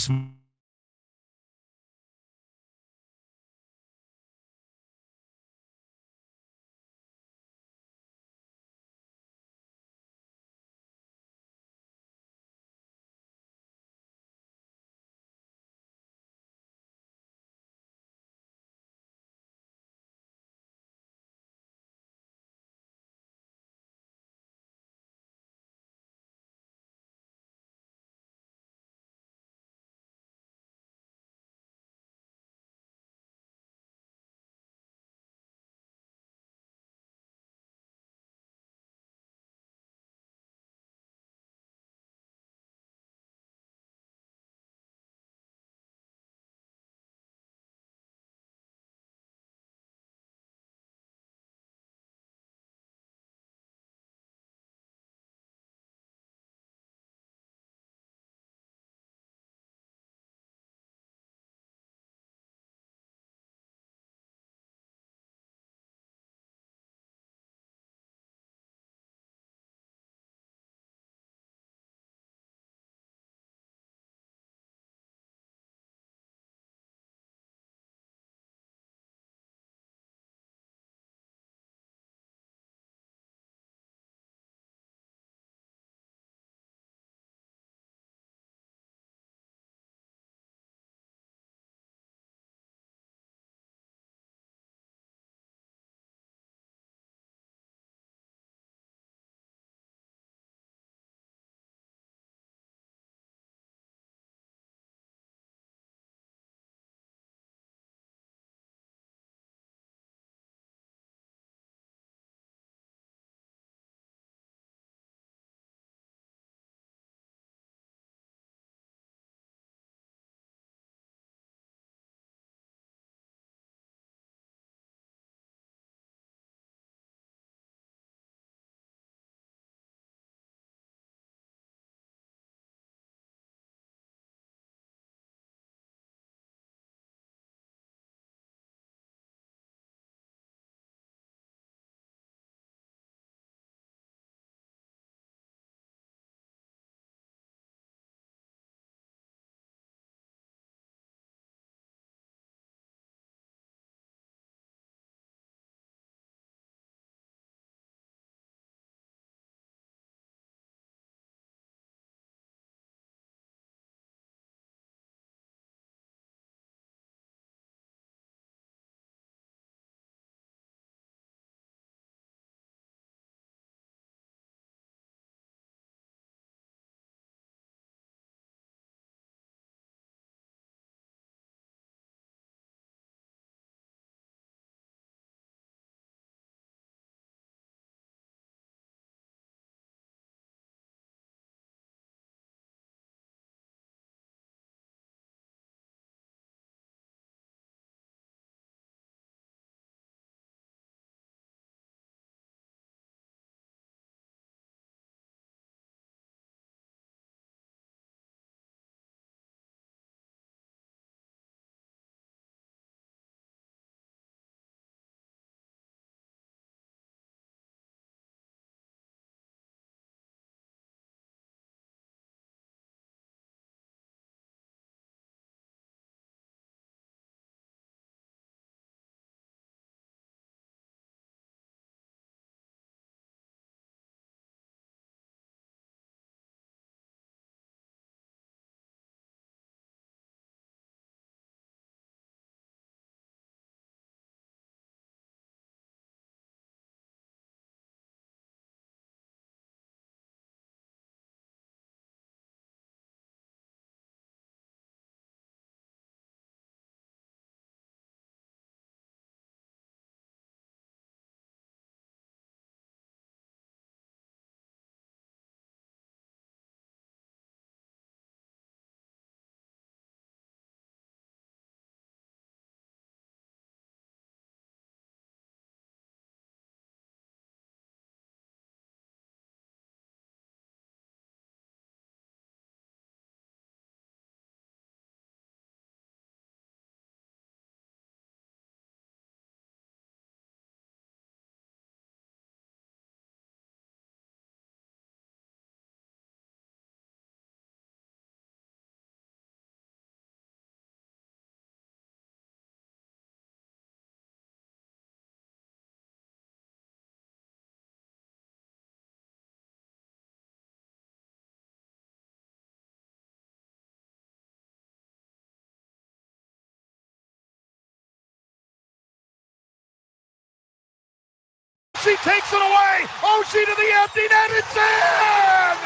Speaker 15: Oshi takes it away. Oshi to the empty net. It's in.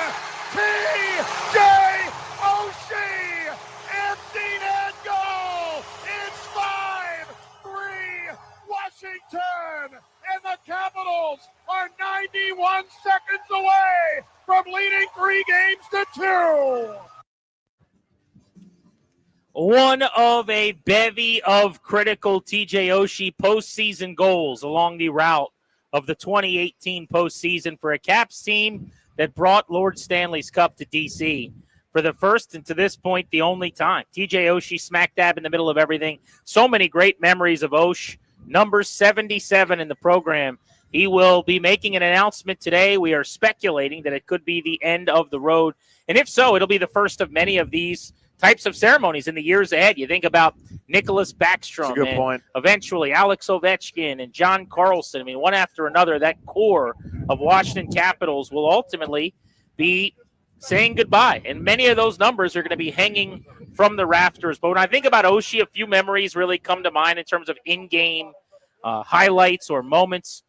Speaker 15: T.J. Oshi, empty net goal. It's 5-3 Washington, and the Capitals are 91 seconds away from leading 3 games to 2.
Speaker 14: One of a bevy of critical TJ Oshie postseason goals along the route of the 2018 postseason for a Caps team that brought Lord Stanley's Cup to D.C. for the first and to this point the only time. TJ Oshie smack dab in the middle of everything. So many great memories of Osh. Number 77 in the program. He will be making an announcement today. We are speculating that it could be the end of the road. And if so, it'll be the first of many of these types of ceremonies in the years ahead. You think about Nicholas Backstrom,
Speaker 15: That's a good point.
Speaker 14: Eventually Alex Ovechkin and John Carlson. I mean, one after another, that core of Washington Capitals will ultimately be saying goodbye. And many of those numbers are going to be hanging from the rafters. But when I think about Oshie, a few memories really come to mind in terms of in-game highlights or moments.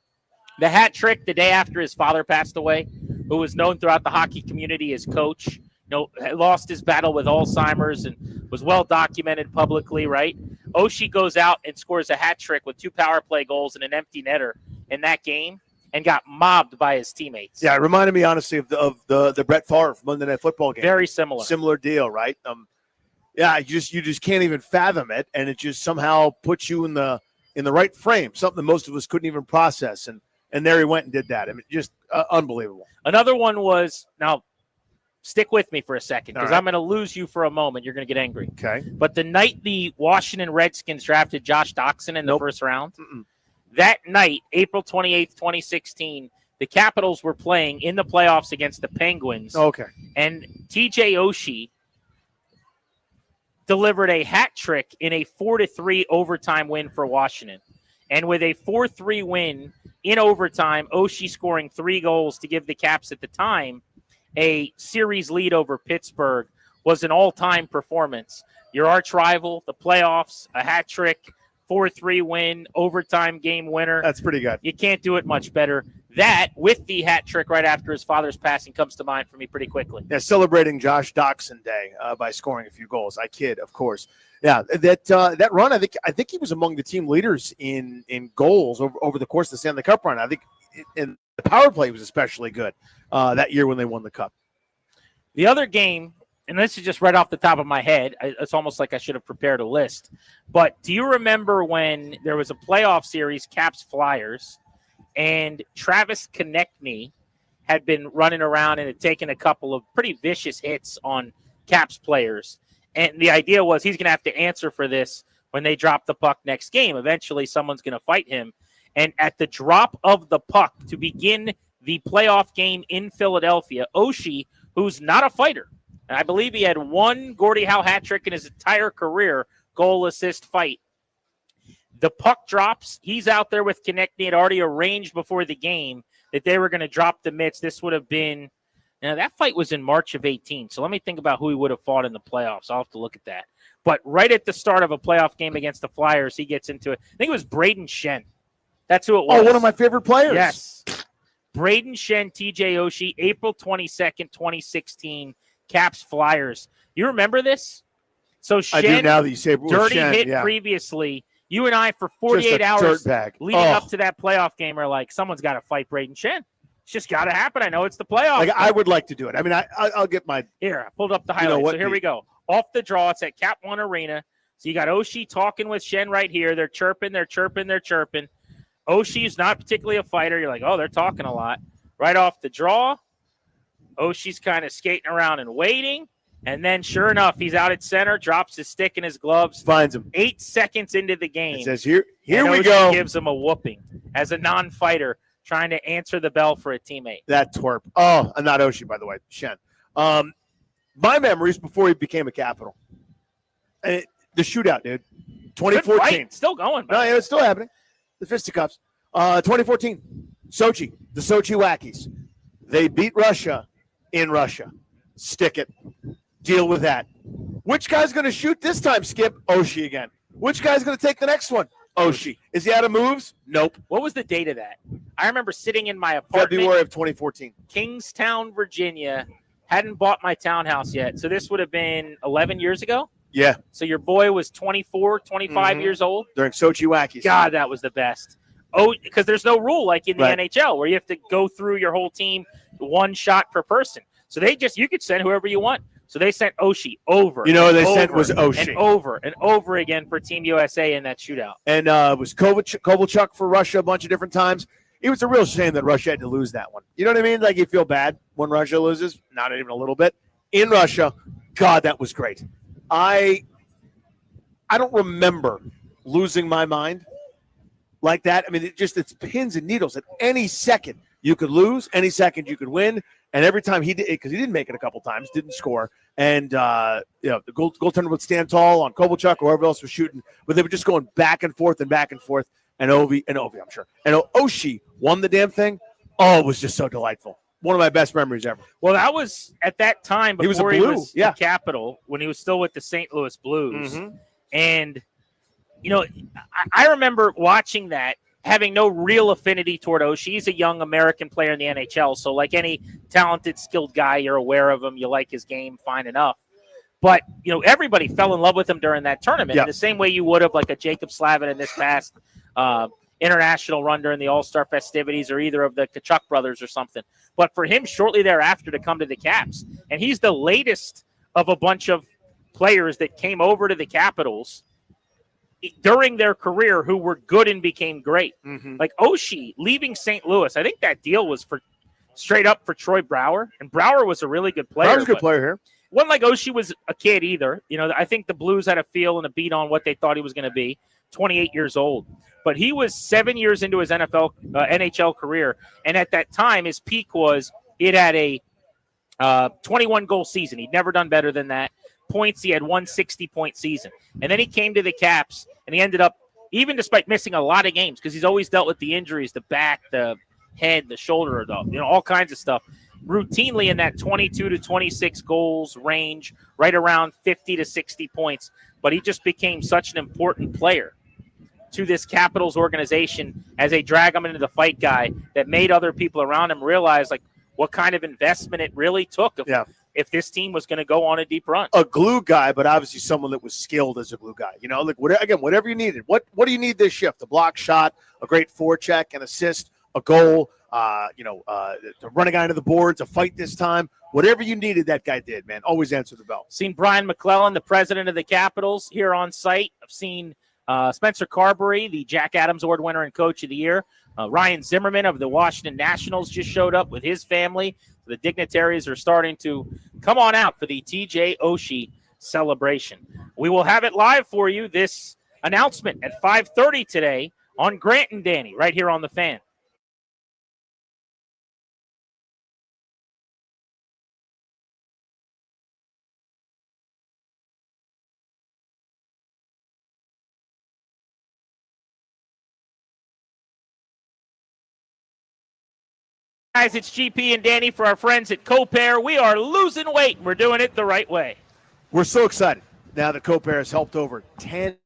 Speaker 14: The hat trick the day after his father passed away, who was known throughout the hockey community as Coach. Lost his battle with Alzheimer's and was well documented publicly, right? Oshie goes out and scores a hat trick with 2 power play goals and an empty netter in that game and got mobbed by his teammates.
Speaker 15: Yeah, it reminded me, honestly, of the Brett Favre Monday Night Football game.
Speaker 14: Very similar.
Speaker 15: Similar deal, right? Yeah, you just can't even fathom it, and it just somehow puts you in the right frame, something that most of us couldn't even process. And there he went and did that. I mean, just unbelievable.
Speaker 14: Another one was, now, stick with me for a second because
Speaker 15: All right.
Speaker 14: I'm going to lose you for a moment. You're going to get angry.
Speaker 15: Okay.
Speaker 14: But the night the Washington Redskins drafted Josh Doxson in the first round, that night, April 28th, 2016, the Capitals were playing in the playoffs against the Penguins.
Speaker 15: Okay.
Speaker 14: And TJ Oshie delivered a hat trick in a 4-3 overtime win for Washington. And with a 4-3 win in overtime, Oshie scoring 3 goals to give the Caps at the time a series lead over Pittsburgh was an all-time performance. Your arch rival, the playoffs, a hat trick, 4-3 win, overtime game winner.
Speaker 15: That's pretty good.
Speaker 14: You can't do it much better. That, with the hat trick right after his father's passing, comes to mind for me pretty quickly.
Speaker 15: Yeah, celebrating Josh Doxson Day by scoring a few goals. I kid, of course. Yeah, that run, I think he was among the team leaders in goals over the course of the Stanley Cup run. I think in the power play was especially good that year when they won the Cup.
Speaker 14: The other game, and this is just right off the top of my head, it's almost like I should have prepared a list, but do you remember when there was a playoff series, Caps Flyers, and Travis Konechny had been running around and had taken a couple of pretty vicious hits on Caps players? And the idea was he's going to have to answer for this when they drop the puck next game. Eventually, someone's going to fight him. And at the drop of the puck to begin the playoff game in Philadelphia, Oshie, who's not a fighter, and I believe he had 1 Gordie Howe hat trick in his entire career, goal, assist, fight. The puck drops. He's out there with Konechny. Had already arranged before the game that they were going to drop the mitts. This would have been, that fight was in March of 18. So let me think about who he would have fought in the playoffs. I'll have to look at that. But right at the start of a playoff game against the Flyers, he gets into it. I think it was Braden Shen. That's who it was.
Speaker 15: Oh, one of my favorite players.
Speaker 14: Yes. Braden Shen, TJ Oshie, April 22nd, 2016, Caps Flyers. You remember this? So Shen,
Speaker 15: I do now that you say
Speaker 14: dirty
Speaker 15: Shen,
Speaker 14: hit
Speaker 15: yeah.
Speaker 14: previously. You and I, for 48 hours leading up to that playoff game, are like, someone's got to fight Braden Shen. It's just got to happen. I know it's the playoffs.
Speaker 15: Like, I would like to do it. I mean, I'll get my...
Speaker 14: Here, I pulled up the highlights. So here we go. Off the draw, it's at Cap One Arena. So you got Oshie talking with Shen right here. They're chirping. Oshie's not particularly a fighter. You're like, oh, they're talking a lot. Right off the draw, Oshie's kind of skating around and waiting. And then, sure enough, he's out at center, drops his stick in his gloves.
Speaker 15: Finds him.
Speaker 14: 8 seconds into the game.
Speaker 15: It says, here we
Speaker 14: Oshie
Speaker 15: go.
Speaker 14: Gives him a whooping as a non-fighter trying to answer the bell for a teammate.
Speaker 15: That twerp. Oh, not Oshie, by the way. Shen. My memories before he became a Capital. The shootout, dude. 2014.
Speaker 14: Still going.
Speaker 15: No, it's still happening. The fisticuffs. 2014. Sochi. The Sochi Wackies. They beat Russia in Russia. Stick it. Deal with that. Which guy's going to shoot this time, Skip? Oshie again. Which guy's going to take the next one? Oshi. Is he out of moves? Nope.
Speaker 14: What was the date of that? I remember sitting in my apartment.
Speaker 15: February of 2014.
Speaker 14: Kingstown, Virginia. Hadn't bought my townhouse yet. So this would have been 11 years ago?
Speaker 15: Yeah.
Speaker 14: So your boy was 24, 25 years old?
Speaker 15: During Sochi Wackies.
Speaker 14: God, that was the best. Oh, because there's no rule like in the
Speaker 15: Right.
Speaker 14: NHL where you have to go through your whole team, one shot per person. So you could send whoever you want. So they sent Oshi over.
Speaker 15: You know what they
Speaker 14: and
Speaker 15: sent
Speaker 14: over
Speaker 15: was Oshi.
Speaker 14: and over again for Team USA in that shootout.
Speaker 15: And it was Kovalchuk for Russia a bunch of different times. It was a real shame that Russia had to lose that one. You know what I mean? Like, you feel bad when Russia loses. Not even a little bit. In Russia, God, that was great. I don't remember losing my mind like that. I mean, it's pins and needles. At any second, you could lose. Any second, you could win. And every time he did, because he didn't make it a couple times, didn't score. And, the goaltender would stand tall on Kovalchuk or whoever else was shooting. But they were just going back and forth and back and forth. And Ovi, I'm sure. And Oshi won the damn thing. Oh, it was just so delightful. One of my best memories ever.
Speaker 14: Well, that was at that time before
Speaker 15: he was
Speaker 14: the Capital, when he was still with the St. Louis Blues.
Speaker 15: Mm-hmm.
Speaker 14: And, I remember watching that, having no real affinity toward Oshi. He's a young American player in the NHL, so like any talented, skilled guy, you're aware of him, you like his game, fine enough. But, everybody fell in love with him during that tournament in the same way you would have like a Jacob Slavin in this past international run during the All-Star festivities or either of the Kachuk brothers or something. But for him shortly thereafter to come to the Caps, and he's the latest of a bunch of players that came over to the Capitals during their career who were good and became great.
Speaker 15: Mm-hmm.
Speaker 14: Like Oshi leaving St. Louis, I think that deal was for straight up for Troy Brouwer, and Brouwer was a really good player.
Speaker 15: Brouwer's a good player here.
Speaker 14: Wasn't like Oshi was a kid either. I think the Blues had a feel and a beat on what they thought he was going to be. 28 years old. But he was 7 years into his NHL career, and at that time, his peak was it had a 21-goal season. He'd never done better than that. Points, he had 160-point season. And then he came to the Caps, and he ended up, even despite missing a lot of games, because he's always dealt with the injuries, the back, the head, the shoulder, all kinds of stuff, routinely in that 22 to 26 goals range, right around 50 to 60 points. But he just became such an important player to this Capitals organization as a drag him into the fight guy that made other people around him realize like what kind of investment it really took if this team was going to go on a deep run.
Speaker 15: A glue guy, but obviously someone that was skilled as a glue guy. Whatever you needed. What do you need this shift? A block shot, a great forecheck, an assist, a goal, to run a guy into the board, to fight this time. Whatever you needed, that guy did, man. Always answer the bell.
Speaker 14: Seen Brian McClellan, the president of the Capitals, here on site. I've seen Spencer Carbury, the Jack Adams Award winner and Coach of the Year. Ryan Zimmerman of the Washington Nationals just showed up with his family. The dignitaries are starting to come on out for the TJ Oshie celebration. We will have it live for you, this announcement at 5:30 today on Grant and Danny, right here on The Fan. Guys, it's GP and Danny for our friends at Copair. We are losing weight. We're doing it the right way.
Speaker 15: We're so excited now that Copair has helped over 10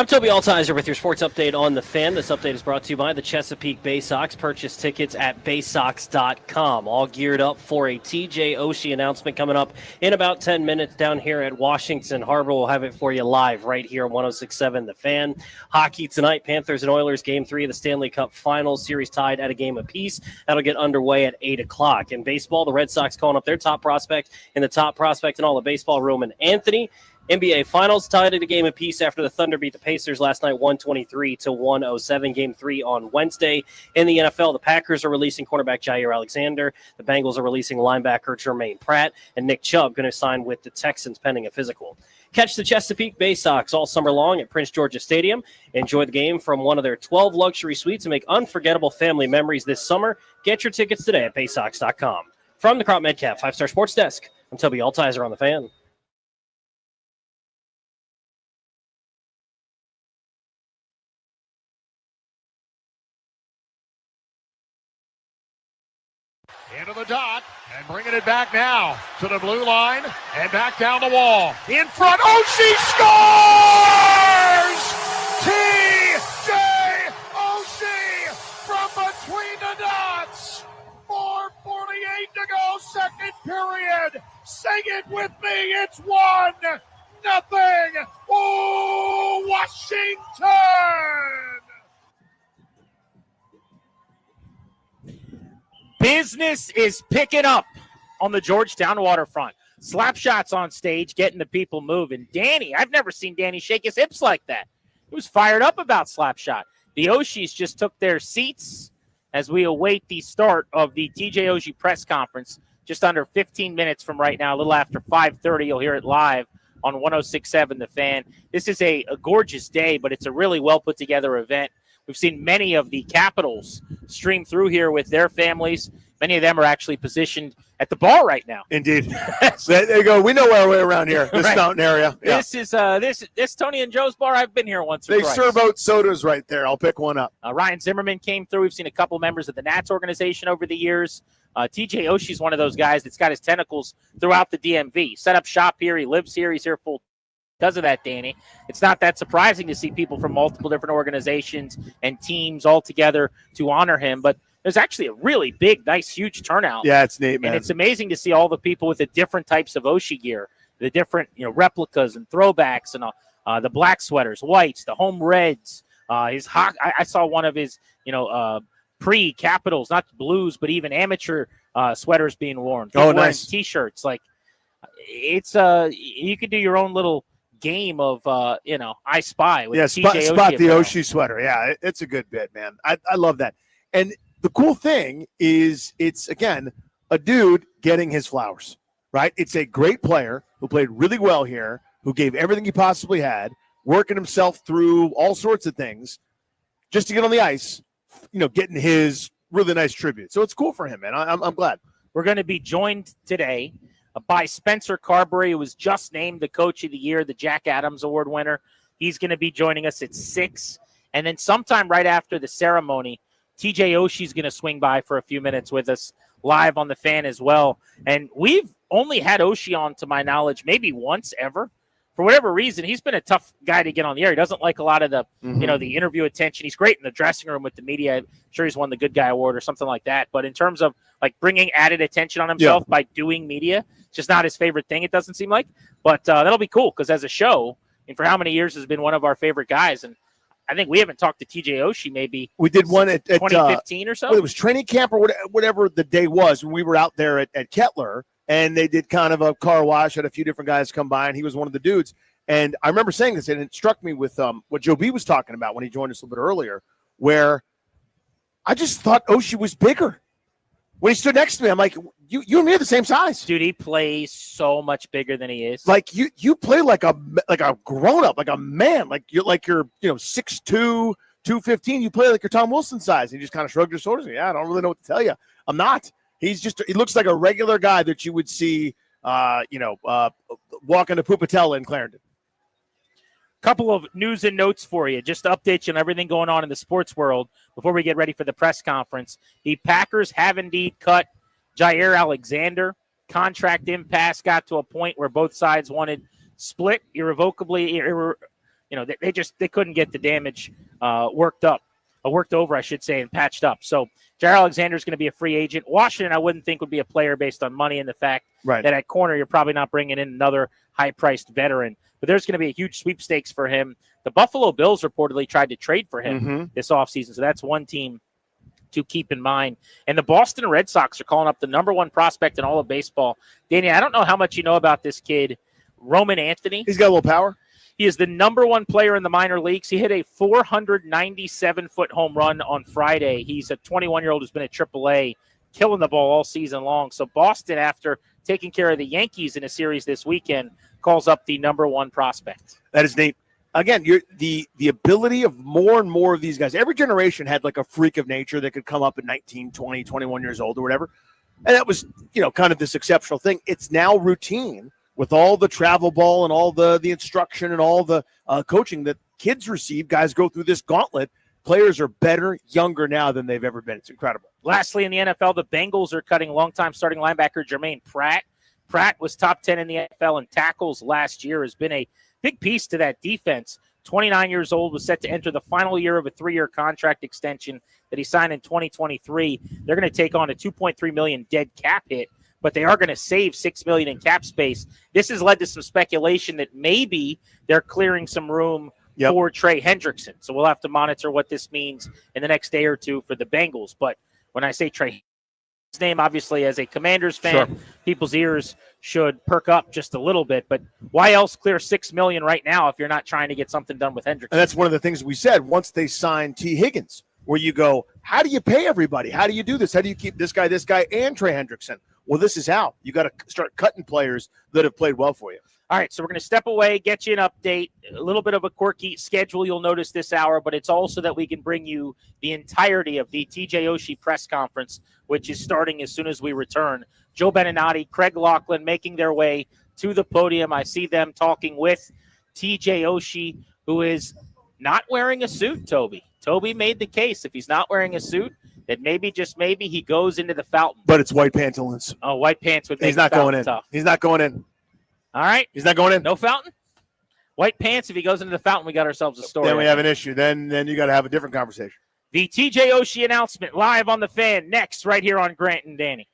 Speaker 16: I'm Toby Altizer with your sports update on The Fan. This update is brought to you by the Chesapeake Bay Sox. Purchase tickets at baysox.com. All geared up for a TJ Oshie announcement coming up in about 10 minutes down here at Washington Harbor. We'll have it for you live right here on 106.7 The Fan. Hockey tonight, Panthers and Oilers, Game 3 of the Stanley Cup Finals. Series tied at a game apiece. That'll get underway at 8 o'clock. In baseball, the Red Sox calling up their top prospect in the top prospect in all of baseball, Roman Anthony. NBA Finals tied at a game apiece after the Thunder beat the Pacers last night, 123-107. Game 3 on Wednesday. In the NFL, the Packers are releasing cornerback Jair Alexander. The Bengals are releasing linebacker Jermaine Pratt. And Nick Chubb going to sign with the Texans pending a physical. Catch the Chesapeake Bay Sox all summer long at Prince George's Stadium. Enjoy the game from one of their 12 luxury suites and make unforgettable family memories this summer. Get your tickets today at baysox.com. From the Crop Medcap 5-Star Sports Desk, I'm Toby Altizer on The Fan.
Speaker 18: Into the dot, and bringing it back now to the blue line, and back down the wall. In front, Oshi scores! T.J. Oshi from between the dots. 4:48 to go, second period. Sing it with me, it's 1-0. Oh, Washington!
Speaker 14: Business is picking up on the Georgetown waterfront. Slap shots on stage, getting the people moving. Danny, I've never seen Danny shake his hips like that. He was fired up about slap shot. The Oshies just took their seats as we await the start of the TJ Oshie press conference. Just under 15 minutes from right now, a little after 5:30. You'll hear it live on 106.7 The Fan. This is a gorgeous day, but it's a really well put together event. We've seen many of the Capitals stream through here with their families. Many of them are actually positioned at the bar right now.
Speaker 15: Indeed. So there you go. We know our way around here, this
Speaker 14: Right.
Speaker 15: mountain area. Yeah.
Speaker 14: This is this Tony and Joe's bar. I've been here once or
Speaker 15: They
Speaker 14: twice.
Speaker 15: serve out sodas right there. I'll pick one up.
Speaker 14: Ryan Zimmerman came through. We've seen a couple members of the Nats organization over the years. TJ Oshie's one of those guys that's got his tentacles throughout the DMV. Set up shop here. He lives here. He's here full because of that, Danny. It's not that surprising to see people from multiple different organizations and teams all together to honor him, but there's actually a really big, nice, huge turnout.
Speaker 15: Yeah, it's neat, man.
Speaker 14: And it's amazing to see all the people with the different types of Oshie gear, the different replicas and throwbacks and the black sweaters, whites, the home reds. I saw one of his pre-Capitals, not Blues, but even amateur sweaters being worn. People wearing
Speaker 15: nice.
Speaker 14: T-shirts. Like it's you could do your own little game of I Spy with
Speaker 15: spot
Speaker 14: TJ
Speaker 15: the
Speaker 14: apparel.
Speaker 15: Oshie sweater. Yeah, it's a good bit, man. I love that. And the cool thing is it's, again, a dude getting his flowers, right? It's a great player who played really well here, who gave everything he possibly had, working himself through all sorts of things just to get on the ice, getting his really nice tribute. So it's cool for him, man. I'm glad.
Speaker 14: We're going to be joined today by Spencer Carbury, who was just named the Coach of the Year, the Jack Adams Award winner. He's going to be joining us at 6. And then sometime right after the ceremony, TJ Oshie's going to swing by for a few minutes with us live on The Fan as well. And we've only had Oshie on, to my knowledge, maybe once ever. For whatever reason, he's been a tough guy to get on the air. He doesn't like a lot of the, the interview attention. He's great in the dressing room with the media. I'm sure he's won the Good Guy Award or something like that. But in terms of like bringing added attention on himself by doing media, it's just not his favorite thing, it doesn't seem like. But that'll be cool because as a show, and for how many years has been one of our favorite guys. And I think we haven't talked to TJ Oshie maybe.
Speaker 15: We did one at
Speaker 14: 2015 or so.
Speaker 15: Well, it was training camp or whatever the day was when we were out there at Kettler, and they did kind of a car wash. Had a few different guys come by, and he was one of the dudes. And I remember saying this, and it struck me with what Joe B was talking about when he joined us a little bit earlier, where I just thought Oshie was bigger. When he stood next to me, I'm like, you and me are the same size.
Speaker 14: Dude, he plays so much bigger than he is.
Speaker 15: Like you play like a grown up, like a man, like you're 6'2", 215. You play like you're Tom Wilson size. And he just kind of shrugged his shoulders. Yeah, I don't really know what to tell you. I'm not. He looks like a regular guy that you would see, walking to Pupatella in Clarendon.
Speaker 14: Couple of news and notes for you, just to update you on everything going on in the sports world before we get ready for the press conference. The Packers have indeed cut Jair Alexander. Contract impasse got to a point where both sides wanted split, they couldn't get the damage worked over, I should say, and patched up. So Jair Alexander is going to be a free agent. Washington, I wouldn't think would be a player based on money and the fact that at corner you're probably not bringing in another high-priced veteran. But there's going to be a huge sweepstakes for him. The Buffalo Bills reportedly tried to trade for him this offseason, so that's one team to keep in mind. And the Boston Red Sox are calling up the number one prospect in all of baseball. Danny, I don't know how much you know about this kid, Roman Anthony.
Speaker 15: He's got a little power.
Speaker 14: He is the number one player in the minor leagues. He hit a 497-foot home run on Friday. He's a 21-year-old who's been at AAA, killing the ball all season long. So Boston, after taking care of the Yankees in a series this weekend, calls up the number one prospect.
Speaker 15: That is neat. Again, the ability of more and more of these guys. Every generation had like a freak of nature that could come up at 19, 20, 21 years old or whatever. And that was, kind of this exceptional thing. It's now routine with all the travel ball and all the instruction and all the coaching that kids receive. Guys go through this gauntlet. Players are better, younger now than they've ever been. It's incredible.
Speaker 14: Lastly, in the NFL, the Bengals are cutting longtime starting linebacker Jermaine Pratt. Pratt was top 10 in the NFL in tackles last year, has been a big piece to that defense. 29 years old, was set to enter the final year of a 3-year contract extension that he signed in 2023. They're going to take on a $2.3 million dead cap hit, but they are going to save $6 million in cap space. This has led to some speculation that maybe they're clearing some room for Trey Hendrickson. So we'll have to monitor what this means in the next day or two for the Bengals. But when I say Trey, his name, obviously, as a Commanders fan, people's ears should perk up just a little bit. But why else clear $6 million right now if you're not trying to get something done with Hendrickson?
Speaker 15: And that's one of the things we said once they signed T. Higgins, where you go, how do you pay everybody? How do you do this? How do you keep this guy, and Trey Hendrickson? Well, this is how. You got to start cutting players that have played well for you.
Speaker 14: All right, so we're going to step away, get you an update, a little bit of a quirky schedule you'll notice this hour, but it's also that we can bring you the entirety of the TJ Oshie press conference, which is starting as soon as we return. Joe Beninati, Craig Laughlin making their way to the podium. I see them talking with TJ Oshie, who is not wearing a suit, Toby. Toby made the case. If he's not wearing a suit, that maybe, just maybe, he goes into the fountain.
Speaker 15: But it's white pantaloons.
Speaker 14: Oh, white pants would make
Speaker 15: He's not
Speaker 14: the
Speaker 15: going
Speaker 14: fountain
Speaker 15: in.
Speaker 14: tough.
Speaker 15: He's not going in.
Speaker 14: All right.
Speaker 15: He's not going in.
Speaker 14: No fountain? White pants, if he goes into the fountain, we got ourselves a story.
Speaker 15: Then we have an issue. Then you got to have a different conversation.
Speaker 14: The TJ Oshie announcement live on the Fan next right here on Grant and Danny.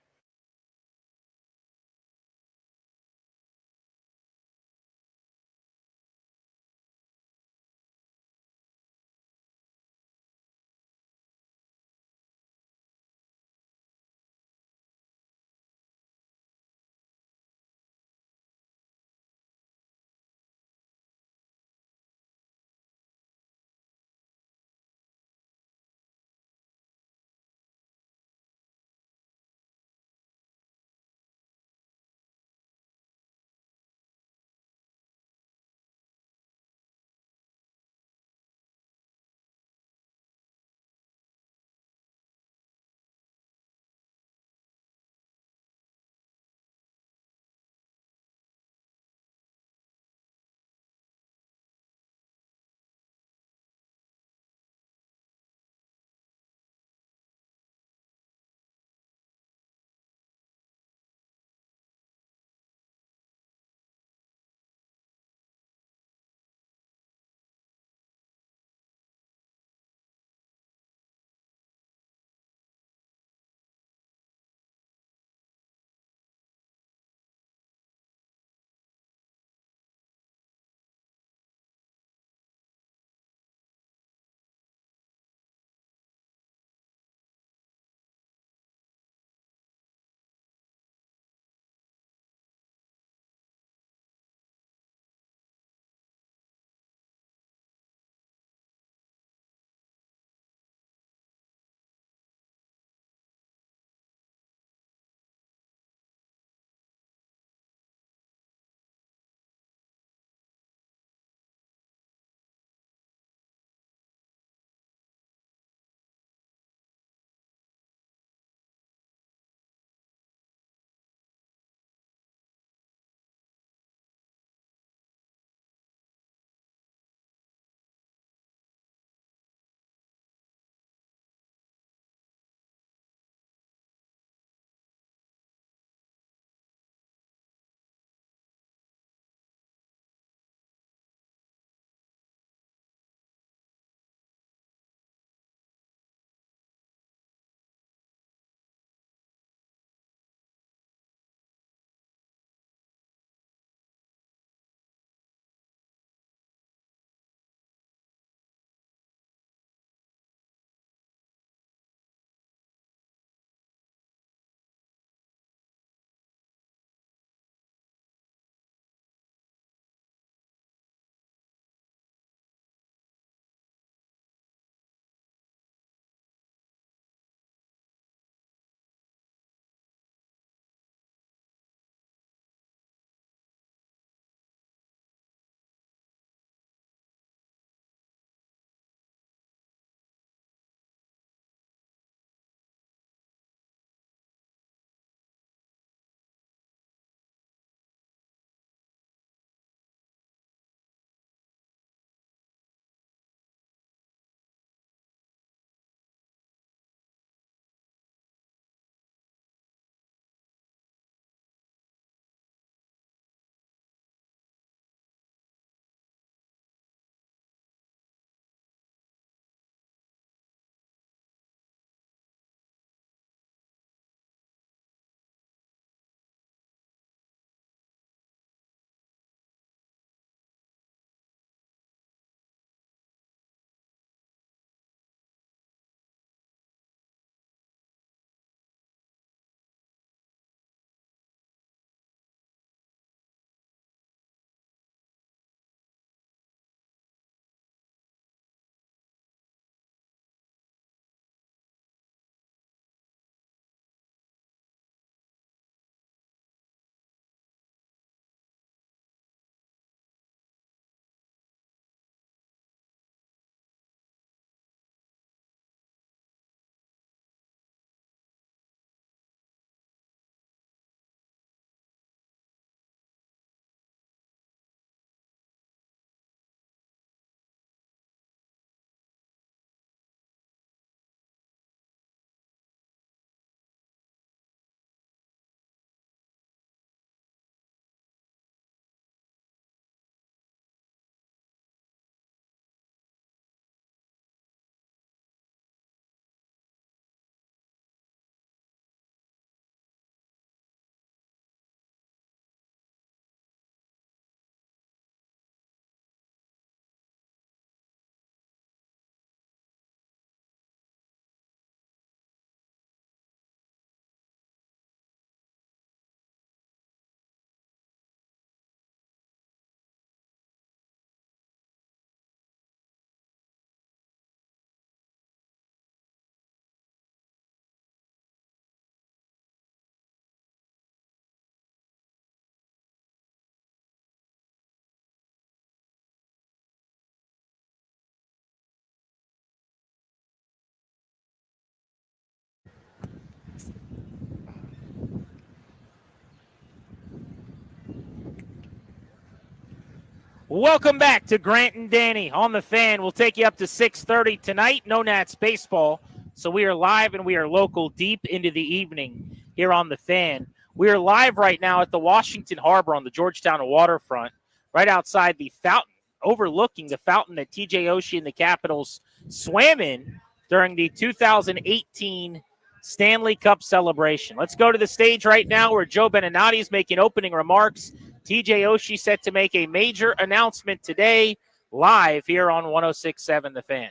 Speaker 14: Welcome back to Grant and Danny on the Fan. We'll take you up to 6:30 tonight. No Nats baseball, so we are live and we are local deep into the evening here on the Fan. We are live right now at the Washington Harbor on the Georgetown waterfront, right outside the fountain, overlooking the fountain that TJ Oshie and the Capitals swam in during the 2018 Stanley Cup celebration. Let's go to the stage right now where Joe Beninati is making opening remarks. TJ Oshie set to make a major announcement today, live here on 106.7 The Fan.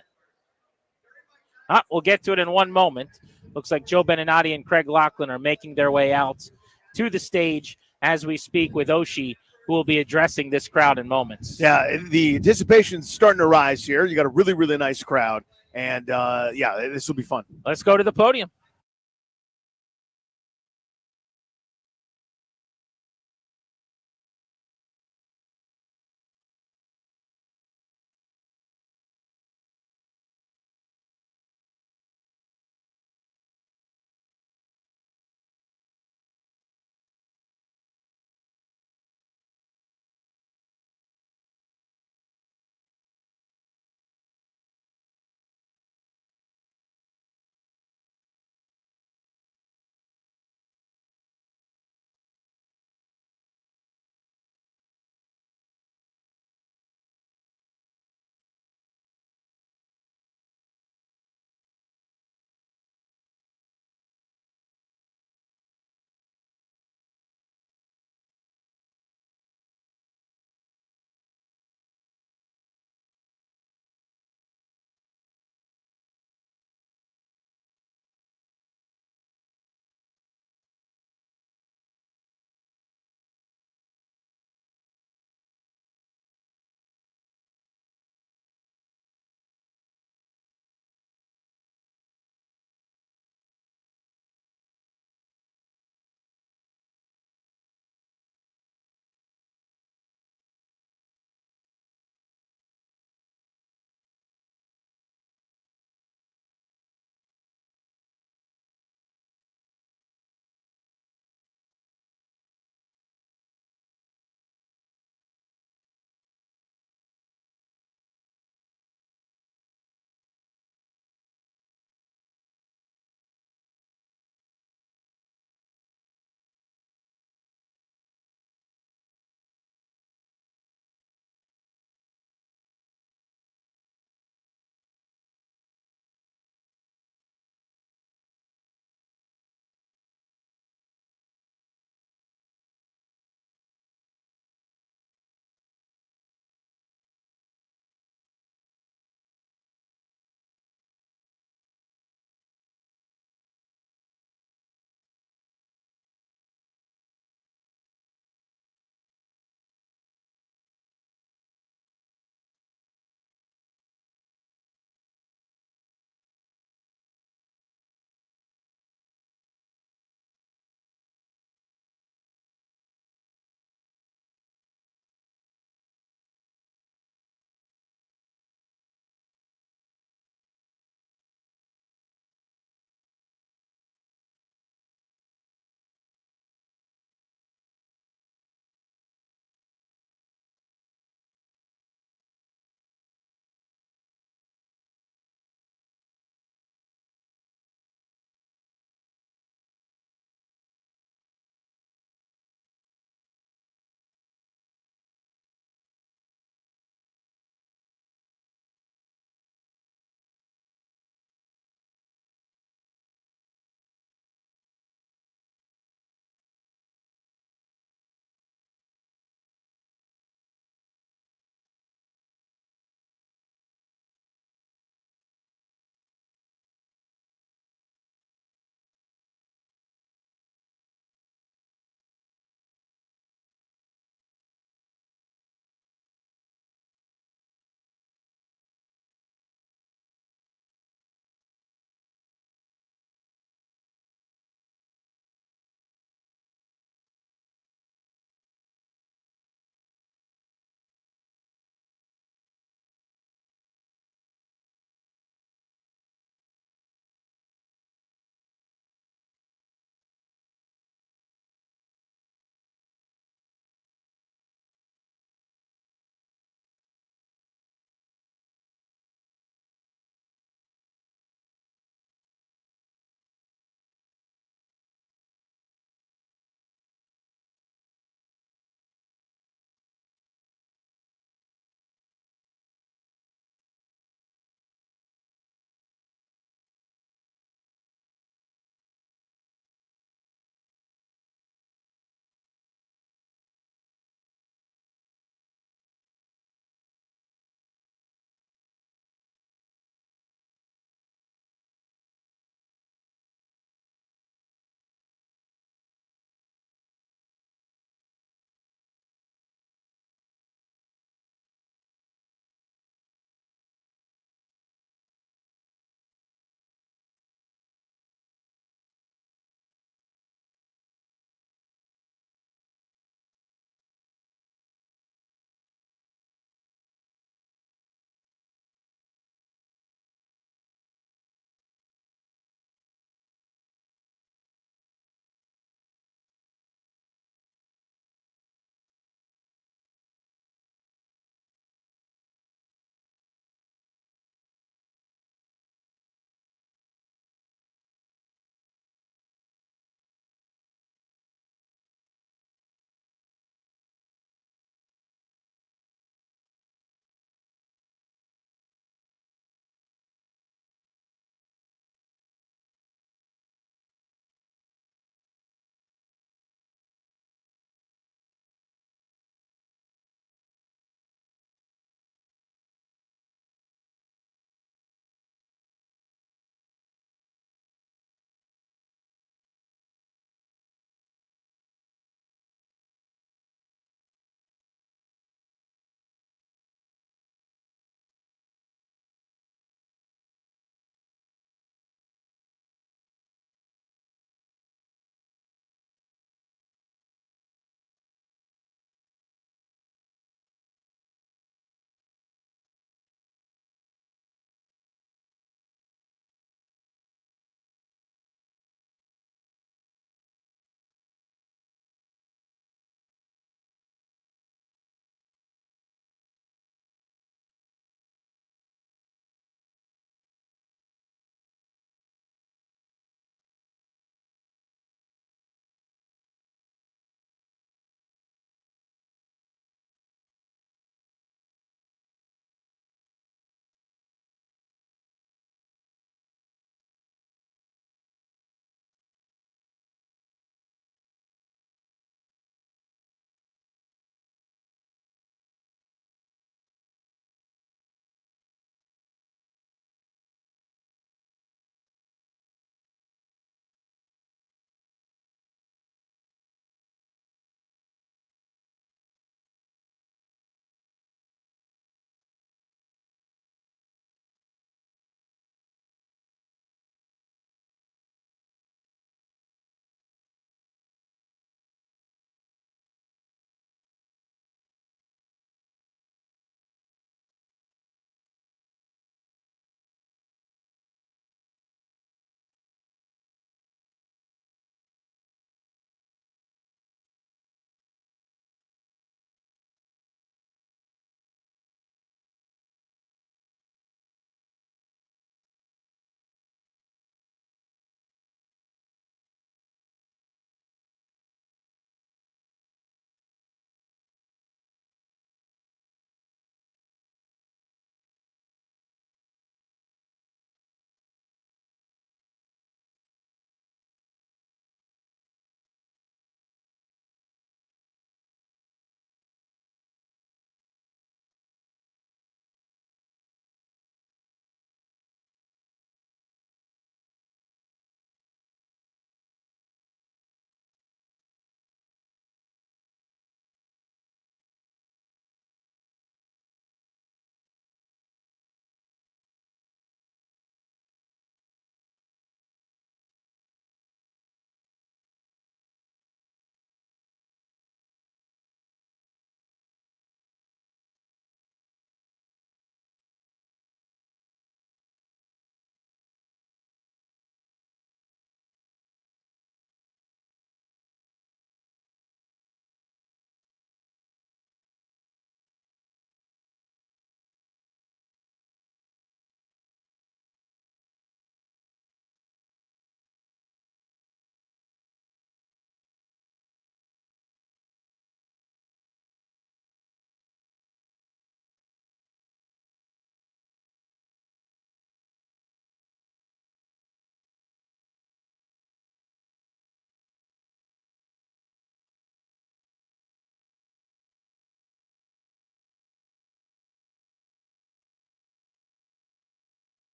Speaker 14: We'll get to it in one moment. Looks like Joe Beninati and Craig Laughlin are making their way out to the stage as we speak with Oshie, who will be addressing this crowd in moments.
Speaker 15: Yeah, the anticipation's starting to rise here. You got a really, really nice crowd. And, this will be fun.
Speaker 14: Let's go to the podium.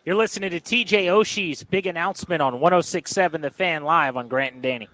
Speaker 14: You're listening to TJ Oshi's big announcement on 106.7 The Fan live on Grant and Danny.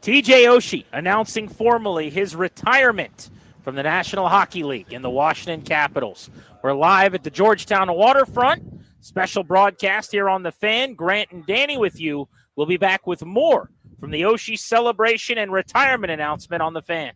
Speaker 14: TJ Oshie announcing formally his retirement from the National Hockey League in the Washington Capitals. We're live at the Georgetown waterfront. Special broadcast here on The Fan. Grant and Danny with you. We'll be back with more from the Oshie celebration and retirement announcement on The Fan.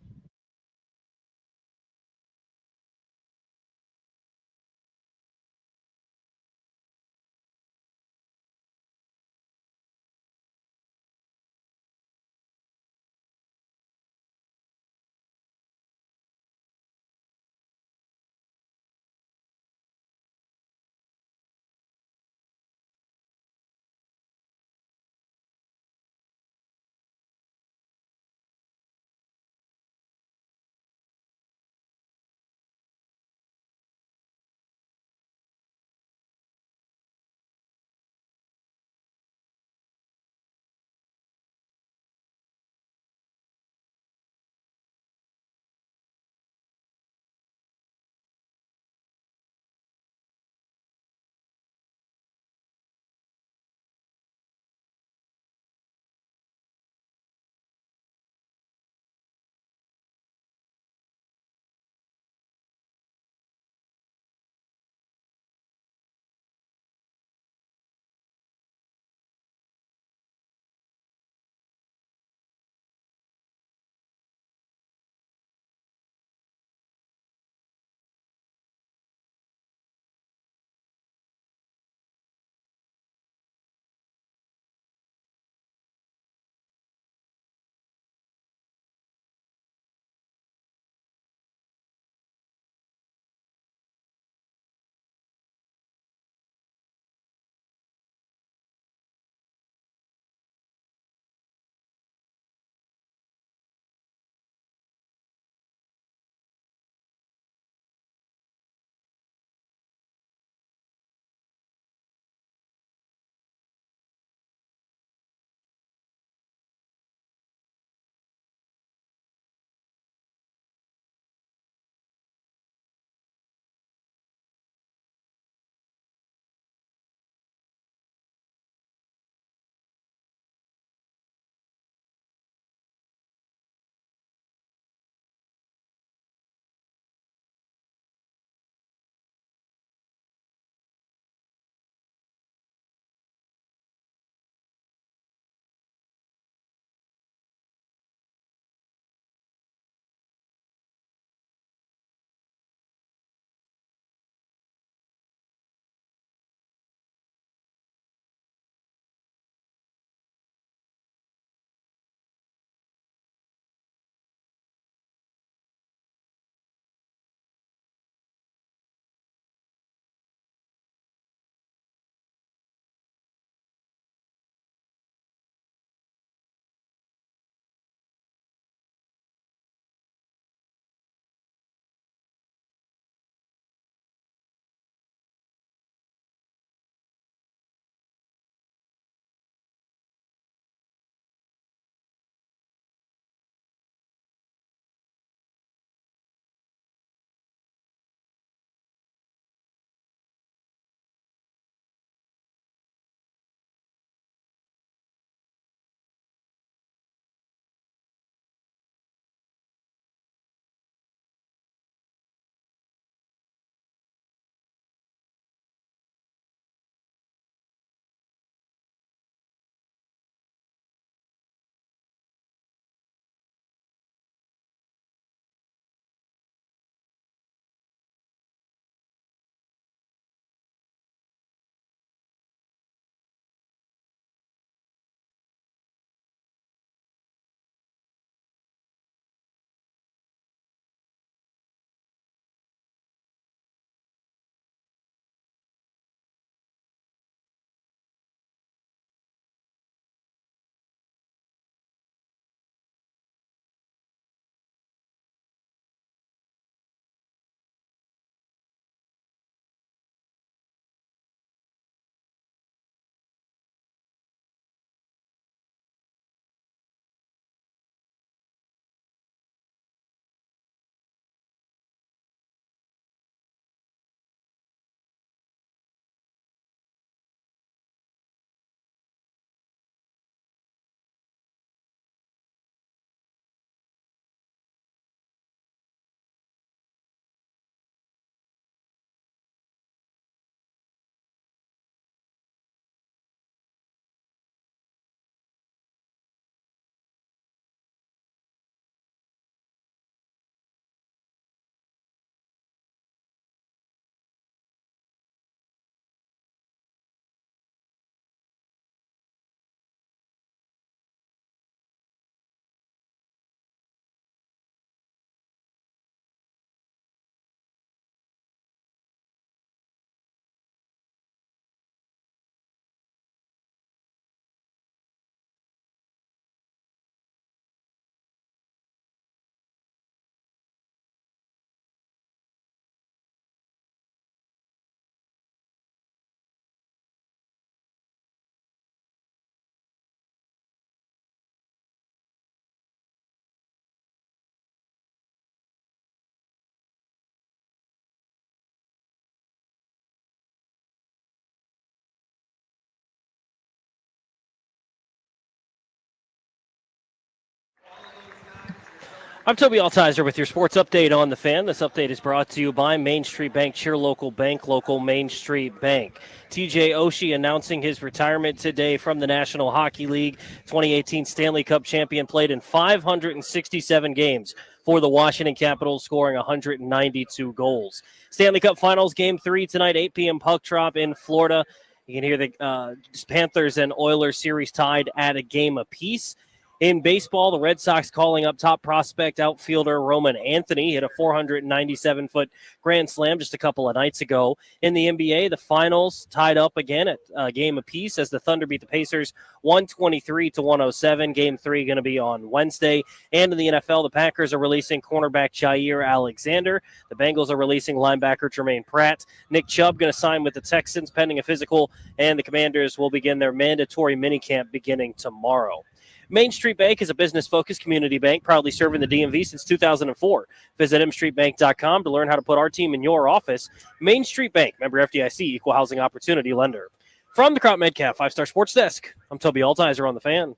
Speaker 16: I'm Toby Altizer with your sports update on The Fan. This update is brought to you by Main Street Bank. Cheer local bank, local Main Street Bank. TJ Oshie announcing his retirement today from the National Hockey League. 2018 Stanley Cup champion, played in 567 games for the Washington Capitals, scoring 192 goals. Stanley Cup Finals Game 3 tonight, 8 p.m. puck drop in Florida. You can hear the Panthers and Oilers series tied at a game apiece. In baseball, the Red Sox calling up top prospect outfielder Roman Anthony. Hit a 497-foot grand slam just a couple of nights ago. In the NBA, the finals tied up again at a game apiece as the Thunder beat the Pacers 123-107. Game 3 going to be on Wednesday. And in the NFL, the Packers are releasing cornerback Jair Alexander. The Bengals are releasing linebacker Jermaine Pratt. Nick Chubb going to sign with the Texans pending a physical, and the Commanders will begin their mandatory minicamp beginning tomorrow. Main Street Bank is a business-focused community bank proudly serving the DMV since 2004. Visit mstreetbank.com to learn how to put our team in your office. Main Street Bank, member FDIC, equal housing opportunity lender. From the Crop Metcalf 5-Star Sports Desk, I'm Toby Altizer on The Fan.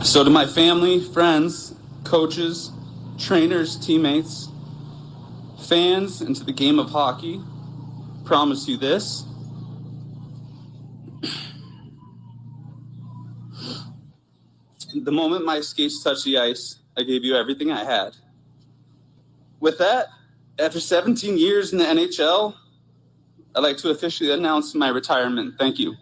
Speaker 8: So to my family, friends, coaches, trainers, teammates, fans, and to the game of hockey, promise you this. The moment my skates touched the ice, I gave you everything I had. With that, after 17 years in the NHL, I'd like to officially announce my retirement. Thank you.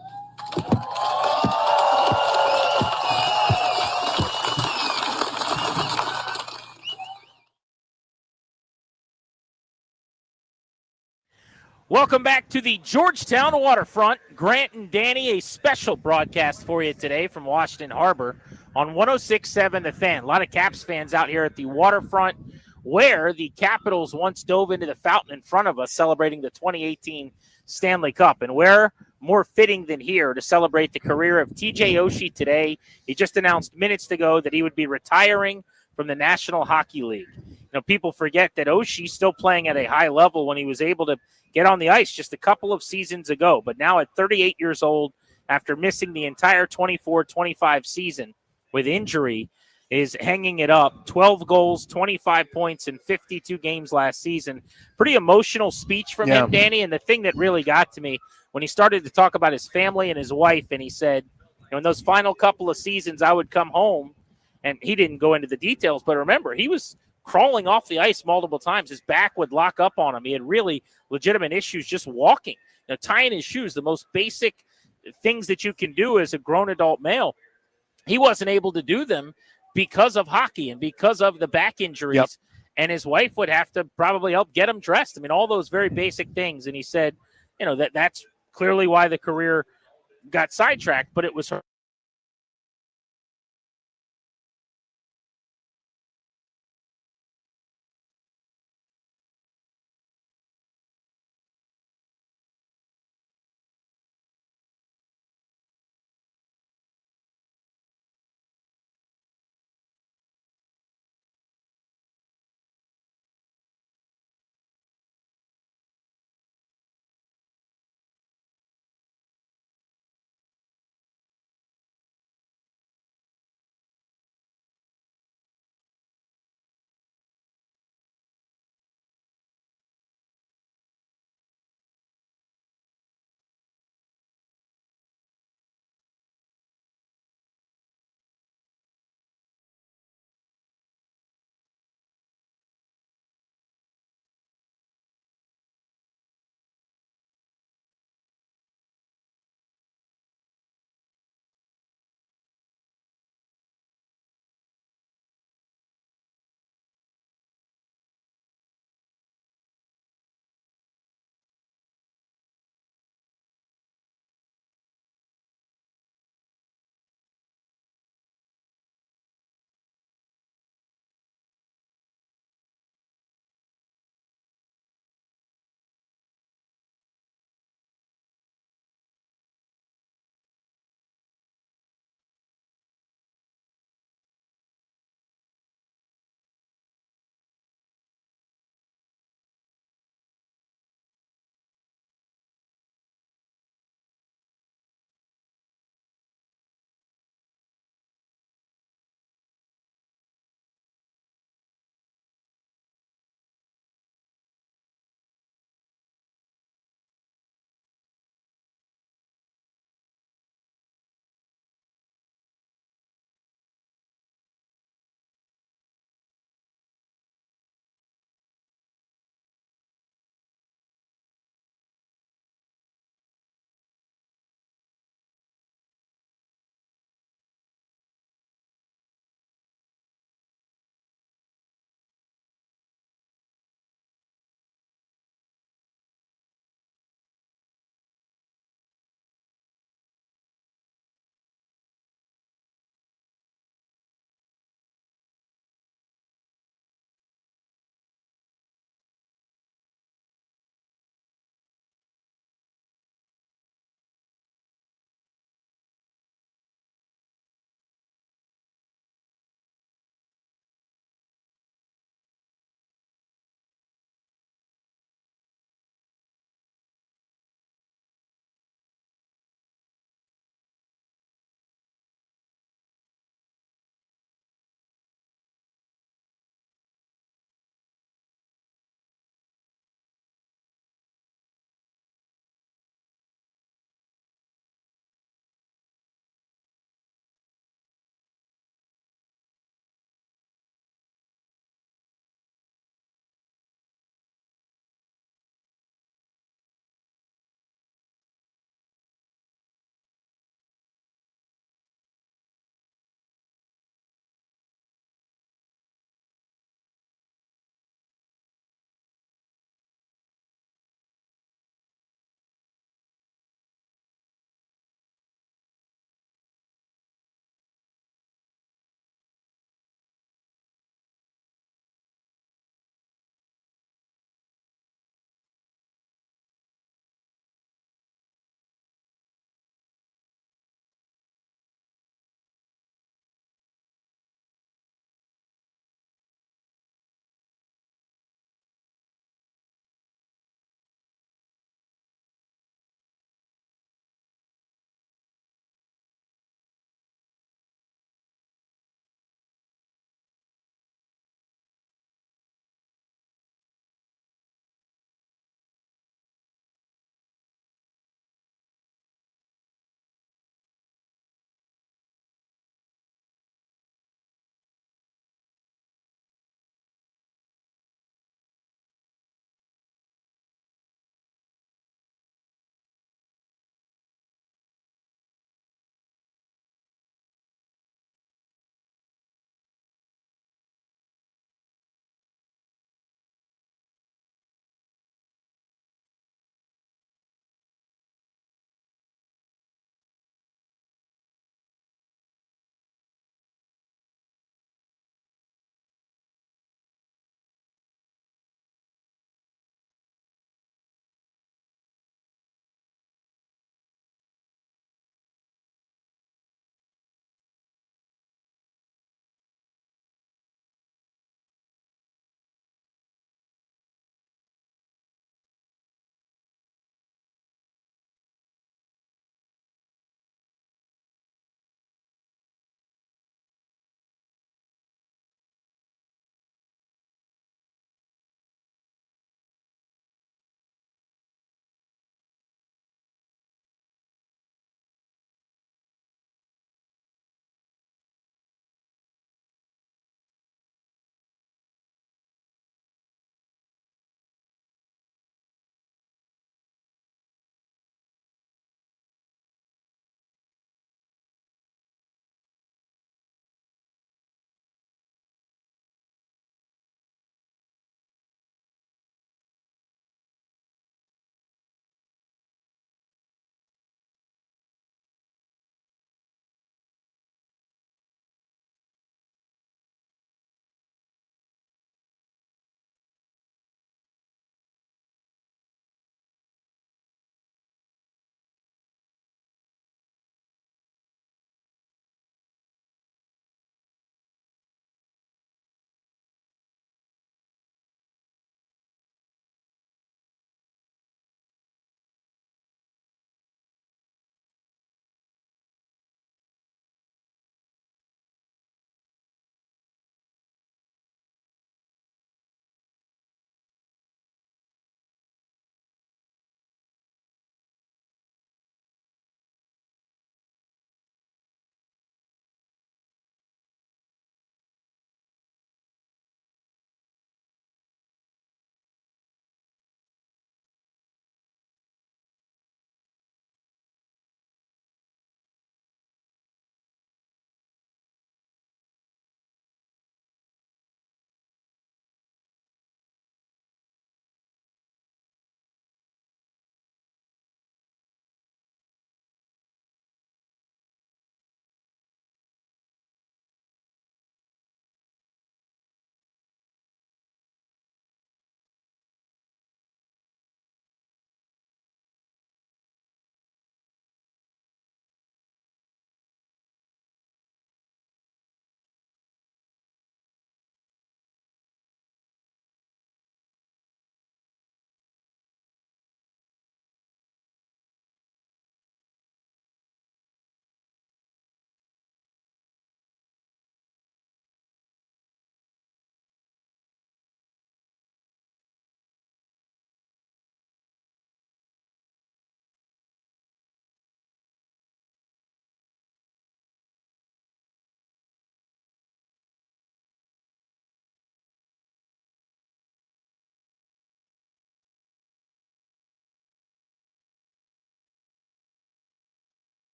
Speaker 14: Welcome back to the Georgetown Waterfront. Grant and Danny, a special broadcast for you today from Washington Harbor on 106.7 The Fan. A lot of Caps fans out here at the waterfront where the Capitals once dove into the fountain in front of us celebrating the 2018 Stanley Cup. And where more fitting than here to celebrate the career of TJ Oshie today. He just announced minutes ago that he would be retiring from the National Hockey League. You know, people forget that Oshie's still playing at a high level when he was able to get on the ice just a couple of seasons ago. But now at 38 years old, after missing the entire 24-25 season with injury, is hanging it up. 12 goals, 25 points in 52 games last season. Pretty emotional speech from him, Danny. And the thing that really got to me, when he started to talk about his family and his wife, and he said, you know, in those final couple of seasons, I would come home, and he didn't go into the details, but remember, he was crawling off the ice multiple times. His back would lock up on him. He had really legitimate issues just walking. You know, tying his shoes, the most basic things that you can do as a grown adult male. He wasn't able to do them because of hockey and because of the back injuries. Yep. And his wife would have to probably help get him dressed. I mean, all those very basic things. And he said, you know, that's clearly why the career got sidetracked, but it was her.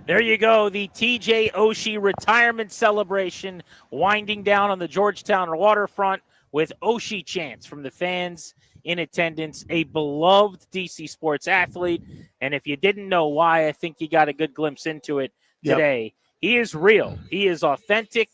Speaker 14: There you go, the TJ Oshi retirement celebration winding down on the Georgetown waterfront with Oshi chants from the fans in attendance, a beloved DC sports athlete. And if you didn't know why, I think you got a good glimpse into it today. Yep. He is real. He is authentic,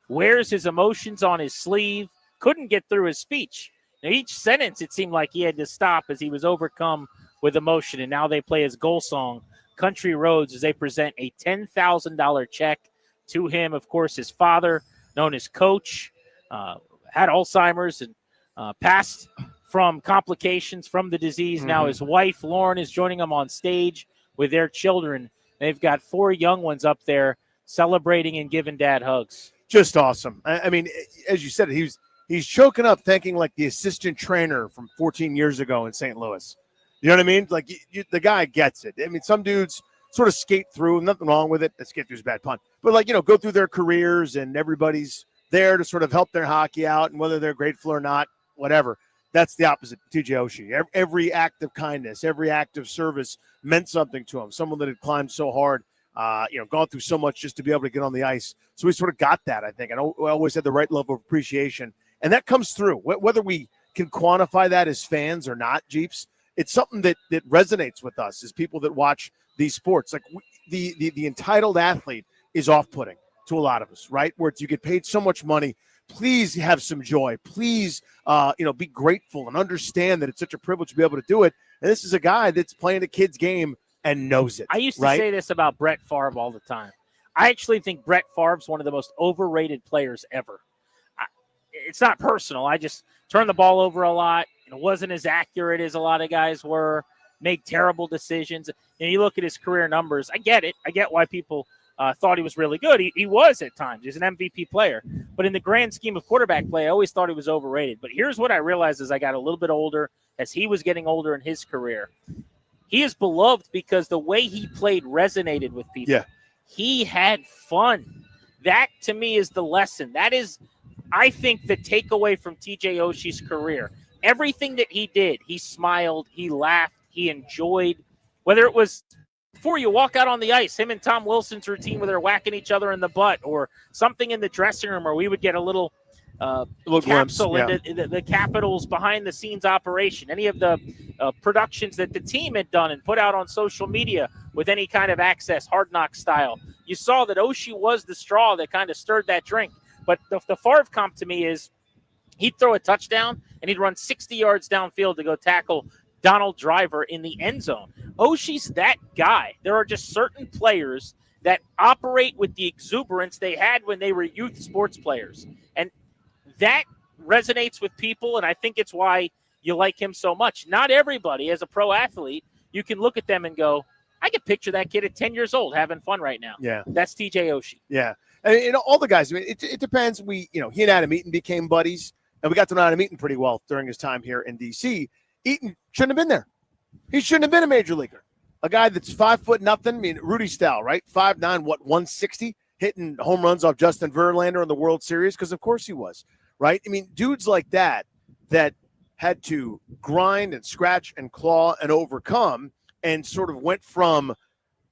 Speaker 14: wears his emotions on his sleeve, couldn't get through his speech. Now, each sentence, it seemed like he had to stop as he was overcome with emotion. And now they play his goal song, Country Roads, as they present a $10,000 check to him. Of course, his father, known as Coach, had Alzheimer's and passed from complications from the disease. Mm-hmm. Now his wife, Lauren, is joining him on stage with their children. They've got 4 young ones up there celebrating and giving dad hugs.
Speaker 15: Just awesome. I mean, as you said, he's choking up thinking like the assistant trainer from 14 years ago in St. Louis. You know what I mean? Like, the guy gets it. I mean, some dudes sort of skate through, nothing wrong with it. Skate through is a bad pun. But, like, go through their careers, and everybody's there to sort of help their hockey out, and whether they're grateful or not, whatever. That's the opposite of TJ Oshi. Every act of kindness, every act of service meant something to him. Someone that had climbed so hard, gone through so much just to be able to get on the ice. So we sort of got that, I think. And I always had the right level of appreciation. And that comes through. Whether we can quantify that as fans or not, Jeeps, it's something that resonates with us as people that watch these sports. Like the entitled athlete is off-putting to a lot of us, right? Where you get paid so much money. Please have some joy. Please, be grateful and understand that it's such a privilege to be able to do it. And this is a guy that's playing a kid's game and knows it.
Speaker 14: I used to say this about Brett Favre all the time. I actually think Brett Favre's one of the most overrated players ever. It's not personal. I just turned the ball over a lot. It wasn't as accurate as a lot of guys were, make terrible decisions. And you look at his career numbers, I get it. I get why people thought he was really good. He was at times. He's an MVP player. But in the grand scheme of quarterback play, I always thought he was overrated. But here's what I realized as I got a little bit older, as he was getting older in his career. He is beloved because the way he played resonated with people. Yeah. He had fun. That, to me, is the lesson. That is, I think, the takeaway from TJ Oshi's career. Everything that he did, he smiled, he laughed, he enjoyed. Whether it was before you walk out on the ice, him and Tom Wilson's routine where they're whacking each other in the butt, or something in the dressing room where we would get a little capsule into the Capitals behind-the-scenes operation. Any of the productions that the team had done and put out on social media with any kind of access, Hard Knock style. You saw that Oshi was the straw that kind of stirred that drink. But the Favre comp to me is he'd throw a touchdown and he'd run 60 yards downfield to go tackle Donald Driver in the end zone. Oshi's that guy. There are just certain players that operate with the exuberance they had when they were youth sports players. And that resonates with people, and I think it's why you like him so much. Not everybody, as a pro athlete, you can look at them and go, I can picture that kid at 10 years old having fun right now. Yeah. That's TJ Oshi.
Speaker 15: Yeah. And all the guys, I mean, it depends. He and Adam Eaton became buddies, and we got to know Adam Eaton pretty well during his time here in D.C. Eaton shouldn't have been there. He shouldn't have been a major leaguer. A guy that's 5'0" nothing. I mean, Rudy style, right? 5'9", 160, hitting home runs off Justin Verlander in the World Series, because of course he was, right? I mean, dudes like that had to grind and scratch and claw and overcome, and sort of went from,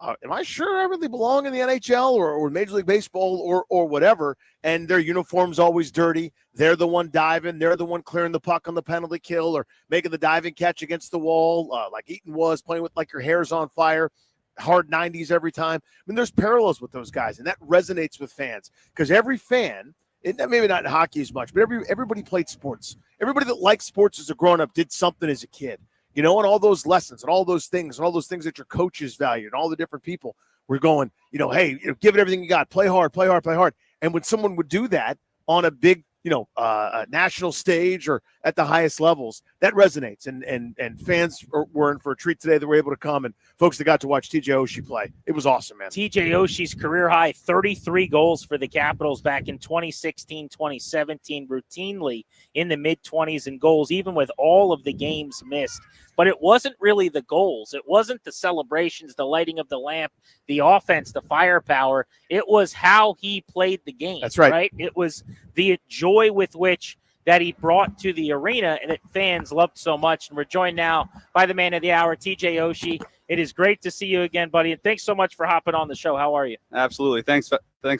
Speaker 15: am I sure I really belong in the NHL or Major League Baseball or whatever? And their uniform's always dirty. They're the one diving. They're the one clearing the puck on the penalty kill or making the diving catch against the wall, like Eaton was, playing with like your hair's on fire, hard 90s every time. I mean, there's parallels with those guys, and that resonates with fans because every fan, maybe not in hockey as much, but everybody played sports. Everybody that liked sports as a grown-up did something as a kid. And all those lessons and all those things that your coaches valued, and all the different people were going, hey, give it everything you got, play hard, play hard, play hard. And when someone would do that on a big, a national stage or at the highest levels, that resonates. And fans were in for a treat today that were able to come, and folks that got to watch TJ Oshi play. It was awesome, man.
Speaker 14: TJ Oshi's career high 33 goals for the Capitals back in 2016, 2017, routinely in the mid-20s in goals, even with all of the games missed. But it wasn't really the goals. It wasn't the celebrations, the lighting of the lamp, the offense, the firepower. It was how he played the game.
Speaker 15: That's right.
Speaker 14: It was the joy with which that he brought to the arena and that fans loved so much. And we're joined now by the man of the hour, TJ Oshi. It is great to see you again, buddy, and thanks so much for hopping on the show. How are you?
Speaker 9: Absolutely. Thanks,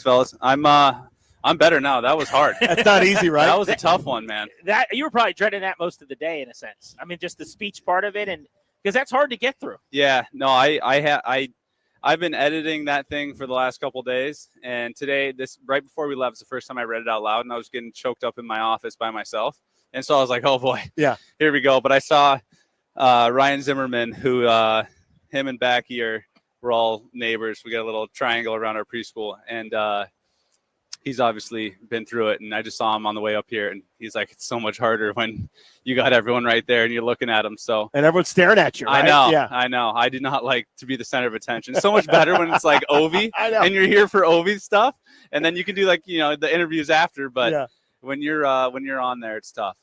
Speaker 9: fellas. I'm better now. That was hard.
Speaker 15: That's not easy, right?
Speaker 9: That was a tough one, man.
Speaker 14: That you were probably dreading that most of the day, in a sense. I mean, just the speech part of it, and because that's hard to get through.
Speaker 9: Yeah. No, I've been editing that thing for the last couple of days, and today, right before we left, was the first time I read it out loud, and I was getting choked up in my office by myself, and so I was like, "Oh boy,
Speaker 15: yeah,
Speaker 9: here we go." But I saw Ryan Zimmerman, who him and Backy we're all neighbors. We got a little triangle around our preschool, and he's obviously been through it. And I just saw him on the way up here, and he's like, "It's so much harder when you got everyone right there and you're looking at them." So
Speaker 15: and everyone's staring at you. Right?
Speaker 9: I know,
Speaker 15: Yeah.
Speaker 9: I know. I do not like to be the center of attention. It's so much better when it's like Ovi and you're here for Ovi stuff, and then you can do the interviews after. But when you're on there, it's tough.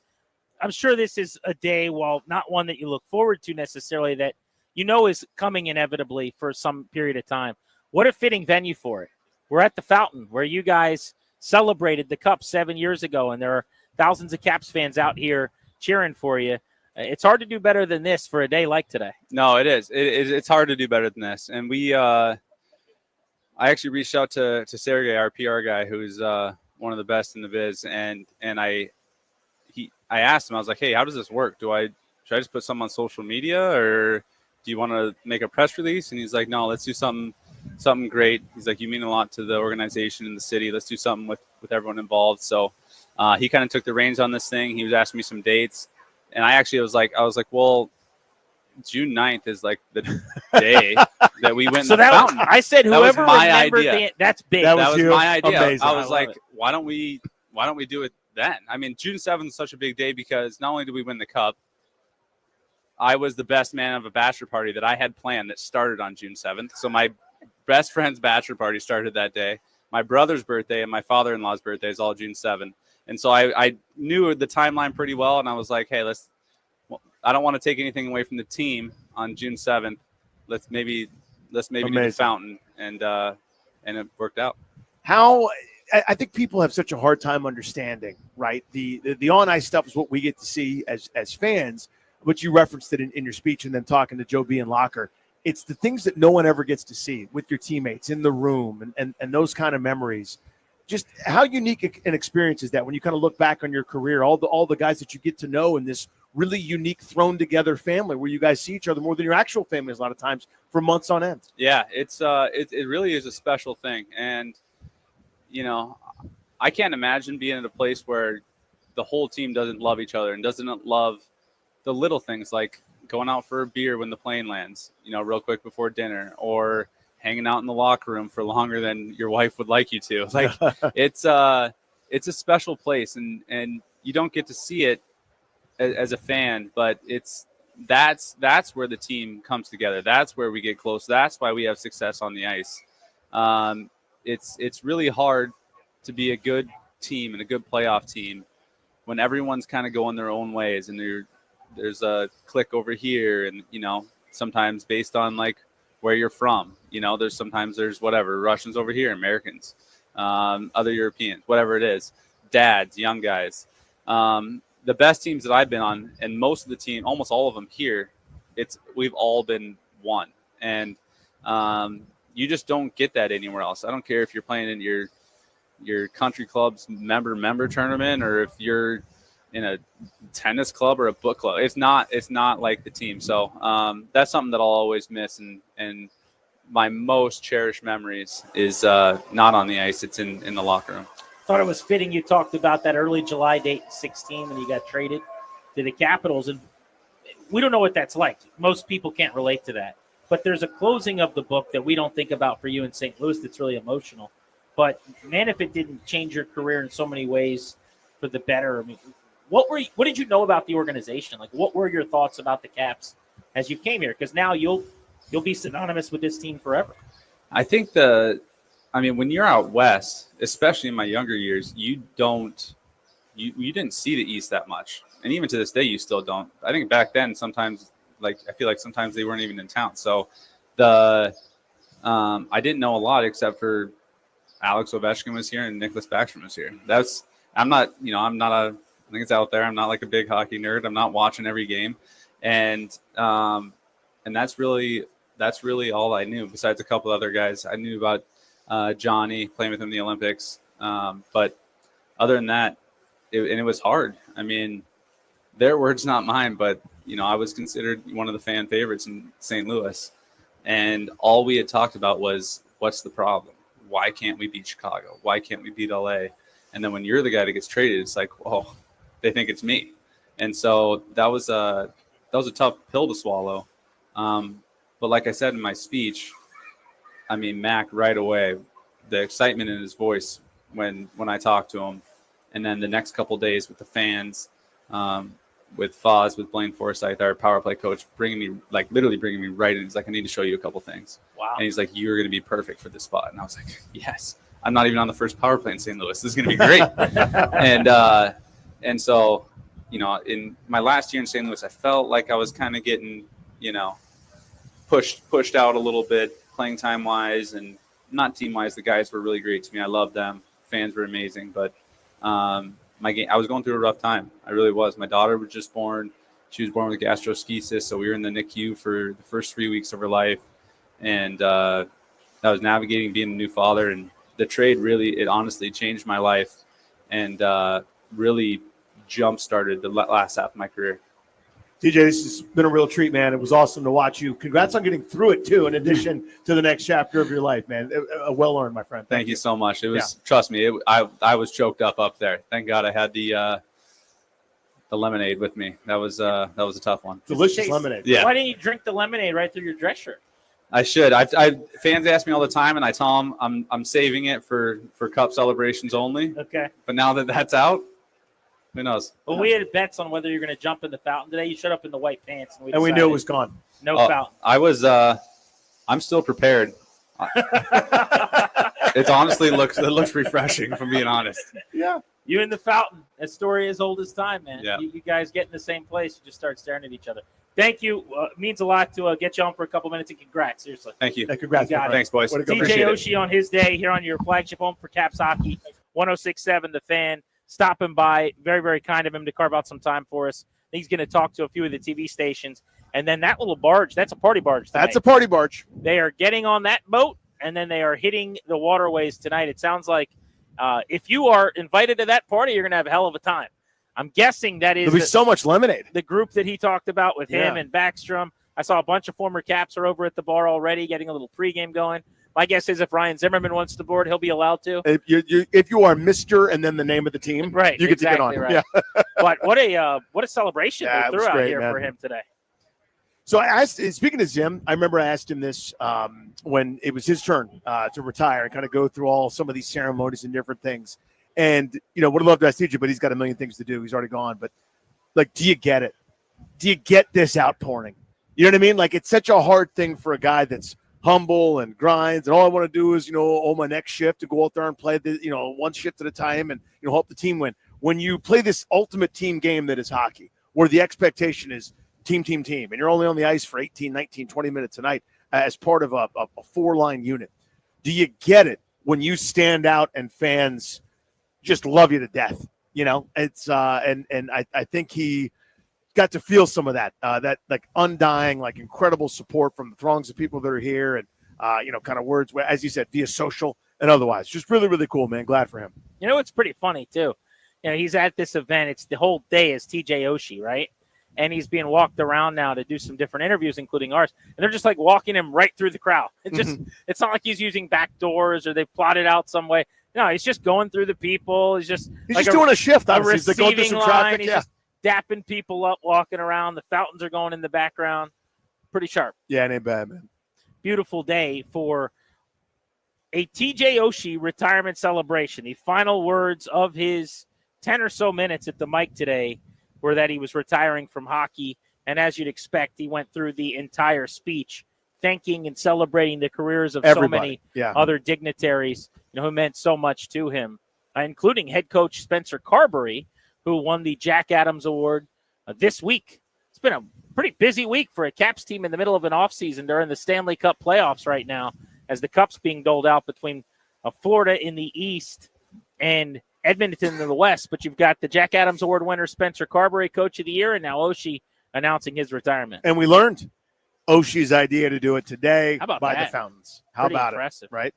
Speaker 14: I'm sure this is a day, while not one that you look forward to necessarily, that is coming inevitably for some period of time. What a fitting venue for it. We're at the Fountain, where you guys celebrated the Cup 7 years ago, and there are thousands of Caps fans out here cheering for you. It's hard to do better than this for a day like today.
Speaker 9: No, it is. It's hard to do better than this. And I actually reached out to Sergey, our PR guy, who's one of the best in the biz, and I asked him, I was like, "Hey, how does this work? Should I just put something on social media, or do you want to make a press release?" And he's like, "No, let's do something great." He's like, "You mean a lot to the organization and the city. Let's do something with everyone involved." So he kind of took the reins on this thing. He was asking me some dates, and I was like, well, June 9th is like the day that we went in the Fountain.
Speaker 14: I said, whoever
Speaker 9: my
Speaker 14: remembered
Speaker 9: idea.
Speaker 14: that's big.
Speaker 9: That was my idea.
Speaker 15: Amazing.
Speaker 9: I was like, why don't we do it then? I mean, June 7th is such a big day because not only did we win the Cup, I was the best man of a bachelor party that I had planned that started on June 7th. So my best friend's bachelor party started that day. My brother's birthday and my father-in-law's birthday is all June 7th. And so I knew the timeline pretty well, and I was like, hey, I don't want to take anything away from the team on June 7th. Let's maybe do the Fountain, and it worked out.
Speaker 15: I think people have such a hard time understanding, right? The on-ice stuff is what we get to see as fans, but you referenced it in your speech and then talking to Joe B. and Locker. It's the things that no one ever gets to see with your teammates in the room and those kind of memories. Just how unique an experience is that when you kind of look back on your career, all the guys that you get to know in this really unique thrown together family where you guys see each other more than your actual families a lot of times for months on end.
Speaker 9: Yeah, it really is a special thing. And, I can't imagine being at a place where the whole team doesn't love each other and doesn't love the little things like going out for a beer when the plane lands, real quick before dinner, or hanging out in the locker room for longer than your wife would like you to. Like it's a special place, and you don't get to see it as a fan, but that's where the team comes together. That's where we get close. That's why we have success on the ice. It's really hard to be a good team and a good playoff team when everyone's kind of going their own ways, and there's a clique over here, and sometimes based on like where you're from, there's whatever, Russians over here, Americans, other Europeans, whatever it is, dads, young guys. The best teams that I've been on, and most of the team, almost all of them here, we've all been one. And you just don't get that anywhere else. I don't care if you're playing in your country club's member tournament, or if you're in a tennis club or a book club. It's not like the team. So that's something that I'll always miss. And my most cherished memories is not on the ice. It's in the locker room.
Speaker 14: Thought it was fitting you talked about that early July date in 2016 when you got traded to the Capitals. And we don't know what that's like. Most people can't relate to that. But there's a closing of the book that we don't think about for you in St. Louis that's really emotional. But, man, if it didn't change your career in so many ways for the better, I mean, what did you know about the organization? Like, what were your thoughts about the Caps as you came here? Because now you'll be synonymous with this team forever.
Speaker 9: I think when you're out west, especially in my younger years, you didn't see the East that much. And even to this day, you still don't. I think back then, sometimes, I feel like sometimes they weren't even in town. So I didn't know a lot except for Alex Ovechkin was here and Nicholas Backstrom was here. I think it's out there. I'm not like a big hockey nerd. I'm not watching every game. And that's really that's really all I knew. Besides a couple other guys, I knew about Johnny playing with him in the Olympics. But other than that, it was hard. I mean, their words, not mine, but, I was considered one of the fan favorites in St. Louis. And all we had talked about was, what's the problem? Why can't we beat Chicago? Why can't we beat LA? And then when you're the guy that gets traded, it's like, oh, they think it's me. And so that was a tough pill to swallow. But like I said in my speech, I mean, Mac right away, the excitement in his voice when I talked to him, and then the next couple days with the fans, with Foz, with Blaine Forsythe, our power play coach, literally bringing me right in. He's like, I need to show you a couple things.
Speaker 14: Wow.
Speaker 9: And he's like, you're going to be perfect for this spot. And I was like, yes. I'm not even on the first power play in St. Louis. This is going to be great. and so, in my last year in St. Louis, I felt like I was kind of getting, pushed out a little bit, playing time wise and not team wise. The guys were really great to me. I loved them. Fans were amazing, but my game, I was going through a rough time. I really was. My daughter was just born. She was born with gastroschisis, so we were in the NICU for the first 3 weeks of her life, and I was navigating being a new father. And the trade it honestly changed my life, and really jump-started the last half of my career.
Speaker 15: TJ, this has been a real treat, man. It was awesome to watch you. Congrats on getting through it, too, in addition to the next chapter of your life, man. Well-earned, my friend.
Speaker 9: Thank you so much. It was, trust me, I was choked up there. Thank God I had the lemonade with me. That was a tough one.
Speaker 15: Delicious lemonade.
Speaker 9: Yeah.
Speaker 14: Why didn't you drink the lemonade right through your dress shirt?
Speaker 9: I should. Fans ask me all the time, and I tell them I'm saving it for cup celebrations only.
Speaker 14: Okay.
Speaker 9: But now that that's out, who knows?
Speaker 14: Well, we had bets on whether you're going to jump in the fountain today. You showed up in the white pants,
Speaker 15: and we knew it was gone.
Speaker 14: No fountain.
Speaker 9: I was. I'm still prepared. It honestly looks refreshing, if I'm being honest.
Speaker 15: Yeah.
Speaker 14: You in the fountain. A story as old as time, man.
Speaker 9: Yeah.
Speaker 14: You guys get in the same place. You just start staring at each other. Thank you. It means a lot to get you on for a couple minutes, and congrats. Seriously.
Speaker 9: Thank you.
Speaker 15: Congrats.
Speaker 14: You got it.
Speaker 9: Thanks, boys.
Speaker 14: TJ Oshi on his day here on your flagship home for Caps Hockey, 106.7 The Fan. Stopping by. Very, very kind of him to carve out some time for us. He's going to talk to a few of the TV stations. And then that little barge, that's a party barge tonight.
Speaker 15: That's a party barge.
Speaker 14: They are getting on that boat, and then they are hitting the waterways tonight. It sounds like if you are invited to that party, you're going to have a hell of a time. I'm guessing that is
Speaker 15: There'll be so much lemonade.
Speaker 14: The group that he talked about with him and Backstrom. I saw a bunch of former Caps are over at the bar already getting a little pregame going. My guess is if Ryan Zimmerman wants to board, he'll be allowed to.
Speaker 15: If you are Mr. and then the name of the team,
Speaker 14: right,
Speaker 15: you get to get on.
Speaker 14: Right.
Speaker 15: Yeah.
Speaker 14: But what a celebration
Speaker 15: Yeah,
Speaker 14: they
Speaker 15: it was
Speaker 14: threw out
Speaker 15: great,
Speaker 14: here
Speaker 15: man.
Speaker 14: for him today.
Speaker 15: So I asked, speaking of Zim, I remember I asked him this when it was his turn to retire and kind of go through all some of these ceremonies and different things. And, would have loved to ask TJ, but he's got a million things to do. He's already gone. But, do you get it? Do you get this outpouring? You know what I mean? It's such a hard thing for a guy that's humble and grinds, and all I want to do is, my next shift to go out there and play one shift at a time and, help the team win. When you play this ultimate team game that is hockey, where the expectation is team, and you're only on the ice for 18, 19, 20 minutes a night as part of a four-line unit, do you get it when you stand out and fans just love you to death? It's and I think he got to feel some of that undying, incredible support from the throngs of people that are here, and kind of words, as you said, via social and otherwise. Just really, really cool, man. Glad for him.
Speaker 14: It's pretty funny too. He's at this event. It's the whole day is TJ Oshi, right? And he's being walked around now to do some different interviews, including ours. And they're just walking him right through the crowd. It's not like he's using back doors or they plotted out some way. No, he's just going through the people. He's just
Speaker 15: doing a shift. Obviously,
Speaker 14: receiving
Speaker 15: going through some
Speaker 14: line.
Speaker 15: traffic.
Speaker 14: He's just dapping people up, walking around. The fountains are going in the background. Pretty sharp.
Speaker 15: Yeah, it ain't bad, man.
Speaker 14: Beautiful day for a TJ Oshi retirement celebration. The final words of his 10 or so minutes at the mic today were that he was retiring from hockey. And as you'd expect, he went through the entire speech thanking and celebrating the careers of so many other dignitaries who meant so much to him, including head coach Spencer Carbury, who won the Jack Adams Award this week. It's been a pretty busy week for a Caps team in the middle of an offseason during the Stanley Cup playoffs right now, as the Cup's being doled out between Florida in the East and Edmonton in the West. But you've got the Jack Adams Award winner Spencer Carbury, Coach of the Year, and now Oshi announcing his retirement.
Speaker 15: And we learned Oshi's idea to do it today
Speaker 14: How about
Speaker 15: by
Speaker 14: that?
Speaker 15: the fountains. How
Speaker 14: Pretty
Speaker 15: about
Speaker 14: impressive.
Speaker 15: it? Right?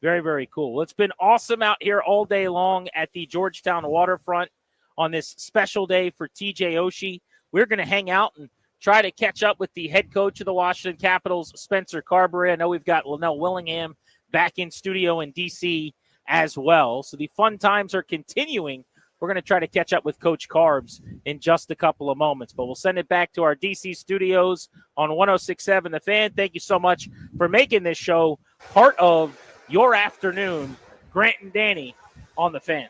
Speaker 14: Very, very cool. Well, it's been awesome out here all day long at the Georgetown waterfront on this special day for TJ Oshie. We're going to hang out and try to catch up with the head coach of the Washington Capitals, Spencer Carbury. I know we've got Linnell Willingham back in studio in D.C. as well. So the fun times are continuing. We're going to try to catch up with Coach Carbs in just a couple of moments. But we'll send it back to our D.C. studios on 106.7 The Fan. Thank you so much for making this show part of your afternoon. Grant and Danny on The Fan.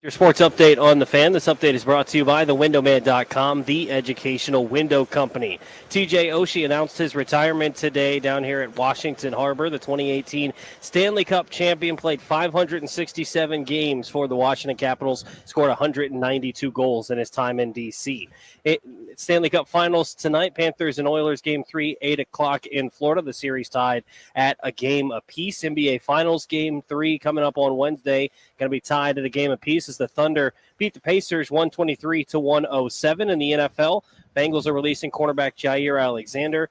Speaker 16: Your sports update on the Fan. This update is brought to you by thewindowman.com, the educational window company. TJ Oshie announced his retirement today down here at Washington Harbor. The 2018 Stanley Cup champion played 567 games for the Washington Capitals, scored 192 goals in his time in D.C. Stanley Cup Finals tonight, Panthers and Oilers, Game 3, 8 o'clock in Florida. The series tied at a game apiece. NBA Finals Game 3 coming up on Wednesday, going to be tied at a game apiece as the Thunder beat the Pacers 123-107. In the NFL, Bengals are releasing cornerback Jair Alexander.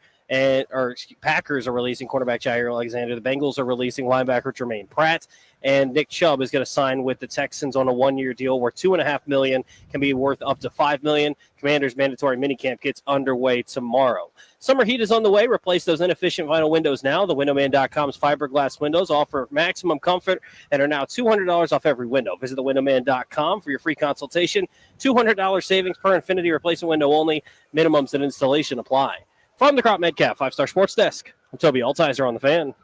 Speaker 16: Packers are releasing cornerback Jair Alexander. The Bengals are releasing linebacker Jermaine Pratt. And Nick Chubb is going to sign with the Texans on a one-year deal where $2.5 million can be worth up to $5 million. Commanders' mandatory minicamp gets underway tomorrow. Summer heat is on the way. Replace those inefficient vinyl windows now. The Windowman.com's fiberglass windows offer maximum comfort and are now $200 off every window. Visit thewindowman.com for your free consultation. $200 savings per Infinity replacement window only. Minimums and installation apply. From the Crop Medcalf 5-Star Sports Desk, I'm Toby Altizer on the Fan.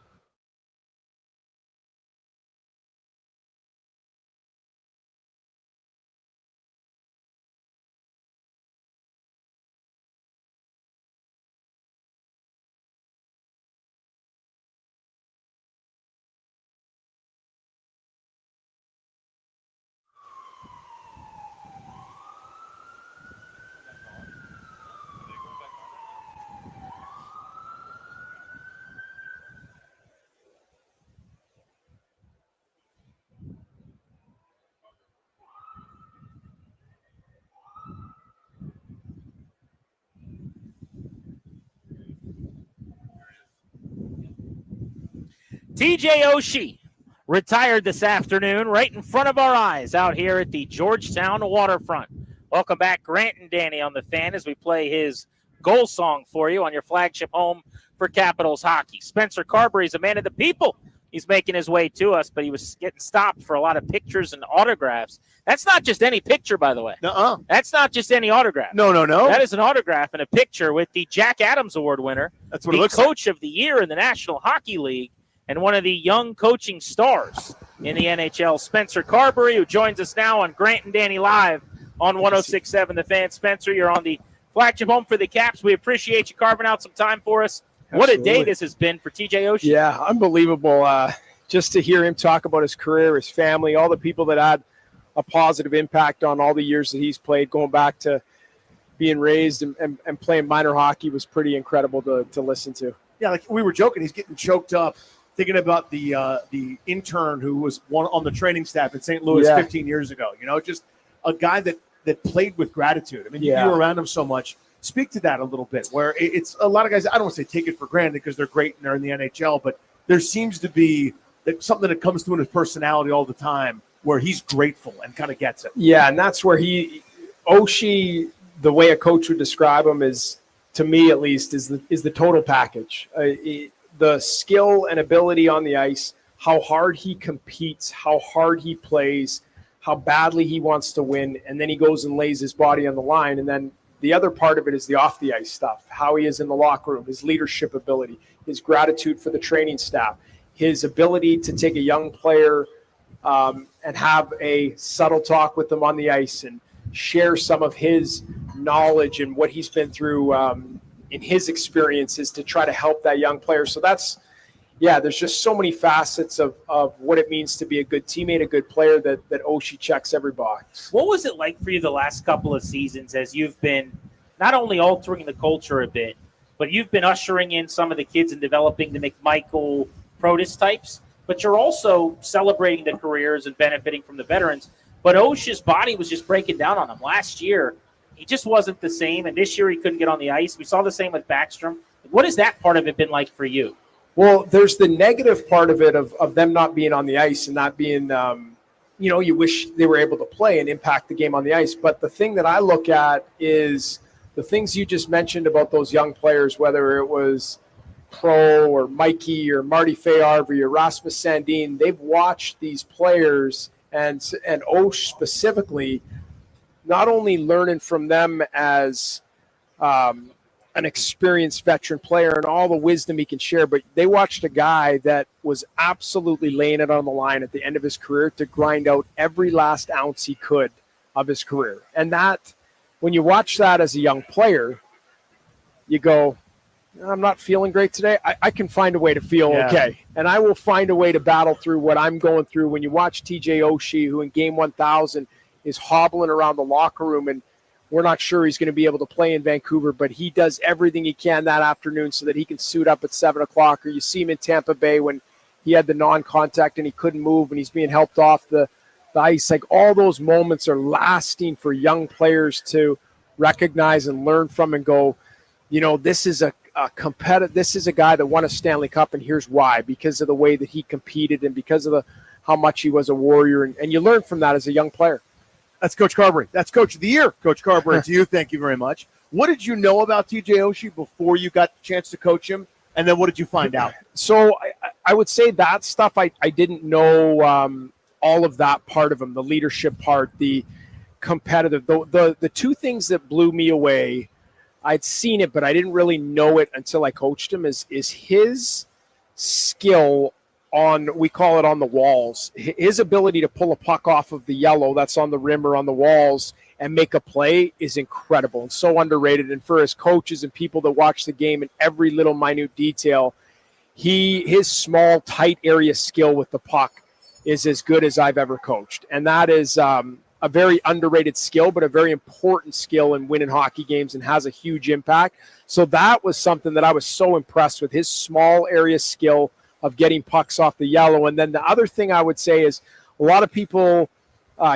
Speaker 14: TJ Oshie retired this afternoon right in front of our eyes out here at the Georgetown waterfront. Welcome back, Grant and Danny on the Fan as we play his goal song for you on your flagship home for Capitals hockey. Spencer Carbury is a man of the people. He's making his way to us, but he was getting stopped for a lot of pictures and autographs. That's not just any picture, by the way.
Speaker 15: Nuh-uh.
Speaker 14: That's not just any autograph.
Speaker 15: No.
Speaker 14: That is an autograph and a picture with the Jack Adams Award winner,
Speaker 15: That's what it looks
Speaker 14: Coach of the Year in the National Hockey League, and one of the young coaching stars in the NHL, Spencer Carbury, who joins us now on Grant and Danny Live on 106.7 The Fan. Spencer, you're on the flagship home for the Caps. We appreciate you carving out some time for us. What a day this has been for TJ Oshie.
Speaker 10: Yeah, unbelievable. Just to hear him talk about his career, his family, all the people that had a positive impact on all the years that he's played, going back to being raised and playing minor hockey was pretty incredible to listen to.
Speaker 15: Yeah, like we were joking, he's getting choked up thinking about the intern who was one on the training staff in St. Louis 15 years ago. You know, just a guy that played with gratitude. I mean, you were around him so much. Speak to that a little bit, where it's a lot of guys, I don't want to say take it for granted because they're great and they're in the NHL, but there seems to be something that comes through in his personality all the time where he's grateful and kind of gets it.
Speaker 10: Yeah, and that's where Oshie, the way a coach would describe him is, to me at least, is the total package. The skill and ability on the ice, how hard he competes, how hard he plays, how badly he wants to win, and then he goes and lays his body on the line. And then the other part of it is the off-the-ice stuff, how he is in the locker room, his leadership ability, his gratitude for the training staff, his ability to take a young player and have a subtle talk with them on the ice and share some of his knowledge and what he's been through in his experiences to try to help that young player. So there's just so many facets of what it means to be a good teammate, a good player that Oshie checks every box.
Speaker 14: What was it like for you the last couple of seasons as you've been not only altering the culture a bit, but you've been ushering in some of the kids and developing the McMichael Protis types, but you're also celebrating the careers and benefiting from the veterans. But Oshie's body was just breaking down on him. Last year, he just wasn't the same, and this year he couldn't get on the ice. We saw the same with Backstrom. What has that part of it been like for you?
Speaker 10: Well, there's the negative part of it of them not being on the ice and not being, you wish they were able to play and impact the game on the ice. But the thing that I look at is the things you just mentioned about those young players, whether it was Pro or Mikey or Marty Fayarvy or Rasmus Sandin. They've watched these players and Osh specifically, not only learning from them as an experienced veteran player and all the wisdom he can share, but they watched a guy that was absolutely laying it on the line at the end of his career to grind out every last ounce he could of his career. And that, when you watch that as a young player, you go, I'm not feeling great today. I can find a way to feel okay. And I will find a way to battle through what I'm going through. When you watch TJ Oshie, who in game 1000 is hobbling around the locker room, and we're not sure he's going to be able to play in Vancouver, but he does everything he can that afternoon so that he can suit up at 7 o'clock. Or you see him in Tampa Bay when he had the non-contact and he couldn't move and he's being helped off the ice. Like, all those moments are lasting for young players to recognize and learn from and go, this is a competitive. This is a guy that won a Stanley Cup, and here's why: because of the way that he competed and because of how much he was a warrior. And you learn from that as a young player.
Speaker 15: That's Coach Carbury. That's Coach of the Year. Coach Carbury, to you, thank you very much. What did you know about TJ Oshie before you got the chance to coach him? And then what did you find out?
Speaker 10: So I would say that stuff I didn't know all of that part of him, the leadership part, the competitive. The two things that blew me away, I'd seen it, but I didn't really know it until I coached him, is his skill on, we call it on the walls. His ability to pull a puck off of the yellow that's on the rim or on the walls and make a play is incredible and so underrated. And for his coaches and people that watch the game in every little minute detail, his small, tight area skill with the puck is as good as I've ever coached. And that is a very underrated skill, but a very important skill in winning hockey games and has a huge impact. So that was something that I was so impressed with, his small area skill of getting pucks off the yellow. And then the other thing I would say is a lot of people,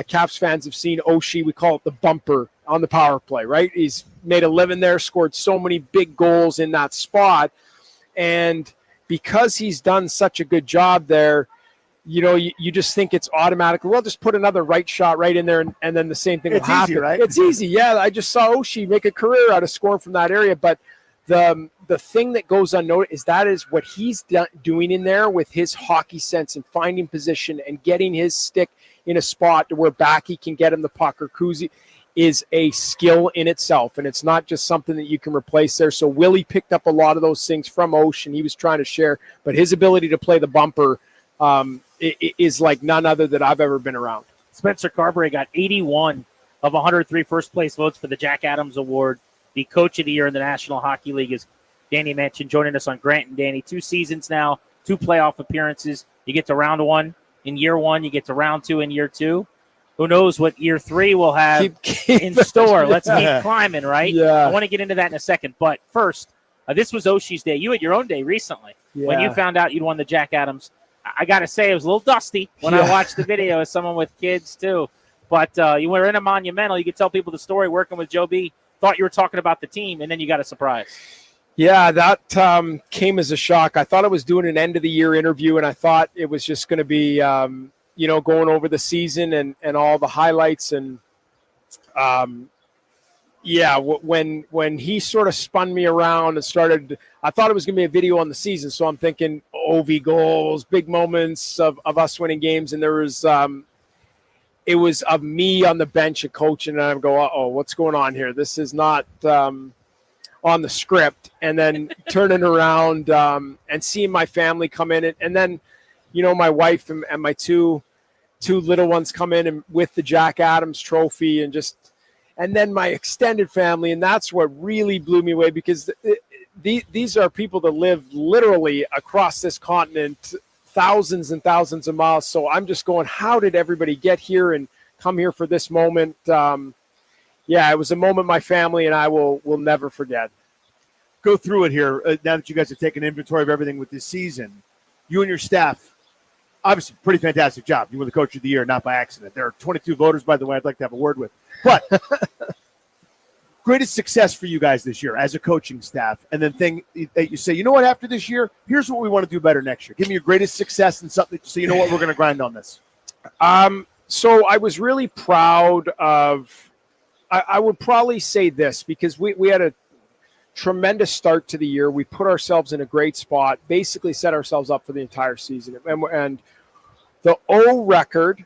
Speaker 10: Caps fans, have seen Oshie, we call it the bumper on the power play, right? He's made a living there, scored so many big goals in that spot. And because he's done such a good job there, you just think it's automatic. Well, just put another right shot right in there, and then the same thing will happen.
Speaker 15: Easy, right?
Speaker 10: It's easy. Yeah, I just saw Oshie make a career out of scoring from that area. But the thing that goes unnoticed is what he's doing in there with his hockey sense and finding position and getting his stick in a spot to where Backy can get him the puck or Kuzi is a skill in itself. And it's not just something that you can replace there. So Willie picked up a lot of those things from Osh, and he was trying to share. But his ability to play the bumper is like none other that I've ever been around.
Speaker 14: Spencer Carbury got 81 of 103 first-place votes for the Jack Adams Award. The Coach of the Year in the National Hockey League, as Danny mentioned, joining us on Grant and Danny. 2 seasons now, 2 playoff appearances. You get to round 1 in year 1. You get to round 2 in year 2. Who knows what year 3 will have in store. Let's keep climbing, right?
Speaker 10: Yeah.
Speaker 14: I want to get into that in a second. But first, this was Oshie's day. You had your own day recently.
Speaker 10: Yeah.
Speaker 14: When you found out you'd won the Jack Adams. I got to say, it was a little dusty when I watched the video as someone with kids, too. But you were in a Monumental. You could tell people the story working with Joe B. Thought you were talking about the team, and then you got a surprise.
Speaker 10: Yeah, that came as a shock. I thought I was doing an end-of-the-year interview, and I thought it was just going to be, going over the season and all the highlights. And, when he sort of spun me around and started, I thought it was going to be a video on the season. So I'm thinking OV goals, big moments of us winning games. And there was it was of me on the bench and coaching, and I go, uh-oh, what's going on here? This is not on the script. And then turning around and seeing my family come in. And then, my wife and my two little ones come in and with the Jack Adams trophy and then my extended family. And that's what really blew me away, because these are people that live literally across this continent, thousands and thousands of miles. So I'm just going, how did everybody get here and come here for this moment? It was a moment my family and I will never forget.
Speaker 15: Go through it here. Now that you guys have taken inventory of everything with this season, you and your staff, obviously pretty fantastic job. You were the Coach of the Year, not by accident. There are 22 voters, by the way, I'd like to have a word with. But greatest success for you guys this year as a coaching staff, and then thing that you say, you know what, after this year, here's what we want to do better next year. Give me your greatest success and something so you know what, we're going to grind on this.
Speaker 10: So I was really proud of, I would probably say this, because we had a tremendous start to the year. We put ourselves in a great spot, basically set ourselves up for the entire season. And the O record,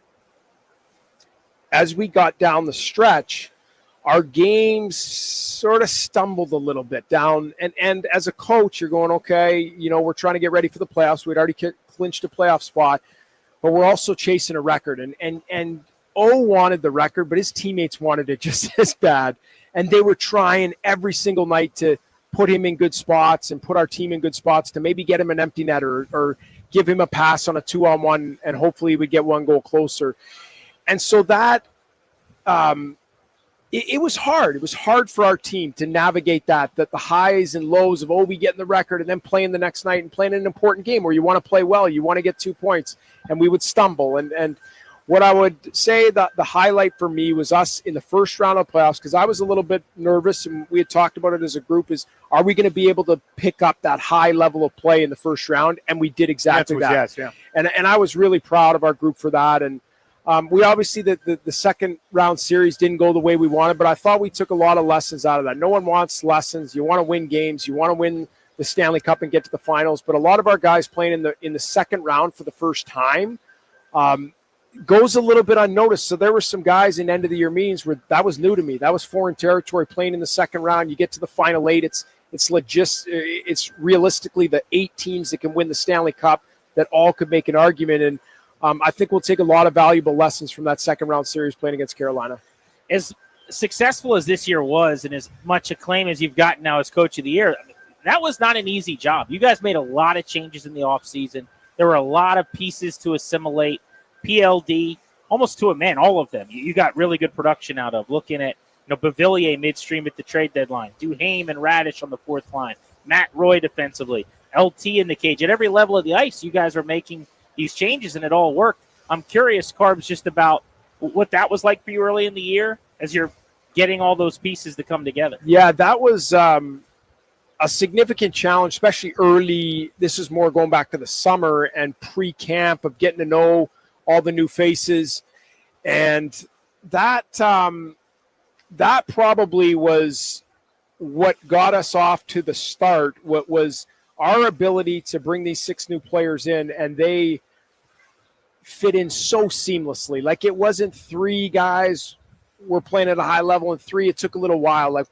Speaker 10: as we got down the stretch, our games sort of stumbled a little bit down. And as a coach, you're going, okay, we're trying to get ready for the playoffs. We'd already clinched a playoff spot, but we're also chasing a record. And O wanted the record, but his teammates wanted it just as bad. And they were trying every single night to put him in good spots and put our team in good spots to maybe get him an empty net or give him a pass on a 2-on-1, and hopefully we get one goal closer. And so that it was hard. It was hard for our team to navigate that the highs and lows of, we getting the record and then playing the next night and playing an important game where you want to play well, you want to get 2 points, and we would stumble. And what I would say that the highlight for me was us in the first round of playoffs, because I was a little bit nervous, and we had talked about it as a group, is are we going to be able to pick up that high level of play in the first round? And we did exactly that.
Speaker 15: Yes, yeah.
Speaker 10: And I was really proud of our group for that. And we obviously, the second round series didn't go the way we wanted, but I thought we took a lot of lessons out of that. No one wants lessons. You want to win games. You want to win the Stanley Cup and get to the finals. But a lot of our guys playing in the second round for the first time goes a little bit unnoticed. So there were some guys in end-of-the-year meetings where that was new to me. That was foreign territory, playing in the second round. You get to the final 8. It's realistically the 8 teams that can win the Stanley Cup that all could make an argument. And I think we'll take a lot of valuable lessons from that second round series playing against Carolina.
Speaker 14: As successful as this year was, and as much acclaim as you've gotten now as Coach of the Year, that was not an easy job. You guys made a lot of changes in the offseason. There were a lot of pieces to assimilate. PLD, almost to a man, all of them. You got really good production out of. Looking at Bavillier midstream at the trade deadline, Duhaime and Radish on the fourth line, Matt Roy defensively, LT in the cage. At every level of the ice, you guys are making these changes, and it all worked. I'm curious, Carbs, just about what that was like for you early in the year as you're getting all those pieces to come together.
Speaker 10: Yeah, that was a significant challenge, especially early. This is more going back to the summer and pre-camp of getting to know all the new faces. And that probably was what got us off to the start, what was our ability to bring these 6 new players in, and they fit in so seamlessly. Like, it wasn't 3 guys were playing at a high level and 3, it took a little while. Like,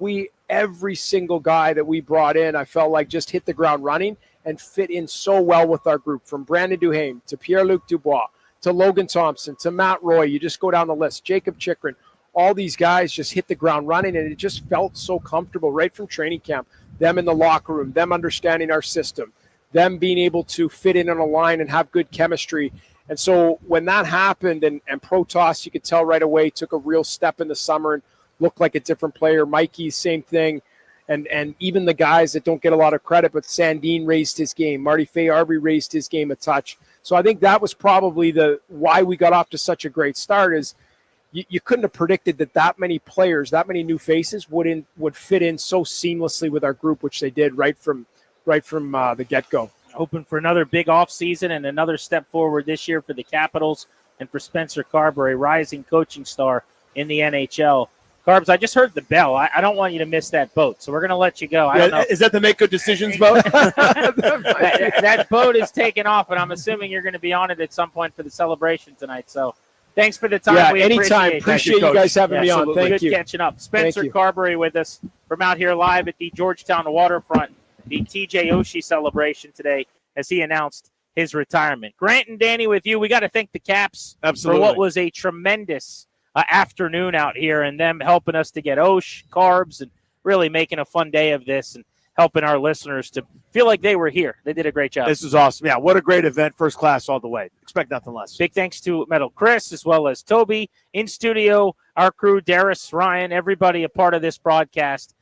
Speaker 10: every single guy that we brought in, I felt like just hit the ground running and fit in so well with our group, from Brandon Duhaime to Pierre-Luc Dubois to Logan Thompson to Matt Roy. You just go down the list. Jacob Chikrin. All these guys just hit the ground running, and it just felt so comfortable right from training camp. Them in the locker room, them understanding our system, them being able to fit in on a line and have good chemistry. And so when that happened, and Protas, you could tell right away, took a real step in the summer and looked like a different player. Mikey, same thing. And even the guys that don't get a lot of credit, but Sandin raised his game. Marty Fay-Arby raised his game a touch. So I think that was probably why we got off to such a great start, is you couldn't have predicted that many players, that many new faces would fit in so seamlessly with our group, which they did right from the get-go.
Speaker 14: Hoping for another big offseason and another step forward this year for the Capitals and for Spencer Carbury, rising coaching star in the NHL. Carbs, I just heard the bell. I don't want you to miss that boat, so we're going to let you go. I don't know.
Speaker 15: Is that the Make Good Decisions boat?
Speaker 14: that boat is taking off, and I'm assuming you're going to be on it at some point for the celebration tonight. So thanks for the time.
Speaker 10: Yeah,
Speaker 14: we
Speaker 10: anytime. Appreciate you guys having me on. Thank you.
Speaker 14: Good catching up. Spencer Carbury with us from out here live at the Georgetown waterfront, the TJ Oshi celebration today as he announced his retirement. Grant and Danny with you. We got to thank the Caps for what was a tremendous afternoon out here, and them helping us to get Osh, Carbs, and really making a fun day of this and helping our listeners to feel like they were here. They did a great job.
Speaker 15: This is awesome. Yeah, what a great event. First class all the way. Expect nothing less.
Speaker 14: Big thanks to Metal Chris as well as Toby in studio, our crew, Darius, Ryan, everybody a part of this broadcast.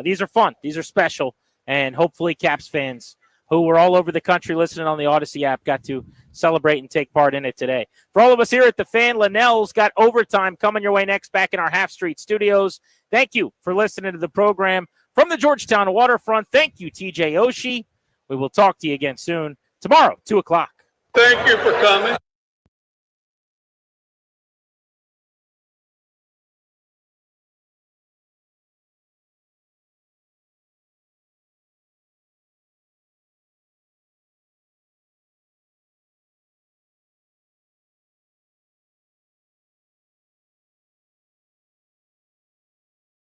Speaker 14: These are fun. These are special, and hopefully Caps fans who were all over the country listening on the Odyssey app got to celebrate and take part in it today. For all of us here at The Fan, Linnell's got overtime coming your way next back in our Half Street studios. Thank you for listening to the program from the Georgetown waterfront. Thank you, TJ Oshi. We will talk to you again soon. Tomorrow, 2 o'clock.
Speaker 18: Thank you for coming.